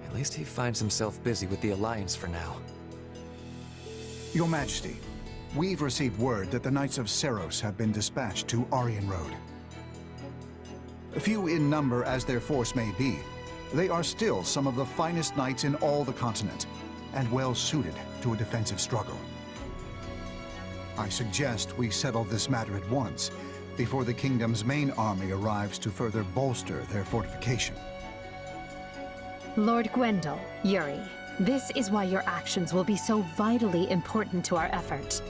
Speaker 17: At least he finds himself busy with the Alliance for now.
Speaker 7: Your Majesty, we've received word that the Knights of Seros have been dispatched to Aryan Road. Few in number as their force may be, they are still some of the finest knights in all the continent, and well suited to a defensive struggle. I suggest we settle this matter at once, before the kingdom's main army arrives to further bolster their fortification.
Speaker 22: Lord Gwendol, Yuri, this is why your actions will be so vitally important to our effort.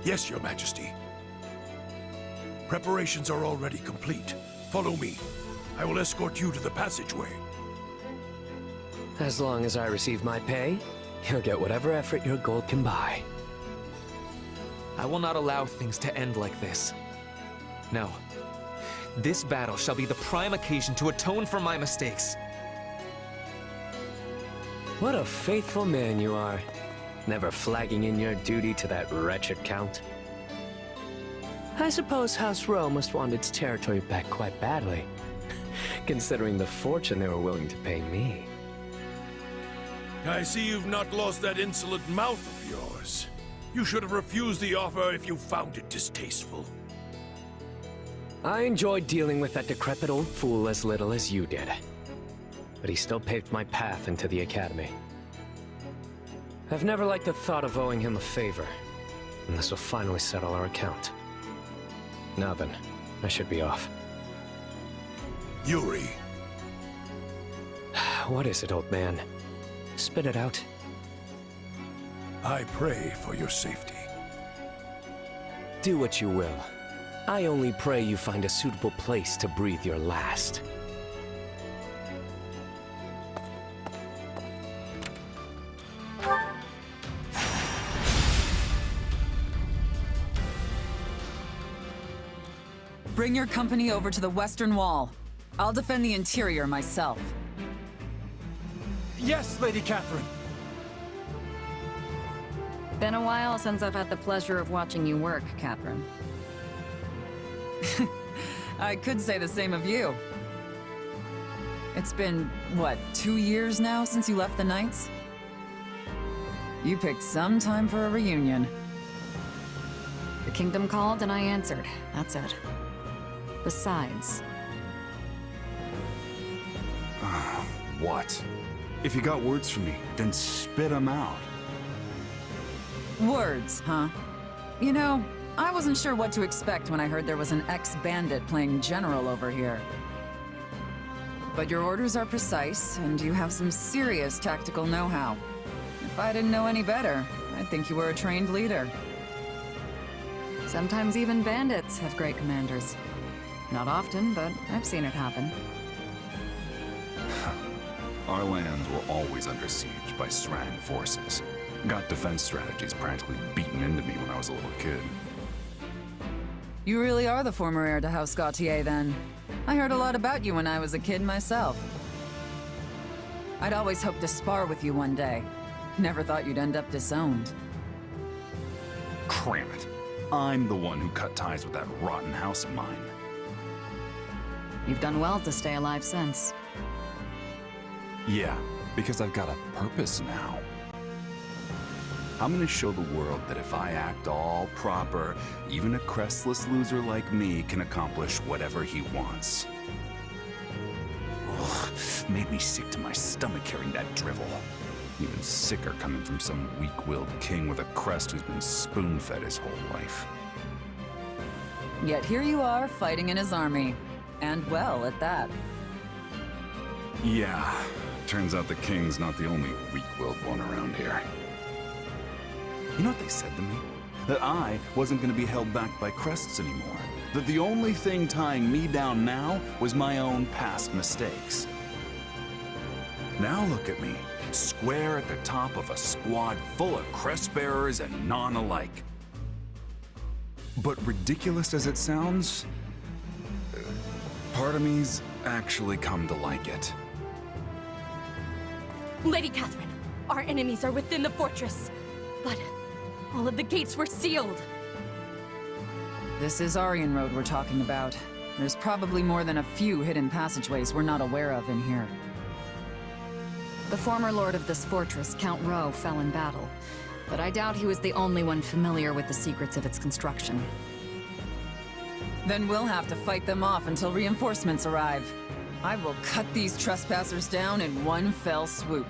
Speaker 26: Yes, Your Majesty. Preparations are already complete. Follow me. I will escort you to the passageway.
Speaker 24: As long as I receive my pay, you'll get whatever effort your gold can buy.
Speaker 17: I will not allow things to end like this. No. This battle shall be the prime occasion to atone for my mistakes.
Speaker 24: What a faithful man you are. Never flagging in your duty to that wretched count. I suppose House Rowe must want its territory back quite badly, considering the fortune they were willing to pay me.
Speaker 26: I see you've not lost that insolent mouth of yours. You should have refused the offer if you found it distasteful.
Speaker 24: I enjoyed dealing with that decrepit old fool as little as you did. But he still paved my path into the Academy. I've never liked the thought of owing him a favor, and this will finally settle our account. Now then, I should be off.
Speaker 26: Yuri.
Speaker 24: What is it, old man? Spit it out.
Speaker 26: I pray for your safety.
Speaker 24: Do what you will. I only pray you find a suitable place to breathe your last.
Speaker 3: Bring your company over to the Western Wall. I'll defend the interior myself.
Speaker 23: Yes, Lady Catherine!
Speaker 9: Been a while since I've had the pleasure of watching you work, Catherine.
Speaker 3: I could say the same of you. It's been, what, 2 years now since you left the Knights? You picked some time for a reunion.
Speaker 9: The kingdom called and I answered. That's it. Besides...
Speaker 10: What? If you got words for me, then spit them out.
Speaker 3: Words, huh? You know, I wasn't sure what to expect when I heard there was an ex-bandit playing general over here. But your orders are precise, and you have some serious tactical know-how. If I didn't know any better, I'd think you were a trained leader.
Speaker 9: Sometimes even bandits have great commanders. Not often, but I've seen it happen.
Speaker 21: Our lands were always under siege by Srang forces. Got defense strategies practically beaten into me when I was a little kid.
Speaker 3: You really are the former heir to House Gautier, then. I heard a lot about you when I was a kid myself. I'd always hoped to spar with you one day. Never thought you'd end up disowned.
Speaker 21: Cram it. I'm the one who cut ties with that rotten house of mine.
Speaker 9: You've done well to stay alive since.
Speaker 21: Yeah, because I've got a purpose now. I'm gonna show the world that if I act all proper, even a crestless loser like me can accomplish whatever he wants. Ugh, made me sick to my stomach hearing that drivel. Even sicker coming from some weak-willed king with a crest who's been spoon-fed his whole life.
Speaker 3: Yet here you are, fighting in his army. And well, at that.
Speaker 21: Yeah, turns out the king's not the only weak-willed one around here. You know what they said to me?
Speaker 10: that I wasn't going to be held back by crests anymore. That the only thing tying me down now was my own past mistakes. Now look at me, square at the top of a squad full of crest bearers and none alike. But ridiculous as it sounds, part of me's actually come to like it.
Speaker 8: Lady Catherine, our enemies are within the fortress, but all of the gates were sealed.
Speaker 9: This is Aryan Road we're talking about. There's probably more than a few hidden passageways we're not aware of in here. The former lord of this fortress, Count Rowe, fell in battle, but I doubt he was the only one familiar with the secrets of its construction. Then we'll have to fight them off until reinforcements arrive. I will cut these trespassers down in one fell swoop.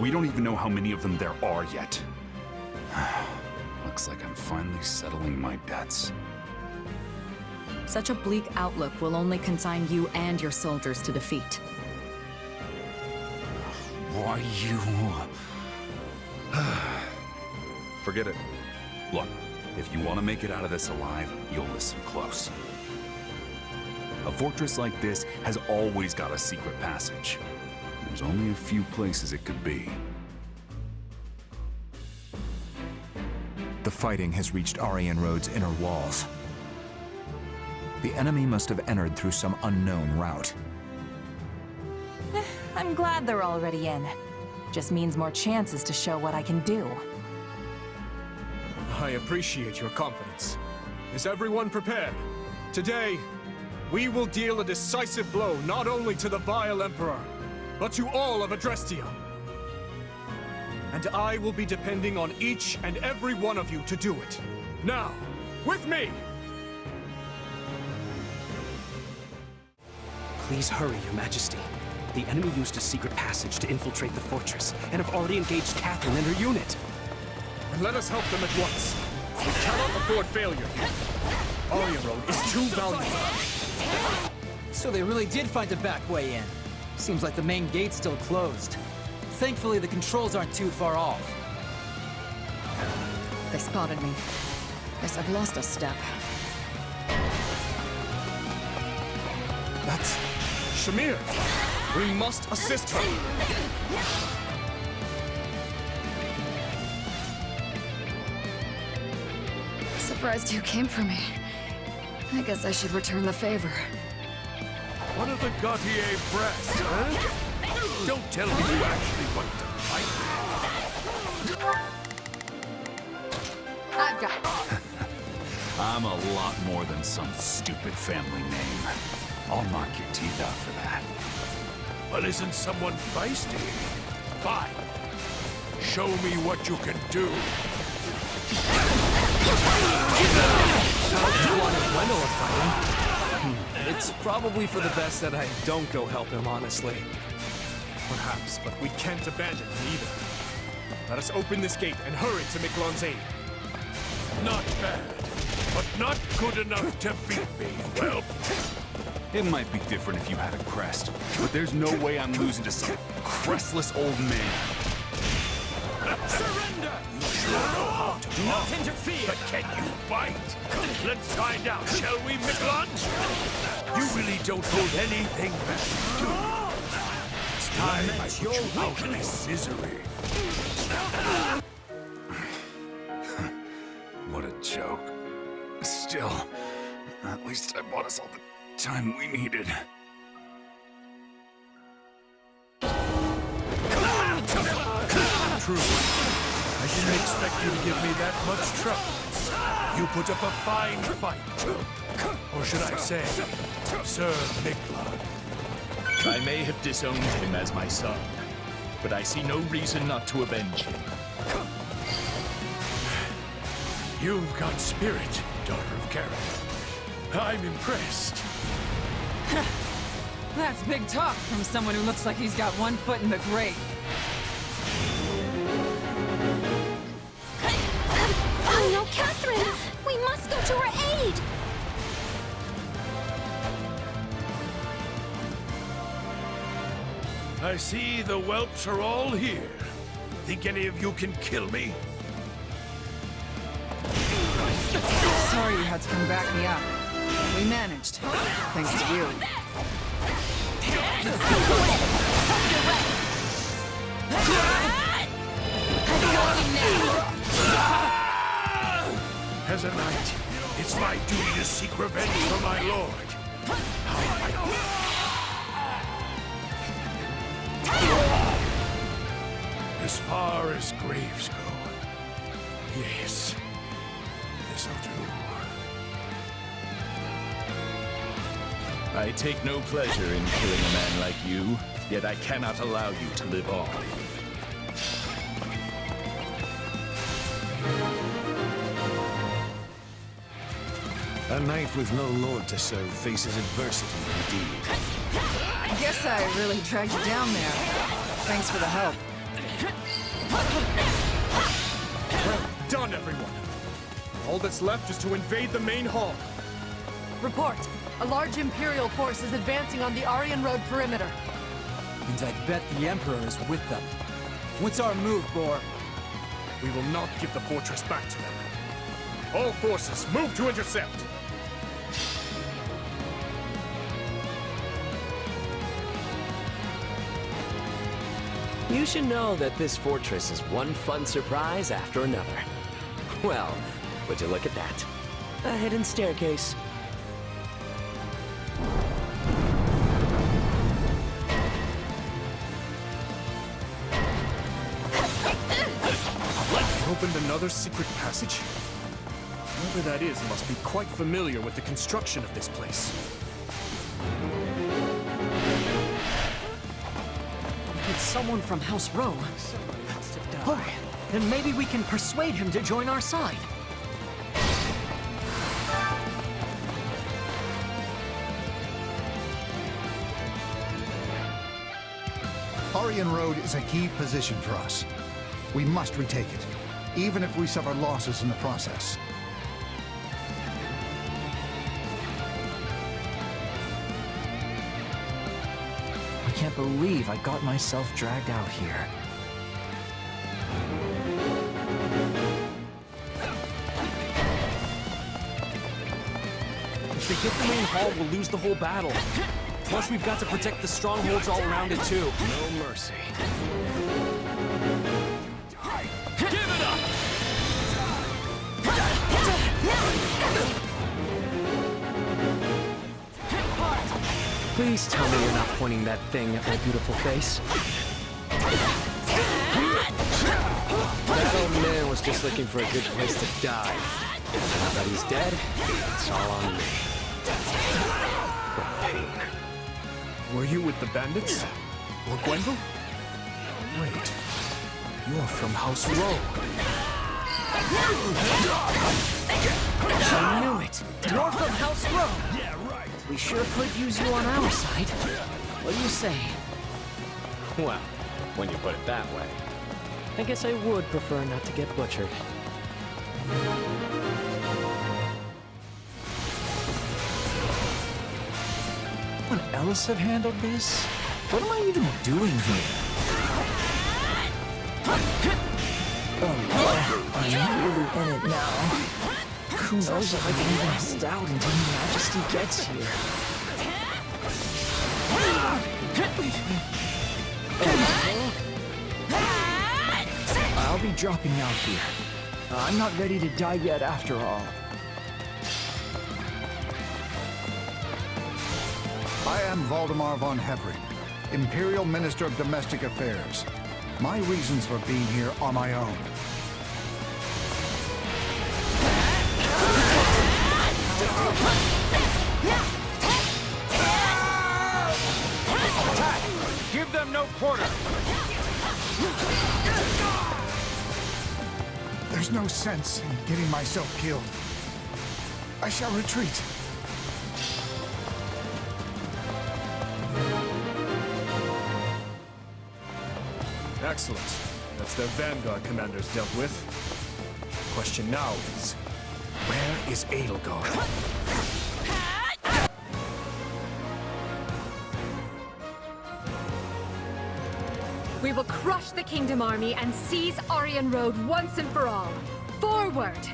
Speaker 10: We don't even know how many of them there are yet. Looks like I'm finally settling my debts.
Speaker 9: Such a bleak outlook will only consign you and your soldiers to defeat.
Speaker 10: Why you... Forget it. Look, if you want to make it out of this alive, you'll listen close. A fortress like this has always got a secret passage. There's only a few places it could be.
Speaker 2: The fighting has reached Aryan Road's inner walls. The enemy must have entered through some unknown route.
Speaker 3: I'm glad they're already in. Just means more chances to show what I can do.
Speaker 23: I appreciate your confidence. Is everyone prepared? Today, we will deal a decisive blow not only to the vile Emperor, but to all of Adrestia. And I will be depending on each and every one of you to do it. Now, with me!
Speaker 11: Please hurry, Your Majesty. The enemy used a secret passage to infiltrate the fortress, and have already engaged Catherine and her unit.
Speaker 23: And let us help them at once. We cannot afford failure. Aryan Road is too valuable.
Speaker 5: So they really did find a back way in. Seems like the main gate's still closed. Thankfully, the controls aren't too far off.
Speaker 9: They spotted me. Guess I've lost a step.
Speaker 23: That's... Shamir! We must assist her!
Speaker 9: Surprised you came for me. I guess I should return the favor.
Speaker 26: One of the Gautier brass, huh? Don't tell me you actually want to fight.
Speaker 9: I've got
Speaker 10: I'm a lot more than some stupid family name. I'll knock your teeth out for that.
Speaker 26: Well, isn't someone feisty? Fine. Show me what you can do.
Speaker 23: It's probably for the best that I don't go help him, honestly. Perhaps, but we can't abandon him either. Let us open this gate and hurry to Miklon's aid.
Speaker 26: Not bad, but not good enough to beat me, whelp.
Speaker 10: It might be different if you had a crest, but there's no way I'm losing to some crestless old man.
Speaker 26: Surrender! You sure know how to
Speaker 11: Not interfere!
Speaker 26: But can you bite? Let's find out, shall we, Miklon? You really don't hold anything back, do you? It's time I put you out of this misery.
Speaker 10: What a joke. Still, at least I bought us all the time we needed.
Speaker 26: True. I didn't expect you to give me that much trouble. You put up a fine fight. Or should I say, Sir Miklon.
Speaker 12: I may have disowned him as my son, but I see no reason not to avenge him.
Speaker 26: You've got spirit, daughter of Karen. I'm impressed.
Speaker 9: That's big talk from someone who looks like he's got one foot in the grave.
Speaker 1: Oh no, Catherine! We must go to her aid!
Speaker 26: I see the whelps are all here. Think any of you can kill me?
Speaker 9: Sorry you had to come back me up. We managed, thanks to you.
Speaker 26: As a knight, it's my duty to seek revenge for my lord. As far as graves go, yes, this'll do.
Speaker 12: I take no pleasure in killing a man like you, yet I cannot allow you to live on.
Speaker 16: A knight with no lord to serve faces adversity indeed.
Speaker 9: I guess I really dragged you down there. Thanks for the help.
Speaker 23: Well done, everyone! All that's left is to invade the main hall.
Speaker 8: Report. A large Imperial force is advancing on the Aryan Road perimeter.
Speaker 5: And I bet the Emperor is with them. What's our move, Bor?
Speaker 23: We will not give the fortress back to them. All forces, move to intercept!
Speaker 24: You should know that this fortress is one fun surprise after another. Well, would you look at that? A hidden staircase.
Speaker 23: Opened another secret passage? Whoever that is must be quite familiar with the construction of this place.
Speaker 22: It's someone from House Row. Oh, then maybe we can persuade him to join our side.
Speaker 7: Aryan Road is a key position for us. We must retake it, even if we suffer losses in the process.
Speaker 17: I can't believe I got myself dragged out here.
Speaker 11: If they get the main hall, we'll lose the whole battle. Plus, we've got to protect the strongholds all around it, too.
Speaker 24: No mercy.
Speaker 26: Give it up!
Speaker 24: Please tell me you're not pointing that thing at my beautiful face. That old man was just looking for a good place to die. Now that he's dead, it's all on me. What pain.
Speaker 23: Were you with the bandits? Or Gwendol? Wait, you're from House Row.
Speaker 22: I knew it! You're from House Row!
Speaker 26: Yeah, right!
Speaker 22: We sure could use you on our side. What do you say?
Speaker 24: Well, when you put it that way. I guess I would prefer not to get butchered.
Speaker 17: Someone else have handled this? What am I even doing here?
Speaker 22: Oh, I'm really in it now. Who knows if I can even hold out until Your Majesty gets here. I'll be dropping out here. I'm not ready to die yet after all.
Speaker 7: I am Valdemar von Hevring, Imperial Minister of Domestic Affairs. My reasons for being here are my own.
Speaker 23: Attack! Give them no quarter!
Speaker 7: There's no sense in getting myself killed. I shall retreat.
Speaker 23: Excellent. That's their vanguard commanders dealt with. The question now is, where is Edelgard?
Speaker 8: We will crush the Kingdom Army and seize Aryan Road once and for all. Forward!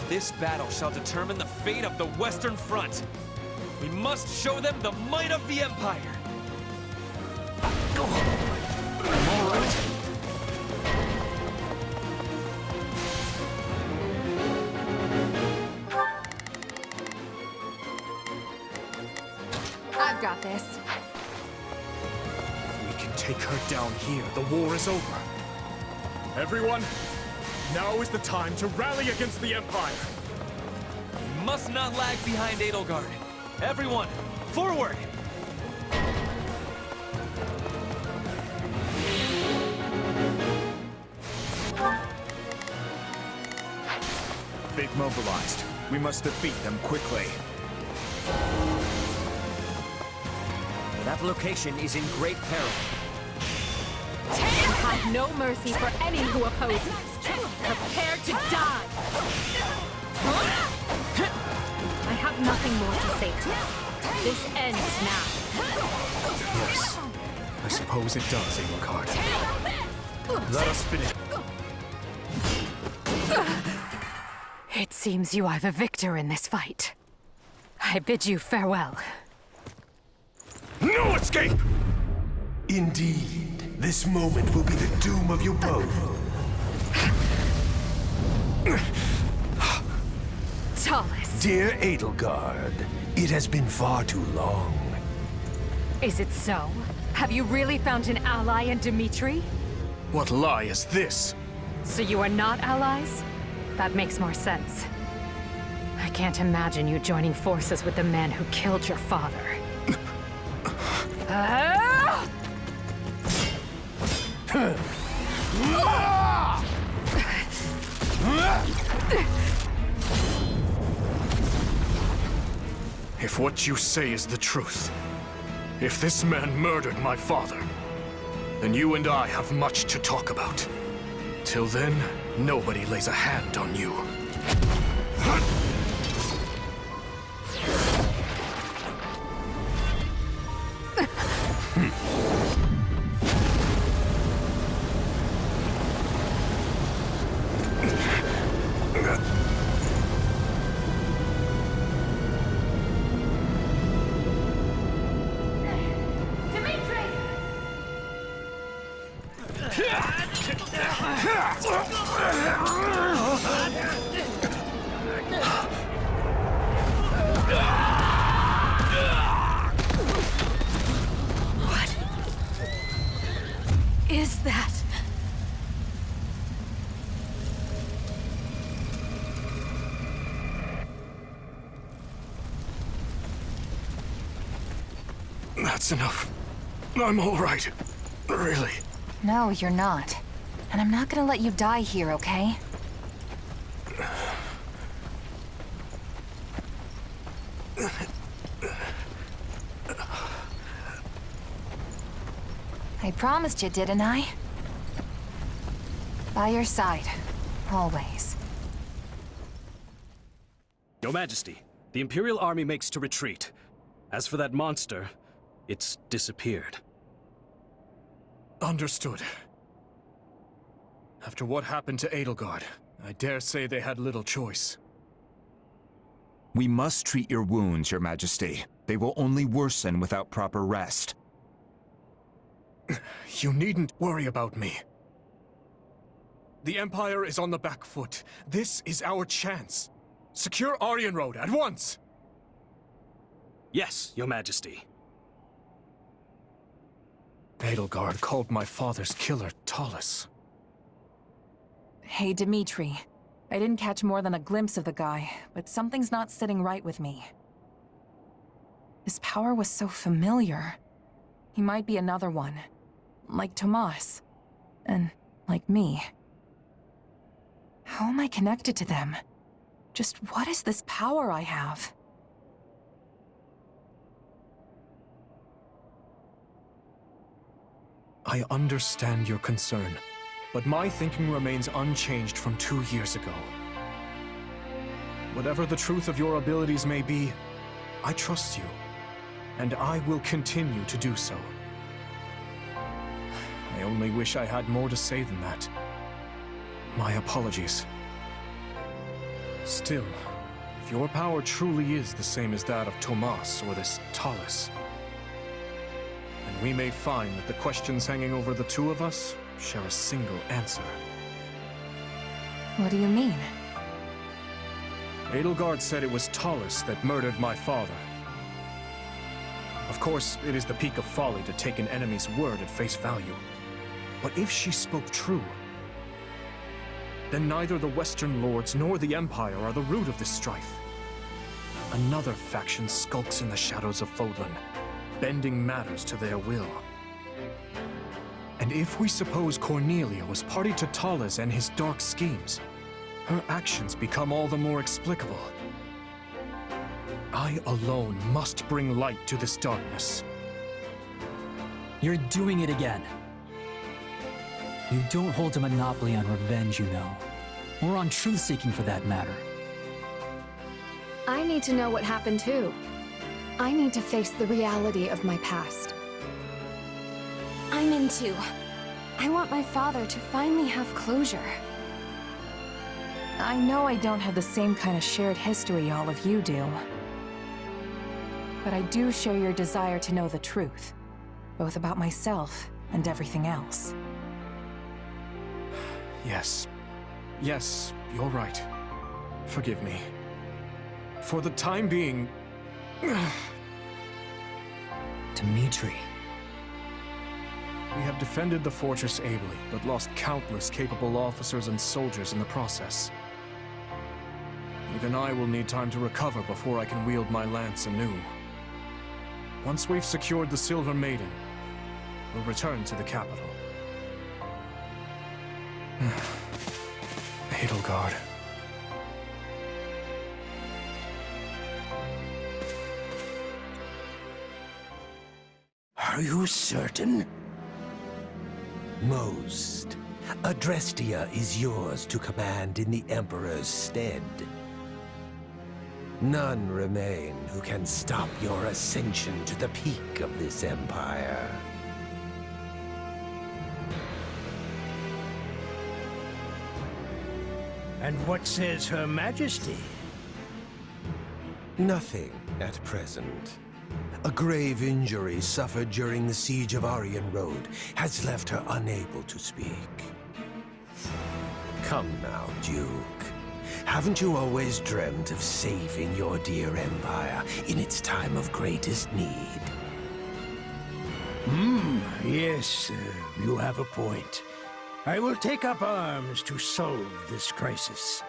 Speaker 17: This battle shall determine the fate of the Western Front. We must show them the might of the Empire.
Speaker 23: All right.
Speaker 3: I've got this.
Speaker 23: If we can take her down here, the war is over. Everyone, now is the time to rally against the Empire.
Speaker 17: We must not lag behind Edelgard. Everyone, forward!
Speaker 2: They've mobilized. We must defeat them quickly.
Speaker 11: That location is in great peril.
Speaker 22: And have no mercy for any who oppose us. Prepare to die! I have nothing more to say to you. This ends now.
Speaker 23: Yes, I suppose it does, Edelgard. Let us finish.
Speaker 22: It seems you are the victor in this fight. I bid you farewell.
Speaker 26: No escape! Indeed, this moment will be the doom of you both.
Speaker 22: Tallis.
Speaker 26: Dear Edelgard, it has been far too long.
Speaker 22: Is it so? Have you really found an ally in Dimitri?
Speaker 23: What lie is this?
Speaker 22: So you are not allies? That makes more sense. I can't imagine you joining forces with the man who killed your father.
Speaker 23: If what you say is the truth, if this man murdered my father, then you and I have much to talk about. Till then, nobody lays a hand on you.
Speaker 22: Is that?
Speaker 23: That's enough. I'm all right. Really.
Speaker 3: No, you're not. And I'm not gonna let you die here, okay? I promised you, didn't I? By your side. Always.
Speaker 11: Your Majesty, the Imperial Army makes to retreat. As for that monster, it's disappeared.
Speaker 23: Understood. After what happened to Edelgard, I dare say they had little choice.
Speaker 2: We must treat your wounds, Your Majesty. They will only worsen without proper rest.
Speaker 23: You needn't worry about me. The Empire is on the back foot. This is our chance. Secure Aryan Road at once!
Speaker 11: Yes, Your Majesty.
Speaker 23: Edelgard called my father's killer Tallis.
Speaker 3: Hey, Dimitri. I didn't catch more than a glimpse of the guy, but something's not sitting right with me. His power was so familiar. He might be another one. Like Tomas. And like me. How am I connected to them? Just what is this power I have?
Speaker 23: I understand your concern, but my thinking remains unchanged from 2 years ago. Whatever the truth of your abilities may be, I trust you, and I will continue to do so. I only wish I had more to say than that. My apologies. Still, if your power truly is the same as that of Tomas or this Talus, then we may find that the questions hanging over the two of us share a single answer.
Speaker 3: What do you mean?
Speaker 23: Edelgard said it was Talus that murdered my father. Of course, it is the peak of folly to take an enemy's word at face value. But if she spoke true, then neither the Western Lords nor the Empire are the root of this strife. Another faction skulks in the shadows of Fodlan, bending matters to their will. And if we suppose Cornelia was party to Talus and his dark schemes, her actions become all the more explicable. I alone must bring light to this darkness.
Speaker 5: You're doing it again. You don't hold a monopoly on revenge, you know. Or on truth-seeking for that matter.
Speaker 1: I need to know what happened too. I need to face the reality of my past. I'm in too. I want my father to finally have closure.
Speaker 3: I know I don't have the same kind of shared history all of you do. But I do share your desire to know the truth, both about myself and everything else.
Speaker 23: Yes, you're right. Forgive me. For the time being...
Speaker 5: Dimitri.
Speaker 23: We have defended the fortress ably, but lost countless capable officers and soldiers in the process. Even I will need time to recover before I can wield my lance anew. Once we've secured the Silver Maiden, we'll return to the capital. Edelgard.
Speaker 6: Are you certain? Most. Adrestia is yours to command in the Emperor's stead. None remain who can stop your ascension to the peak of this empire.
Speaker 13: And what says Her Majesty?
Speaker 6: Nothing at present. A grave injury suffered during the siege of Aryan Road has left her unable to speak. Come now, Duke. Haven't you always dreamt of saving your dear empire in its time of greatest need?
Speaker 13: Yes, you have a point. I will take up arms to solve this crisis.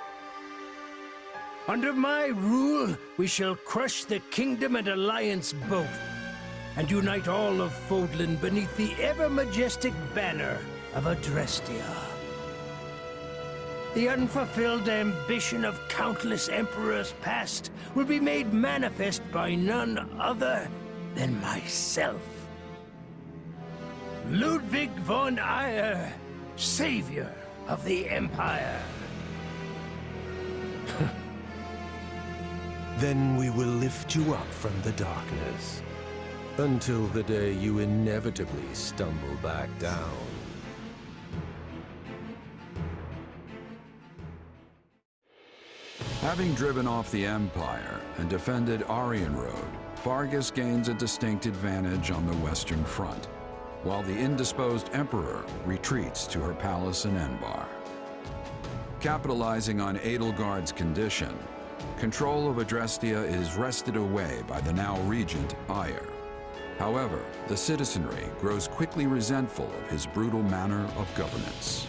Speaker 13: Under my rule, we shall crush the Kingdom and Alliance both, and unite all of Fodlan beneath the ever-majestic banner of Adrestia. The unfulfilled ambition of countless emperors past will be made manifest by none other than myself. Ludwig von Eyre, Savior of the Empire.
Speaker 6: Then we will lift you up from the darkness, until the day you inevitably stumble back down.
Speaker 10: Having driven off the Empire and defended Aryan Road, Fargus gains a distinct advantage on the Western Front, while the indisposed Emperor retreats to her palace in Enbar. Capitalizing on Edelgard's condition, control of Adrestia is wrested away by the now regent, Ire. However, the citizenry grows quickly resentful of his brutal manner of governance.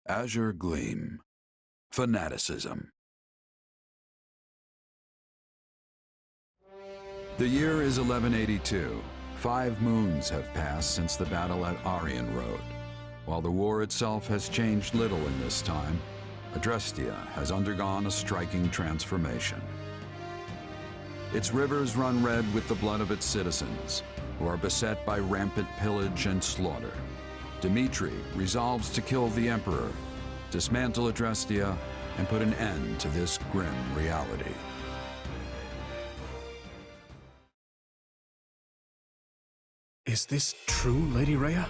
Speaker 10: Azure Gleam. Fanaticism. The year is 1182. 5 moons have passed since the battle at Aryan Road. While the war itself has changed little in this time, Adrestia has undergone a striking transformation. Its rivers run red with the blood of its citizens, who are beset by rampant pillage and slaughter. Dimitri resolves to kill the Emperor, dismantle Adrestia, and put an end to this grim reality.
Speaker 23: Is this true, Lady Rhea?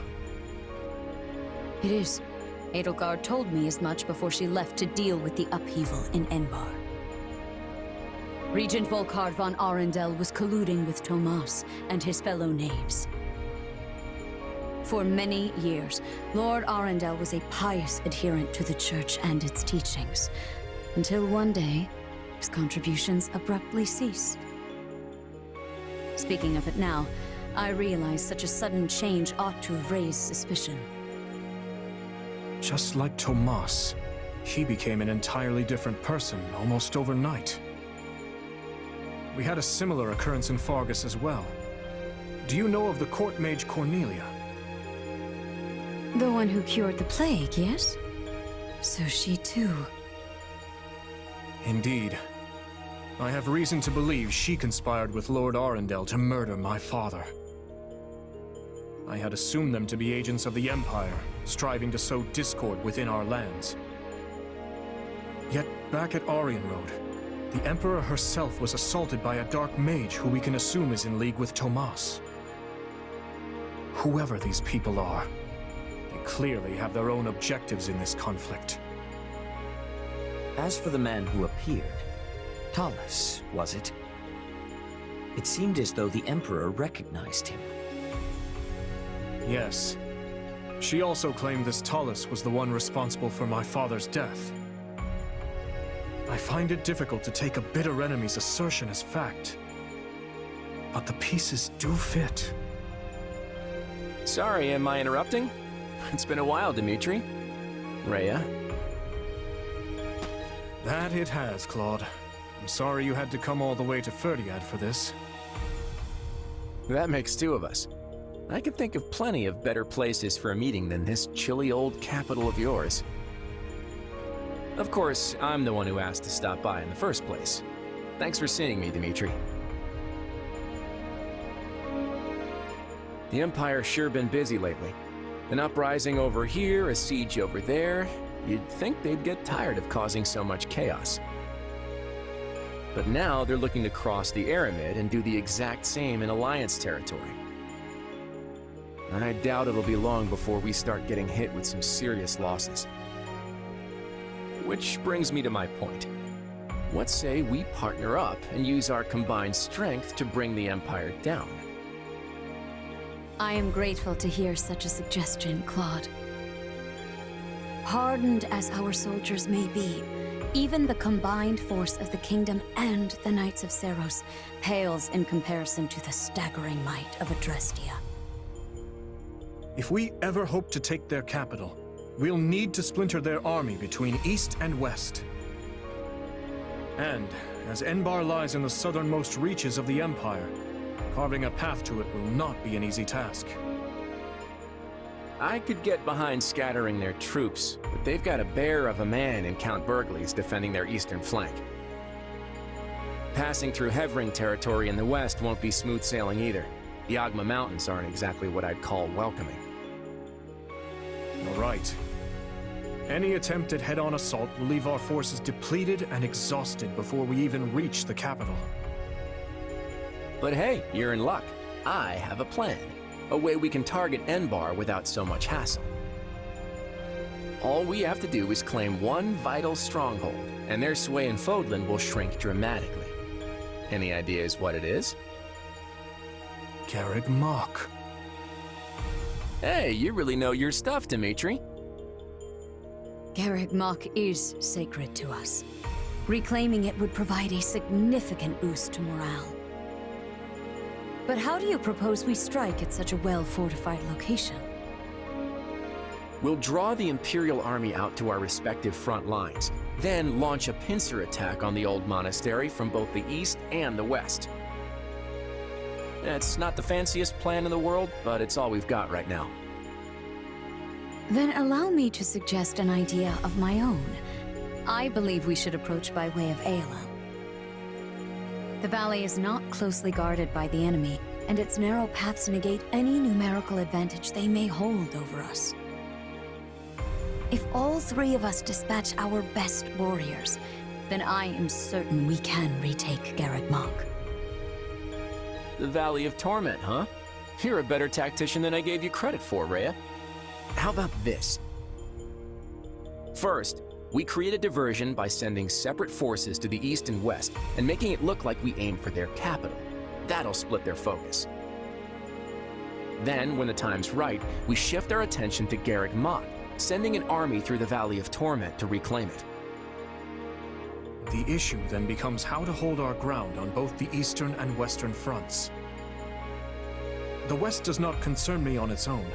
Speaker 4: It is. Edelgard told me as much before she left to deal with the upheaval in Enbar. Regent Volkard von Arundel was colluding with Tomas and his fellow knaves. For many years, Lord Arundel was a pious adherent to the Church and its teachings, until one day, his contributions abruptly ceased. Speaking of it now, I realize such a sudden change ought to have raised suspicion.
Speaker 23: Just like Tomas, he became an entirely different person almost overnight. We had a similar occurrence in Fargus as well. Do you know of the court mage Cornelia?
Speaker 4: The one who cured the plague, yes? So she too.
Speaker 23: Indeed. I have reason to believe she conspired with Lord Arundel to murder my father. I had assumed them to be agents of the Empire, striving to sow discord within our lands. Yet, back at Aryan Road, the Emperor herself was assaulted by a dark mage who we can assume is in league with Tomas. Whoever these people are, they clearly have their own objectives in this conflict.
Speaker 15: As for the man who appeared, Talus, was it? It seemed as though the Emperor recognized him.
Speaker 23: Yes. She also claimed this Talus was the one responsible for my father's death. I find it difficult to take a bitter enemy's assertion as fact. But the pieces do fit.
Speaker 14: Sorry, am I interrupting? It's been a while, Dimitri. Rhea?
Speaker 23: That it has, Claude. I'm sorry you had to come all the way to Fhirdiad for this.
Speaker 14: That makes two of us. I can think of plenty of better places for a meeting than this chilly old capital of yours. Of course, I'm the one who asked to stop by in the first place. Thanks for seeing me, Dimitri. The Empire's sure been busy lately. An uprising over here, a siege over there. You'd think they'd get tired of causing so much chaos. But now they're looking to cross the Aramid and do the exact same in Alliance territory. I doubt it'll be long before we start getting hit with some serious losses. Which brings me to my point. What say we partner up and use our combined strength to bring the Empire down?
Speaker 4: I am grateful to hear such a suggestion, Claude. Hardened as our soldiers may be, even the combined force of the Kingdom and the Knights of Seros pales in comparison to the staggering might of Adrestia.
Speaker 23: If we ever hope to take their capital, we'll need to splinter their army between east and west. And, as Enbar lies in the southernmost reaches of the Empire, carving a path to it will not be an easy task.
Speaker 14: I could get behind scattering their troops, but they've got a bear of a man in Count Burgley's defending their eastern flank. Passing through Hevring territory in the west won't be smooth sailing either. The Ogma Mountains aren't exactly what I'd call welcoming.
Speaker 23: All right. Any attempt at head-on assault will leave our forces depleted and exhausted before we even reach the capital.
Speaker 14: But hey, you're in luck. I have a plan. A way we can target Enbar without so much hassle. All we have to do is claim one vital stronghold, and their sway in Fodlan will shrink dramatically. Any ideas what it is?
Speaker 23: Garreg Mach.
Speaker 14: Hey, you really know your stuff, Dimitri.
Speaker 4: Garreg Mach is sacred to us. Reclaiming it would provide a significant boost to morale. But how do you propose we strike at such a well-fortified location?
Speaker 14: We'll draw the Imperial Army out to our respective front lines, then launch a pincer attack on the old monastery from both the east and the west. It's not the fanciest plan in the world, but it's all we've got right now.
Speaker 4: Then allow me to suggest an idea of my own. I believe we should approach by way of Aela. The valley is not closely guarded by the enemy, and its narrow paths negate any numerical advantage they may hold over us. If all three of us dispatch our best warriors, then I am certain we can retake Garreg Mach.
Speaker 14: The Valley of Torment, huh? You're a better tactician than I gave you credit for, Rhea. How about this? First, we create a diversion by sending separate forces to the east and west and making it look like we aim for their capital. That'll split their focus. Then, when the time's right, we shift our attention to Garreg Mach, sending an army through the Valley of Torment to reclaim it.
Speaker 23: The issue then becomes how to hold our ground on both the eastern and western fronts. The west does not concern me on its own,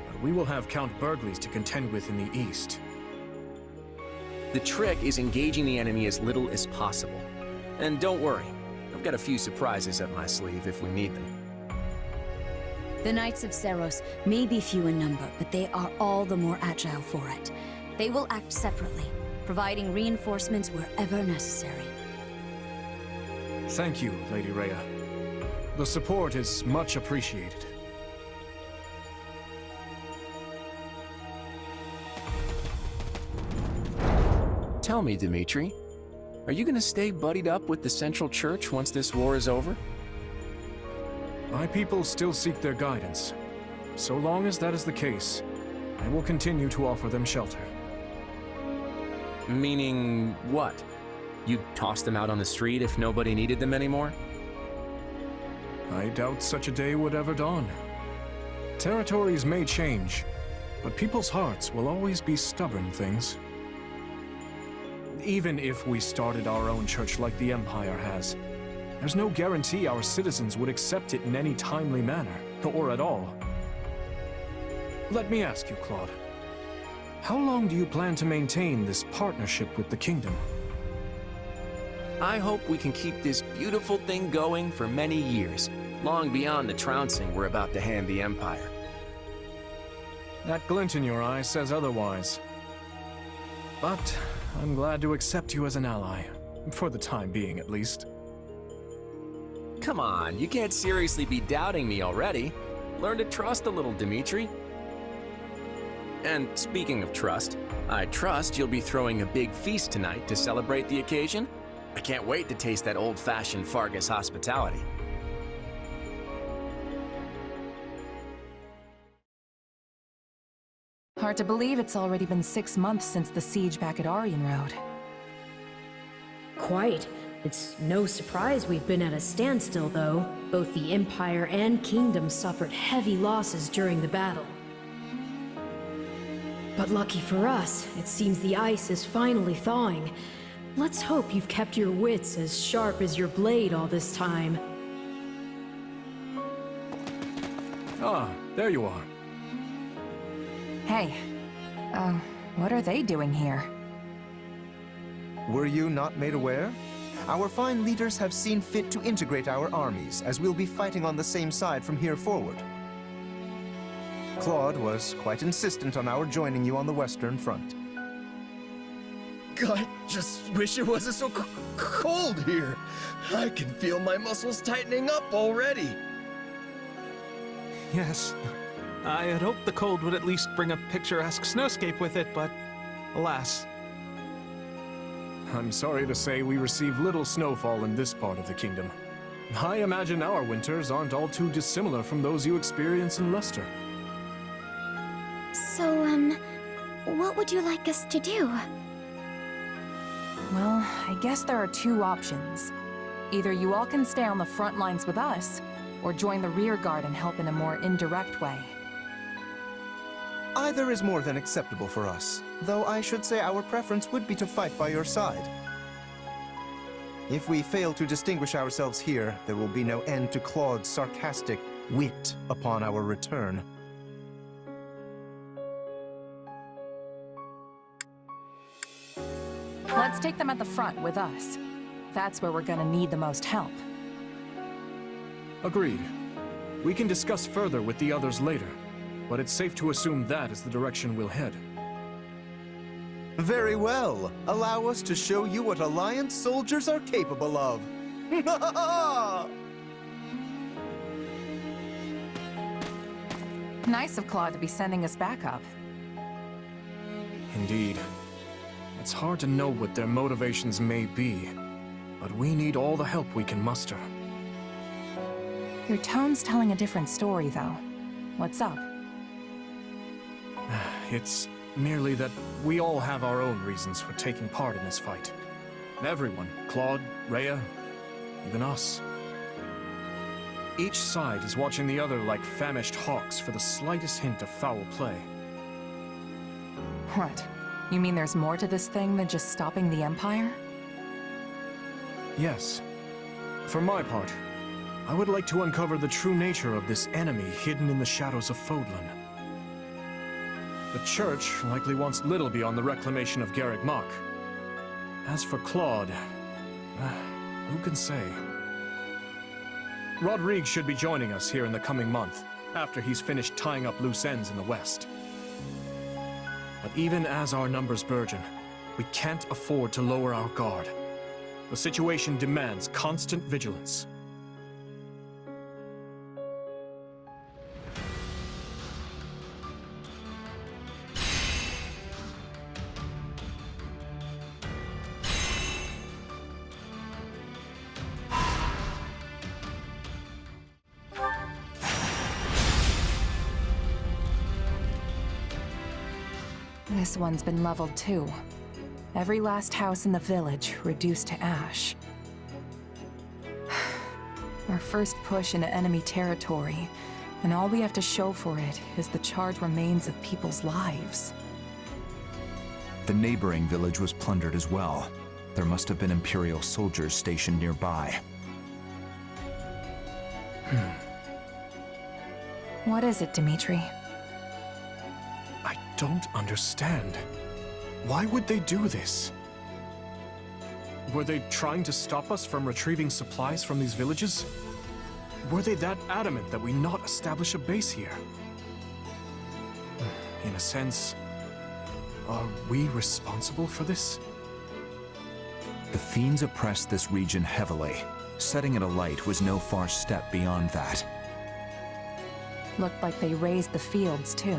Speaker 23: but we will have Count Burgleys to contend with in the east.
Speaker 14: The trick is engaging the enemy as little as possible. And don't worry, I've got a few surprises up my sleeve if we need them.
Speaker 4: The Knights of Seros may be few in number, but they are all the more agile for it. They will act separately, providing reinforcements wherever necessary.
Speaker 23: Thank you, Lady Rhea. The support is much appreciated.
Speaker 14: Tell me, Dimitri, are you going to stay buddied up with the Central Church once this war is over?
Speaker 23: My people still seek their guidance. So long as that is the case, I will continue to offer them shelter.
Speaker 14: Meaning what? You'd toss them out on the street if nobody needed them anymore?
Speaker 23: I doubt such a day would ever dawn. Territories may change, but people's hearts will always be stubborn things. Even if we started our own church like the Empire has, there's no guarantee our citizens would accept it in any timely manner, or at all. Let me ask you, Claude. How long do you plan to maintain this partnership with the Kingdom?
Speaker 14: I hope we can keep this beautiful thing going for many years, long beyond the trouncing we're about to hand the Empire.
Speaker 23: That glint in your eye says otherwise. But I'm glad to accept you as an ally, for the time being at least.
Speaker 14: Come on, you can't seriously be doubting me already. Learn to trust a little, Dimitri. And speaking of trust, I trust you'll be throwing a big feast tonight to celebrate the occasion. I can't wait to taste that old-fashioned Fargus hospitality.
Speaker 3: Hard to believe it's already been 6 months since the siege back at Aryan Road.
Speaker 12: Quite. It's no surprise we've been at a standstill, though. Both the Empire and Kingdom suffered heavy losses during the battle. But lucky for us, it seems the ice is finally thawing. Let's hope you've kept your wits as sharp as your blade all this time.
Speaker 23: Ah, there you are.
Speaker 3: Hey, what are they doing here?
Speaker 18: Were you not made aware? Our fine leaders have seen fit to integrate our armies, as we'll be fighting on the same side from here forward. Claude was quite insistent on our joining you on the Western Front.
Speaker 19: I just wish it wasn't so cold here. I can feel my muscles tightening up already.
Speaker 20: Yes. I had hoped the cold would at least bring a picturesque snowscape with it, but alas.
Speaker 23: I'm sorry to say we receive little snowfall in this part of the kingdom. I imagine our winters aren't all too dissimilar from those you experience in Leicester.
Speaker 1: So, what would you like us to do?
Speaker 3: Well, I guess there are 2 options. Either you all can stay on the front lines with us, or join the rear guard and help in a more indirect way.
Speaker 18: Either is more than acceptable for us, though I should say our preference would be to fight by your side. If we fail to distinguish ourselves here, there will be no end to Claude's sarcastic wit upon our return.
Speaker 3: Let's take them at the front with us. That's where we're gonna need the most help.
Speaker 23: Agreed. We can discuss further with the others later, but it's safe to assume that is the direction we'll head.
Speaker 18: Very well. Allow us to show you what Alliance soldiers are capable of.
Speaker 3: Nice of Claude to be sending us back up.
Speaker 23: Indeed. It's hard to know what their motivations may be, but we need all the help we can muster.
Speaker 3: Your tone's telling a different story, though. What's up?
Speaker 23: It's merely that we all have our own reasons for taking part in this fight. Everyone. Claude, Rhea, even us. Each side is watching the other like famished hawks for the slightest hint of foul play.
Speaker 3: What? You mean there's more to this thing than just stopping the Empire?
Speaker 23: Yes. For my part, I would like to uncover the true nature of this enemy hidden in the shadows of Fodlan. The Church likely wants little beyond the reclamation of Garreg Mach. As for Claude, who can say? Rodrigue should be joining us here in the coming month, after he's finished tying up loose ends in the West. But even as our numbers burgeon, we can't afford to lower our guard. The situation demands constant vigilance.
Speaker 3: This one's been leveled too. Every last house in the village reduced to ash. Our first push into enemy territory, and all we have to show for it is the charred remains of people's lives.
Speaker 2: The neighboring village was plundered as well. There must have been Imperial soldiers stationed nearby.
Speaker 3: What is it, Dimitri?
Speaker 23: I don't understand. Why would they do this? Were they trying to stop us from retrieving supplies from these villages? Were they that adamant that we not establish a base here? In a sense, are we responsible for this?
Speaker 2: The fiends oppressed this region heavily. Setting it alight was no far step beyond that.
Speaker 3: Looked like they raised the fields too.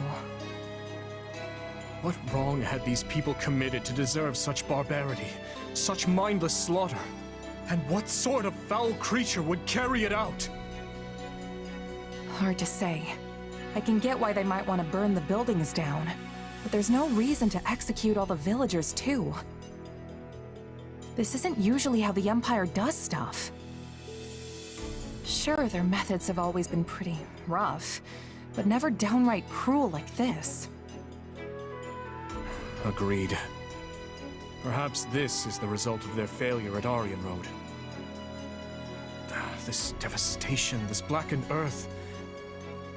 Speaker 23: What wrong had these people committed to deserve such barbarity, such mindless slaughter? And what sort of foul creature would carry it out?
Speaker 3: Hard to say. I can get why they might want to burn the buildings down, but there's no reason to execute all the villagers too. This isn't usually how the Empire does stuff. Sure, their methods have always been pretty rough, but never downright cruel like this.
Speaker 23: Agreed. Perhaps this is the result of their failure at Aryan Road. This devastation, this blackened earth.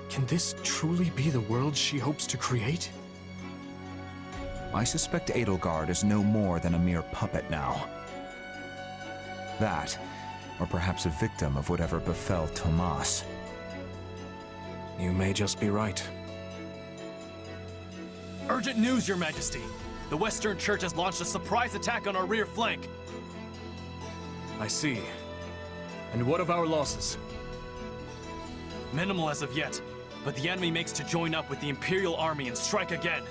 Speaker 23: Can this truly be the world she hopes to create?
Speaker 2: I suspect Edelgard is no more than a mere puppet now. That, or perhaps a victim of whatever befell Tomas.
Speaker 23: You may just be right.
Speaker 7: Urgent news, Your Majesty! The Western Church has launched a surprise attack on our rear flank!
Speaker 23: I see. And what of our losses?
Speaker 7: Minimal as of yet, but the enemy makes to join up with the Imperial Army and strike again.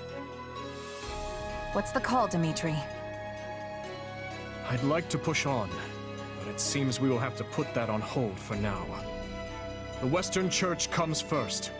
Speaker 3: What's the call, Dimitri?
Speaker 23: I'd like to push on, but it seems we will have to put that on hold for now. The Western Church comes first.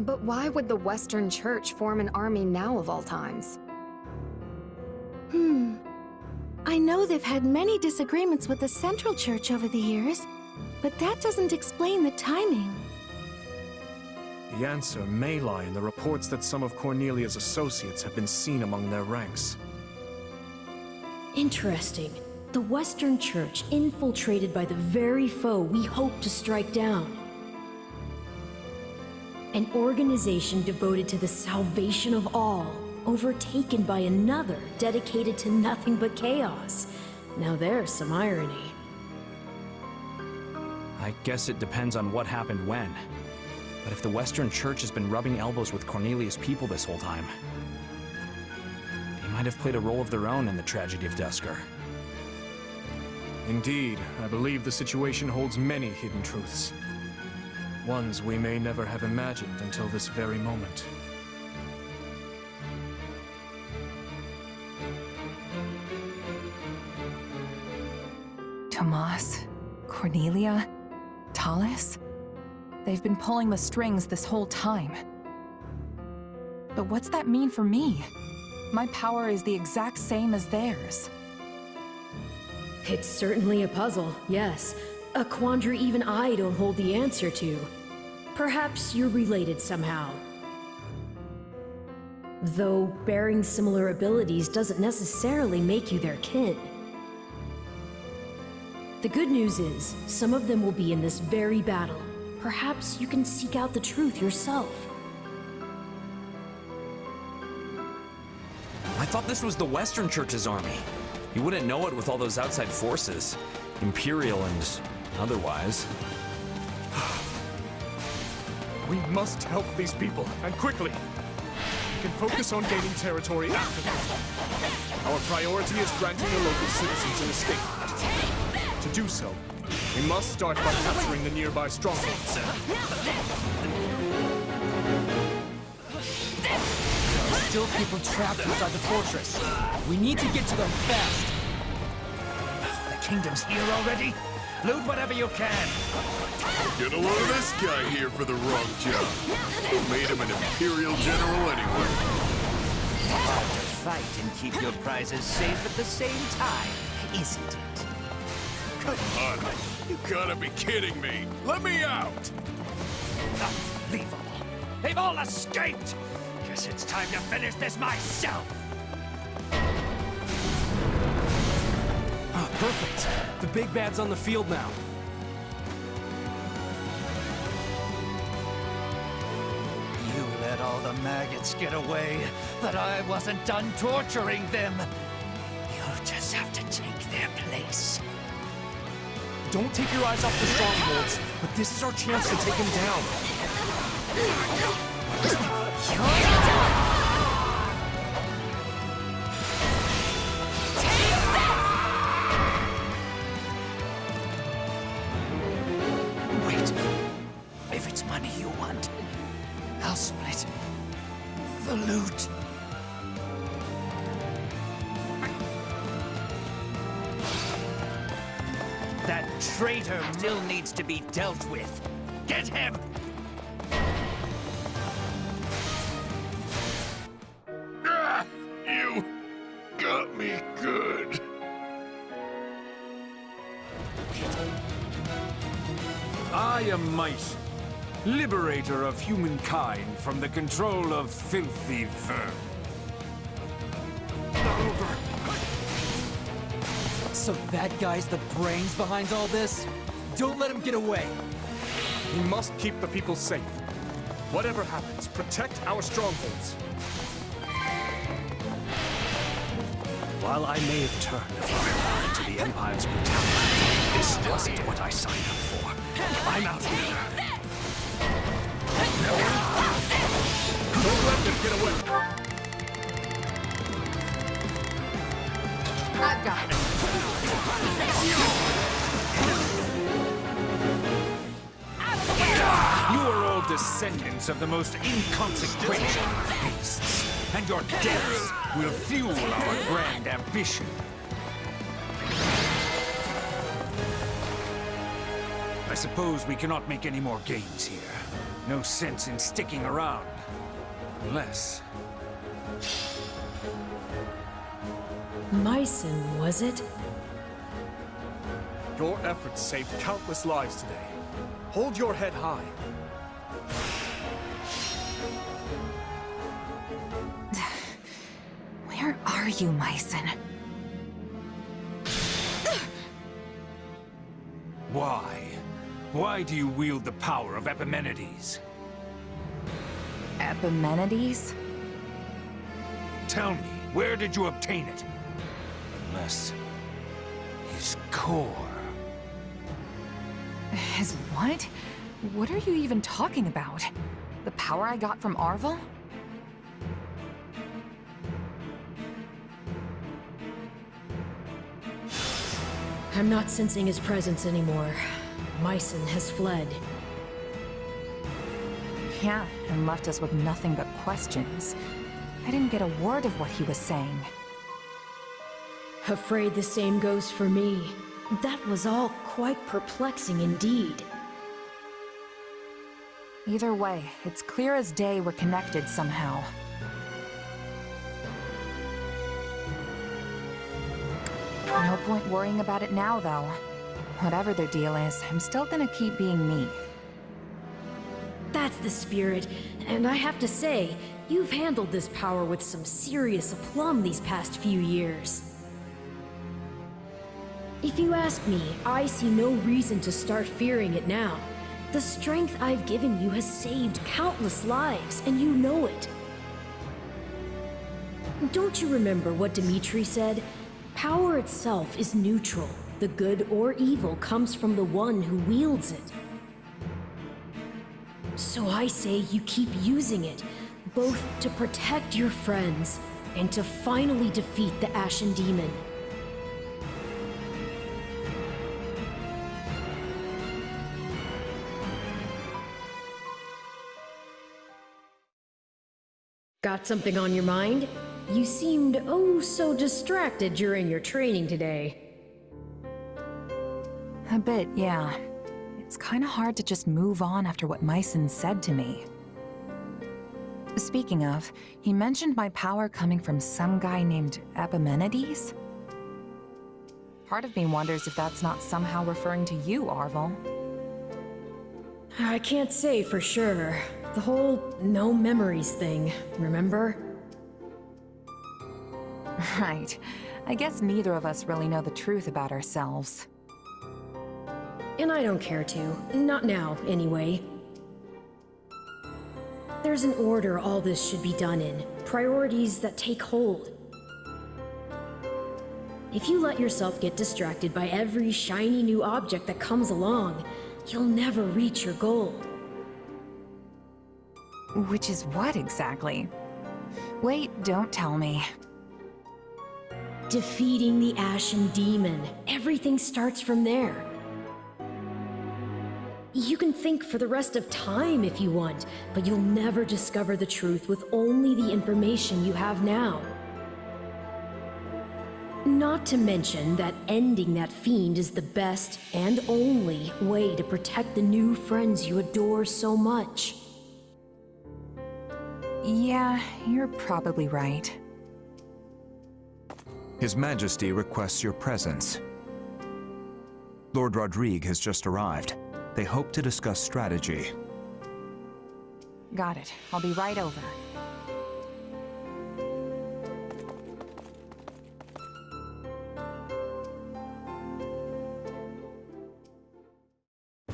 Speaker 22: But why would the Western Church form an army now of all times?
Speaker 1: I know they've had many disagreements with the Central Church over the years, but that doesn't explain the timing.
Speaker 23: The answer may lie in the reports that some of Cornelia's associates have been seen among their ranks.
Speaker 12: Interesting. The Western Church infiltrated by the very foe we hope to strike down. An organization devoted to the salvation of all, overtaken by another dedicated to nothing but chaos. Now there's some irony.
Speaker 11: I guess it depends on what happened when. But if the Western Church has been rubbing elbows with Cornelia's people this whole time, they might have played a role of their own in the tragedy of Duscur.
Speaker 23: Indeed, I believe the situation holds many hidden truths. Ones we may never have imagined until this very moment.
Speaker 3: Tomas, Cornelia, Tallis? They've been pulling the strings this whole time. But what's that mean for me? My power is the exact same as theirs.
Speaker 12: It's certainly a puzzle, yes. A quandary even I don't hold the answer to. Perhaps you're related somehow. Though bearing similar abilities doesn't necessarily make you their kin. The good news is, some of them will be in this very battle. Perhaps you can seek out the truth yourself.
Speaker 17: I thought this was the Western Church's army. You wouldn't know it with all those outside forces. Imperial and otherwise.
Speaker 23: We must help these people, and quickly. We can focus on gaining territory after that. Our priority is granting the local citizens an escape. To do so, we must start by capturing the nearby strongholds.
Speaker 5: Still people trapped inside the fortress. We need to get to them fast.
Speaker 19: The kingdom's here already? Loot whatever you can.
Speaker 8: Get a load of this guy here for the wrong job. Who made him an Imperial General anyway?
Speaker 19: Hard to fight and keep your prizes safe at the same time, isn't it?
Speaker 8: Come on. You gotta be kidding me. Let me out!
Speaker 19: Unbelievable. They've all escaped. Guess it's time to finish this myself.
Speaker 11: Ah, perfect. The big bad's on the field now.
Speaker 19: You let all the maggots get away, but I wasn't done torturing them. You'll just have to take their place.
Speaker 11: Don't take your eyes off the strongholds, but this is our chance to take him down.
Speaker 19: Wait. If it's money you want, I'll split the loot. That traitor still needs to be dealt with. Get him!
Speaker 8: Ah, you got me good.
Speaker 9: I am Might, liberator of humankind from the control of filthy vermin.
Speaker 5: So that guy's the brains behind all this? Don't let him get away.
Speaker 23: We must keep the people safe. Whatever happens, protect our strongholds.
Speaker 11: While I may have turned far to the Empire's brutality, this wasn't what I signed up for. I'm out here.
Speaker 23: Don't let them get away.
Speaker 3: I've got it.
Speaker 9: You are all descendants of the most inconsequential beasts, and your deaths will fuel our grand ambition. I suppose we cannot make any more gains here. No sense in sticking around. Unless...
Speaker 12: Mycen, was it?
Speaker 23: Your efforts saved countless lives today. Hold your head high.
Speaker 3: Where are you, Mycen?
Speaker 9: Why? Why do you wield the power of Epimenides?
Speaker 3: Epimenides?
Speaker 9: Tell me, where did you obtain it? Unless... his core.
Speaker 3: His what? What are you even talking about? The power I got from Arvel?
Speaker 12: I'm not sensing his presence anymore. Mycen has fled.
Speaker 3: Yeah, and left us with nothing but questions. I didn't get a word of what he was saying.
Speaker 12: Afraid the same goes for me. That was all quite perplexing indeed.
Speaker 3: Either way, it's clear as day we're connected somehow. No point worrying about it now, though. Whatever their deal is, I'm still gonna keep being me.
Speaker 12: That's the spirit, and I have to say, you've handled this power with some serious aplomb these past few years. If you ask me, I see no reason to start fearing it now. The strength I've given you has saved countless lives, and you know it. Don't you remember what Dimitri said? Power itself is neutral. The good or evil comes from the one who wields it. So I say you keep using it, both to protect your friends and to finally defeat the Ashen Demon. Got something on your mind? You seemed oh so distracted during your training today.
Speaker 3: A bit, yeah. It's kinda hard to just move on after what Mycen said to me. Speaking of, he mentioned my power coming from some guy named Epimenides? Part of me wonders if that's not somehow referring to you, Arvel.
Speaker 12: I can't say for sure. The whole no memories thing, remember?
Speaker 3: Right. I guess neither of us really know the truth about ourselves.
Speaker 12: And I don't care to. Not now, anyway. There's an order all this should be done in. Priorities that take hold. If you let yourself get distracted by every shiny new object that comes along, you'll never reach your goal.
Speaker 3: Which is what exactly? Wait, don't tell me.
Speaker 12: Defeating the Ashen Demon. Everything starts from there. You can think for the rest of time if you want, but you'll never discover the truth with only the information you have now. Not to mention that ending that fiend is the best and only way to protect the new friends you adore so much.
Speaker 3: Yeah, you're probably right.
Speaker 2: His Majesty requests your presence. Lord Rodrigue has just arrived. They hope to discuss strategy.
Speaker 3: Got it. I'll be right over.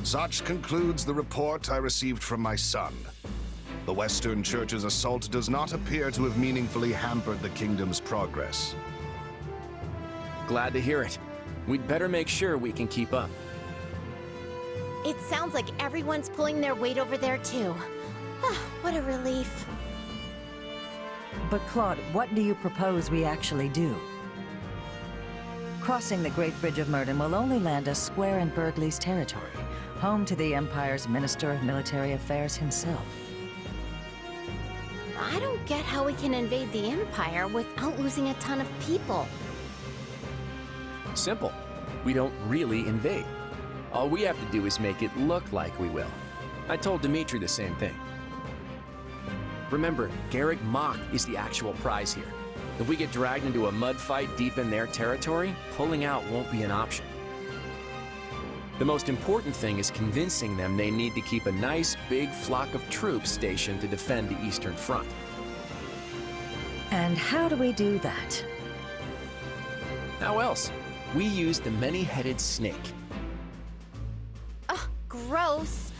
Speaker 13: Such concludes the report I received from my son. The Western Church's assault does not appear to have meaningfully hampered the kingdom's progress.
Speaker 14: Glad to hear it. We'd better make sure we can keep up.
Speaker 16: It sounds like everyone's pulling their weight over there too. What a relief.
Speaker 21: But Claude, what do you propose we actually do? Crossing the Great Bridge of Murden will only land us square in Burgley's territory, home to the Empire's Minister of Military Affairs himself.
Speaker 16: I don't get how we can invade the Empire without losing a ton of people.
Speaker 14: Simple. We don't really invade. All we have to do is make it look like we will. I told Dimitri the same thing. Remember, Garrick Mach is the actual prize here. If we get dragged into a mud fight deep in their territory, pulling out won't be an option. The most important thing is convincing them they need to keep a nice, big flock of troops stationed to defend the Eastern Front.
Speaker 21: And how do we do that?
Speaker 14: How else? We use the many-headed snake.
Speaker 16: Ugh, gross.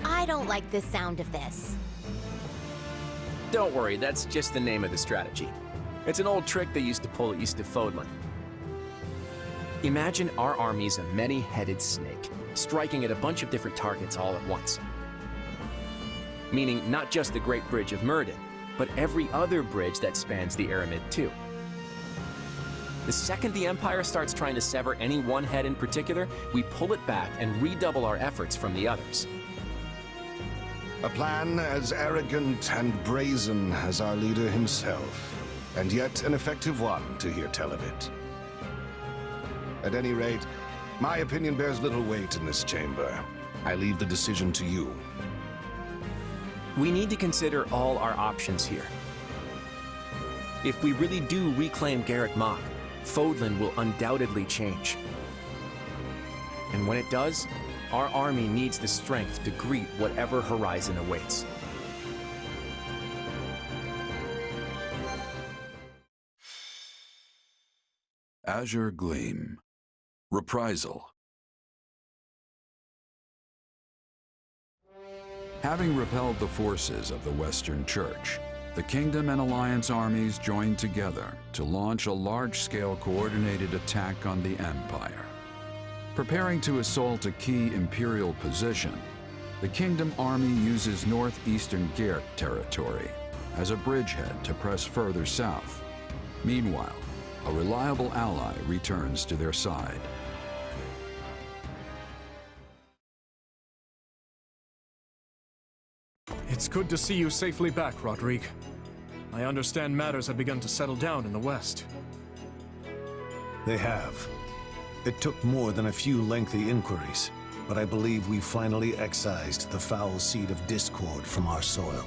Speaker 16: I don't like the sound of this.
Speaker 14: Don't worry, that's just the name of the strategy. It's an old trick they used to pull east of Fodlan. Imagine our army's a many-headed snake, striking at a bunch of different targets all at once. Meaning not just the Great Bridge of Murden, but every other bridge that spans the Aramid too. The second the Empire starts trying to sever any one head in particular, we pull it back and redouble our efforts from the others.
Speaker 13: A plan as arrogant and brazen as our leader himself, and yet an effective one to hear tell of it. At any rate, my opinion bears little weight in this chamber. I leave the decision to you.
Speaker 14: We need to consider all our options here. If we really do reclaim Garreg Mach, Fodlan will undoubtedly change. And when it does, our army needs the strength to greet whatever horizon awaits.
Speaker 6: Azure Gleam. Reprisal. Having repelled the forces of the Western Church, the Kingdom and Alliance armies joined together to launch a large-scale coordinated attack on the Empire. Preparing to assault a key Imperial position, the Kingdom army uses northeastern Geert territory as a bridgehead to press further south. Meanwhile, a reliable ally returns to their side.
Speaker 23: It's good to see you safely back, Rodrigue. I understand matters have begun to settle down in the West.
Speaker 10: They have. It took more than a few lengthy inquiries, but I believe we finally excised the foul seed of discord from our soil.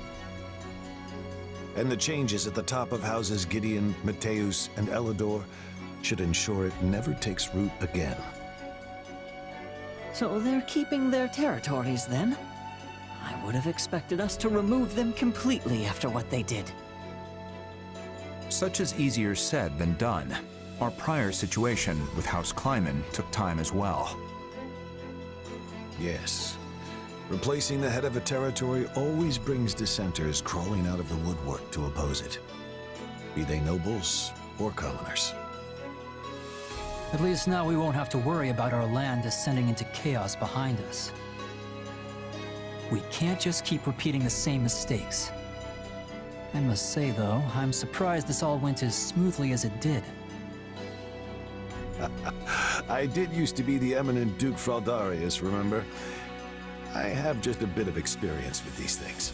Speaker 10: And the changes at the top of houses Gideon, Mateus, and Elidor should ensure it never takes root again.
Speaker 21: So they're keeping their territories then? I would have expected us to remove them completely after what they did.
Speaker 2: Such is easier said than done. Our prior situation with House Kleiman took time as well.
Speaker 10: Yes. Replacing the head of a territory always brings dissenters crawling out of the woodwork to oppose it. Be they nobles or commoners.
Speaker 5: At least now we won't have to worry about our land descending into chaos behind us. We can't just keep repeating the same mistakes. I must say, though, I'm surprised this all went as smoothly as it did.
Speaker 10: I did used to be the eminent Duke Fraldarius, remember? I have just a bit of experience with these things.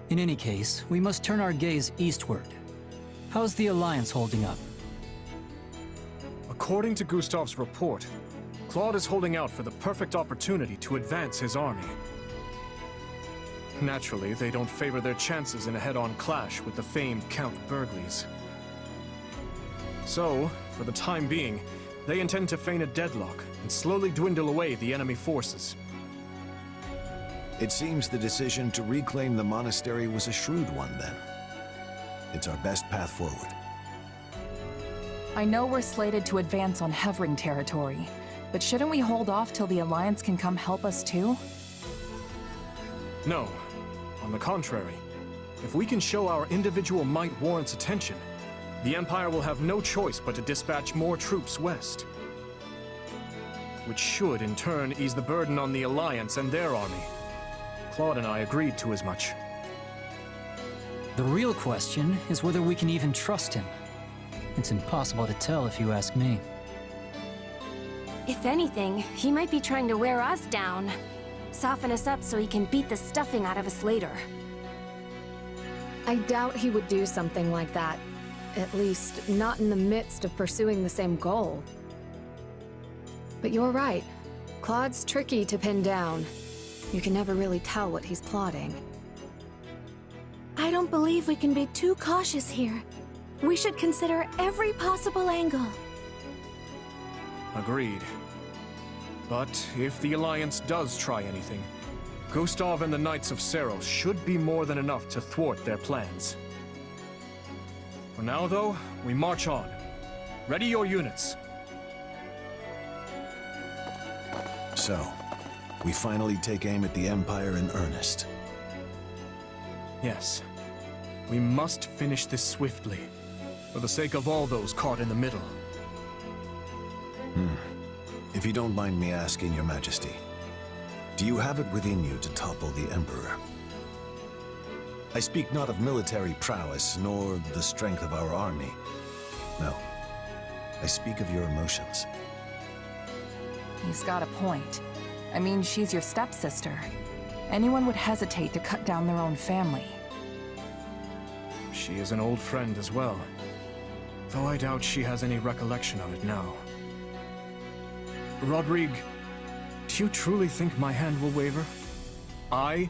Speaker 5: In any case, we must turn our gaze eastward. How's the Alliance holding up?
Speaker 23: According to Gustav's report, Claude is holding out for the perfect opportunity to advance his army. Naturally, they don't favor their chances in a head-on clash with the famed Count Burgleys. So, for the time being, they intend to feign a deadlock and slowly dwindle away the enemy forces.
Speaker 10: It seems the decision to reclaim the monastery was a shrewd one, then. It's our best path forward.
Speaker 3: I know we're slated to advance on Hevring territory, but shouldn't we hold off till the Alliance can come help us too?
Speaker 23: No. On the contrary, if we can show our individual might warrants attention, the Empire will have no choice but to dispatch more troops west. Which should, in turn, ease the burden on the Alliance and their army. Claude and I agreed to as much.
Speaker 5: The real question is whether we can even trust him. It's impossible to tell if you ask me.
Speaker 1: If anything, he might be trying to wear us down. Soften us up so he can beat the stuffing out of us later.
Speaker 22: I doubt he would do something like that. At least, not in the midst of pursuing the same goal. But you're right. Claude's tricky to pin down. You can never really tell what he's plotting.
Speaker 1: I don't believe we can be too cautious here. We should consider every possible angle.
Speaker 23: Agreed. But if the Alliance does try anything, Gustav and the Knights of Seros should be more than enough to thwart their plans. For now, though, we march on. Ready your units.
Speaker 10: So, we finally take aim at the Empire in earnest.
Speaker 23: Yes. We must finish this swiftly, for the sake of all those caught in the middle.
Speaker 10: If you don't mind me asking, Your Majesty, do you have it within you to topple the Emperor? I speak not of military prowess, nor the strength of our army. No. I speak of your emotions.
Speaker 3: He's got a point. I mean, she's your stepsister. Anyone would hesitate to cut down their own family.
Speaker 23: She is an old friend as well, though I doubt she has any recollection of it now. Rodrigue, do you truly think my hand will waver? I,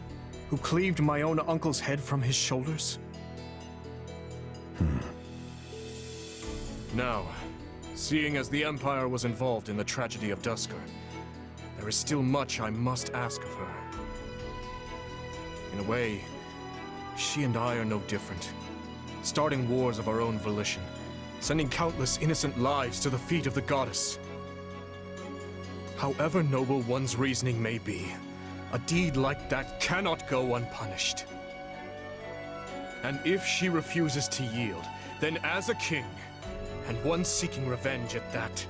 Speaker 23: who cleaved my own uncle's head from his shoulders? Now, seeing as the Empire was involved in the tragedy of Duscur, there is still much I must ask of her. In a way, she and I are no different. Starting wars of our own volition, sending countless innocent lives to the feet of the goddess. However noble one's reasoning may be, a deed like that cannot go unpunished. And if she refuses to yield, then as a king, and one seeking revenge at that,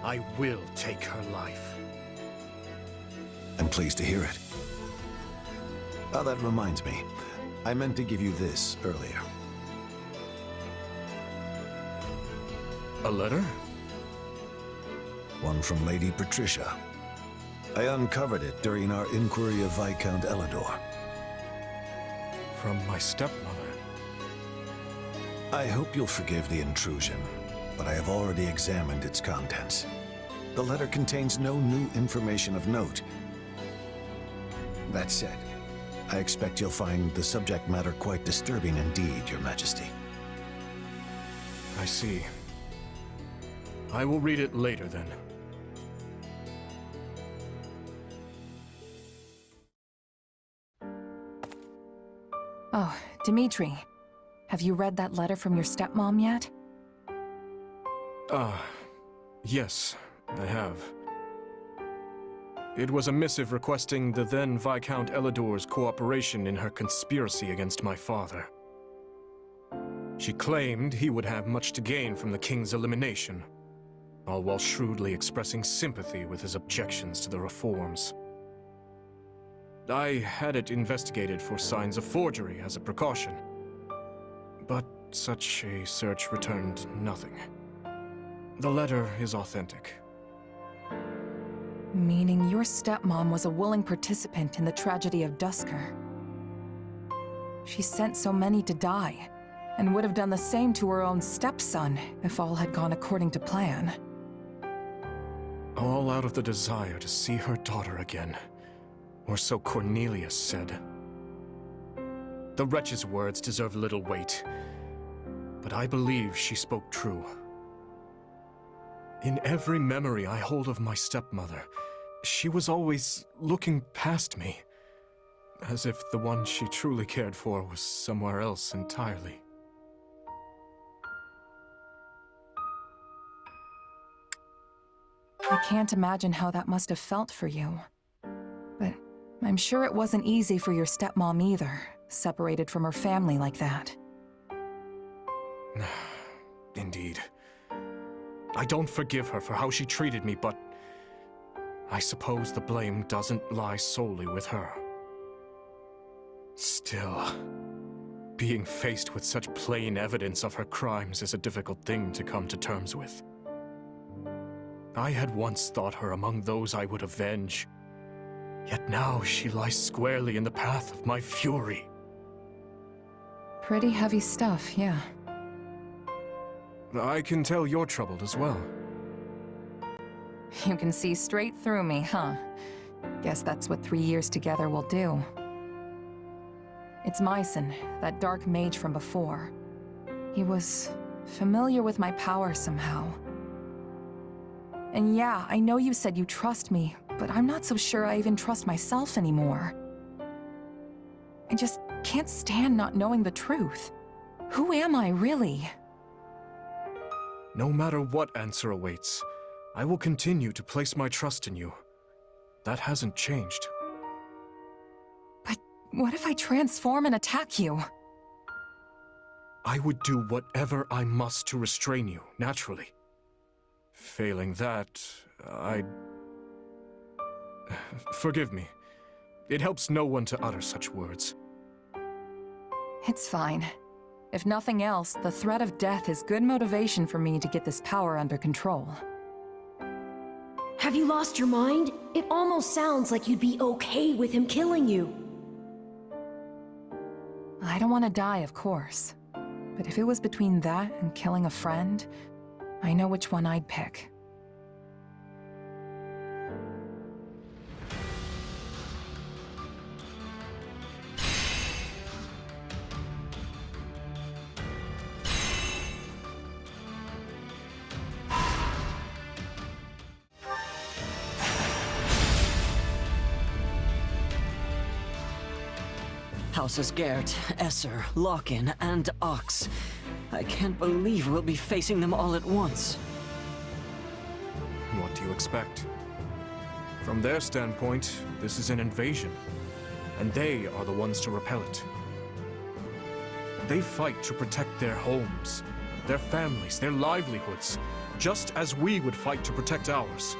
Speaker 23: I will take her life.
Speaker 10: I'm pleased to hear it. Ah, that reminds me. I meant to give you this earlier.
Speaker 23: A letter?
Speaker 10: One from Lady Patricia. I uncovered it during our inquiry of Viscount Elidor.
Speaker 23: From my stepmother?
Speaker 10: I hope you'll forgive the intrusion, but I have already examined its contents. The letter contains no new information of note. That said, I expect you'll find the subject matter quite disturbing indeed, Your Majesty.
Speaker 23: I see. I will read it later, then.
Speaker 3: Oh, Dimitri. Have you read that letter from your stepmom yet?
Speaker 23: Yes, I have. It was a missive requesting the then Viscount Elidor's cooperation in her conspiracy against my father. She claimed he would have much to gain from the king's elimination, all while shrewdly expressing sympathy with his objections to the reforms. I had it investigated for signs of forgery as a precaution, but such a search returned nothing. The letter is authentic.
Speaker 3: Meaning your stepmom was a willing participant in the tragedy of Duscur. She sent so many to die, and would have done the same to her own stepson if all had gone according to plan.
Speaker 23: All out of the desire to see her daughter again, or so Cornelius said. The wretch's words deserve little weight, but I believe she spoke true. In every memory I hold of my stepmother, she was always looking past me, as if the one she truly cared for was somewhere else entirely.
Speaker 3: I can't imagine how that must have felt for you. But I'm sure it wasn't easy for your stepmom either, separated from her family like that.
Speaker 23: Indeed. I don't forgive her for how she treated me, but I suppose the blame doesn't lie solely with her. Still, being faced with such plain evidence of her crimes is a difficult thing to come to terms with. I had once thought her among those I would avenge, yet now she lies squarely in the path of my fury.
Speaker 3: Pretty heavy stuff, yeah.
Speaker 23: I can tell you're troubled as well.
Speaker 3: You can see straight through me, huh? Guess that's what 3 years together will do. It's Myson, that dark mage from before. He was familiar with my power somehow. And yeah, I know you said you trust me, but I'm not so sure I even trust myself anymore. I just can't stand not knowing the truth. Who am I, really?
Speaker 23: No matter what answer awaits, I will continue to place my trust in you. That hasn't changed.
Speaker 3: But what if I transform and attack you?
Speaker 23: I would do whatever I must to restrain you, naturally. Failing that, I'd... Forgive me. It helps no one to utter such words.
Speaker 3: It's fine. If nothing else, the threat of death is good motivation for me to get this power under control.
Speaker 12: Have you lost your mind? It almost sounds like you'd be okay with him killing you.
Speaker 3: I don't want to die, of course. But if it was between that and killing a friend, I know which one I'd pick.
Speaker 4: Houses Gert, Esser, Lock-in, and Ox. I can't believe we'll be facing them all at once.
Speaker 23: What do you expect? From their standpoint, this is an invasion, and they are the ones to repel it. They fight to protect their homes, their families, their livelihoods, just as we would fight to protect ours.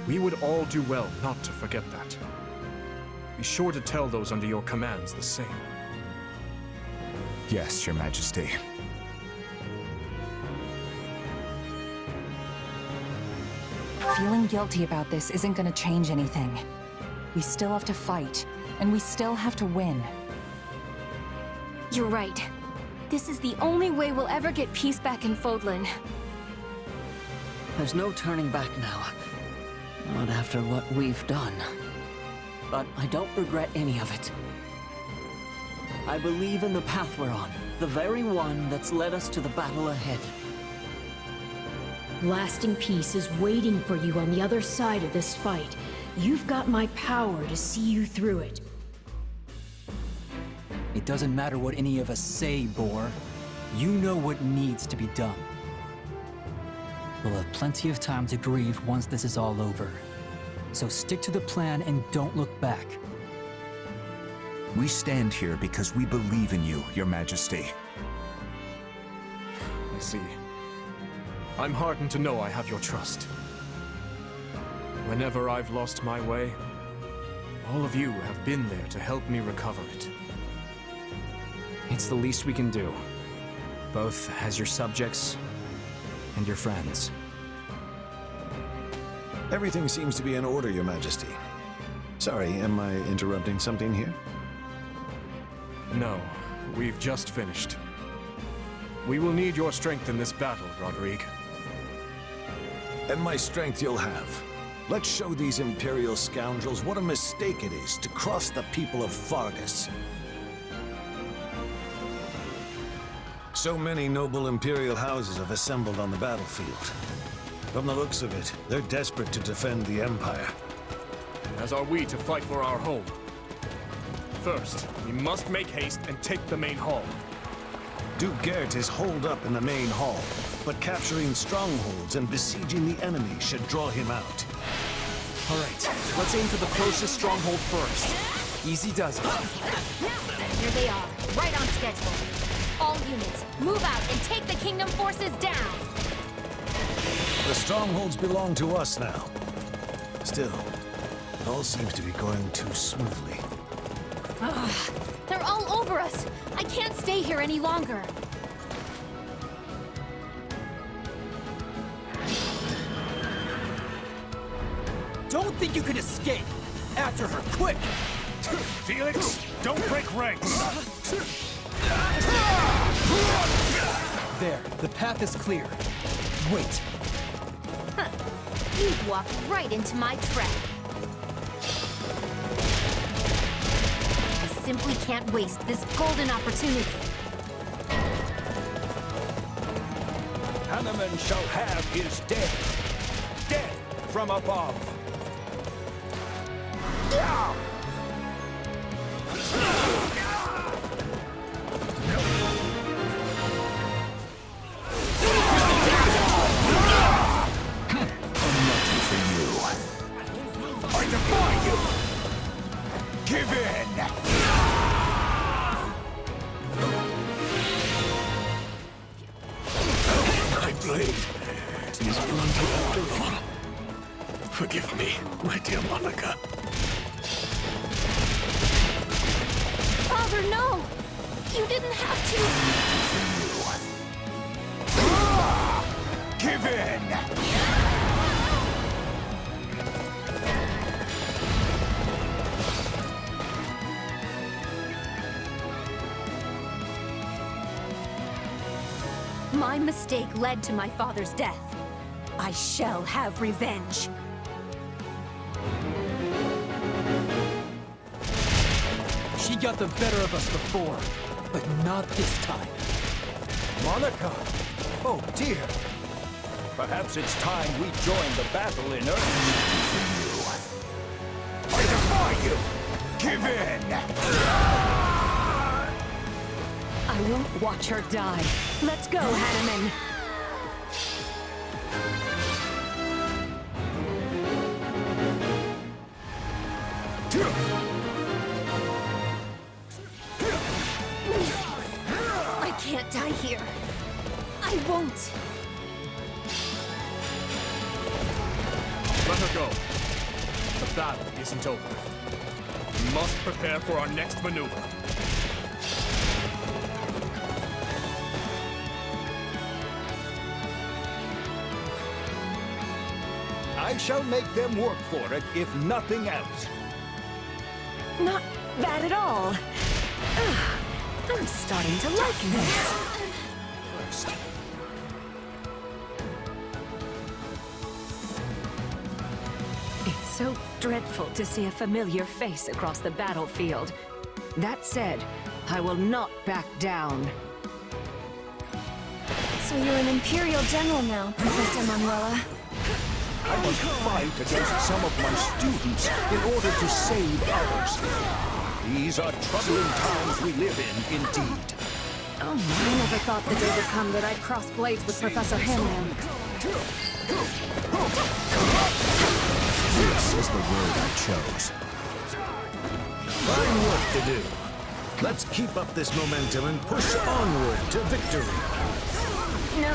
Speaker 23: We would all do well not to forget that. Be sure to tell those under your commands the same.
Speaker 2: Yes, Your Majesty.
Speaker 3: Feeling guilty about this isn't gonna change anything. We still have to fight, and we still have to win.
Speaker 1: You're right. This is the only way we'll ever get peace back in Fodlan.
Speaker 4: There's no turning back now. Not after what we've done. But I don't regret any of it. I believe in the path we're on, the very one that's led us to the battle ahead.
Speaker 12: Lasting peace is waiting for you on the other side of this fight. You've got my power to see you through it.
Speaker 5: It doesn't matter what any of us say, Boar. You know what needs to be done. We'll have plenty of time to grieve once this is all over. So stick to the plan and don't look back.
Speaker 2: We stand here because we believe in you, Your Majesty.
Speaker 23: I see. I'm heartened to know I have your trust. Whenever I've lost my way, all of you have been there to help me recover it.
Speaker 5: It's the least we can do, both as your subjects and your friends.
Speaker 10: Everything seems to be in order, Your Majesty. Sorry, am I interrupting something here?
Speaker 23: No, we've just finished. We will need your strength in this battle, Rodrigue.
Speaker 10: And my strength you'll have. Let's show these Imperial scoundrels what a mistake it is to cross the people of Fargus. So many noble Imperial houses have assembled on the battlefield. From the looks of it, they're desperate to defend the Empire.
Speaker 23: As are we to fight for our home. First, we must make haste and take the main hall.
Speaker 10: Duke Gert is holed up in the main hall, but capturing strongholds and besieging the enemy should draw him out.
Speaker 23: All right, let's aim for the closest stronghold first. Easy does it.
Speaker 16: Here they are, right on schedule. All units, move out and take the Kingdom forces down!
Speaker 10: The strongholds belong to us now. Still, it all seems to be going too smoothly.
Speaker 1: Ugh, they're all over us! I can't stay here any longer!
Speaker 5: Don't think you can escape! After her, quick!
Speaker 9: Felix, don't break ranks!
Speaker 5: There, the path is clear. Wait.
Speaker 16: Huh. You've walked right into my trap. I simply can't waste this golden opportunity.
Speaker 9: Hanneman shall have his death. Death from above.
Speaker 2: I defy you! Give in!
Speaker 8: My blade is blunted after all. Forgive me, my dear Monica.
Speaker 1: You didn't have to.
Speaker 9: Give in!
Speaker 22: My mistake led to my father's death. I shall have revenge.
Speaker 5: She got the better of us before, but not this time.
Speaker 9: Monica! Oh dear! Perhaps it's time we join the battle in earnest. I defy you! Give in!
Speaker 22: I won't watch her die. Let's go, Hanneman.
Speaker 1: I can't die here. I won't.
Speaker 23: Let her go. The battle isn't over. We must prepare for our next maneuver.
Speaker 9: I shall make them work for it, if nothing else.
Speaker 22: Not bad at all. Ugh, I'm starting to like this.
Speaker 9: First.
Speaker 22: It's so dreadful to see a familiar face across the battlefield. That said, I will not back down.
Speaker 1: So you're an Imperial General now, Professor Manuela.
Speaker 9: I must fight against some of my students in order to save others. These are troubling times we live in, indeed.
Speaker 22: Oh, I never thought the day would come that I'd cross blades with Professor Hanneman.
Speaker 2: This is the road I chose.
Speaker 10: Fine work to do. Let's keep up this momentum and push onward to victory.
Speaker 22: No,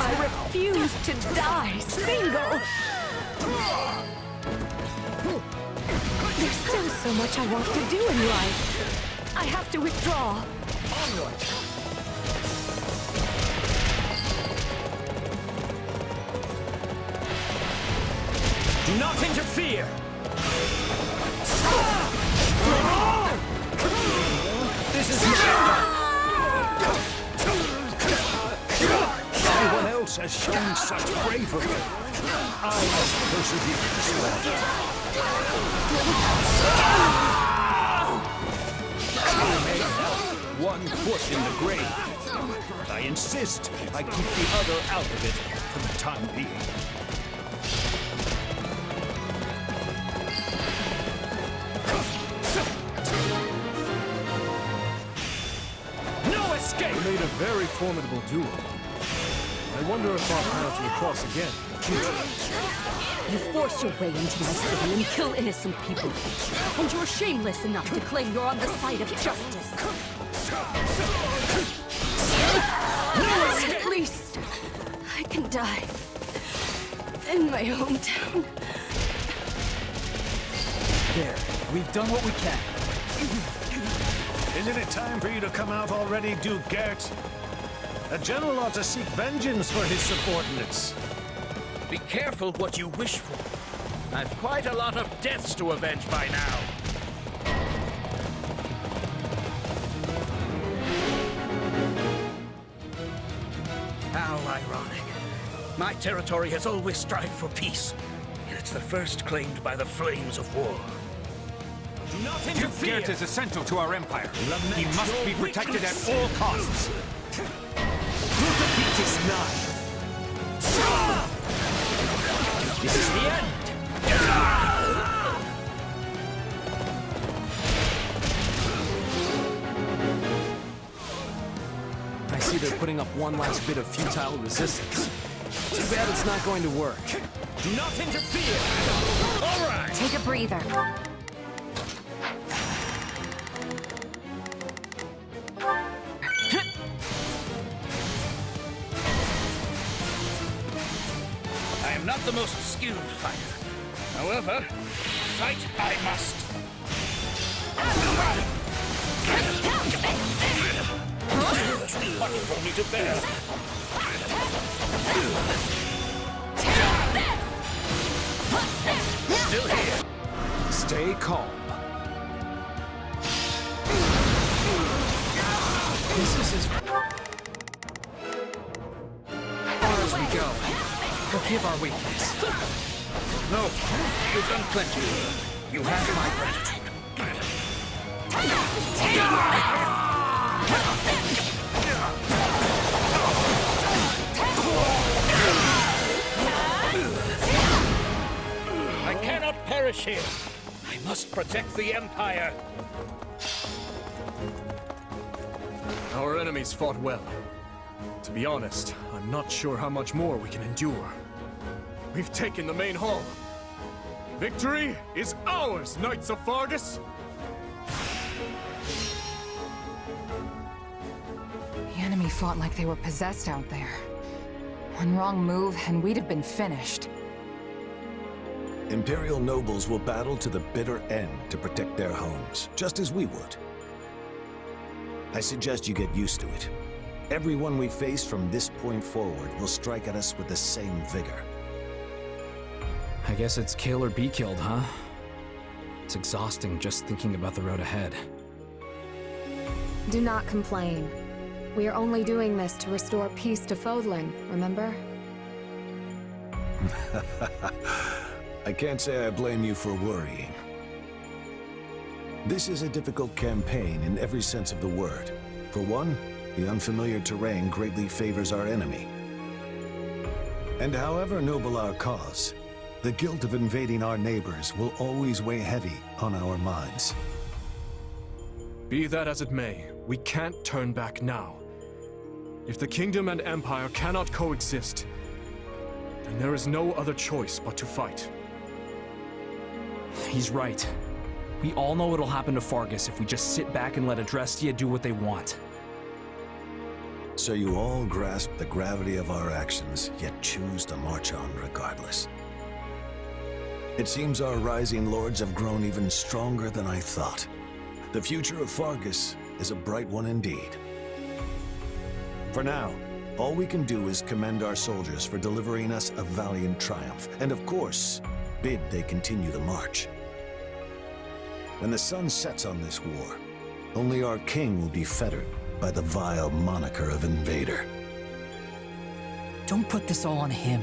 Speaker 22: I refuse to die single. There's still so much I want to do in life. I have to withdraw.
Speaker 9: Onward! Do not interfere! This is Everyone else has shown such bravery. I must persevere this way. I may have one foot in the grave, but I insist I keep the other out of it for the time being. No escape!
Speaker 23: We made a very formidable duo. I wonder if our paths will cross again.
Speaker 22: You force your way into my city and kill innocent people. And you're shameless enough to claim you're on the side of justice. At least I can die in my hometown.
Speaker 5: There, we've done what we can.
Speaker 10: Isn't it time for you to come out already, Duke Gert? A general ought to seek vengeance for his subordinates.
Speaker 15: Be careful what you wish for. I've quite a lot of deaths to avenge by now. How ironic. My territory has always strived for peace, and it's the first claimed by the flames of war.
Speaker 9: Do not interfere! Gert is essential to our empire. He must be protected at all costs.
Speaker 15: Your defeat is nigh. This is the end.
Speaker 23: I see they're putting up one last bit of futile resistance. Too bad it's not going to work.
Speaker 15: Do not interfere! All right!
Speaker 22: Take a breather.
Speaker 15: I am not the most skilled fighter. However, fight I must. much for me to bear. Still here.
Speaker 9: Stay calm.
Speaker 7: This is as far as we go. Forgive our weakness.
Speaker 15: No, you've done plenty. You have my gratitude. I cannot perish here. I must protect the Empire.
Speaker 23: Our enemies fought well. To be honest, I'm not sure how much more we can endure. We've taken the main hall. Victory is ours, Knights of Fargus!
Speaker 3: The enemy fought like they were possessed out there. One wrong move, and we'd have been finished.
Speaker 10: Imperial nobles will battle to the bitter end to protect their homes, just as we would. I suggest you get used to it. Everyone we face from this point forward will strike at us with the same vigor.
Speaker 7: I guess it's kill or be killed, huh? It's exhausting just thinking about the road ahead.
Speaker 18: Do not complain. We are only doing this to restore peace to Fodlan, remember?
Speaker 10: I can't say I blame you for worrying. This is a difficult campaign in every sense of the word. For one, the unfamiliar terrain greatly favors our enemy. And however noble our cause, the guilt of invading our neighbors will always weigh heavy on our minds.
Speaker 23: Be that as it may, we can't turn back now. If the Kingdom and Empire cannot coexist, then there is no other choice but to fight.
Speaker 7: He's right. We all know what'll happen to Fargus if we just sit back and let Adrestia do what they want.
Speaker 10: So you all grasp the gravity of our actions, yet choose to march on regardless. It seems our rising lords have grown even stronger than I thought. The future of Fargus is a bright one indeed. For now, all we can do is commend our soldiers for delivering us a valiant triumph, and of course, bid they continue the march. When the sun sets on this war, only our king will be fettered by the vile moniker of invader.
Speaker 5: Don't put this all on him.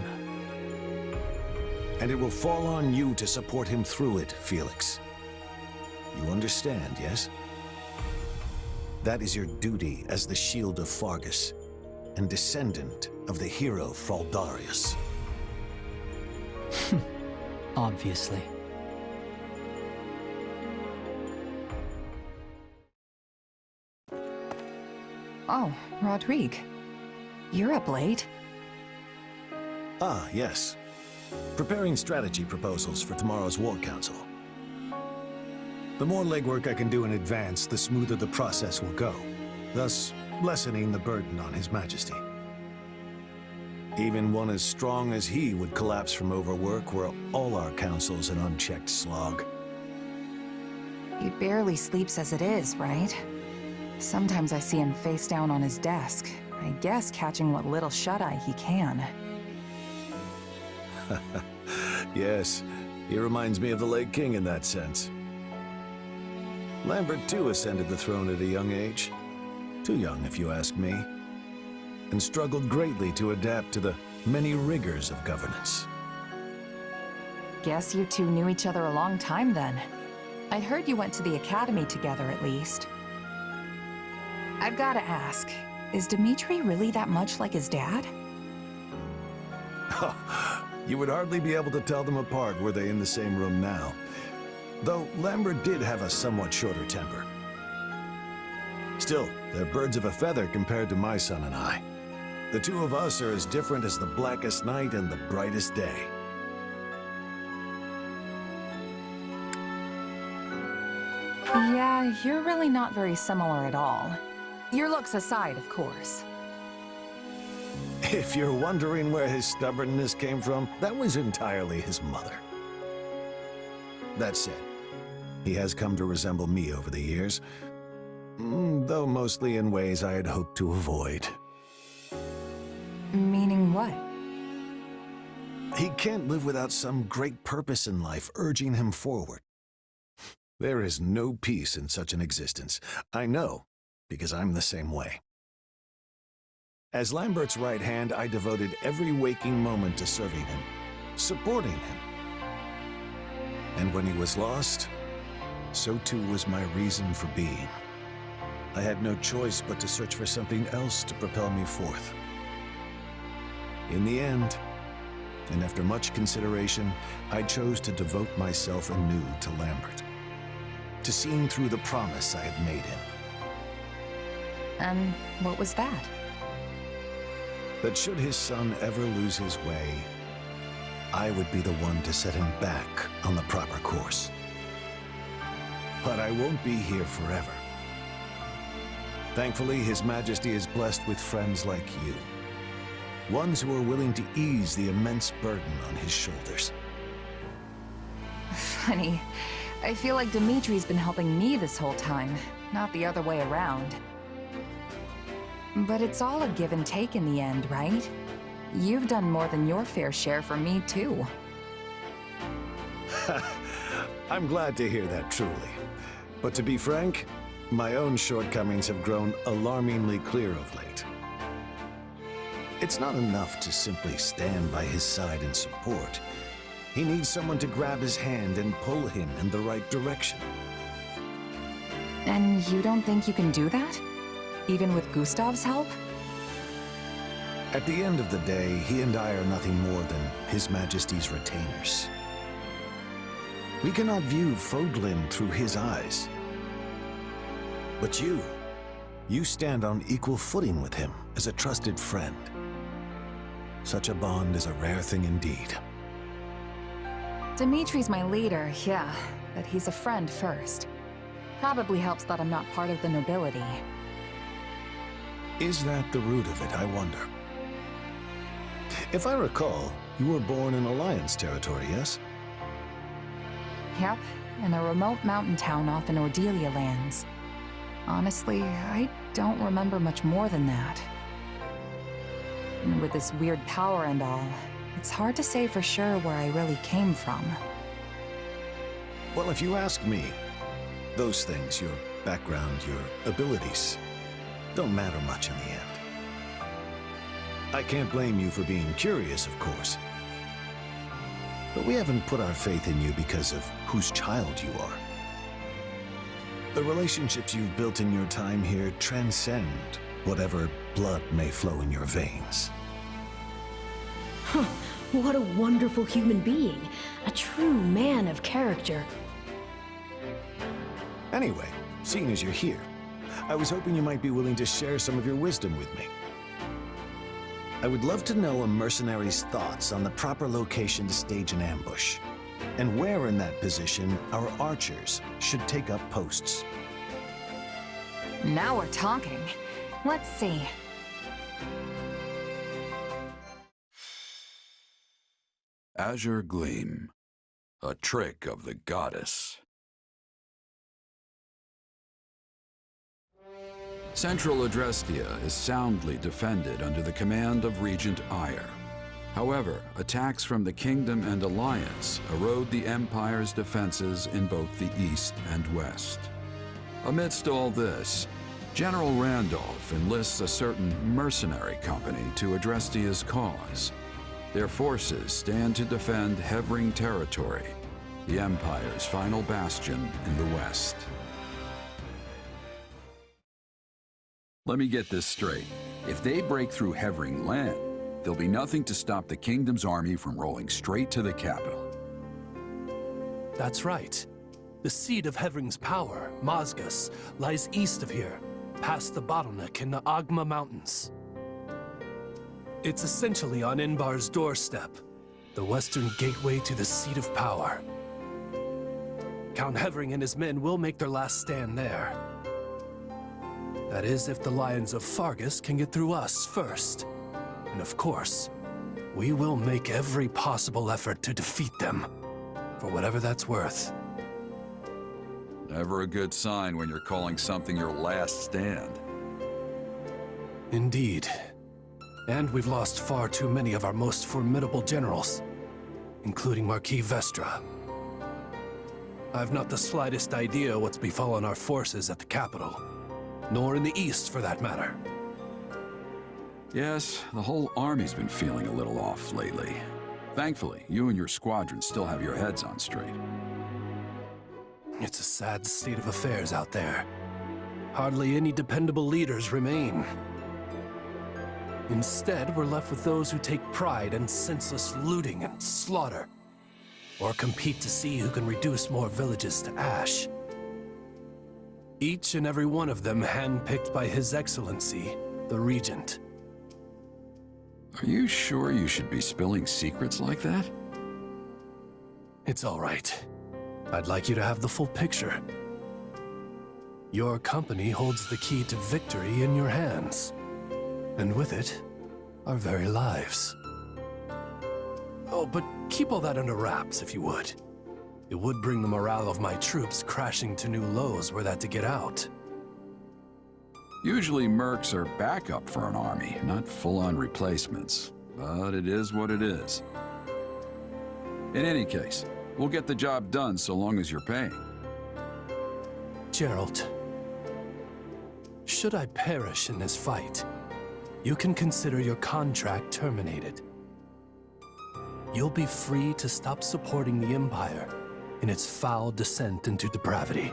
Speaker 10: And it will fall on you to support him through it, Felix. You understand, yes? That is your duty as the Shield of Fargus, and descendant of the hero Fraldarius.
Speaker 5: Obviously.
Speaker 3: Oh, Rodrigue. You're up late.
Speaker 10: Ah, yes. Preparing strategy proposals for tomorrow's War Council. The more legwork I can do in advance, the smoother the process will go, thus lessening the burden on His Majesty. Even one as strong as he would collapse from overwork were all our councils an unchecked slog.
Speaker 3: He barely sleeps as it is, right? Sometimes I see him face down on his desk, I guess catching what little shut-eye he can.
Speaker 10: Yes, he reminds me of the late king in that sense. Lambert too ascended the throne at a young age. Too young, if you ask me. And struggled greatly to adapt to the many rigors of governance.
Speaker 3: Guess you two knew each other a long time then. I'd heard you went to the academy together at least. I've gotta ask, is Dimitri really that much like his dad?
Speaker 10: You would hardly be able to tell them apart were they in the same room now. Though Lambert did have a somewhat shorter temper. Still, they're birds of a feather compared to my son and I. The two of us are as different as the blackest night and the brightest day.
Speaker 3: Yeah, you're really not very similar at all. Your looks aside, of course.
Speaker 10: If you're wondering where his stubbornness came from, that was entirely his mother. That said, he has come to resemble me over the years. Though mostly in ways I had hoped to avoid.
Speaker 3: Meaning what?
Speaker 10: He can't live without some great purpose in life urging him forward. There is no peace in such an existence. I know, because I'm the same way. As Lambert's right hand, I devoted every waking moment to serving him, supporting him. And when he was lost, so too was my reason for being. I had no choice but to search for something else to propel me forth. In the end, and after much consideration, I chose to devote myself anew to Lambert, to seeing through the promise I had made him.
Speaker 3: And what was that?
Speaker 10: That should his son ever lose his way, I would be the one to set him back on the proper course. But I won't be here forever. Thankfully, His Majesty is blessed with friends like you. Ones who are willing to ease the immense burden on his shoulders.
Speaker 3: Funny. I feel like Dimitri's been helping me this whole time, not the other way around. But it's all a give and take in the end, right? You've done more than your fair share for me, too.
Speaker 10: I'm glad to hear that, truly. But to be frank, my own shortcomings have grown alarmingly clear of late. It's not enough to simply stand by his side in support. He needs someone to grab his hand and pull him in the right direction.
Speaker 3: And you don't think you can do that? Even with Gustav's help?
Speaker 10: At the end of the day, he and I are nothing more than His Majesty's retainers. We cannot view Fodlin through his eyes. But you stand on equal footing with him as a trusted friend. Such a bond is a rare thing indeed.
Speaker 3: Dimitri's my leader, yeah, but he's a friend first. Probably helps that I'm not part of the nobility.
Speaker 10: Is that the root of it, I wonder? If I recall, you were born in Alliance territory, yes?
Speaker 3: Yep, in a remote mountain town off in Ordelia lands. Honestly, I don't remember much more than that. And with this weird power and all, it's hard to say for sure where I really came from.
Speaker 10: Well, if you ask me, those things, your background, your abilities, don't matter much in the end. I can't blame you for being curious, of course. But we haven't put our faith in you because of whose child you are. The relationships you've built in your time here transcend whatever blood may flow in your veins.
Speaker 12: Huh, what a wonderful human being. A true man of character.
Speaker 10: Anyway, seeing as you're here, I was hoping you might be willing to share some of your wisdom with me. I would love to know a mercenary's thoughts on the proper location to stage an ambush, and where in that position our archers should take up posts.
Speaker 3: Now we're talking. Let's see.
Speaker 6: Azure Gleam, a trick of the goddess. Central Adrestia is soundly defended under the command of Regent Ire. However, attacks from the Kingdom and Alliance erode the Empire's defenses in both the east and west. Amidst all this, General Randolph enlists a certain mercenary company to Adrestia's cause. Their forces stand to defend Hevring territory, the Empire's final bastion in the west. Let me get this straight. If they break through Hevring land, there'll be nothing to stop the Kingdom's army from rolling straight to the capital.
Speaker 23: That's right. The seat of Hevring's power, Mazgus, lies east of here, past the bottleneck in the Agma Mountains. It's essentially on Inbar's doorstep, the western gateway to the seat of power. Count Hevring and his men will make their last stand there. That is, if the Lions of Fargus can get through us first. And of course, we will make every possible effort to defeat them, for whatever that's worth.
Speaker 6: Never a good sign when you're calling something your last stand.
Speaker 11: Indeed. And we've lost far too many of our most formidable generals, including Marquis Vestra. I've not the slightest idea what's befallen our forces at the capital, nor in the east for that matter.
Speaker 6: Yes, the whole army's been feeling a little off lately. Thankfully, you and your squadron still have your heads on straight.
Speaker 11: It's a sad state of affairs out there. Hardly any dependable leaders remain. Instead, we're left with those who take pride in senseless looting and slaughter, or compete to see who can reduce more villages to ash. Each and every one of them handpicked by His Excellency, the Regent.
Speaker 6: Are you sure you should be spilling secrets like that?
Speaker 11: It's all right. I'd like you to have the full picture. Your company holds the key to victory in your hands. And with it, our very lives. Oh, but keep all that under wraps, if you would. It would bring the morale of my troops crashing to new lows were that to get out.
Speaker 6: Usually mercs are backup for an army, not full-on replacements. But it is what it is. In any case, we'll get the job done so long as you're paying.
Speaker 11: Geralt, should I perish in this fight, you can consider your contract terminated. You'll be free to stop supporting the Empire in its foul descent into depravity.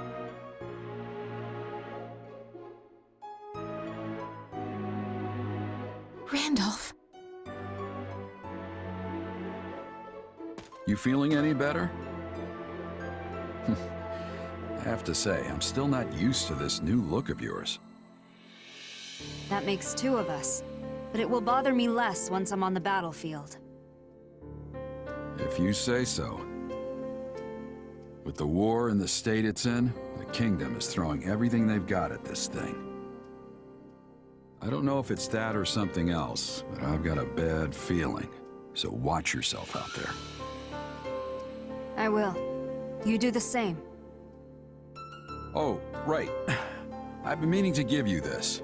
Speaker 1: Randolph.
Speaker 6: You feeling any better? I have to say, I'm still not used to this new look of yours.
Speaker 17: That makes two of us, but it will bother me less once I'm on the battlefield.
Speaker 6: If you say so. With the war and the state it's in, the kingdom is throwing everything they've got at this thing. I don't know if it's that or something else, but I've got a bad feeling. So watch yourself out there.
Speaker 17: I will. You do the same.
Speaker 6: Oh, right. I've been meaning to give you this.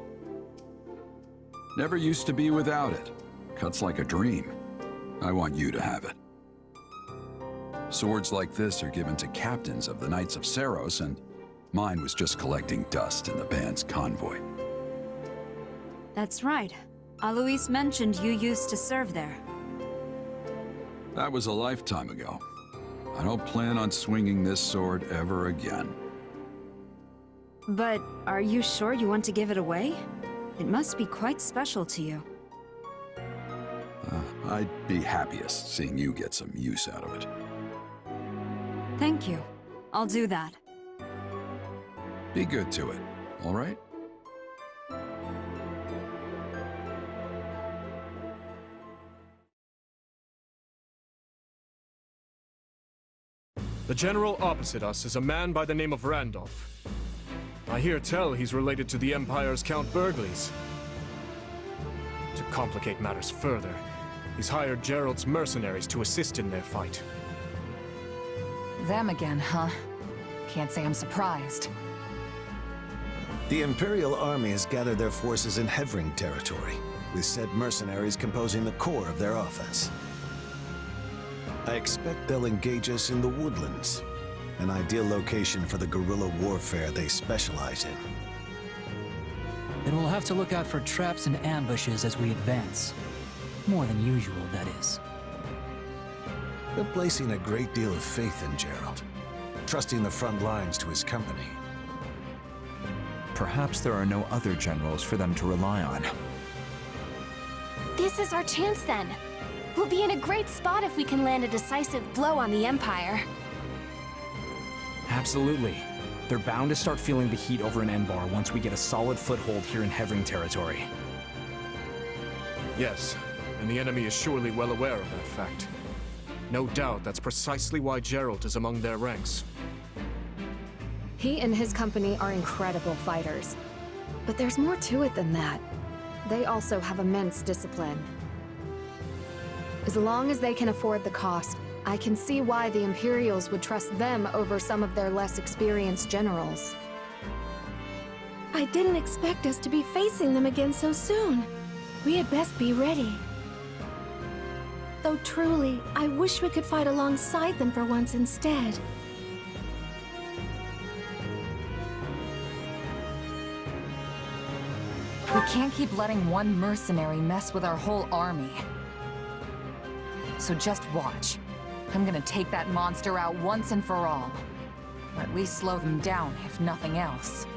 Speaker 6: Never used to be without it. Cuts like a dream. I want you to have it. Swords like this are given to captains of the Knights of Saros, and mine was just collecting dust in the band's convoy.
Speaker 17: That's right. Alois mentioned you used to serve there.
Speaker 6: That was a lifetime ago. I don't plan on swinging this sword ever again.
Speaker 17: But are you sure you want to give it away? It must be quite special to you.
Speaker 6: I'd be happiest seeing you get some use out of it.
Speaker 17: Thank you. I'll do that.
Speaker 6: Be good to it, all right?
Speaker 23: The general opposite us is a man by the name of Randolph. I hear tell he's related to the Empire's Count Burgleys. To complicate matters further, he's hired Gerald's mercenaries to assist in their fight.
Speaker 3: Them again, huh? Can't say I'm surprised.
Speaker 10: The Imperial Army has gathered their forces in Hevring territory, with said mercenaries composing the core of their offense. I expect they'll engage us in the woodlands, an ideal location for the guerrilla warfare they specialize in.
Speaker 5: Then we'll have to look out for traps and ambushes as we advance. More than usual, that is.
Speaker 10: They're placing a great deal of faith in Gerald, trusting the front lines to his company.
Speaker 2: Perhaps there are no other generals for them to rely on.
Speaker 1: This is our chance then. We'll be in a great spot if we can land a decisive blow on the Empire.
Speaker 7: Absolutely. They're bound to start feeling the heat over in Enbar once we get a solid foothold here in Hevring territory.
Speaker 23: Yes, and the enemy is surely well aware of that fact. No doubt that's precisely why Gerald is among their ranks.
Speaker 18: He and his company are incredible fighters. But there's more to it than that. They also have immense discipline. As long as they can afford the cost, I can see why the Imperials would trust them over some of their less experienced generals.
Speaker 1: I didn't expect us to be facing them again so soon. We had best be ready. Though truly, I wish we could fight alongside them for once instead.
Speaker 3: We can't keep letting one mercenary mess with our whole army. So just watch. I'm gonna take that monster out once and for all. Or at least slow them down, if nothing else.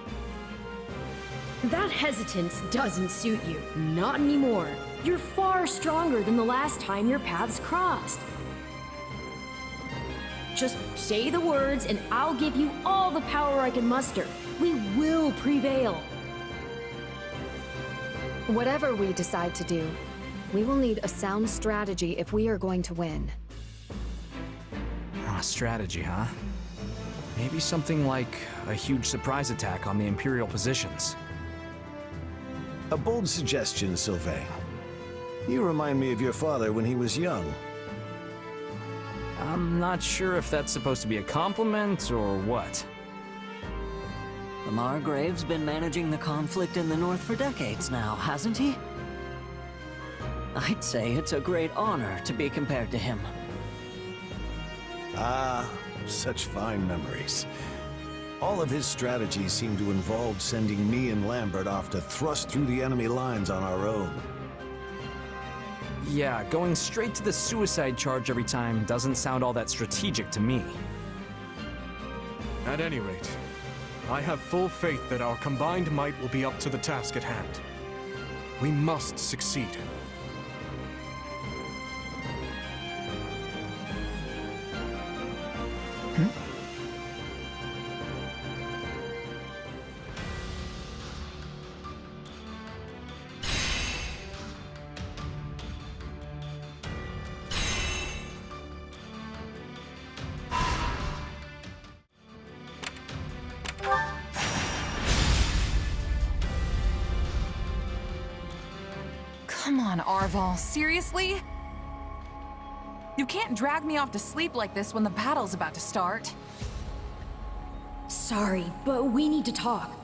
Speaker 12: That hesitance doesn't suit you. Not anymore. You're far stronger than the last time your paths crossed. Just say the words and I'll give you all the power I can muster. We will prevail.
Speaker 18: Whatever we decide to do, we will need a sound strategy if we are going to win.
Speaker 7: Strategy, huh? Maybe something like a huge surprise attack on the Imperial positions.
Speaker 10: A bold suggestion, Sylvain. You remind me of your father when he was young.
Speaker 7: I'm not sure if that's supposed to be a compliment or what.
Speaker 4: The Margrave's been managing the conflict in the North for decades now, hasn't he? I'd say it's a great honor to be compared to him.
Speaker 10: Ah, such fine memories. All of his strategies seem to involve sending me and Lambert off to thrust through the enemy lines on our own.
Speaker 7: Yeah, going straight to the suicide charge every time doesn't sound all that strategic to me.
Speaker 23: At any rate, I have full faith that our combined might will be up to the task at hand. We must succeed.
Speaker 3: Come on, Arval, seriously? You can't drag me off to sleep like this when the battle's about to start.
Speaker 12: Sorry, but we need to talk.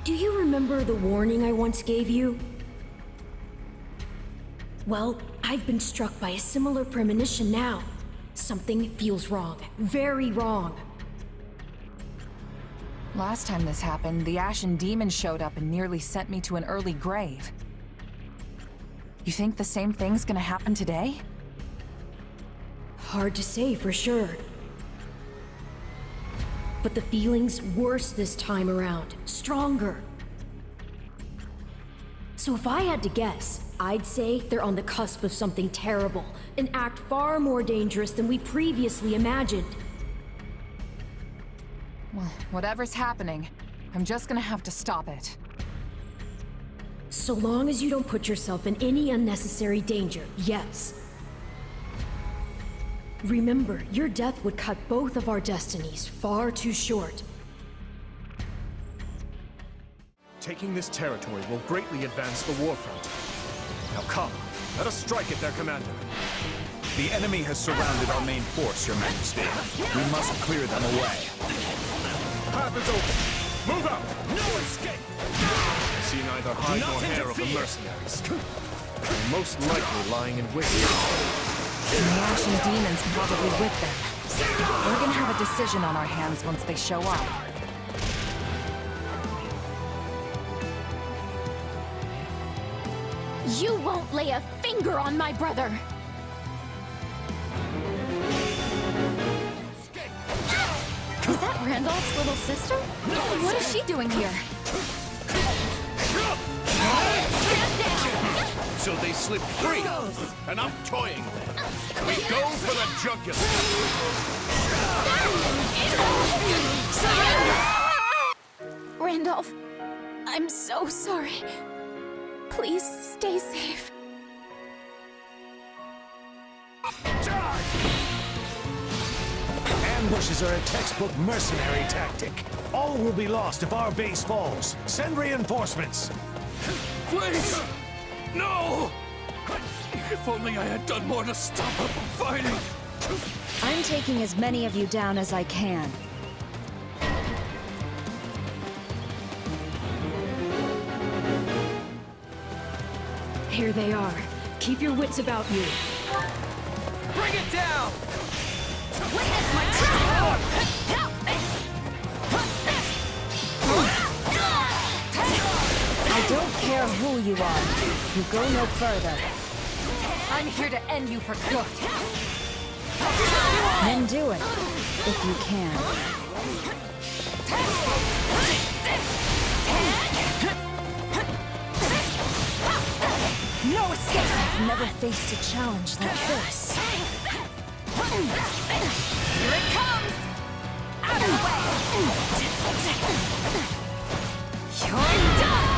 Speaker 12: Do you remember the warning I once gave you? Well, I've been struck by a similar premonition now. Something feels wrong. Very wrong.
Speaker 3: Last time this happened, the Ashen Demon showed up and nearly sent me to an early grave. You think the same thing's gonna happen today?
Speaker 12: Hard to say for sure. But the feeling's worse this time around. Stronger. So if I had to guess, I'd say they're on the cusp of something terrible. An act far more dangerous than we previously imagined.
Speaker 3: Well, whatever's happening, I'm just gonna have to stop it.
Speaker 12: So long as you don't put yourself in any unnecessary danger, yes. Remember, your death would cut both of our destinies far too short.
Speaker 23: Taking this territory will greatly advance the war front. Now come, let us strike at their commander.
Speaker 9: The enemy has surrounded our main force, Your Majesty. We must clear them away.
Speaker 23: Path is open. Move out! No escape! I see neither hide nor hair of the mercenaries. They're most likely lying in wait.
Speaker 3: And the Ashen Demon's probably with them. We're gonna have a decision on our hands once they show up.
Speaker 1: You won't lay a finger on my brother! Is that Randolph's little sister? What is she doing here?
Speaker 8: So they slip free, and I'm toying them. We go for the jugular.
Speaker 1: Randolph, I'm so sorry. Please stay safe.
Speaker 10: Ambushes are a textbook mercenary tactic. All will be lost if our base falls. Send reinforcements.
Speaker 8: Please! No!
Speaker 9: If only I had done more to stop her from fighting!
Speaker 17: I'm taking as many of you down as I can.
Speaker 12: Here they are. Keep your wits about you.
Speaker 14: Bring it down!
Speaker 17: Witness my trap! I don't care who you are. You go no further.
Speaker 3: I'm here to end you for good.
Speaker 17: Then do it, if you can. No escape! I've never faced a challenge like this.
Speaker 3: Here it comes! Out of the way! You're done!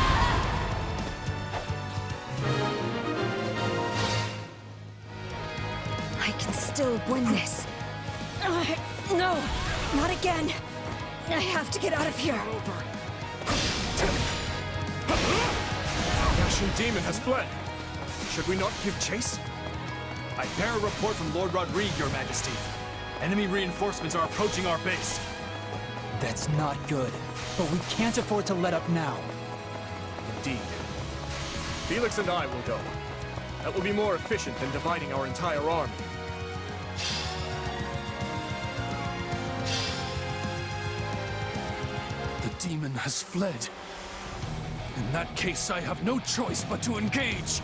Speaker 17: I can still win this. No, not again. I have to get out of here.
Speaker 23: The Ashen Demon has fled. Should we not give chase? I bear a report from Lord Rodrigue, Your Majesty. Enemy reinforcements are approaching our base.
Speaker 5: That's not good, but we can't afford to let up now.
Speaker 23: Indeed. Felix and I will go. That will be more efficient than dividing our entire army.
Speaker 9: The demon has fled. In that case, I have no choice but to engage.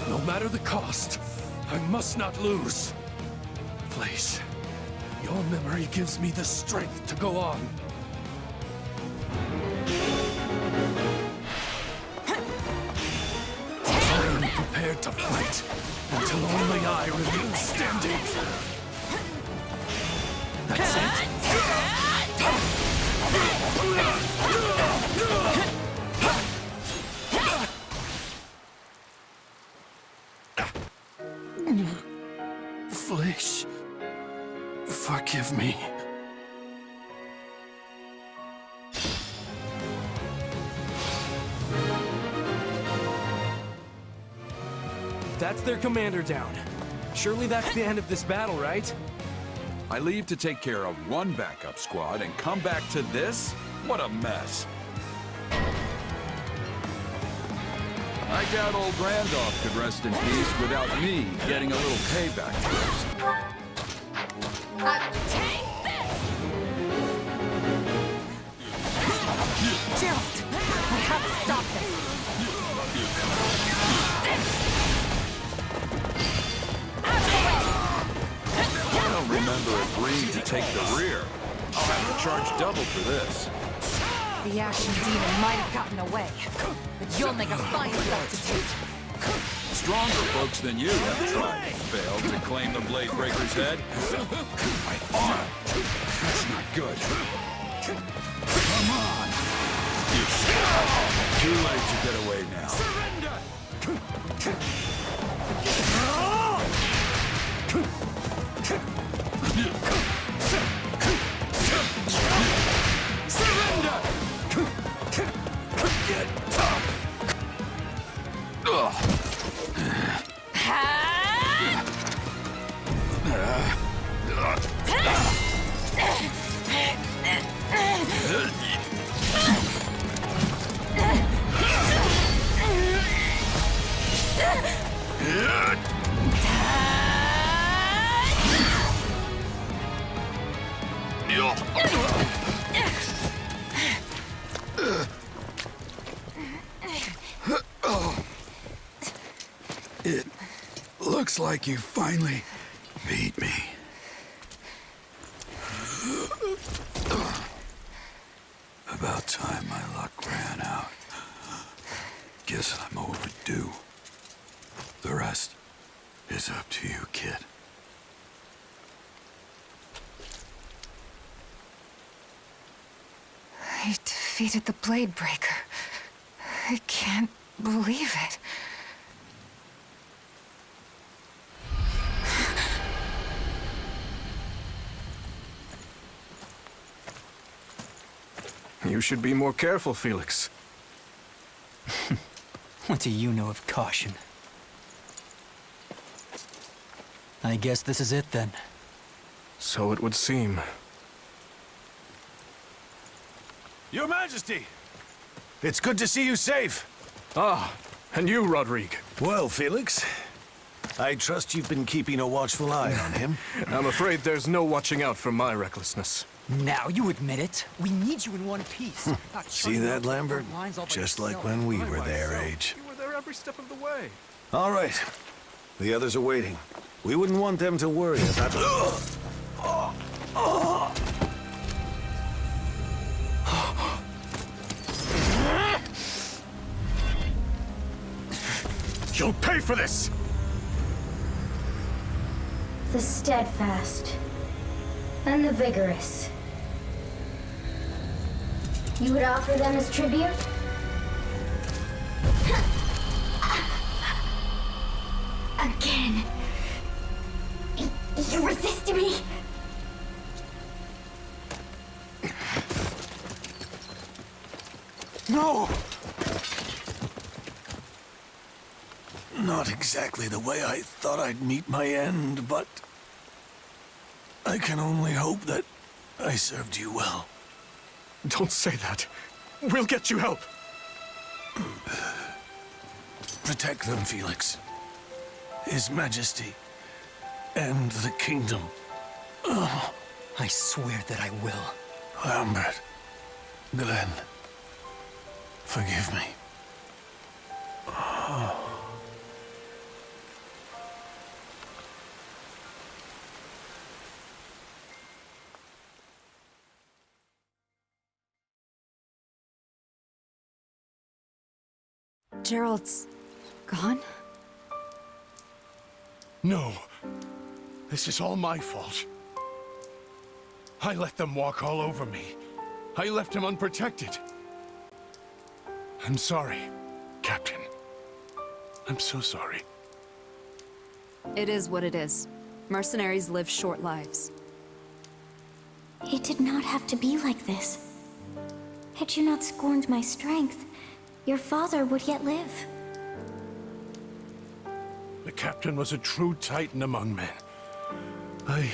Speaker 9: No matter the cost, I must not lose. Please, your memory gives me the strength to go on. I am prepared to fight until only I remain standing. That's it. Flesh, forgive me.
Speaker 23: That's their commander down. Surely that's the end of this battle, right?
Speaker 6: I leave to take care of one backup squad and come back to this? What a mess. I doubt old Randolph could rest in peace without me getting a little payback first.
Speaker 3: Gerald, I have to stop this.
Speaker 6: I don't remember agreeing to take the rear. I'll have to charge double for this.
Speaker 3: The Ashen Demon might have gotten away, but you'll make a fine substitute.
Speaker 6: Stronger folks than you have tried and failed to claim the Blade Breaker's head. My arm! That's not good. Come on! Too late to get away now.
Speaker 9: Surrender! Get up!
Speaker 6: It looks like you finally beat me. About time my luck ran out. Guess I'm overdue. The rest is up to you, kid.
Speaker 3: I defeated the Blade Breaker. I can't believe it.
Speaker 23: You should be more careful, Felix.
Speaker 5: What do you know of caution? I guess this is it then.
Speaker 23: So it would seem.
Speaker 9: Your Majesty! It's good to see you safe.
Speaker 23: Ah, and you, Rodrigue.
Speaker 10: Well, Felix, I trust you've been keeping a watchful eye on him.
Speaker 23: I'm afraid there's no watching out for my recklessness.
Speaker 5: Now you admit it. We need you in one piece.
Speaker 10: See that, Lambert? Just like when we were their age.
Speaker 23: You were there every step of the way.
Speaker 10: All right. The others are waiting. We wouldn't want them to worry about...
Speaker 23: You'll pay for this!
Speaker 13: The steadfast and the vigorous. You would offer them as tribute? Again. You resisted me?
Speaker 10: No! Not exactly the way I thought I'd meet my end, but... I can only hope that I served you well.
Speaker 23: Don't say that. We'll get you help.
Speaker 10: Protect them, Felix. His Majesty. And the kingdom. Oh.
Speaker 5: I swear that I will.
Speaker 10: Lambert. Glenn. Forgive me. Oh.
Speaker 18: Gerald's gone?
Speaker 9: No. This is all my fault. I let them walk all over me. I left him unprotected. I'm sorry, Captain. I'm so sorry.
Speaker 18: It is what it is. Mercenaries live short lives.
Speaker 13: It did not have to be like this. Had you not scorned my strength, your father would yet live.
Speaker 9: The Captain was a true titan among men. I...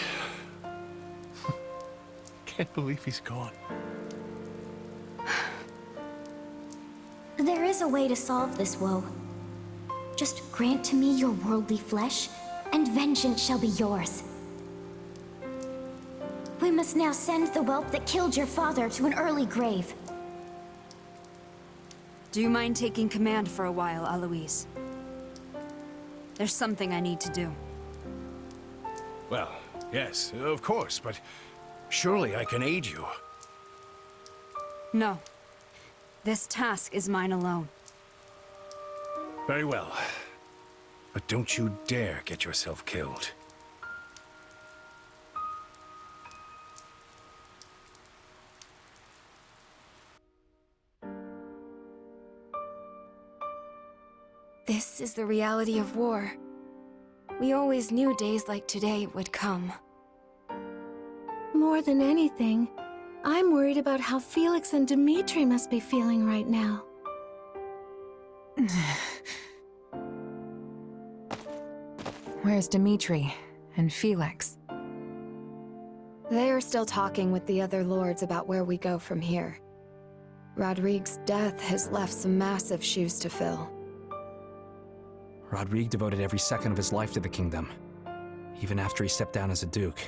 Speaker 9: can't believe he's gone.
Speaker 13: There is a way to solve this woe. Just grant to me your worldly flesh, and vengeance shall be yours. We must now send the whelp that killed your father to an early grave.
Speaker 18: Do you mind taking command for a while, Aloise? There's something I need to do.
Speaker 9: Well, yes, of course, but surely I can aid you.
Speaker 18: No. This task is mine alone.
Speaker 9: Very well. But don't you dare get yourself killed.
Speaker 1: This is the reality of war. We always knew days like today would come. More than anything, I'm worried about how Felix and Dimitri must be feeling right now.
Speaker 3: Where's Dimitri and Felix?
Speaker 18: They are still talking with the other lords about where we go from here. Rodrigue's death has left some massive shoes to fill.
Speaker 7: Rodrigue devoted every second of his life to the kingdom, even after he stepped down as a duke.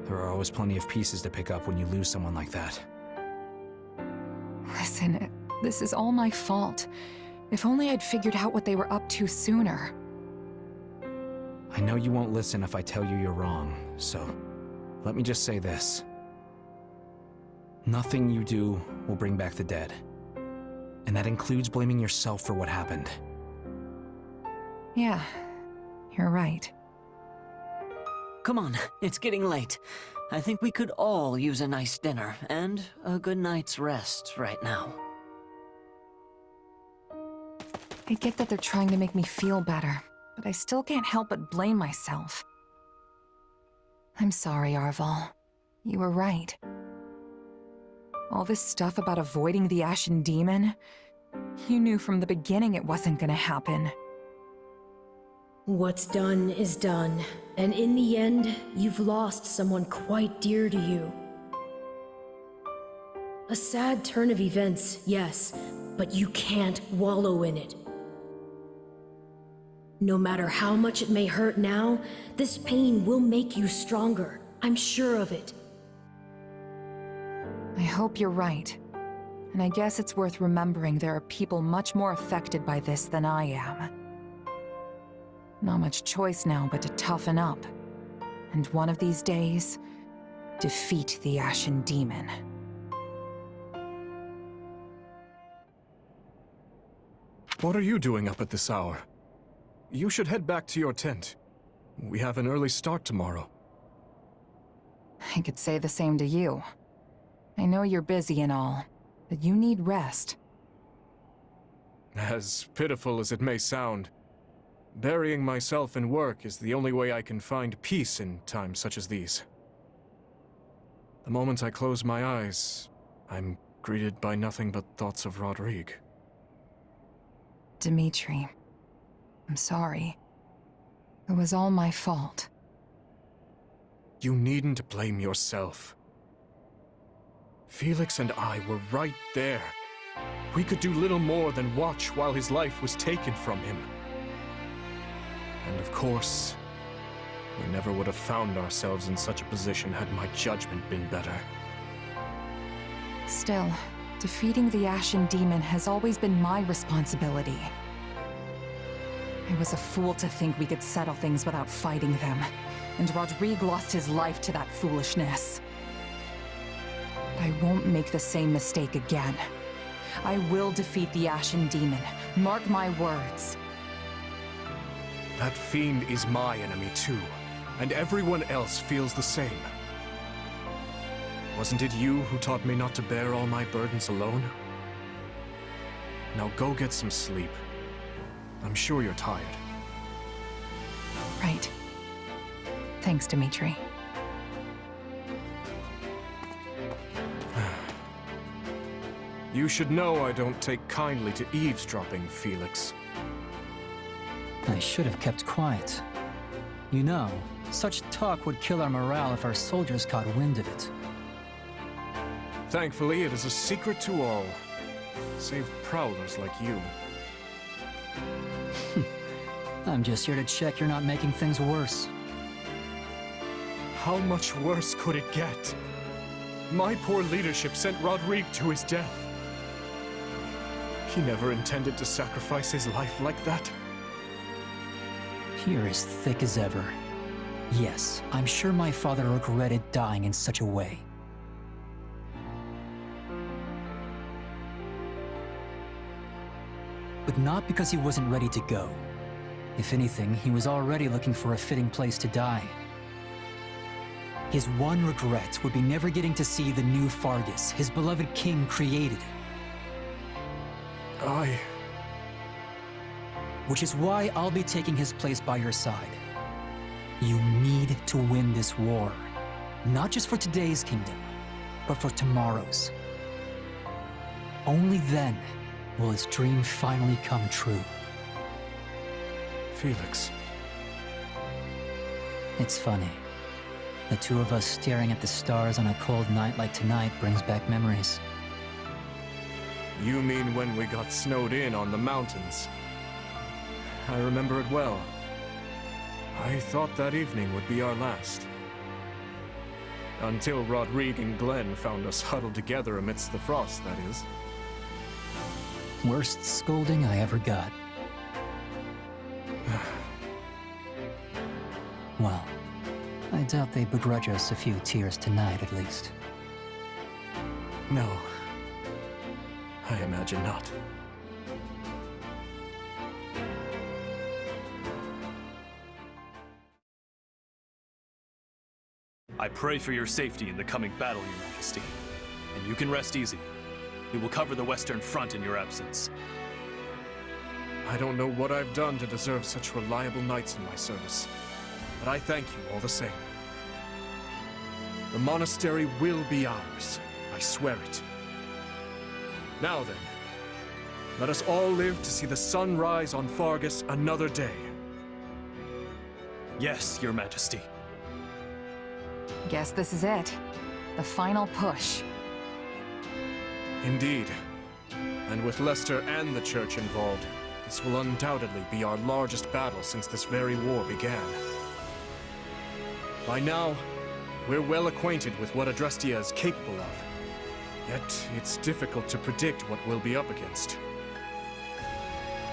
Speaker 7: There are always plenty of pieces to pick up when you lose someone like that.
Speaker 3: Listen, this is all my fault. If only I'd figured out what they were up to sooner.
Speaker 7: I know you won't listen if I tell you you're wrong, so let me just say this. Nothing you do will bring back the dead. And that includes blaming yourself for what happened.
Speaker 3: Yeah, you're right.
Speaker 4: Come on, it's getting late. I think we could all use a nice dinner and a good night's rest right now.
Speaker 3: I get that they're trying to make me feel better, but I still can't help but blame myself. I'm sorry, Arval. You were right. All this stuff about avoiding the Ashen Demon? You knew from the beginning it wasn't gonna happen.
Speaker 12: What's done is done, and in the end, you've lost someone quite dear to you. A sad turn of events, yes, but you can't wallow in it. No matter how much it may hurt now, this pain will make you stronger. I'm sure of it.
Speaker 3: I hope you're right. And I guess it's worth remembering there are people much more affected by this than I am. Not much choice now but to toughen up. And one of these days, defeat the Ashen Demon.
Speaker 23: What are you doing up at this hour? You should head back to your tent. We have an early start tomorrow.
Speaker 3: I could say the same to you. I know you're busy and all, but you need rest.
Speaker 23: As pitiful as it may sound, burying myself in work is the only way I can find peace in times such as these. The moment I close my eyes, I'm greeted by nothing but thoughts of Rodrigue.
Speaker 3: Dimitri, I'm sorry. It was all my fault.
Speaker 23: You needn't blame yourself. Felix and I were right there. We could do little more than watch while his life was taken from him. And of course, we never would have found ourselves in such a position had my judgment been better.
Speaker 3: Still, defeating the Ashen Demon has always been my responsibility. I was a fool to think we could settle things without fighting them, and Rodrigue lost his life to that foolishness. But I won't make the same mistake again. I will defeat the Ashen Demon. Mark my words.
Speaker 23: That fiend is my enemy too, and everyone else feels the same. Wasn't it you who taught me not to bear all my burdens alone? Now go get some sleep. I'm sure you're tired.
Speaker 3: Right. Thanks, Dimitri.
Speaker 23: You should know I don't take kindly to eavesdropping, Felix.
Speaker 5: I should have kept quiet. You know, such talk would kill our morale if our soldiers caught wind of it.
Speaker 23: Thankfully, it is a secret to all, save prowlers like you.
Speaker 5: I'm just here to check you're not making things worse.
Speaker 23: How much worse could it get? My poor leadership sent Rodrigue to his death. He never intended to sacrifice his life like that.
Speaker 5: You're as thick as ever. Yes, I'm sure my father regretted dying in such a way. But not because he wasn't ready to go. If anything, he was already looking for a fitting place to die. His one regret would be never getting to see the new Fargus, his beloved king, created. Which is why I'll be taking his place by your side. You need to win this war. Not just for today's kingdom, but for tomorrow's. Only then will his dream finally come true.
Speaker 23: Felix.
Speaker 5: It's funny. The two of us staring at the stars on a cold night like tonight brings back memories.
Speaker 23: You mean when we got snowed in on the mountains? I remember it well. I thought that evening would be our last. Until Rodrigue and Glenn found us huddled together amidst the frost, that is.
Speaker 5: Worst scolding I ever got. Well, I doubt they begrudge us a few tears tonight, at least.
Speaker 23: No. I imagine not.
Speaker 19: I pray for your safety in the coming battle, Your Majesty. And you can rest easy. We will cover the Western Front in your absence.
Speaker 23: I don't know what I've done to deserve such reliable knights in my service, but I thank you all the same. The monastery will be ours. I swear it. Now then, let us all live to see the sun rise on Fargus another day. Yes, Your Majesty.
Speaker 3: Guess this is it. The final push.
Speaker 23: Indeed. And with Leicester and the Church involved, this will undoubtedly be our largest battle since this very war began. By now, we're well acquainted with what Adrestia is capable of. Yet, it's difficult to predict what we'll be up against.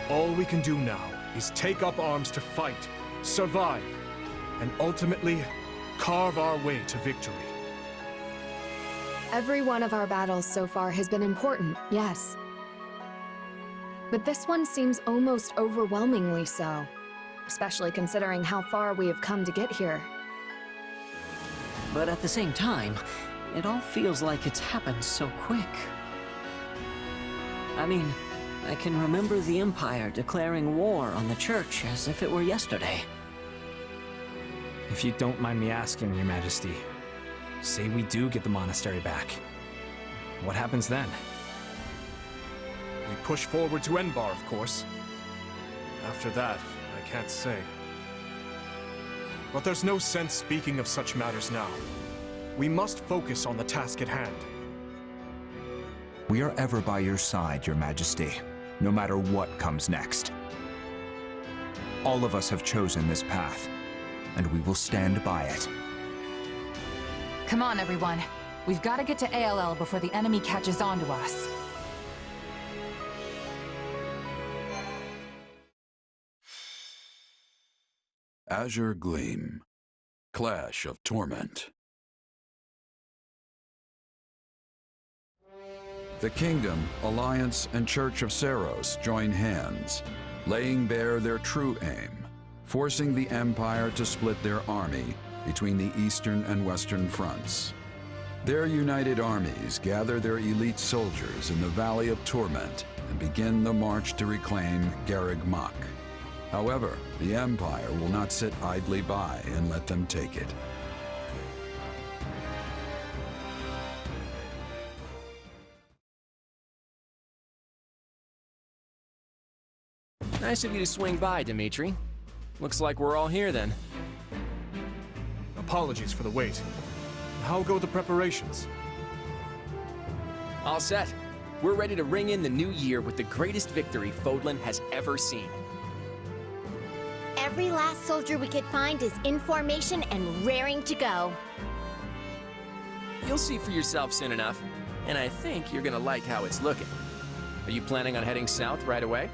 Speaker 23: All we can do now is take up arms to fight, survive, and ultimately carve our way to victory.
Speaker 18: Every one of our battles so far has been important, yes. But this one seems almost overwhelmingly so, especially considering how far we have come to get here.
Speaker 4: But at the same time, it all feels like it's happened so quick. I mean, I can remember the Empire declaring war on the Church as if it were yesterday.
Speaker 7: If you don't mind me asking, Your Majesty, say we do get the monastery back. What happens then?
Speaker 23: We push forward to Enbar, of course. After that, I can't say. But there's no sense speaking of such matters now. We must focus on the task at hand.
Speaker 2: We are ever by your side, Your Majesty, no matter what comes next. All of us have chosen this path, and we will stand by it.
Speaker 3: Come on, everyone. We've got to get to ALL before the enemy catches on to us.
Speaker 6: Azure Gleam. Clash of Torment. The Kingdom, Alliance, and Church of Seros join hands, laying bare their true aim, forcing the Empire to split their army between the Eastern and Western fronts. Their united armies gather their elite soldiers in the Valley of Torment and begin the march to reclaim Garreg Mach. However, the Empire will not sit idly by and let them take it.
Speaker 14: Nice of you to swing by, Dimitri. Looks like we're all here then.
Speaker 23: Apologies for the wait. How go the preparations?
Speaker 14: All set. We're ready to ring in the new year with the greatest victory Fodlan has ever seen.
Speaker 16: Every last soldier we could find is in formation and raring to go.
Speaker 14: You'll see for yourself soon enough, and I think you're gonna like how it's looking. Are you planning on heading south right away?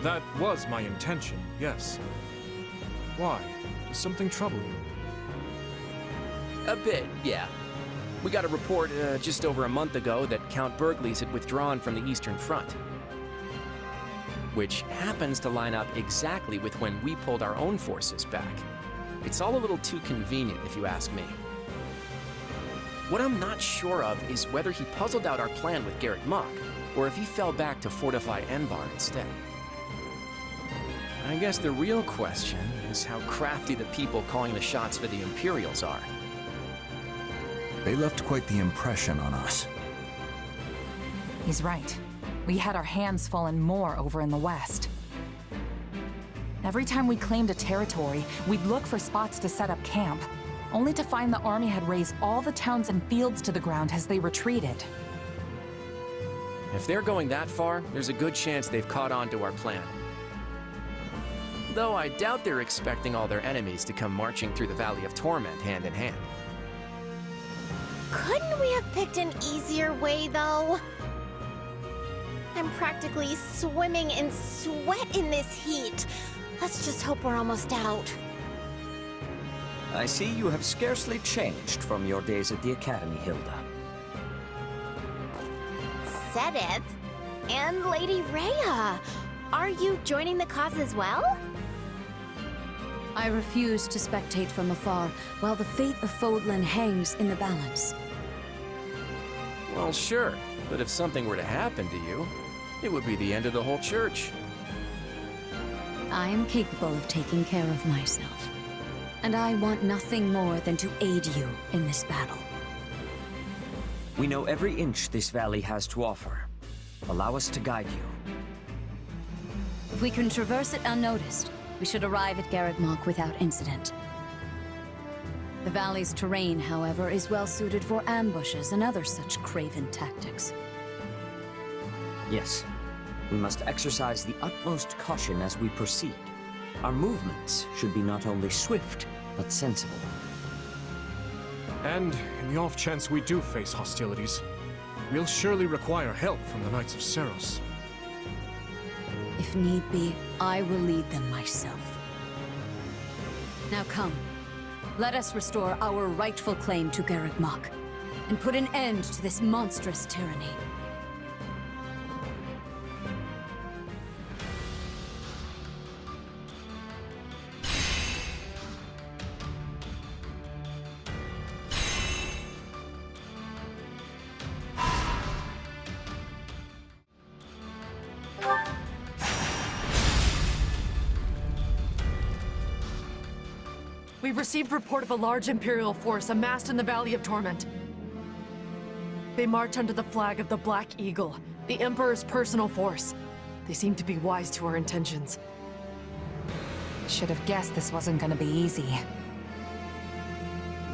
Speaker 23: That was my intention, yes. Why? Does something trouble you?
Speaker 14: A bit, yeah. We got a report just over a month ago that Count Bergley's had withdrawn from the Eastern Front. Which happens to line up exactly with when we pulled our own forces back. It's all a little too convenient, if you ask me. What I'm not sure of is whether he puzzled out our plan with Garreg Mach, or if he fell back to fortify Enbar instead. I guess the real question is how crafty the people calling the shots for the Imperials are.
Speaker 2: They left quite the impression on us.
Speaker 3: He's right. We had our hands full and more over in the west. Every time we claimed a territory, we'd look for spots to set up camp, only to find the army had razed all the towns and fields to the ground as they retreated.
Speaker 14: If they're going that far, there's a good chance they've caught on to our plan. Though I doubt they're expecting all their enemies to come marching through the Valley of Torment hand in hand.
Speaker 16: Couldn't we have picked an easier way, though? I'm practically swimming in sweat in this heat. Let's just hope we're almost out.
Speaker 20: I see you have scarcely changed from your days at the Academy, Hilda.
Speaker 16: Sedith? And Lady Rhea! Are you joining the cause as well?
Speaker 12: I refuse to spectate from afar while the fate of Fodlan hangs in the balance.
Speaker 14: Well, sure, but if something were to happen to you, it would be the end of the whole church.
Speaker 12: I am capable of taking care of myself, and I want nothing more than to aid you in this battle.
Speaker 20: We know every inch this valley has to offer. Allow us to guide you.
Speaker 15: If we can traverse it unnoticed, we should arrive at Garreg without incident. The valley's terrain, however, is well suited for ambushes and other such craven tactics.
Speaker 20: Yes. We must exercise the utmost caution as we proceed. Our movements should be not only swift, but sensible.
Speaker 23: And in the off chance we do face hostilities, we'll surely require help from the Knights of Seros.
Speaker 15: If need be, I will lead them myself. Now come, let us restore our rightful claim to Garreg and put an end to this monstrous tyranny.
Speaker 21: We've received report of a large Imperial force amassed in the Valley of Torment. They march under the flag of the Black Eagle, the Emperor's personal force. They seem to be wise to our intentions.
Speaker 3: Should have guessed this wasn't gonna be easy.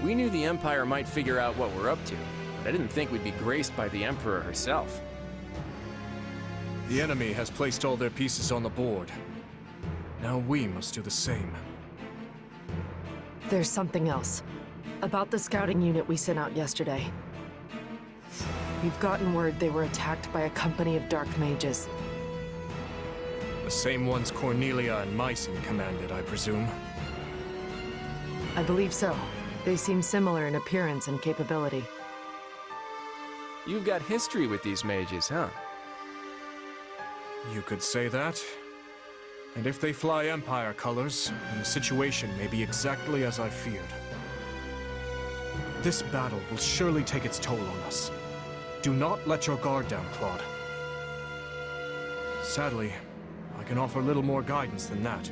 Speaker 14: We knew the Empire might figure out what we're up to, but I didn't think we'd be graced by the Emperor herself.
Speaker 23: The enemy has placed all their pieces on the board. Now we must do the same.
Speaker 21: There's something else. About the scouting unit we sent out yesterday. We've gotten word they were attacked by a company of dark mages.
Speaker 23: The same ones Cornelia and Mycen commanded, I presume.
Speaker 21: I believe so. They seem similar in appearance and capability.
Speaker 14: You've got history with these mages, huh?
Speaker 23: You could say that. And if they fly Empire colors, then the situation may be exactly as I feared. This battle will surely take its toll on us. Do not let your guard down, Claude. Sadly, I can offer little more guidance than that.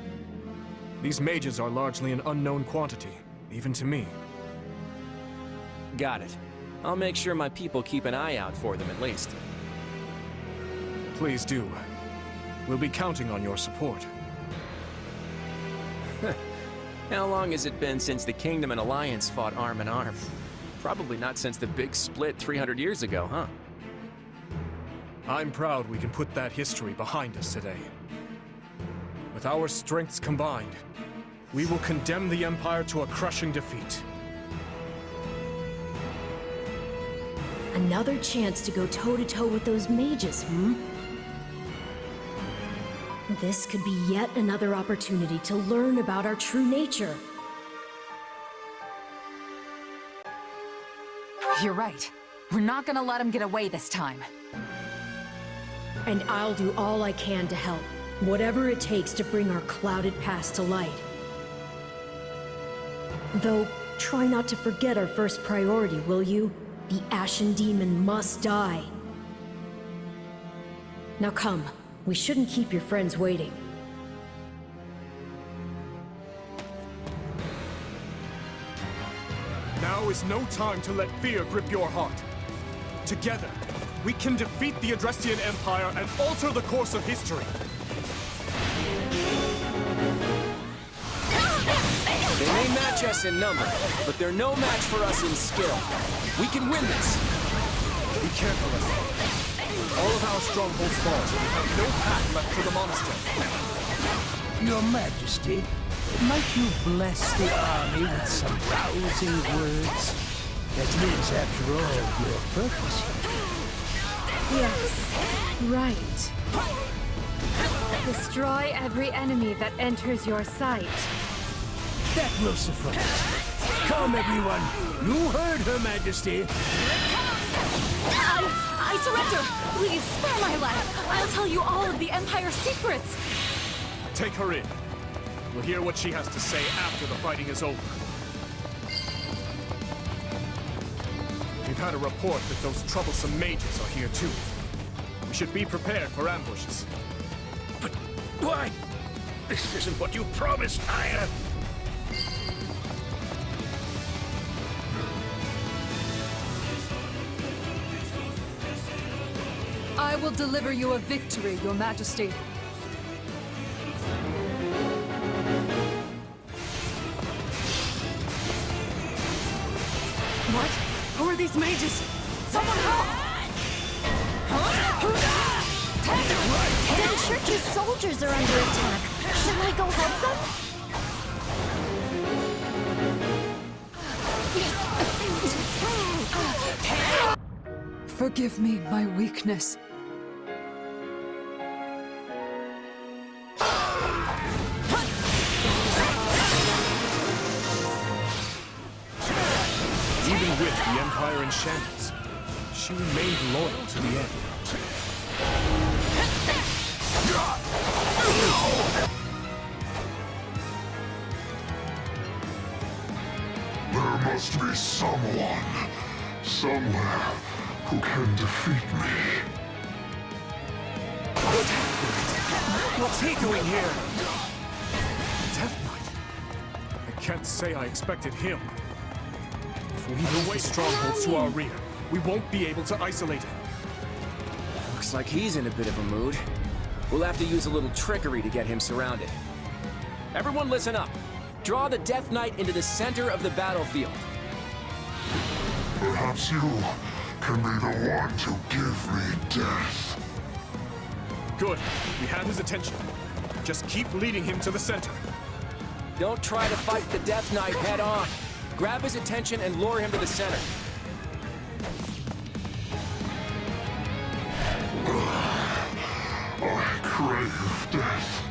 Speaker 23: These mages are largely an unknown quantity, even to me.
Speaker 14: Got it. I'll make sure my people keep an eye out for them at least.
Speaker 23: Please do. We'll be counting on your support.
Speaker 14: How long has it been since the Kingdom and Alliance fought arm in arm? Probably not since the big split 300 years ago, huh?
Speaker 23: I'm proud we can put that history behind us today. With our strengths combined, we will condemn the Empire to a crushing defeat.
Speaker 12: Another chance to go toe-to-toe with those mages, This could be yet another opportunity to learn about our true nature.
Speaker 3: You're right. We're not gonna let him get away this time.
Speaker 12: And I'll do all I can to help, whatever it takes to bring our clouded past to light. Though, try not to forget our first priority, will you? The Ashen Demon must die. Now come, we shouldn't keep your friends waiting.
Speaker 23: Now is no time to let fear grip your heart. Together, we can defeat the Adrestian Empire and alter the course of history.
Speaker 14: They may match us in number, but they're no match for us in skill. We can win this.
Speaker 23: Be careful of them. All of our strongholds fall. We have no path left for the monster.
Speaker 9: Your Majesty, might you bless the army with some rousing words? That is, after all, your purpose.
Speaker 17: Yes, right. Destroy every enemy that enters your sight.
Speaker 9: That will suffice. Come, everyone. You heard Her Majesty.
Speaker 17: I surrender! Please, spare my life! I'll tell you all of the Empire's secrets!
Speaker 23: Take her in. We'll hear what she has to say after the fighting is over. We've had a report that those troublesome mages are here too. We should be prepared for ambushes.
Speaker 9: But why? This isn't what you promised, Aya.
Speaker 17: will deliver you a victory, Your Majesty. What? Who are these mages? Someone help!
Speaker 16: The church's soldiers are under attack. Should I go help them?
Speaker 17: Forgive me my weakness.
Speaker 23: Even with the Empire in shambles, she remained loyal to the end.
Speaker 8: There must be someone, somewhere, who can defeat me.
Speaker 23: What's he doing here? Death Knight? I can't say I expected him. If we move the strongholds to our rear, we won't be able to isolate him.
Speaker 14: Looks like he's in a bit of a mood. We'll have to use a little trickery to get him surrounded. Everyone listen up. Draw the Death Knight into the center of the battlefield.
Speaker 8: Perhaps you can be the one to give me death.
Speaker 23: Good. We have his attention. Just keep leading him to the center.
Speaker 14: Don't try to fight the Death Knight head on. Grab his attention and lure him to the center.
Speaker 8: I crave death.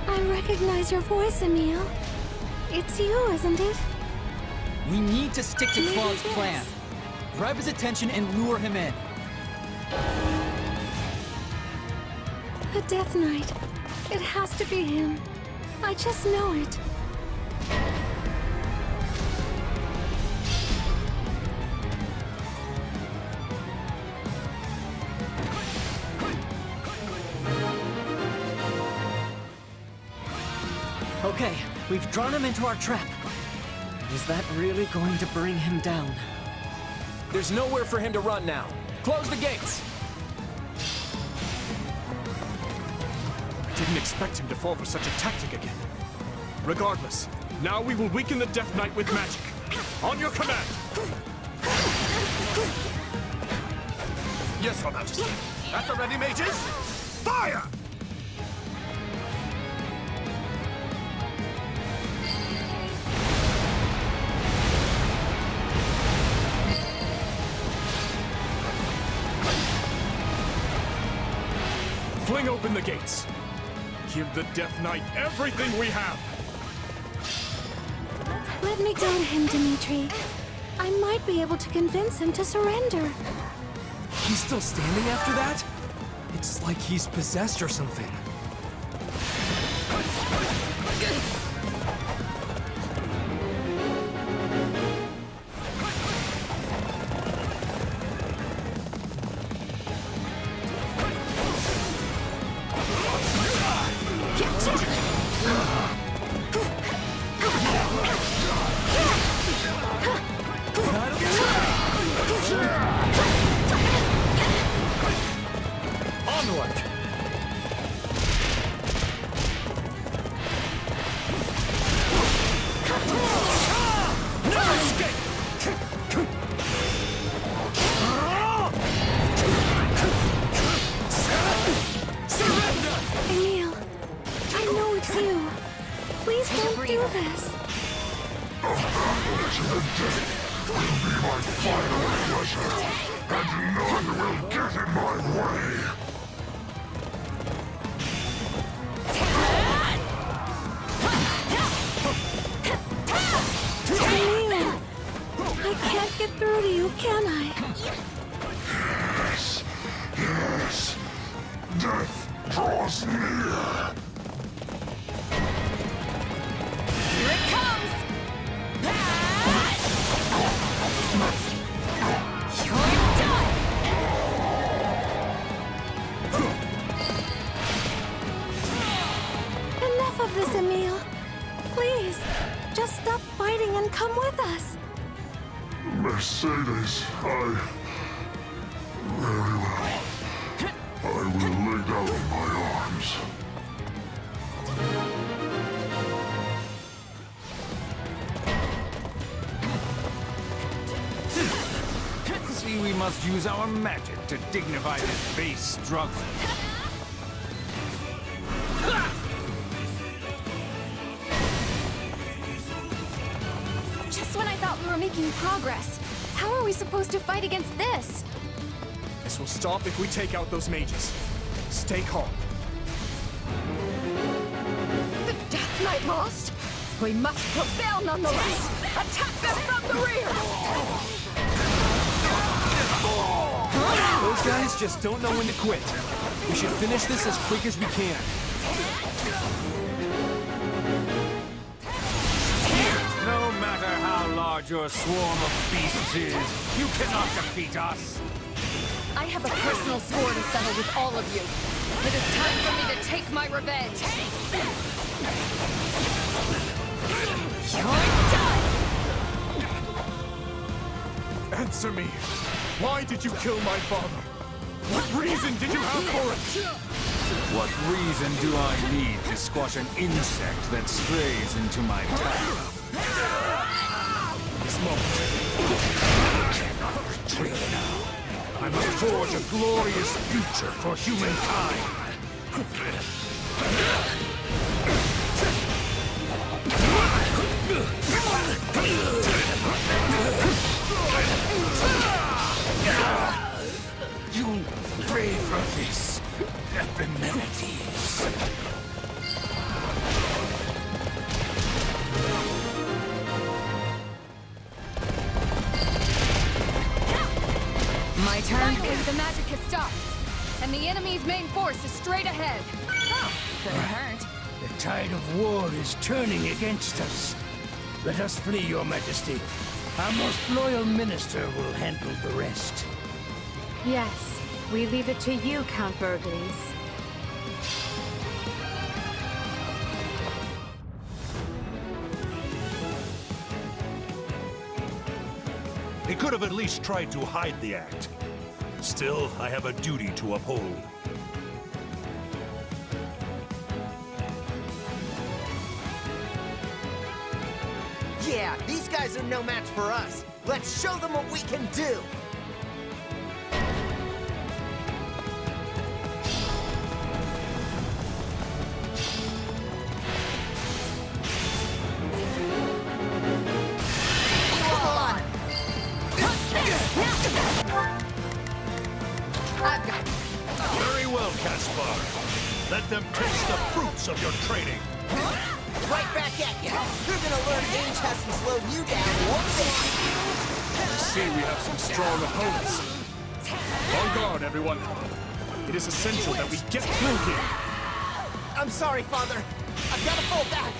Speaker 1: I recognize your voice, Emil. It's you, isn't it?
Speaker 5: We need to stick to Claude's plan. Grab his attention and lure him in.
Speaker 1: The Death Knight. It has to be him. I just know it.
Speaker 4: Okay, we've drawn him into our trap. Is that really going to bring him down?
Speaker 14: There's nowhere for him to run now. Close the gates!
Speaker 23: I didn't expect him to fall for such a tactic again. Regardless, now we will weaken the Death Knight with magic. On your command!
Speaker 9: Yes, Your Majesty. At the ready, mages! Fire!
Speaker 23: Fling open the gates. Give the Death Knight everything we have.
Speaker 1: Let me go to him, Dimitri. I might be able to convince him to surrender.
Speaker 7: He's still standing after that? It's like he's possessed or something.
Speaker 9: see we must use our magic to dignify this base struggle.
Speaker 1: Just when I thought we were making progress, how are we supposed to fight against this?
Speaker 23: This will stop if we take out those mages. Stay calm.
Speaker 17: The Death Knight lost? We must prevail nonetheless! Attack them from the rear!
Speaker 23: Those guys just don't know when to quit. We should finish this as quick as we can.
Speaker 9: No matter how large your swarm of beasts is, you cannot defeat us.
Speaker 17: I have a personal score to settle with all of you. It is time for me to take my revenge. You're done!
Speaker 23: Answer me. Why did you kill my father? What reason did you have for it?
Speaker 9: What reason do I need to squash an insect that strays into my path?
Speaker 23: This moment.
Speaker 9: I cannot retreat now. I must forge a glorious future for humankind. You pray for this, Epimenides.
Speaker 17: My turn. The magic has stopped, and the enemy's main force is straight ahead.
Speaker 3: Oh, couldn't hurt.
Speaker 9: The tide of war is turning against us. Let us flee, Your Majesty. Our most loyal minister will handle the rest.
Speaker 10: Yes, we leave it to you, Count Burgles.
Speaker 11: He could have at least tried to hide the act. Still, I have a duty to uphold.
Speaker 22: Yeah, these guys are no match for us. Let's show them what we can do!
Speaker 11: Very well, Caspar. Let them taste the fruits of your training.
Speaker 22: Right back at ya! You're gonna learn age hasn't slowed you down one bit!
Speaker 23: I see we have some strong opponents. On guard, everyone. It is essential that we get through here.
Speaker 22: I'm sorry, Father. I've gotta fall back.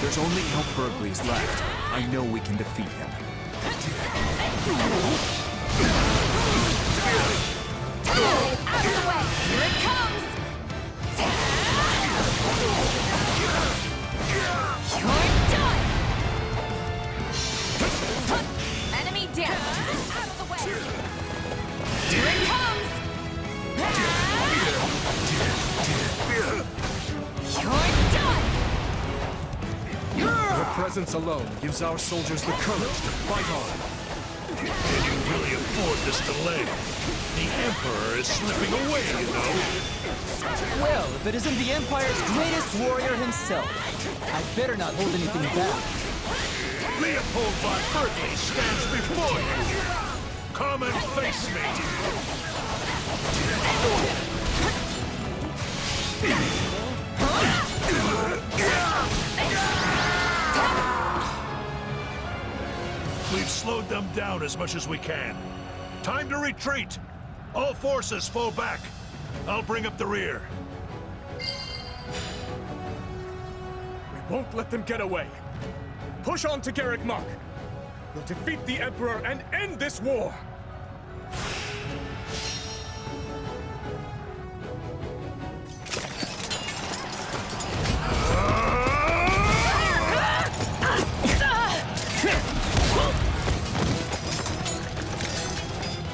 Speaker 2: There's only Count Burgles left. I know we can defeat him.
Speaker 17: Out of the way! Here it comes! You're done! Enemy down! Out of the way! Here it comes! You're done!
Speaker 23: Your presence alone gives our soldiers the courage to fight on.
Speaker 11: Can you really afford this delay? The Emperor is slipping away, you know.
Speaker 5: Well, if it isn't the Empire's greatest warrior himself, I'd better not hold anything back.
Speaker 11: Leopold von Fhirdiad stands before you. Come and face me. We've slowed them down as much as we can. Time to retreat. All forces fall back. I'll bring up the rear.
Speaker 23: We won't let them get away. Push on to Garreg Mach. We'll defeat the Emperor and end this war.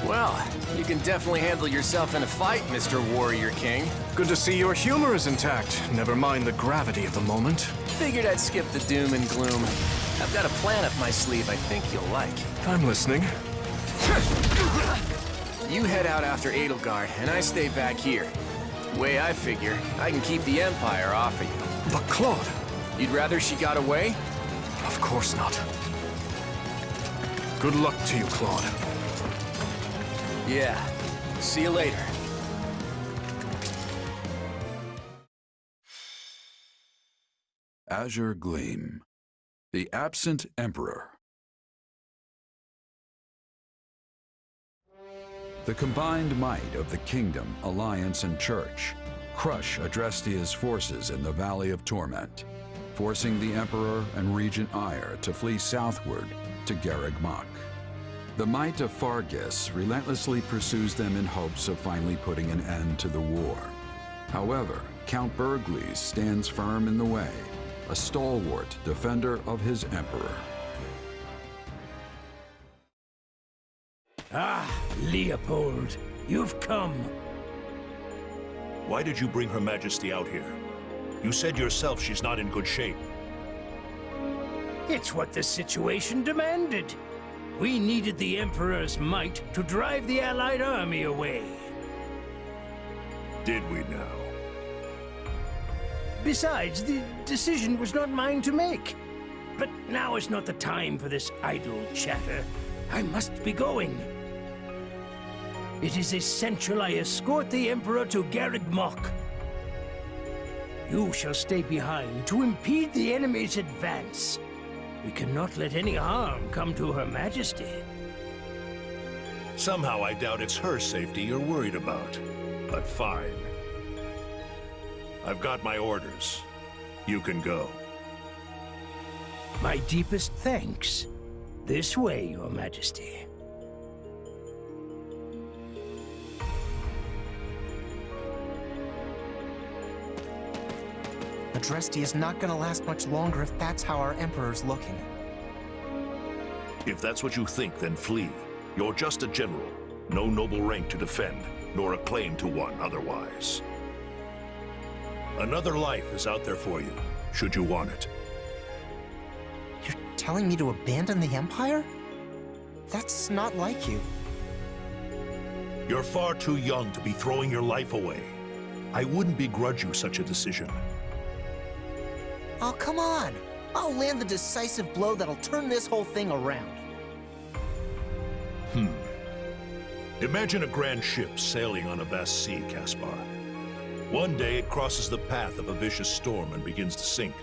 Speaker 14: Well, you can definitely handle yourself in a fight, Mr. Warrior King.
Speaker 23: Good to see your humor is intact. Never mind the gravity of the moment.
Speaker 14: Figured I'd skip the doom and gloom. I've got a plan up my sleeve I think you'll like.
Speaker 23: I'm listening.
Speaker 14: You head out after Edelgard, and I stay back here. Way I figure, I can keep the Empire off of you.
Speaker 23: But Claude...
Speaker 14: You'd rather she got away?
Speaker 23: Of course not. Good luck to you, Claude.
Speaker 14: Yeah. See you later.
Speaker 6: Azure Gleam. The Absent Emperor. The combined might of the Kingdom, Alliance, and Church crush Adrestia's forces in the Valley of Torment, forcing the Emperor and Regent Ire to flee southward to Garreg Mach. The might of Fargus relentlessly pursues them in hopes of finally putting an end to the war. However, Count Bergles stands firm in the way, a stalwart defender of his Emperor.
Speaker 13: Ah, Leopold, you've come.
Speaker 11: Why did you bring Her Majesty out here? You said yourself she's not in good shape.
Speaker 13: It's what the situation demanded. We needed the Emperor's might to drive the Allied army away.
Speaker 11: Did we now?
Speaker 13: Besides, the decision was not mine to make. But now is not the time for this idle chatter. I must be going. It is essential I escort the Emperor to Garreg Mach. You shall stay behind to impede the enemy's advance. We cannot let any harm come to Her Majesty.
Speaker 11: Somehow I doubt it's her safety you're worried about. But fine. I've got my orders. You can go.
Speaker 13: My deepest thanks. This way, Your Majesty.
Speaker 22: Adresti is not gonna last much longer if that's how our Emperor's looking.
Speaker 11: If that's what you think, then flee. You're just a general. No noble rank to defend, nor a claim to one otherwise. Another life is out there for you, should you want it.
Speaker 22: You're telling me to abandon the Empire? That's not like you.
Speaker 11: You're far too young to be throwing your life away. I wouldn't begrudge you such a decision.
Speaker 22: Oh, come on! I'll land the decisive blow that'll turn this whole thing around.
Speaker 11: Imagine a grand ship sailing on a vast sea, Caspar. One day it crosses the path of a vicious storm and begins to sink.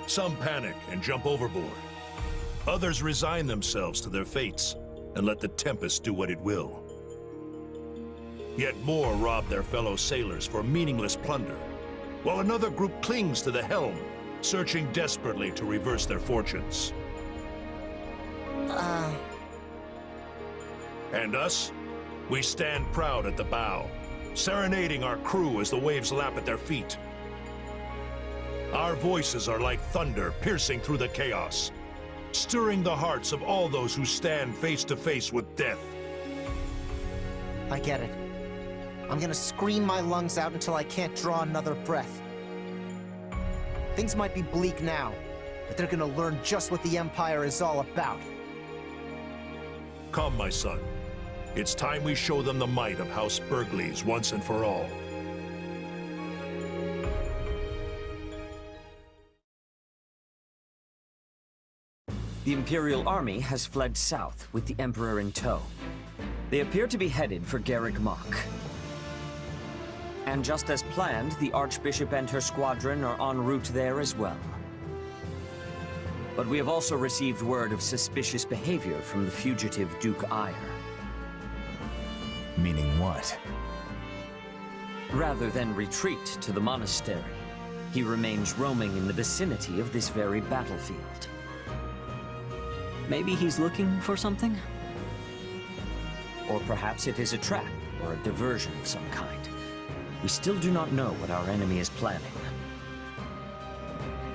Speaker 11: Some panic and jump overboard. Others resign themselves to their fates and let the tempest do what it will. Yet more rob their fellow sailors for meaningless plunder, while another group clings to the helm, searching desperately to reverse their fortunes. And us? We stand proud at the bow, serenading our crew as the waves lap at their feet. Our voices are like thunder piercing through the chaos, stirring the hearts of all those who stand face to face with death.
Speaker 22: I get it. I'm gonna scream my lungs out until I can't draw another breath. Things might be bleak now, but they're gonna learn just what the Empire is all about.
Speaker 11: Come, my son. It's time we show them the might of House Bergles once and for all.
Speaker 20: The Imperial army has fled south with the Emperor in tow. They appear to be headed for Garreg Mach. And just as planned, the Archbishop and her squadron are en route there as well. But we have also received word of suspicious behavior from the fugitive Duke Ire.
Speaker 2: Meaning what?
Speaker 20: Rather than retreat to the monastery, he remains roaming in the vicinity of this very battlefield. Maybe he's looking for something? Or perhaps it is a trap or a diversion of some kind. We still do not know what our enemy is planning.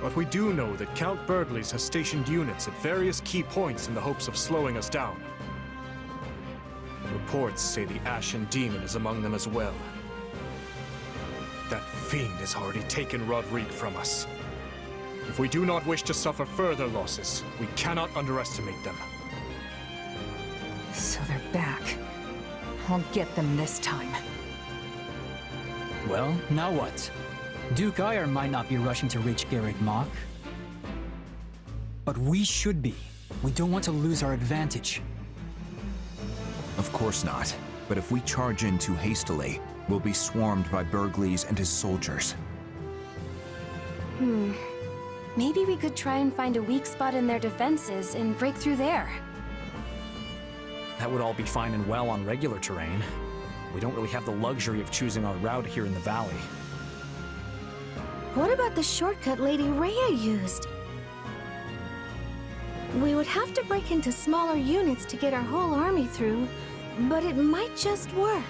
Speaker 23: But we do know that Count Bergles has stationed units at various key points in the hopes of slowing us down. Reports say the Ashen Demon is among them as well. That fiend has already taken Rodrigue from us. If we do not wish to suffer further losses, we cannot underestimate them.
Speaker 3: So they're back. I'll get them this time.
Speaker 5: Well, now what? Duke Ire might not be rushing to reach Garreg Mach. But we should be. We don't want to lose our advantage.
Speaker 2: Of course not. But if we charge in too hastily, we'll be swarmed by Burgles and his soldiers.
Speaker 1: Maybe we could try and find a weak spot in their defenses and break through there.
Speaker 7: That would all be fine and well on regular terrain. We don't really have the luxury of choosing our route here in the valley.
Speaker 1: What about the shortcut Lady Rhea used? We would have to break into smaller units to get our whole army through, but it might just work.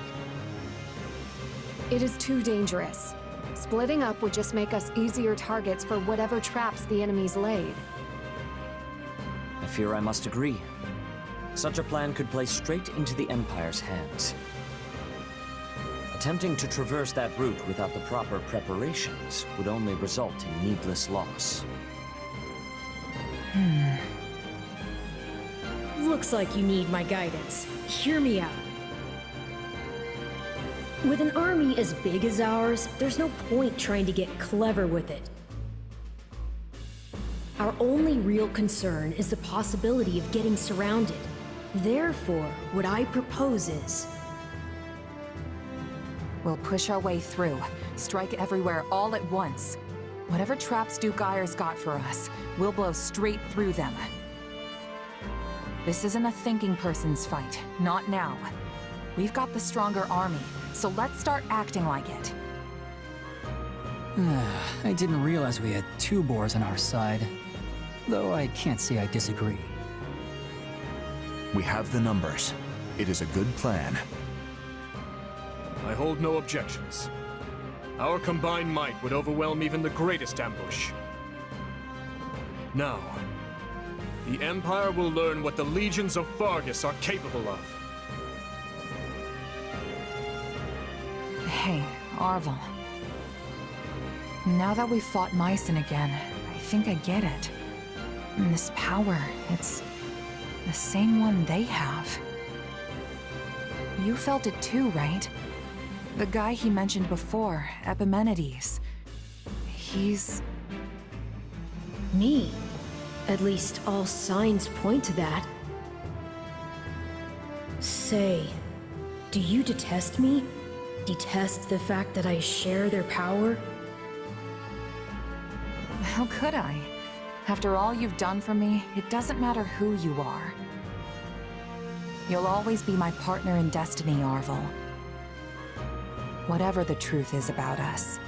Speaker 10: It is too dangerous. Splitting up would just make us easier targets for whatever traps the enemies laid.
Speaker 20: I fear I must agree. Such a plan could play straight into the Empire's hands. Attempting to traverse that route without the proper preparations would only result in needless loss.
Speaker 12: Looks like you need my guidance. Hear me out. With an army as big as ours, there's no point trying to get clever with it. Our only real concern is the possibility of getting surrounded. Therefore, what I propose is...
Speaker 3: We'll push our way through, strike everywhere all at once. Whatever traps Duke Ire's got for us, we'll blow straight through them. This isn't a thinking person's fight, not now. We've got the stronger army, so let's start acting like it.
Speaker 5: I didn't realize we had 2 boars on our side. Though I can't say I disagree.
Speaker 2: We have the numbers. It is a good plan.
Speaker 23: I hold no objections. Our combined might would overwhelm even the greatest ambush. Now, the Empire will learn what the legions of Fargus are capable of.
Speaker 3: Hey, Arvel. Now that we've fought Mycen again, I think I get it. And this power, it's the same one they have. You felt it too, right? The guy he mentioned before, Epimenides. He's...
Speaker 12: me. At least all signs point to that. Say, do you detest me? Detest the fact that I share their power?
Speaker 3: How could I? After all you've done for me, it doesn't matter who you are. You'll always be my partner in destiny, Arvel. Whatever the truth is about us.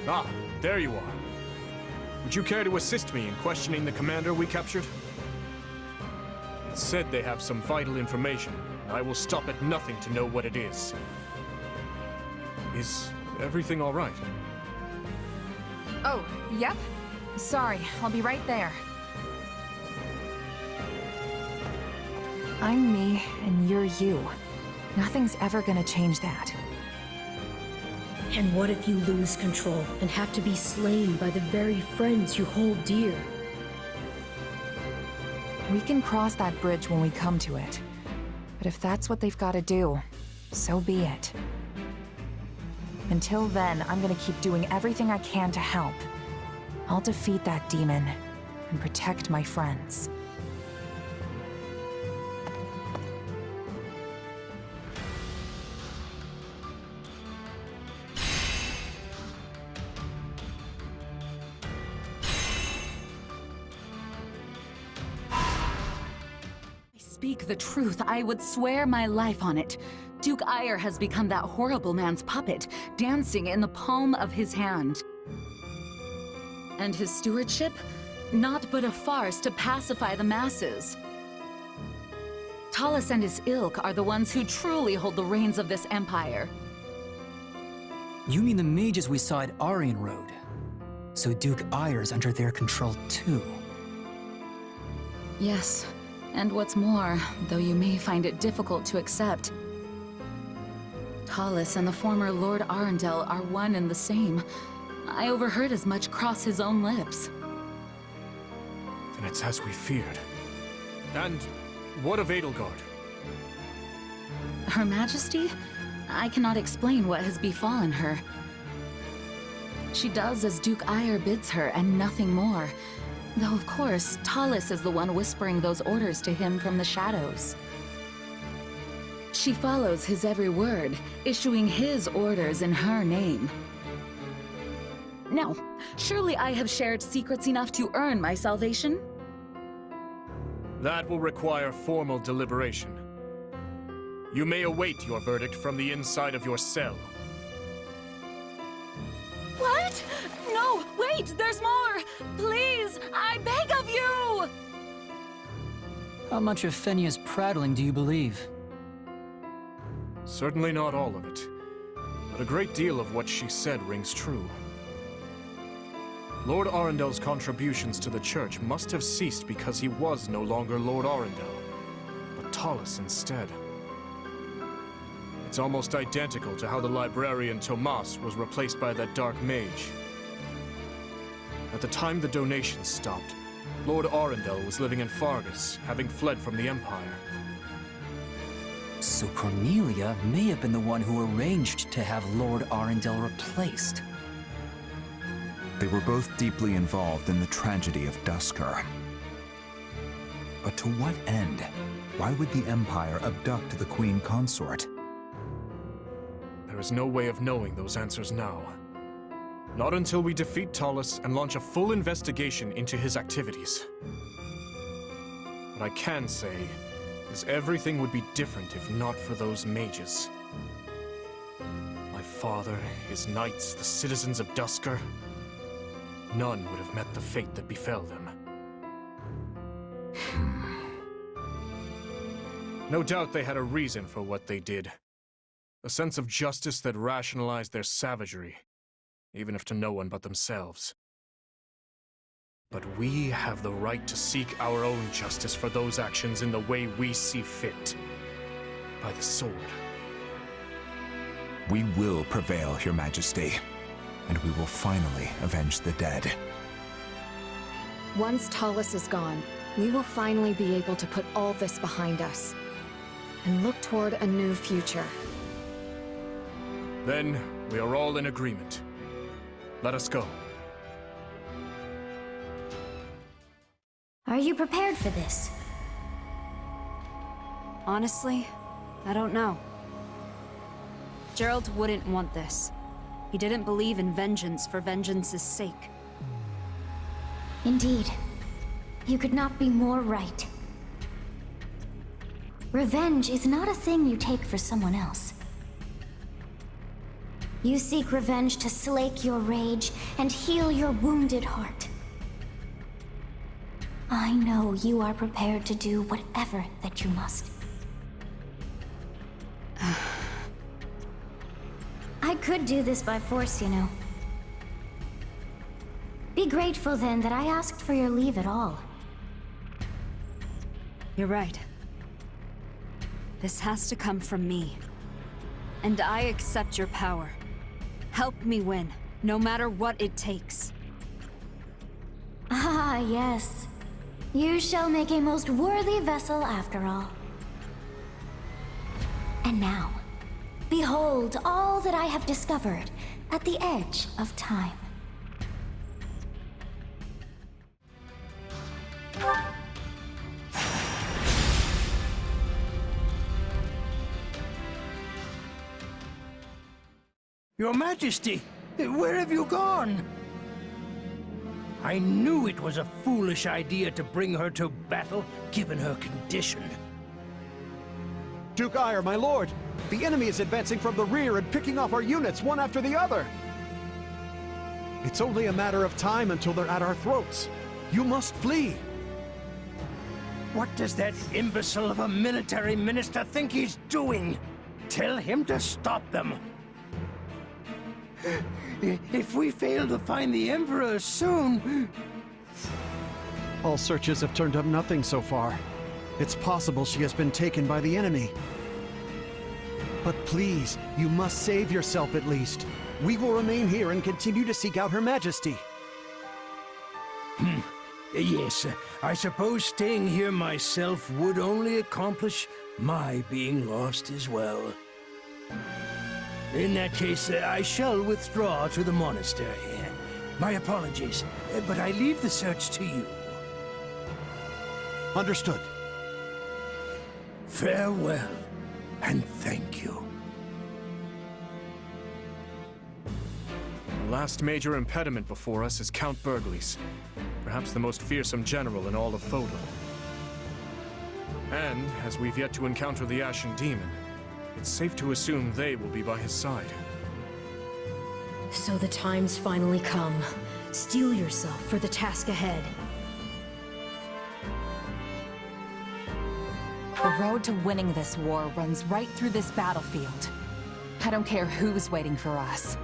Speaker 23: Ah, there you are. Would you care to assist me in questioning the commander we captured? It's said they have some vital information, and I will stop at nothing to know what it is. Is everything all right?
Speaker 3: Oh, yep. Sorry, I'll be right there. I'm me, and you're you. Nothing's ever gonna change that.
Speaker 12: And what if you lose control and have to be slain by the very friends you hold dear?
Speaker 3: We can cross that bridge when we come to it. But if that's what they've got to do, so be it. Until then, I'm gonna keep doing everything I can to help. I'll defeat that demon and protect my friends.
Speaker 15: Speak the truth, I would swear my life on it. Duke Ire has become that horrible man's puppet, dancing in the palm of his hand. And his stewardship? Naught but a farce to pacify the masses. Talus and his ilk are the ones who truly hold the reins of this empire.
Speaker 5: You mean the mages we saw at Aryan Road? So Duke Ire's under their control too?
Speaker 15: Yes. And what's more, though you may find it difficult to accept, Talus and the former Lord Arundel are one and the same. I overheard as much cross his own lips.
Speaker 23: Then it's as we feared. And what of Edelgard?
Speaker 15: Her Majesty? I cannot explain what has befallen her. She does as Duke Aiur bids her, and nothing more. Though, of course, Tallis is the one whispering those orders to him from the shadows. She follows his every word, issuing his orders in her name. Now, surely I have shared secrets enough to earn my salvation?
Speaker 23: That will require formal deliberation. You may await your verdict from the inside of your cell.
Speaker 15: What? No, wait, there's more! Please, I beg of you!
Speaker 5: How much of Fenia's prattling do you believe?
Speaker 23: Certainly not all of it, but a great deal of what she said rings true. Lord Arendel's contributions to the Church must have ceased because he was no longer Lord Arendel, but Tallis instead. It's almost identical to how the librarian Tomas was replaced by that dark mage. At the time the donations stopped, Lord Arendel was living in Fargus, having fled from the Empire.
Speaker 5: So Cornelia may have been the one who arranged to have Lord Arendel replaced.
Speaker 2: They were both deeply involved in the tragedy of Duscur. But to what end? Why would the Empire abduct the Queen Consort?
Speaker 23: There is no way of knowing those answers now. Not until we defeat Tallis and launch a full investigation into his activities. What I can say is everything would be different if not for those mages. My father, his knights, the citizens of Duscur, none would have met the fate that befell them. No doubt they had a reason for what they did. A sense of justice that rationalized their savagery, even if to no one but themselves. But we have the right to seek our own justice for those actions in the way we see fit. By the sword.
Speaker 2: We will prevail, Your Majesty, and we will finally avenge the dead.
Speaker 10: Once Tallis is gone, we will finally be able to put all this behind us and look toward a new future.
Speaker 23: Then, we are all in agreement. Let us go.
Speaker 12: Are you prepared for this?
Speaker 17: Honestly, I don't know. Gerald wouldn't want this. He didn't believe in vengeance for vengeance's sake.
Speaker 12: Indeed. You could not be more right. Revenge is not a thing you take for someone else. You seek revenge to slake your rage and heal your wounded heart. I know you are prepared to do whatever that you must. I could do this by force, you know. Be grateful then that I asked for your leave at all.
Speaker 17: You're right. This has to come from me. And I accept your power. Help me win, no matter what it takes.
Speaker 12: Ah, yes. You shall make a most worthy vessel after all. And now, behold all that I have discovered at the edge of time.
Speaker 13: Your Majesty, where have you gone? I knew it was a foolish idea to bring her to battle, given her condition.
Speaker 18: Duke Aiur, my lord! The enemy is advancing from the rear and picking off our units one after the other! It's only a matter of time until they're at our throats. You must flee!
Speaker 13: What does that imbecile of a military minister think he's doing? Tell him to stop them! If we fail to find the Emperor soon...
Speaker 18: All searches have turned up nothing so far. It's possible she has been taken by the enemy. But please, you must save yourself at least. We will remain here and continue to seek out Her Majesty.
Speaker 13: Yes, I suppose staying here myself would only accomplish my being lost as well. In that case, I shall withdraw to the monastery. My apologies, but I leave the search to you.
Speaker 18: Understood.
Speaker 13: Farewell, and thank you.
Speaker 23: The last major impediment before us is Count Burgles, perhaps the most fearsome general in all of Fodlan. And, as we've yet to encounter the Ashen Demon, it's safe to assume they will be by his side.
Speaker 12: So the time's finally come. Steel yourself for the task ahead.
Speaker 3: The road to winning this war runs right through this battlefield. I don't care who's waiting for us.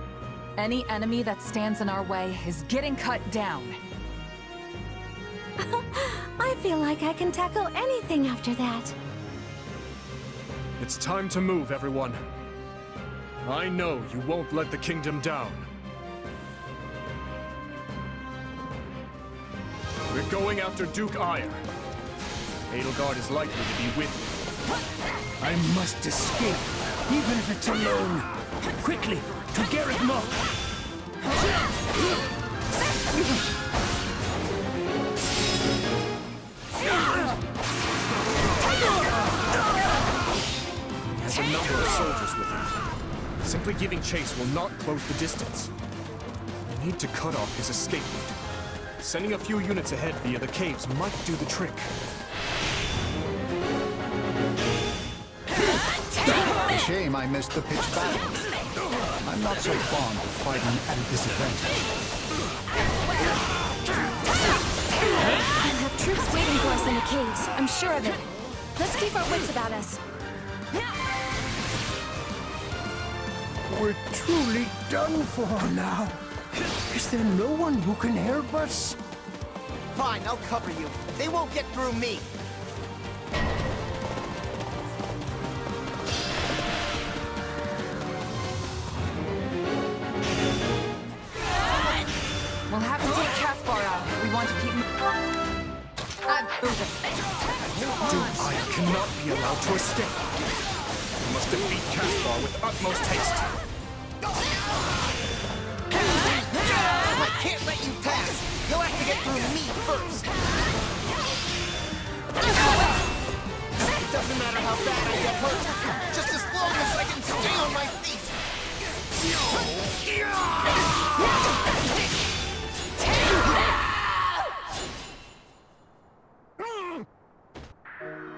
Speaker 3: Any enemy that stands in our way is getting cut down.
Speaker 1: I feel like I can tackle anything after that.
Speaker 23: It's time to move, everyone. I know you won't let the kingdom down. We're going after Duke Ire. Edelgard is likely to be with me.
Speaker 13: I must escape, even if it's alone. Quickly, to Garrett Mock!
Speaker 23: He has a number of soldiers with him. Simply giving chase will not close the distance. We need to cut off his escape route. Sending a few units ahead via the caves might do the trick.
Speaker 16: Shame I missed the pitched battle. I'm not so fond of fighting at a disadvantage.
Speaker 1: We'll have troops waiting for us in the caves, I'm sure of it. Let's keep our wits about us.
Speaker 13: We're truly done for now. Is there no one who can help us?
Speaker 22: Fine, I'll cover you. They won't get through me.
Speaker 3: We'll have to take Caspar out if we want to keep
Speaker 23: Duke Ire cannot be allowed to escape. We must defeat Caspar with utmost haste.
Speaker 22: I can't let you pass. You'll have to get through me first. It doesn't matter how bad I get hurt, just as long as I can stay on my feet.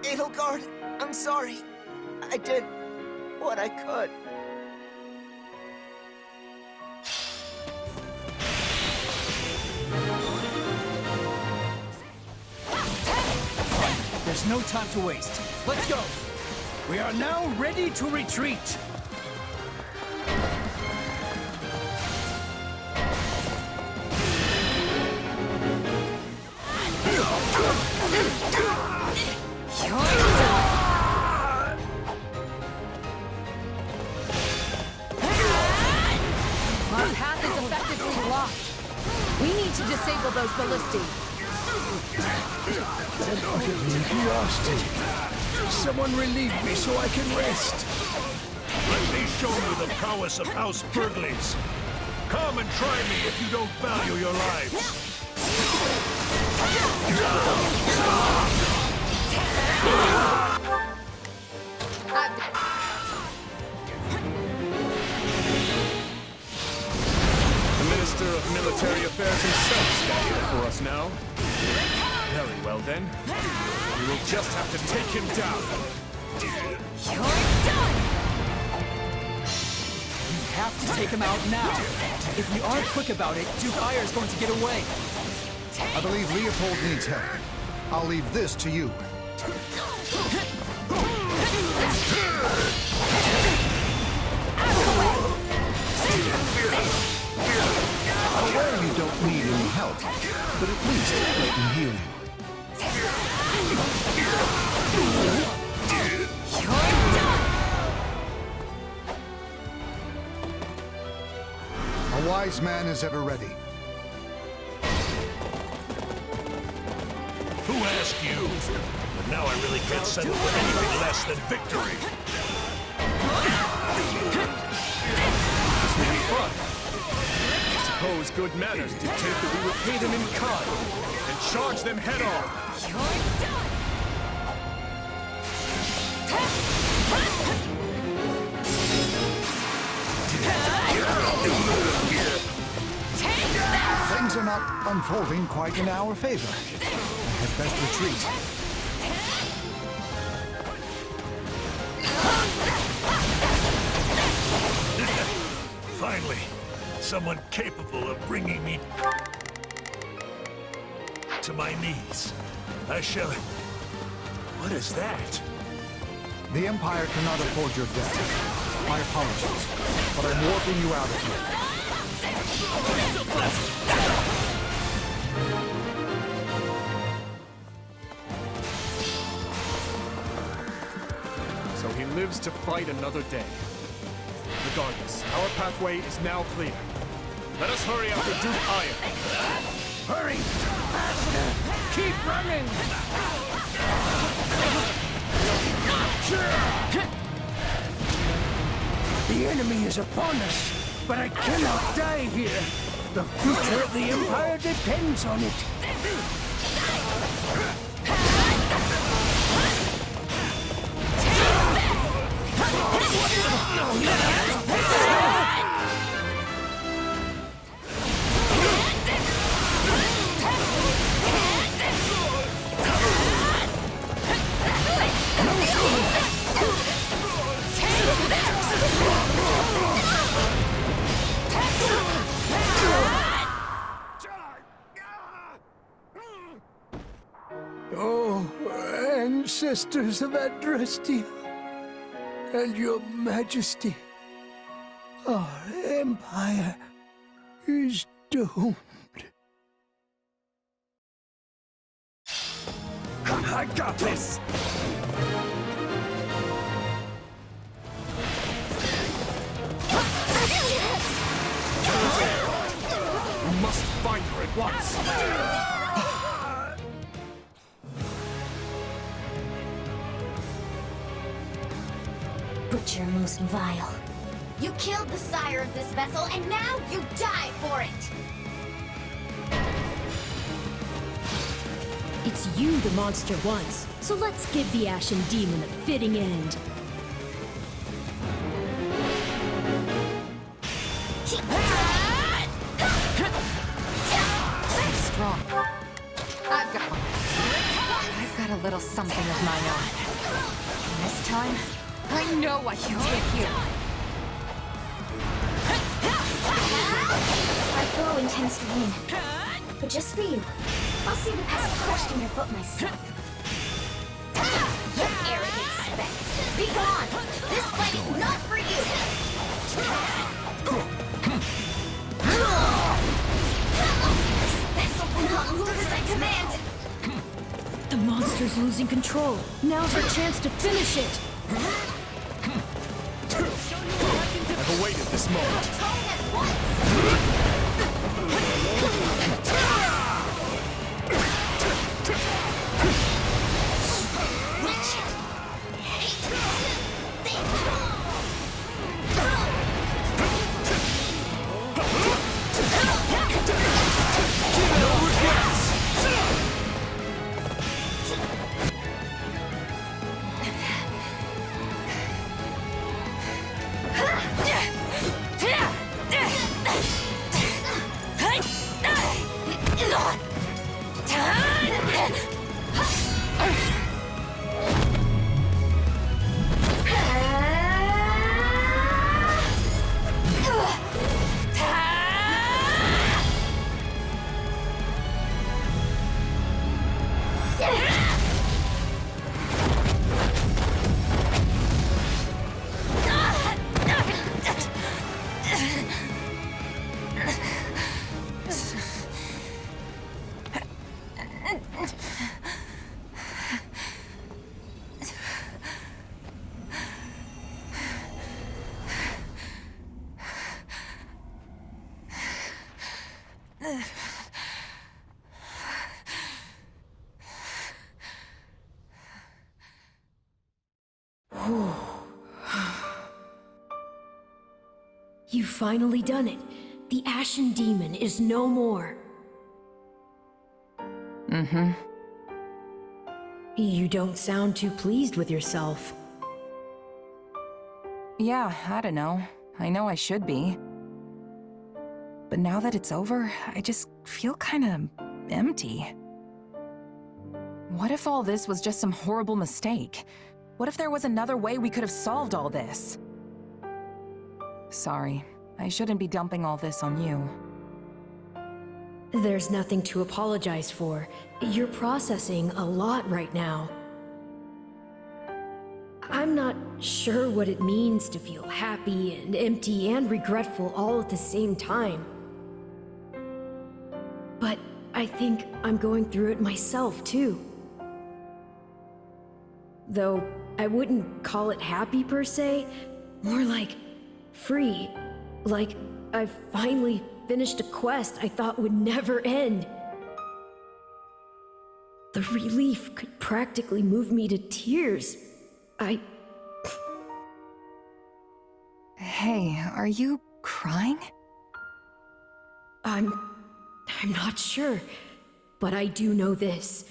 Speaker 22: Edelgard, I'm sorry. I did what I could.
Speaker 5: There's no time to waste. Let's go!
Speaker 13: We are now ready to retreat.
Speaker 15: Our path is effectively blocked. We need to disable those ballistae.
Speaker 13: I'm exhausted. Someone relieve me so I can rest.
Speaker 11: Let me show you the prowess of House Burgles. Come and try me if you don't value your lives.
Speaker 23: The Minister of Military Affairs himself stands here for us now. Very well then. We will just have to take him down.
Speaker 5: We have to take him out now. If we aren't quick about it, Duke Ire is going to get away.
Speaker 16: I believe Leopold needs help. I'll leave this to you. I'm aware you don't need any help, but at least let me heal you. wise man is ever ready.
Speaker 11: Who asked you? But now I really can't settle for anything less than victory.
Speaker 23: This will be fun. I suppose good manners dictate that we repay them in kind and charge them head on.
Speaker 16: Things are not unfolding quite in our favor. I had best retreat.
Speaker 11: Finally, someone capable of bringing me to my knees. I shall... What is that?
Speaker 18: The Empire cannot afford your death. My apologies, but I'm warping you out of here.
Speaker 23: So he lives to fight another day. Regardless, our pathway is now clear. Let us hurry after Duke Iron.
Speaker 13: Hurry! Faster! Keep running! The enemy is upon us, but I cannot die here. The future of the Empire depends on it. Oh, ancestors of Adrestia, and your majesty, our empire is doomed.
Speaker 23: I got this! We must find her at once!
Speaker 8: Butcher most vile. You killed the sire of this vessel, and now you die for it!
Speaker 12: It's you the monster wants, so let's give the Ashen Demon a fitting end.
Speaker 3: Strong. I've got a little something of my own. And this time, I know I can take you.
Speaker 8: Our foe intends to win, but just for you. I'll see the pest crushed in your foot myself. You arrogant speck. Be gone! This fight is not for you! This vessel will not move as I command!
Speaker 12: The monster's losing control. Now's our chance to finish it.
Speaker 23: I've awaited this moment.
Speaker 12: You've finally done it. The Ashen Demon is no more.
Speaker 3: Mm-hmm.
Speaker 12: You don't sound too pleased with yourself.
Speaker 3: Yeah, I don't know. I know I should be. But now that it's over, I just feel kinda empty. What if all this was just some horrible mistake? What if there was another way we could have solved all this? Sorry, I shouldn't be dumping all this on you.
Speaker 12: There's nothing to apologize for. You're processing a lot right now. I'm not sure what it means to feel happy and empty and regretful all at the same time. But I think I'm going through it myself, too. Though I wouldn't call it happy per se, more like free. Like I've finally finished a quest I thought would never end. The relief could practically move me to tears.
Speaker 3: Hey, are you crying?
Speaker 12: I'm not sure, but I do know this.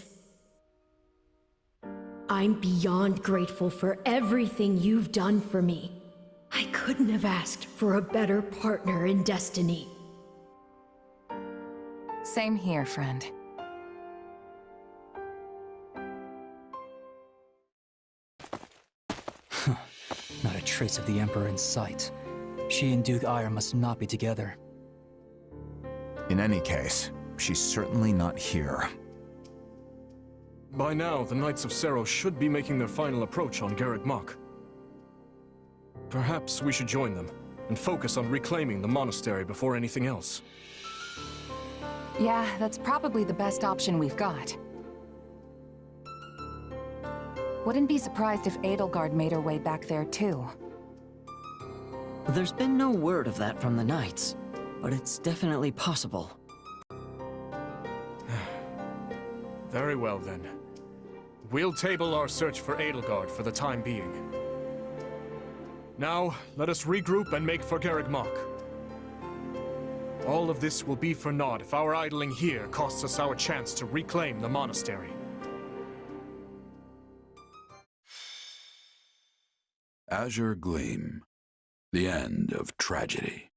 Speaker 12: I'm beyond grateful for everything you've done for me. I couldn't have asked for a better partner in destiny.
Speaker 3: Same here, friend.
Speaker 5: Not a trace of the Emperor in sight. She and Duke Ire must not be together.
Speaker 2: In any case, she's certainly not here.
Speaker 23: By now, the Knights of Sero should be making their final approach on Garreg Mach. Perhaps we should join them, and focus on reclaiming the monastery before anything else.
Speaker 3: Yeah, that's probably the best option we've got. Wouldn't be surprised if Edelgard made her way back there too.
Speaker 20: There's been no word of that from the Knights, but it's definitely possible.
Speaker 23: Very well then. We'll table our search for Edelgard for the time being. Now, let us regroup and make for Garreg Mach. All of this will be for naught if our idling here costs us our chance to reclaim the monastery.
Speaker 6: Azure Gleam. The end of tragedy.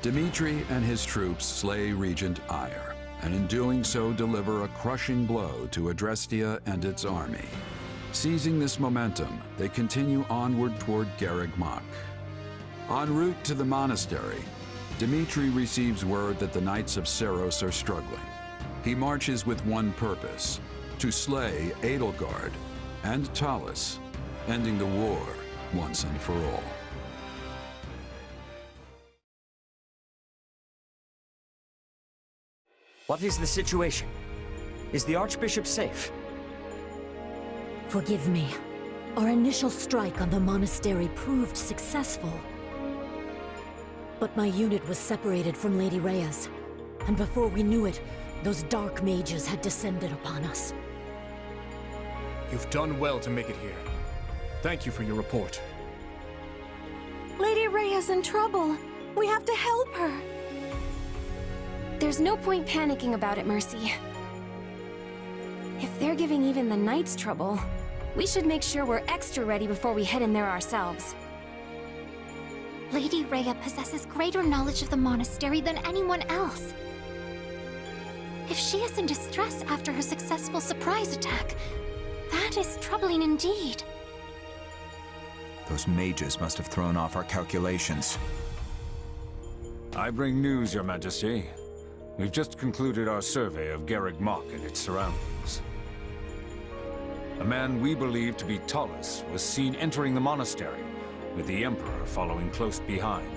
Speaker 6: Dimitri and his troops slay Regent Ire, and in doing so deliver a crushing blow to Adrestia and its army. Seizing this momentum, they continue onward toward Garreg Mach. En route to the monastery, Dimitri receives word that the Knights of Seros are struggling. He marches with one purpose: to slay Edelgard and Talus, ending the war once and for all.
Speaker 20: What is the situation? Is the Archbishop safe?
Speaker 4: Forgive me. Our initial strike on the monastery proved successful. But my unit was separated from Lady Rhea's, and before we knew it, those dark mages had descended upon us.
Speaker 23: You've done well to make it here. Thank you for your report.
Speaker 1: Lady Rhea's in trouble. We have to help her.
Speaker 8: There's no point panicking about it, Mercy. If they're giving even the Knights trouble, we should make sure we're extra ready before we head in there ourselves.
Speaker 19: Lady Rhea possesses greater knowledge of the monastery than anyone else. If she is in distress after her successful surprise attack, that is troubling indeed.
Speaker 2: Those mages must have thrown off our calculations.
Speaker 9: I bring news, Your Majesty. We've just concluded our survey of Garreg Mach and its surroundings. A man we believe to be Talus was seen entering the monastery, with the Emperor following close behind.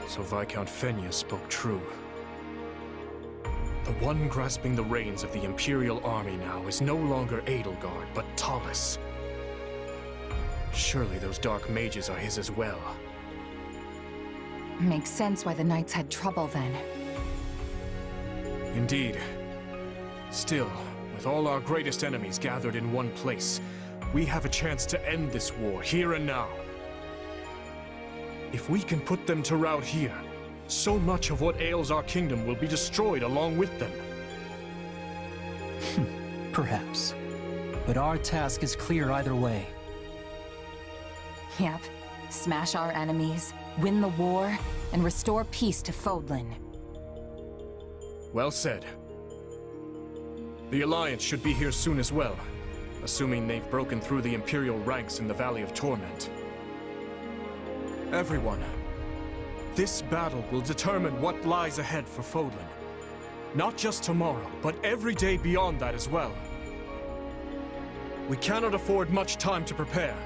Speaker 23: So Viscount Fenya spoke true. The one grasping the reins of the Imperial Army now is no longer Edelgard, but Talus. Surely those dark mages are his as well.
Speaker 3: Makes sense why the Knights had trouble then.
Speaker 23: Indeed. Still, with all our greatest enemies gathered in one place, we have a chance to end this war here and now. If we can put them to rout here, so much of what ails our kingdom will be destroyed along with them.
Speaker 5: Perhaps. But our task is clear either way.
Speaker 3: Yep. Smash our enemies, win the war, and restore peace to Fodlan.
Speaker 23: Well said. The Alliance should be here soon as well, assuming they've broken through the Imperial ranks in the Valley of Torment. Everyone, this battle will determine what lies ahead for Fodlan. Not just tomorrow, but every day beyond that as well. We cannot afford much time to prepare,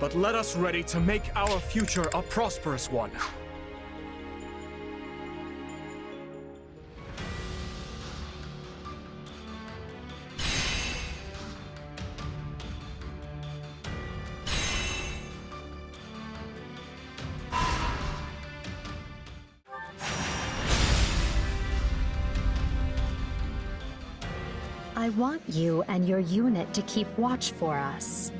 Speaker 23: but let us ready to make our future a prosperous one.
Speaker 7: I want you and your unit to keep watch for us.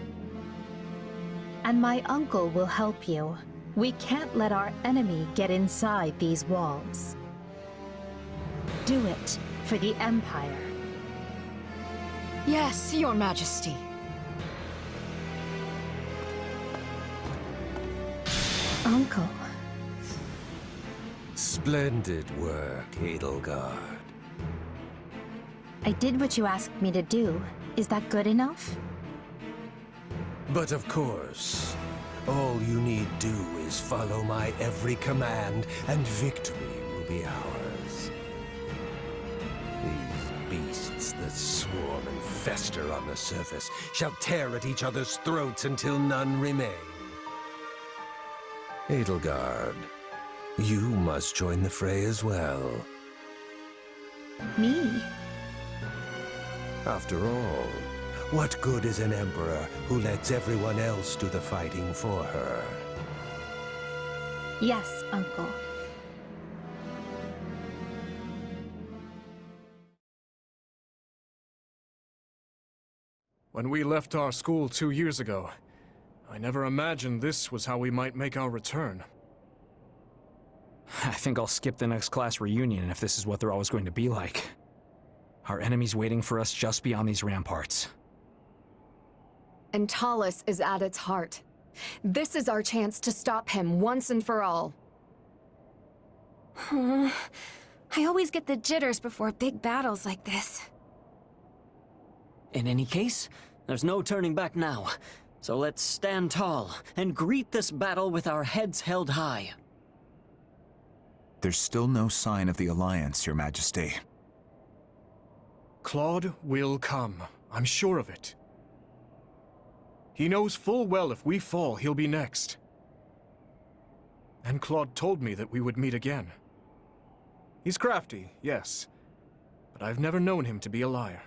Speaker 7: And my uncle will help you. We can't let our enemy get inside these walls. Do it for the Empire.
Speaker 10: Yes, Your Majesty.
Speaker 7: Uncle.
Speaker 14: Splendid work, Edelgard.
Speaker 7: I did what you asked me to do. Is that good enough?
Speaker 14: But of course, all you need do is follow my every command, and victory will be ours. These beasts that swarm and fester on the surface shall tear at each other's throats until none remain. Edelgard, you must join the fray as well.
Speaker 7: Me?
Speaker 14: After all, what good is an emperor who lets everyone else do the fighting for her?
Speaker 7: Yes, Uncle.
Speaker 23: When we left our school 2 years ago, I never imagined this was how we might make our return.
Speaker 21: I think I'll skip the next class reunion if this is what they're always going to be like. Our enemy's waiting for us just beyond these ramparts.
Speaker 10: And Talus is at its heart. This is our chance to stop him once and for all.
Speaker 1: I always get the jitters before big battles like this.
Speaker 20: In any case, there's no turning back now. So let's stand tall and greet this battle with our heads held high.
Speaker 2: There's still no sign of the Alliance, Your Majesty.
Speaker 23: Claude will come. I'm sure of it. He knows full well if we fall, he'll be next. And Claude told me that we would meet again. He's crafty, yes, but I've never known him to be a liar.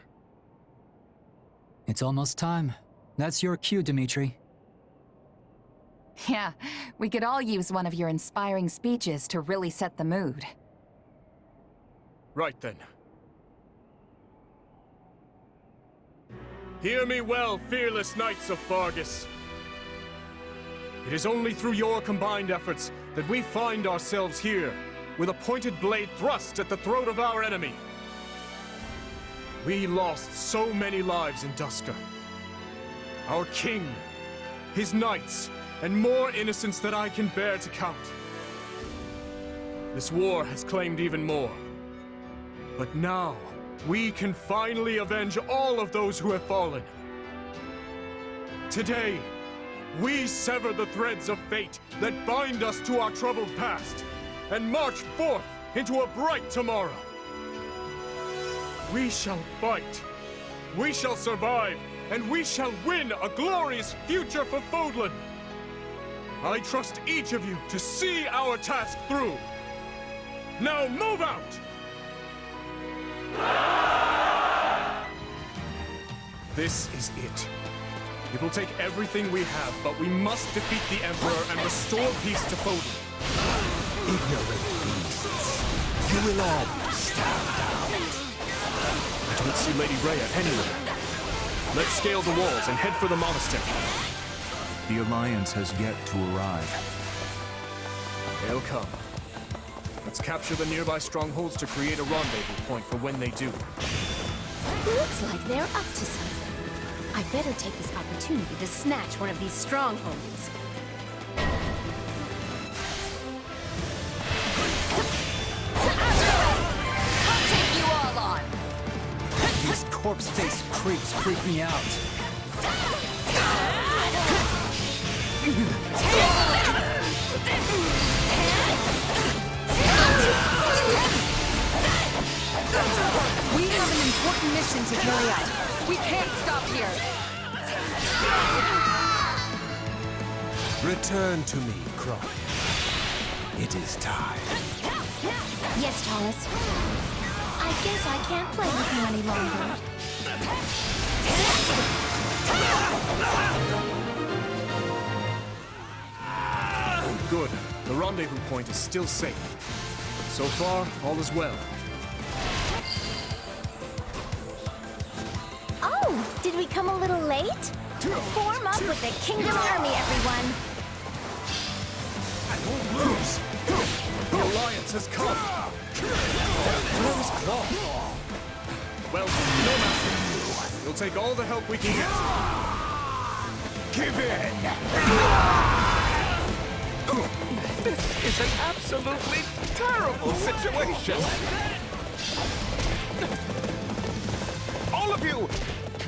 Speaker 5: It's almost time. That's your cue, Dimitri.
Speaker 3: Yeah, we could all use one of your inspiring speeches to really set the mood.
Speaker 23: Right then. Hear me well, fearless knights of Fargus. It is only through your combined efforts that we find ourselves here, with a pointed blade thrust at the throat of our enemy. We lost so many lives in Dusker. Our king, his knights, and more innocents than I can bear to count. This war has claimed even more. But now, we can finally avenge all of those who have fallen. Today, we sever the threads of fate that bind us to our troubled past, and march forth into a bright tomorrow. We shall fight, we shall survive, and we shall win a glorious future for Fodlan. I trust each of you to see our task through. Now move out! This is it. It will take everything we have, but we must defeat the Emperor and restore peace to Fodlan.
Speaker 14: Ignorant beasts. You will all be stamped out.
Speaker 23: I don't see Lady Rhea anywhere. Let's scale the walls and head for the monastery.
Speaker 2: The Alliance has yet to arrive.
Speaker 23: They'll come. Let's capture the nearby strongholds to create a rendezvous point for when they do.
Speaker 8: Looks like they're up to something. I better take this opportunity to snatch one of these strongholds.
Speaker 3: I'll take you all on!
Speaker 5: These corpse-faced creeps freak me out.
Speaker 10: We have an important mission to carry out. We can't stop here.
Speaker 14: Return to me, Cry. It is time.
Speaker 8: Yes, Thomas. I guess I can't play with you any longer.
Speaker 23: Good. The rendezvous point is still safe. So far, all is well.
Speaker 8: Oh, did we come a little late? Form up with the Kingdom Army, everyone.
Speaker 23: I won't lose. The Alliance has come. Where is Claw? Well, no matter. We'll take all the help we can get.
Speaker 9: Give in! This is an absolutely terrible situation! All of you,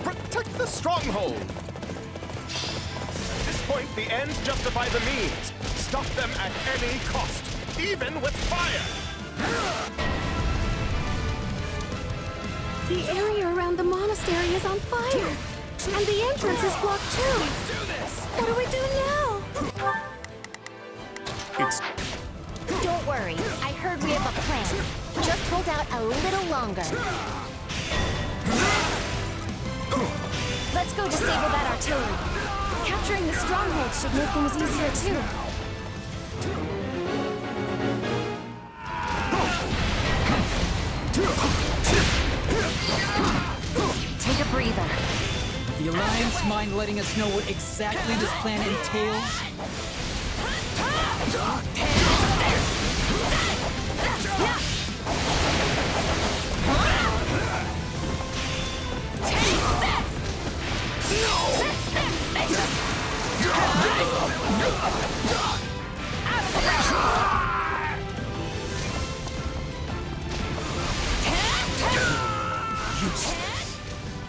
Speaker 9: protect the stronghold! At this point, the ends justify the means. Stop them at any cost, even with fire!
Speaker 1: The area around the monastery is on fire! And the entrance is blocked too! What do we do now?
Speaker 8: Don't worry, I heard we have a plan. Just hold out a little longer. Let's go disable that artillery. Capturing the stronghold should make things easier too.
Speaker 3: Take a breather.
Speaker 5: The Alliance mind letting us know what exactly this plan entails?
Speaker 14: Useless.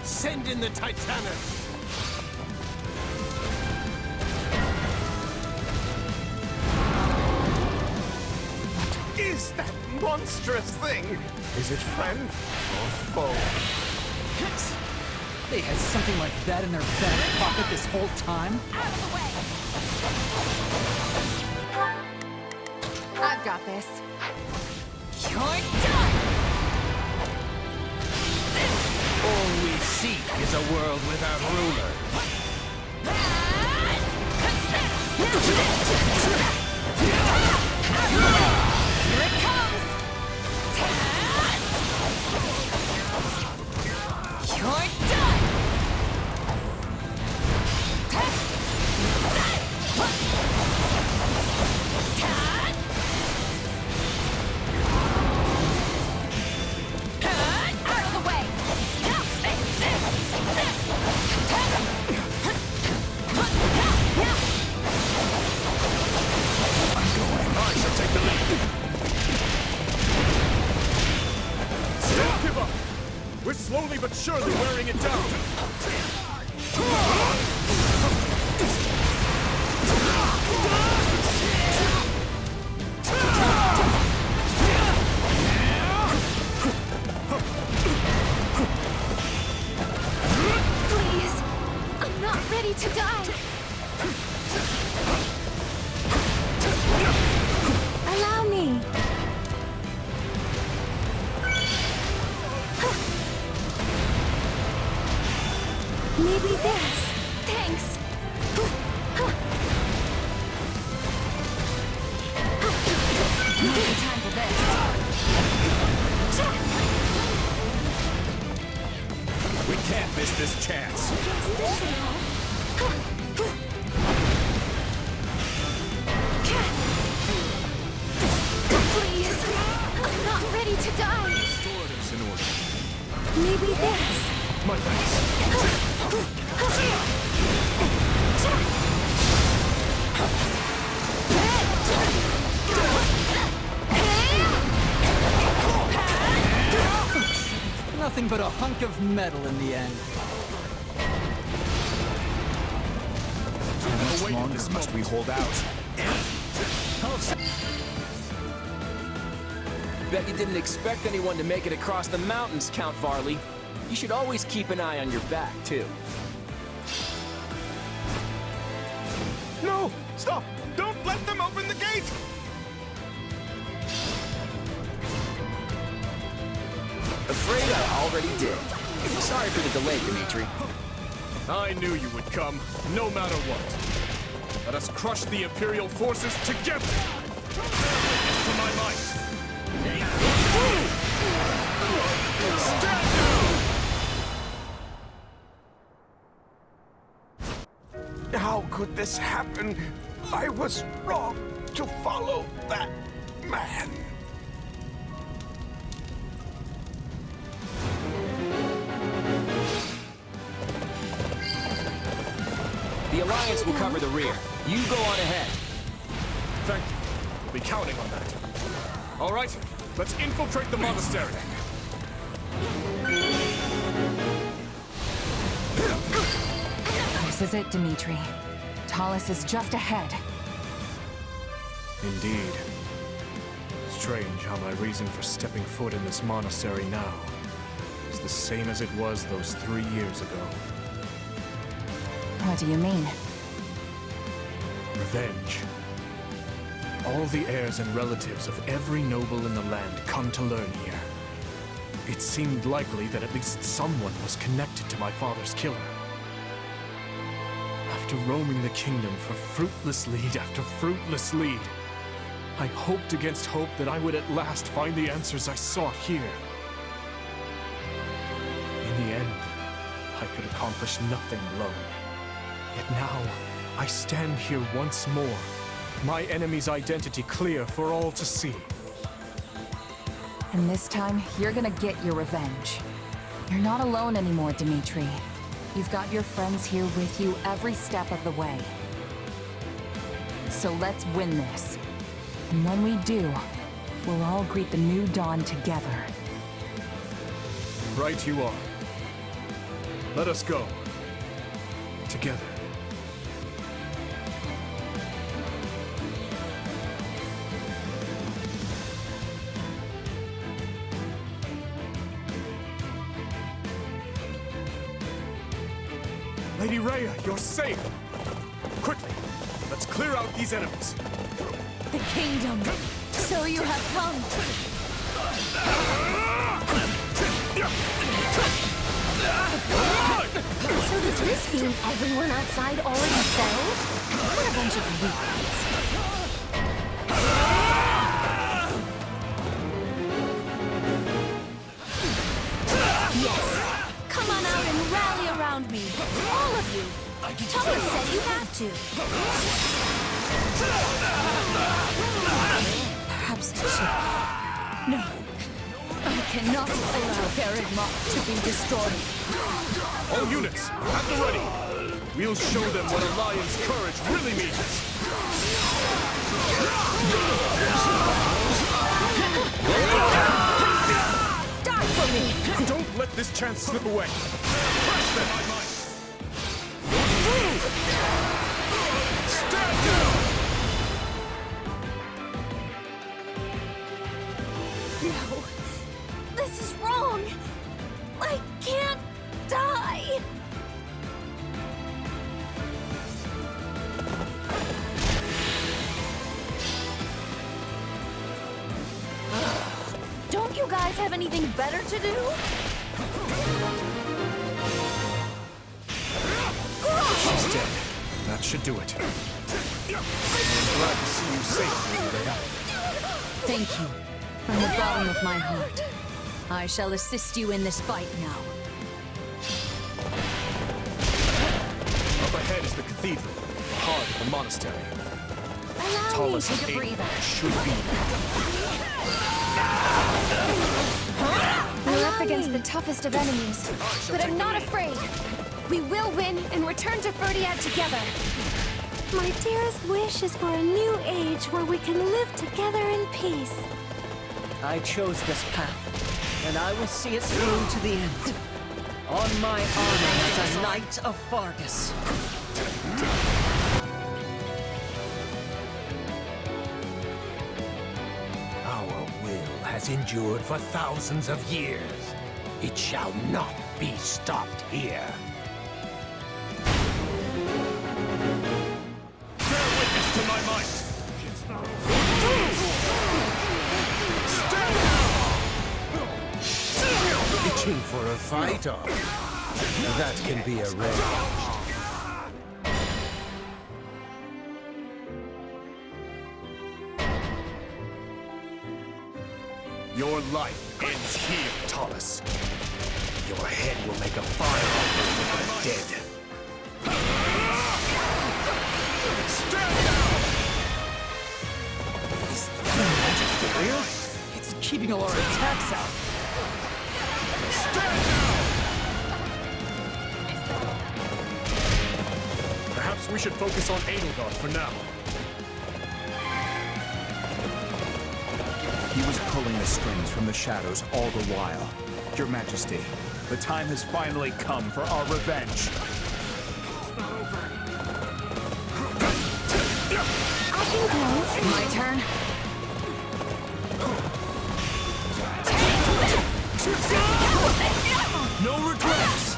Speaker 14: Send in the Titanus.
Speaker 9: Is that monstrous thing? Is it friend or foe?
Speaker 5: They had something like that in their back pocket this whole time?
Speaker 10: I've got this.
Speaker 3: You're done!
Speaker 9: All we seek is a world without ruler.
Speaker 3: Here it comes! You're done! Out of the way!
Speaker 9: I shall take the lead.
Speaker 23: Don't give up! We're slowly but surely wearing it down!
Speaker 1: Please! I'm not ready to die! Allow me!
Speaker 3: time for this.
Speaker 9: We can't miss this chance.
Speaker 19: Please! I'm not ready to die!
Speaker 9: Restoratives in order.
Speaker 19: Maybe this.
Speaker 9: My thanks.
Speaker 5: Nothing but a hunk of metal in the end.
Speaker 9: How much longer must we hold out?
Speaker 15: Bet you didn't expect anyone to make it across the mountains, Count Varley. You should always keep an eye on your back, too.
Speaker 9: No! Stop! Don't let them open the gate!
Speaker 15: Afraid I already did. Sorry for the delay, Dimitri.
Speaker 23: I knew you would come, no matter what. Let us crush the Imperial forces together! To my might! Stand down!
Speaker 9: How could this happen? I was wrong to follow that man.
Speaker 15: The Alliance will cover the rear. You go on ahead.
Speaker 23: Thank you. We'll be counting on that. All right, let's infiltrate the monastery.
Speaker 3: This is it, Dimitri. Talus is just ahead.
Speaker 23: Indeed. Strange how my reason for stepping foot in this monastery now is the same as it was those 3 years ago.
Speaker 3: What do you mean?
Speaker 23: Revenge. All the heirs and relatives of every noble in the land come to learn here. It seemed likely that at least someone was connected to my father's killer. After roaming the kingdom for fruitless lead after fruitless lead, I hoped against hope that I would at last find the answers I sought here. In the end, I could accomplish nothing alone. Yet now, I stand here once more, my enemy's identity clear for all to see.
Speaker 3: And this time, you're gonna get your revenge. You're not alone anymore, Dimitri. You've got your friends here with you every step of the way. So let's win this. And when we do, we'll all greet the new dawn together.
Speaker 23: Right you are. Let us go. Together. Lady Rhea, you're safe! Quickly, let's clear out these enemies.
Speaker 1: The kingdom. So you have come.
Speaker 8: So does this mean everyone outside already fell? What a bunch of weaklings.
Speaker 1: Yes. Come on out and rally around me. All of you. Thomas said you have to.
Speaker 3: Perhaps the ship.
Speaker 1: No. I cannot allow Fhirdiad to be destroyed.
Speaker 23: All units, at the ready! We'll show them what Alliance courage really means!
Speaker 1: Die for me!
Speaker 23: Don't let this chance slip away! Crush them! Stand down!
Speaker 1: No. This is wrong. I can't die. Don't you guys have anything better to do?
Speaker 23: She's dead. That should do it. I'm glad to see you safe, Lady Rhea.
Speaker 4: Thank you. From the bottom of my heart. I shall assist you in this fight now.
Speaker 23: Up ahead is the cathedral, the heart of the monastery.
Speaker 19: Allow me
Speaker 23: Tallest
Speaker 19: to take a
Speaker 23: gate
Speaker 19: breather.
Speaker 23: should be.
Speaker 1: We're up against the toughest of enemies, but I'm not afraid. We will win and return to Fhirdiad together. My dearest wish is for a new age where we can live together in peace.
Speaker 20: I chose this path, and I will see it through to the end. On my honor as a Knight of Fargus.
Speaker 13: Our will has endured for thousands of years. It shall not be stopped here.
Speaker 23: Bear witness to my might!
Speaker 14: Itching for a fight, are you? That can be arranged.
Speaker 23: Your life ends here, Thomas. Your head will make a fire offering to the dead. Stand down!
Speaker 5: Is that a magic barrier? It's keeping all our attacks out.
Speaker 23: Stand down! Perhaps we should focus on Edelgard for now.
Speaker 2: He was pulling the strings from the shadows all the while. Your Majesty, the time has finally come for our revenge.
Speaker 1: I can go.
Speaker 3: My turn.
Speaker 23: No regrets!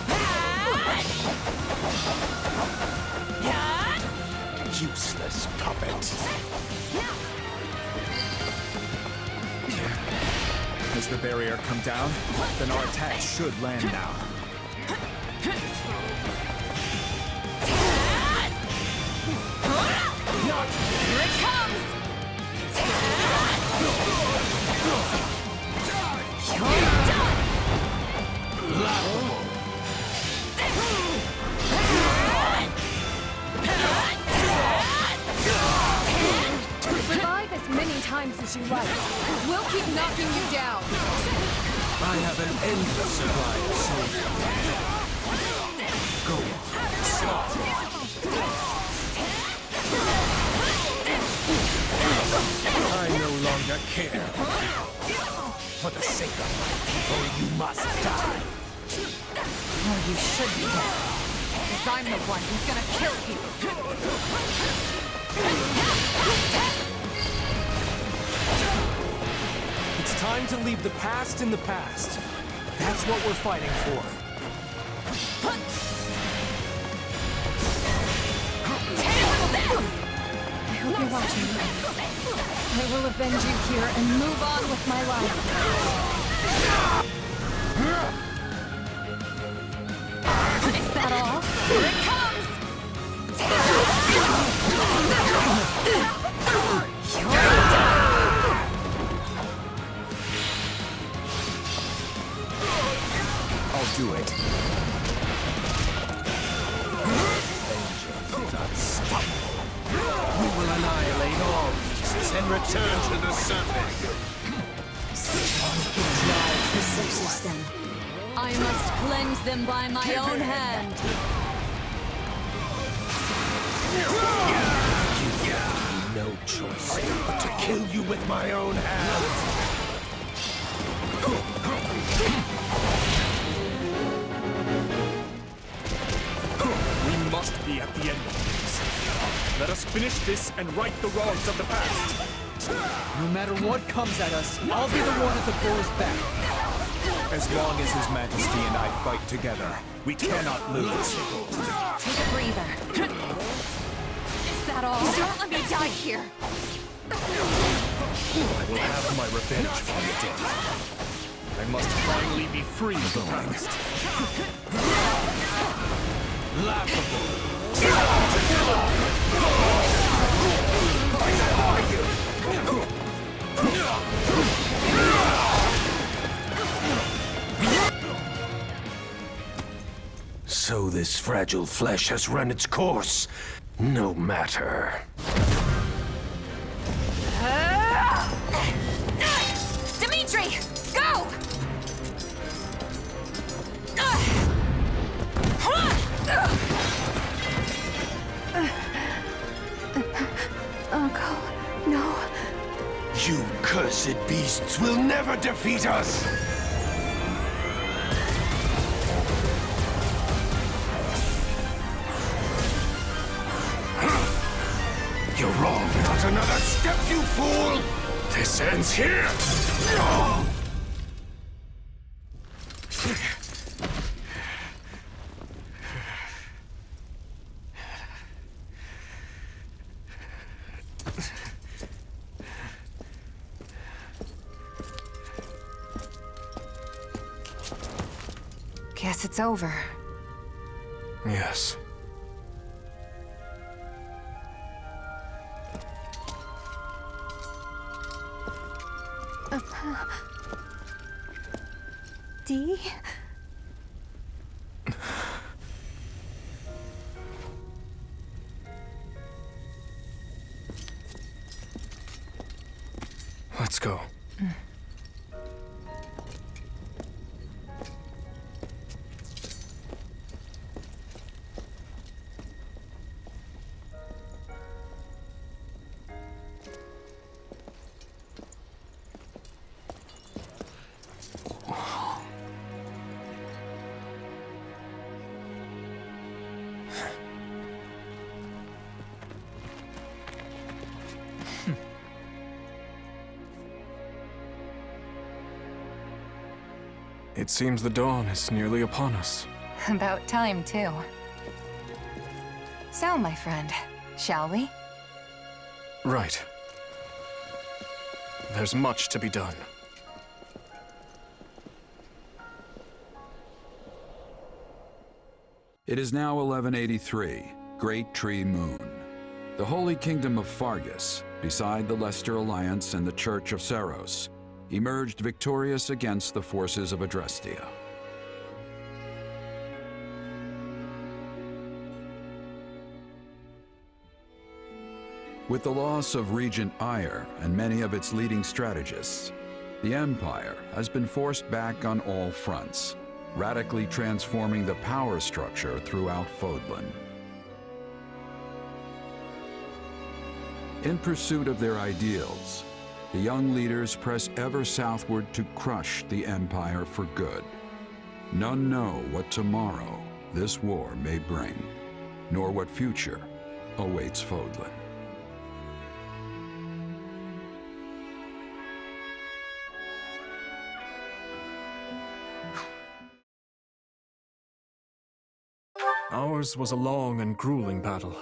Speaker 13: Useless puppet.
Speaker 2: Has the barrier come down? Then our attack should land now.
Speaker 3: Here it comes! You're done!
Speaker 10: Revive as many times as you like. We'll keep knocking you down.
Speaker 14: I have an endless supply of soldiers. Go on, slaughter. I no longer care.
Speaker 13: For the sake of my people, you must die.
Speaker 3: Oh, you should be dead. Because I'm the one who's gonna kill you.
Speaker 23: It's time to leave the past in the past. That's what we're fighting for.
Speaker 10: I hope you're watching me. I will avenge you here and move on with my life.
Speaker 3: Is that all? Here it comes! You're done!
Speaker 2: I'll do it.
Speaker 14: We will annihilate all beasts and return to the surface.
Speaker 4: Drive possesses them. I must cleanse them by my own hand.
Speaker 13: No choice but to kill you with my own hands.
Speaker 23: We must be at the end of this. Let us finish this and right the wrongs of the past.
Speaker 5: No matter what comes at us, I'll be the one at the bull's back.
Speaker 2: As long as His Majesty and I fight together, we cannot lose.
Speaker 3: Take a breather. Is that all? Don't let me die here.
Speaker 23: I will have my revenge for the dead. I must finally be free of the past.
Speaker 14: Laughable. This fragile flesh has run its course. No matter.
Speaker 3: Dimitri, go!
Speaker 1: Uncle, no.
Speaker 14: You cursed beasts will never defeat us! You're wrong. Not another step, you fool! This ends here!
Speaker 3: Guess it's over.
Speaker 14: Yes.
Speaker 1: Dee?
Speaker 21: Let's go. It seems the dawn is nearly upon us.
Speaker 3: About time, too. So, my friend, shall we?
Speaker 21: Right. There's much to be done.
Speaker 6: It is now 1183, Great Tree Moon. The Holy Kingdom of Fargus, beside the Leicester Alliance and the Church of Saros, emerged victorious against the forces of Adrestia. With the loss of Regent Ire and many of its leading strategists, the Empire has been forced back on all fronts, radically transforming the power structure throughout Fodlan. In pursuit of their ideals, the young leaders press ever southward to crush the Empire for good. None know what tomorrow this war may bring, nor what future awaits Fodlan.
Speaker 23: Ours was a long and grueling battle,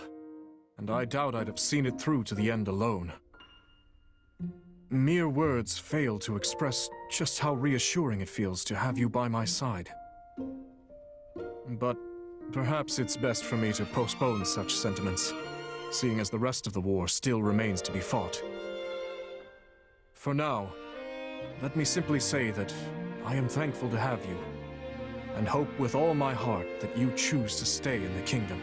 Speaker 23: and I doubt I'd have seen it through to the end alone. Mere words fail to express just how reassuring it feels to have you by my side. But perhaps it's best for me to postpone such sentiments, seeing as the rest of the war still remains to be fought. For now, let me simply say that I am thankful to have you, and hope with all my heart that you choose to stay in the kingdom.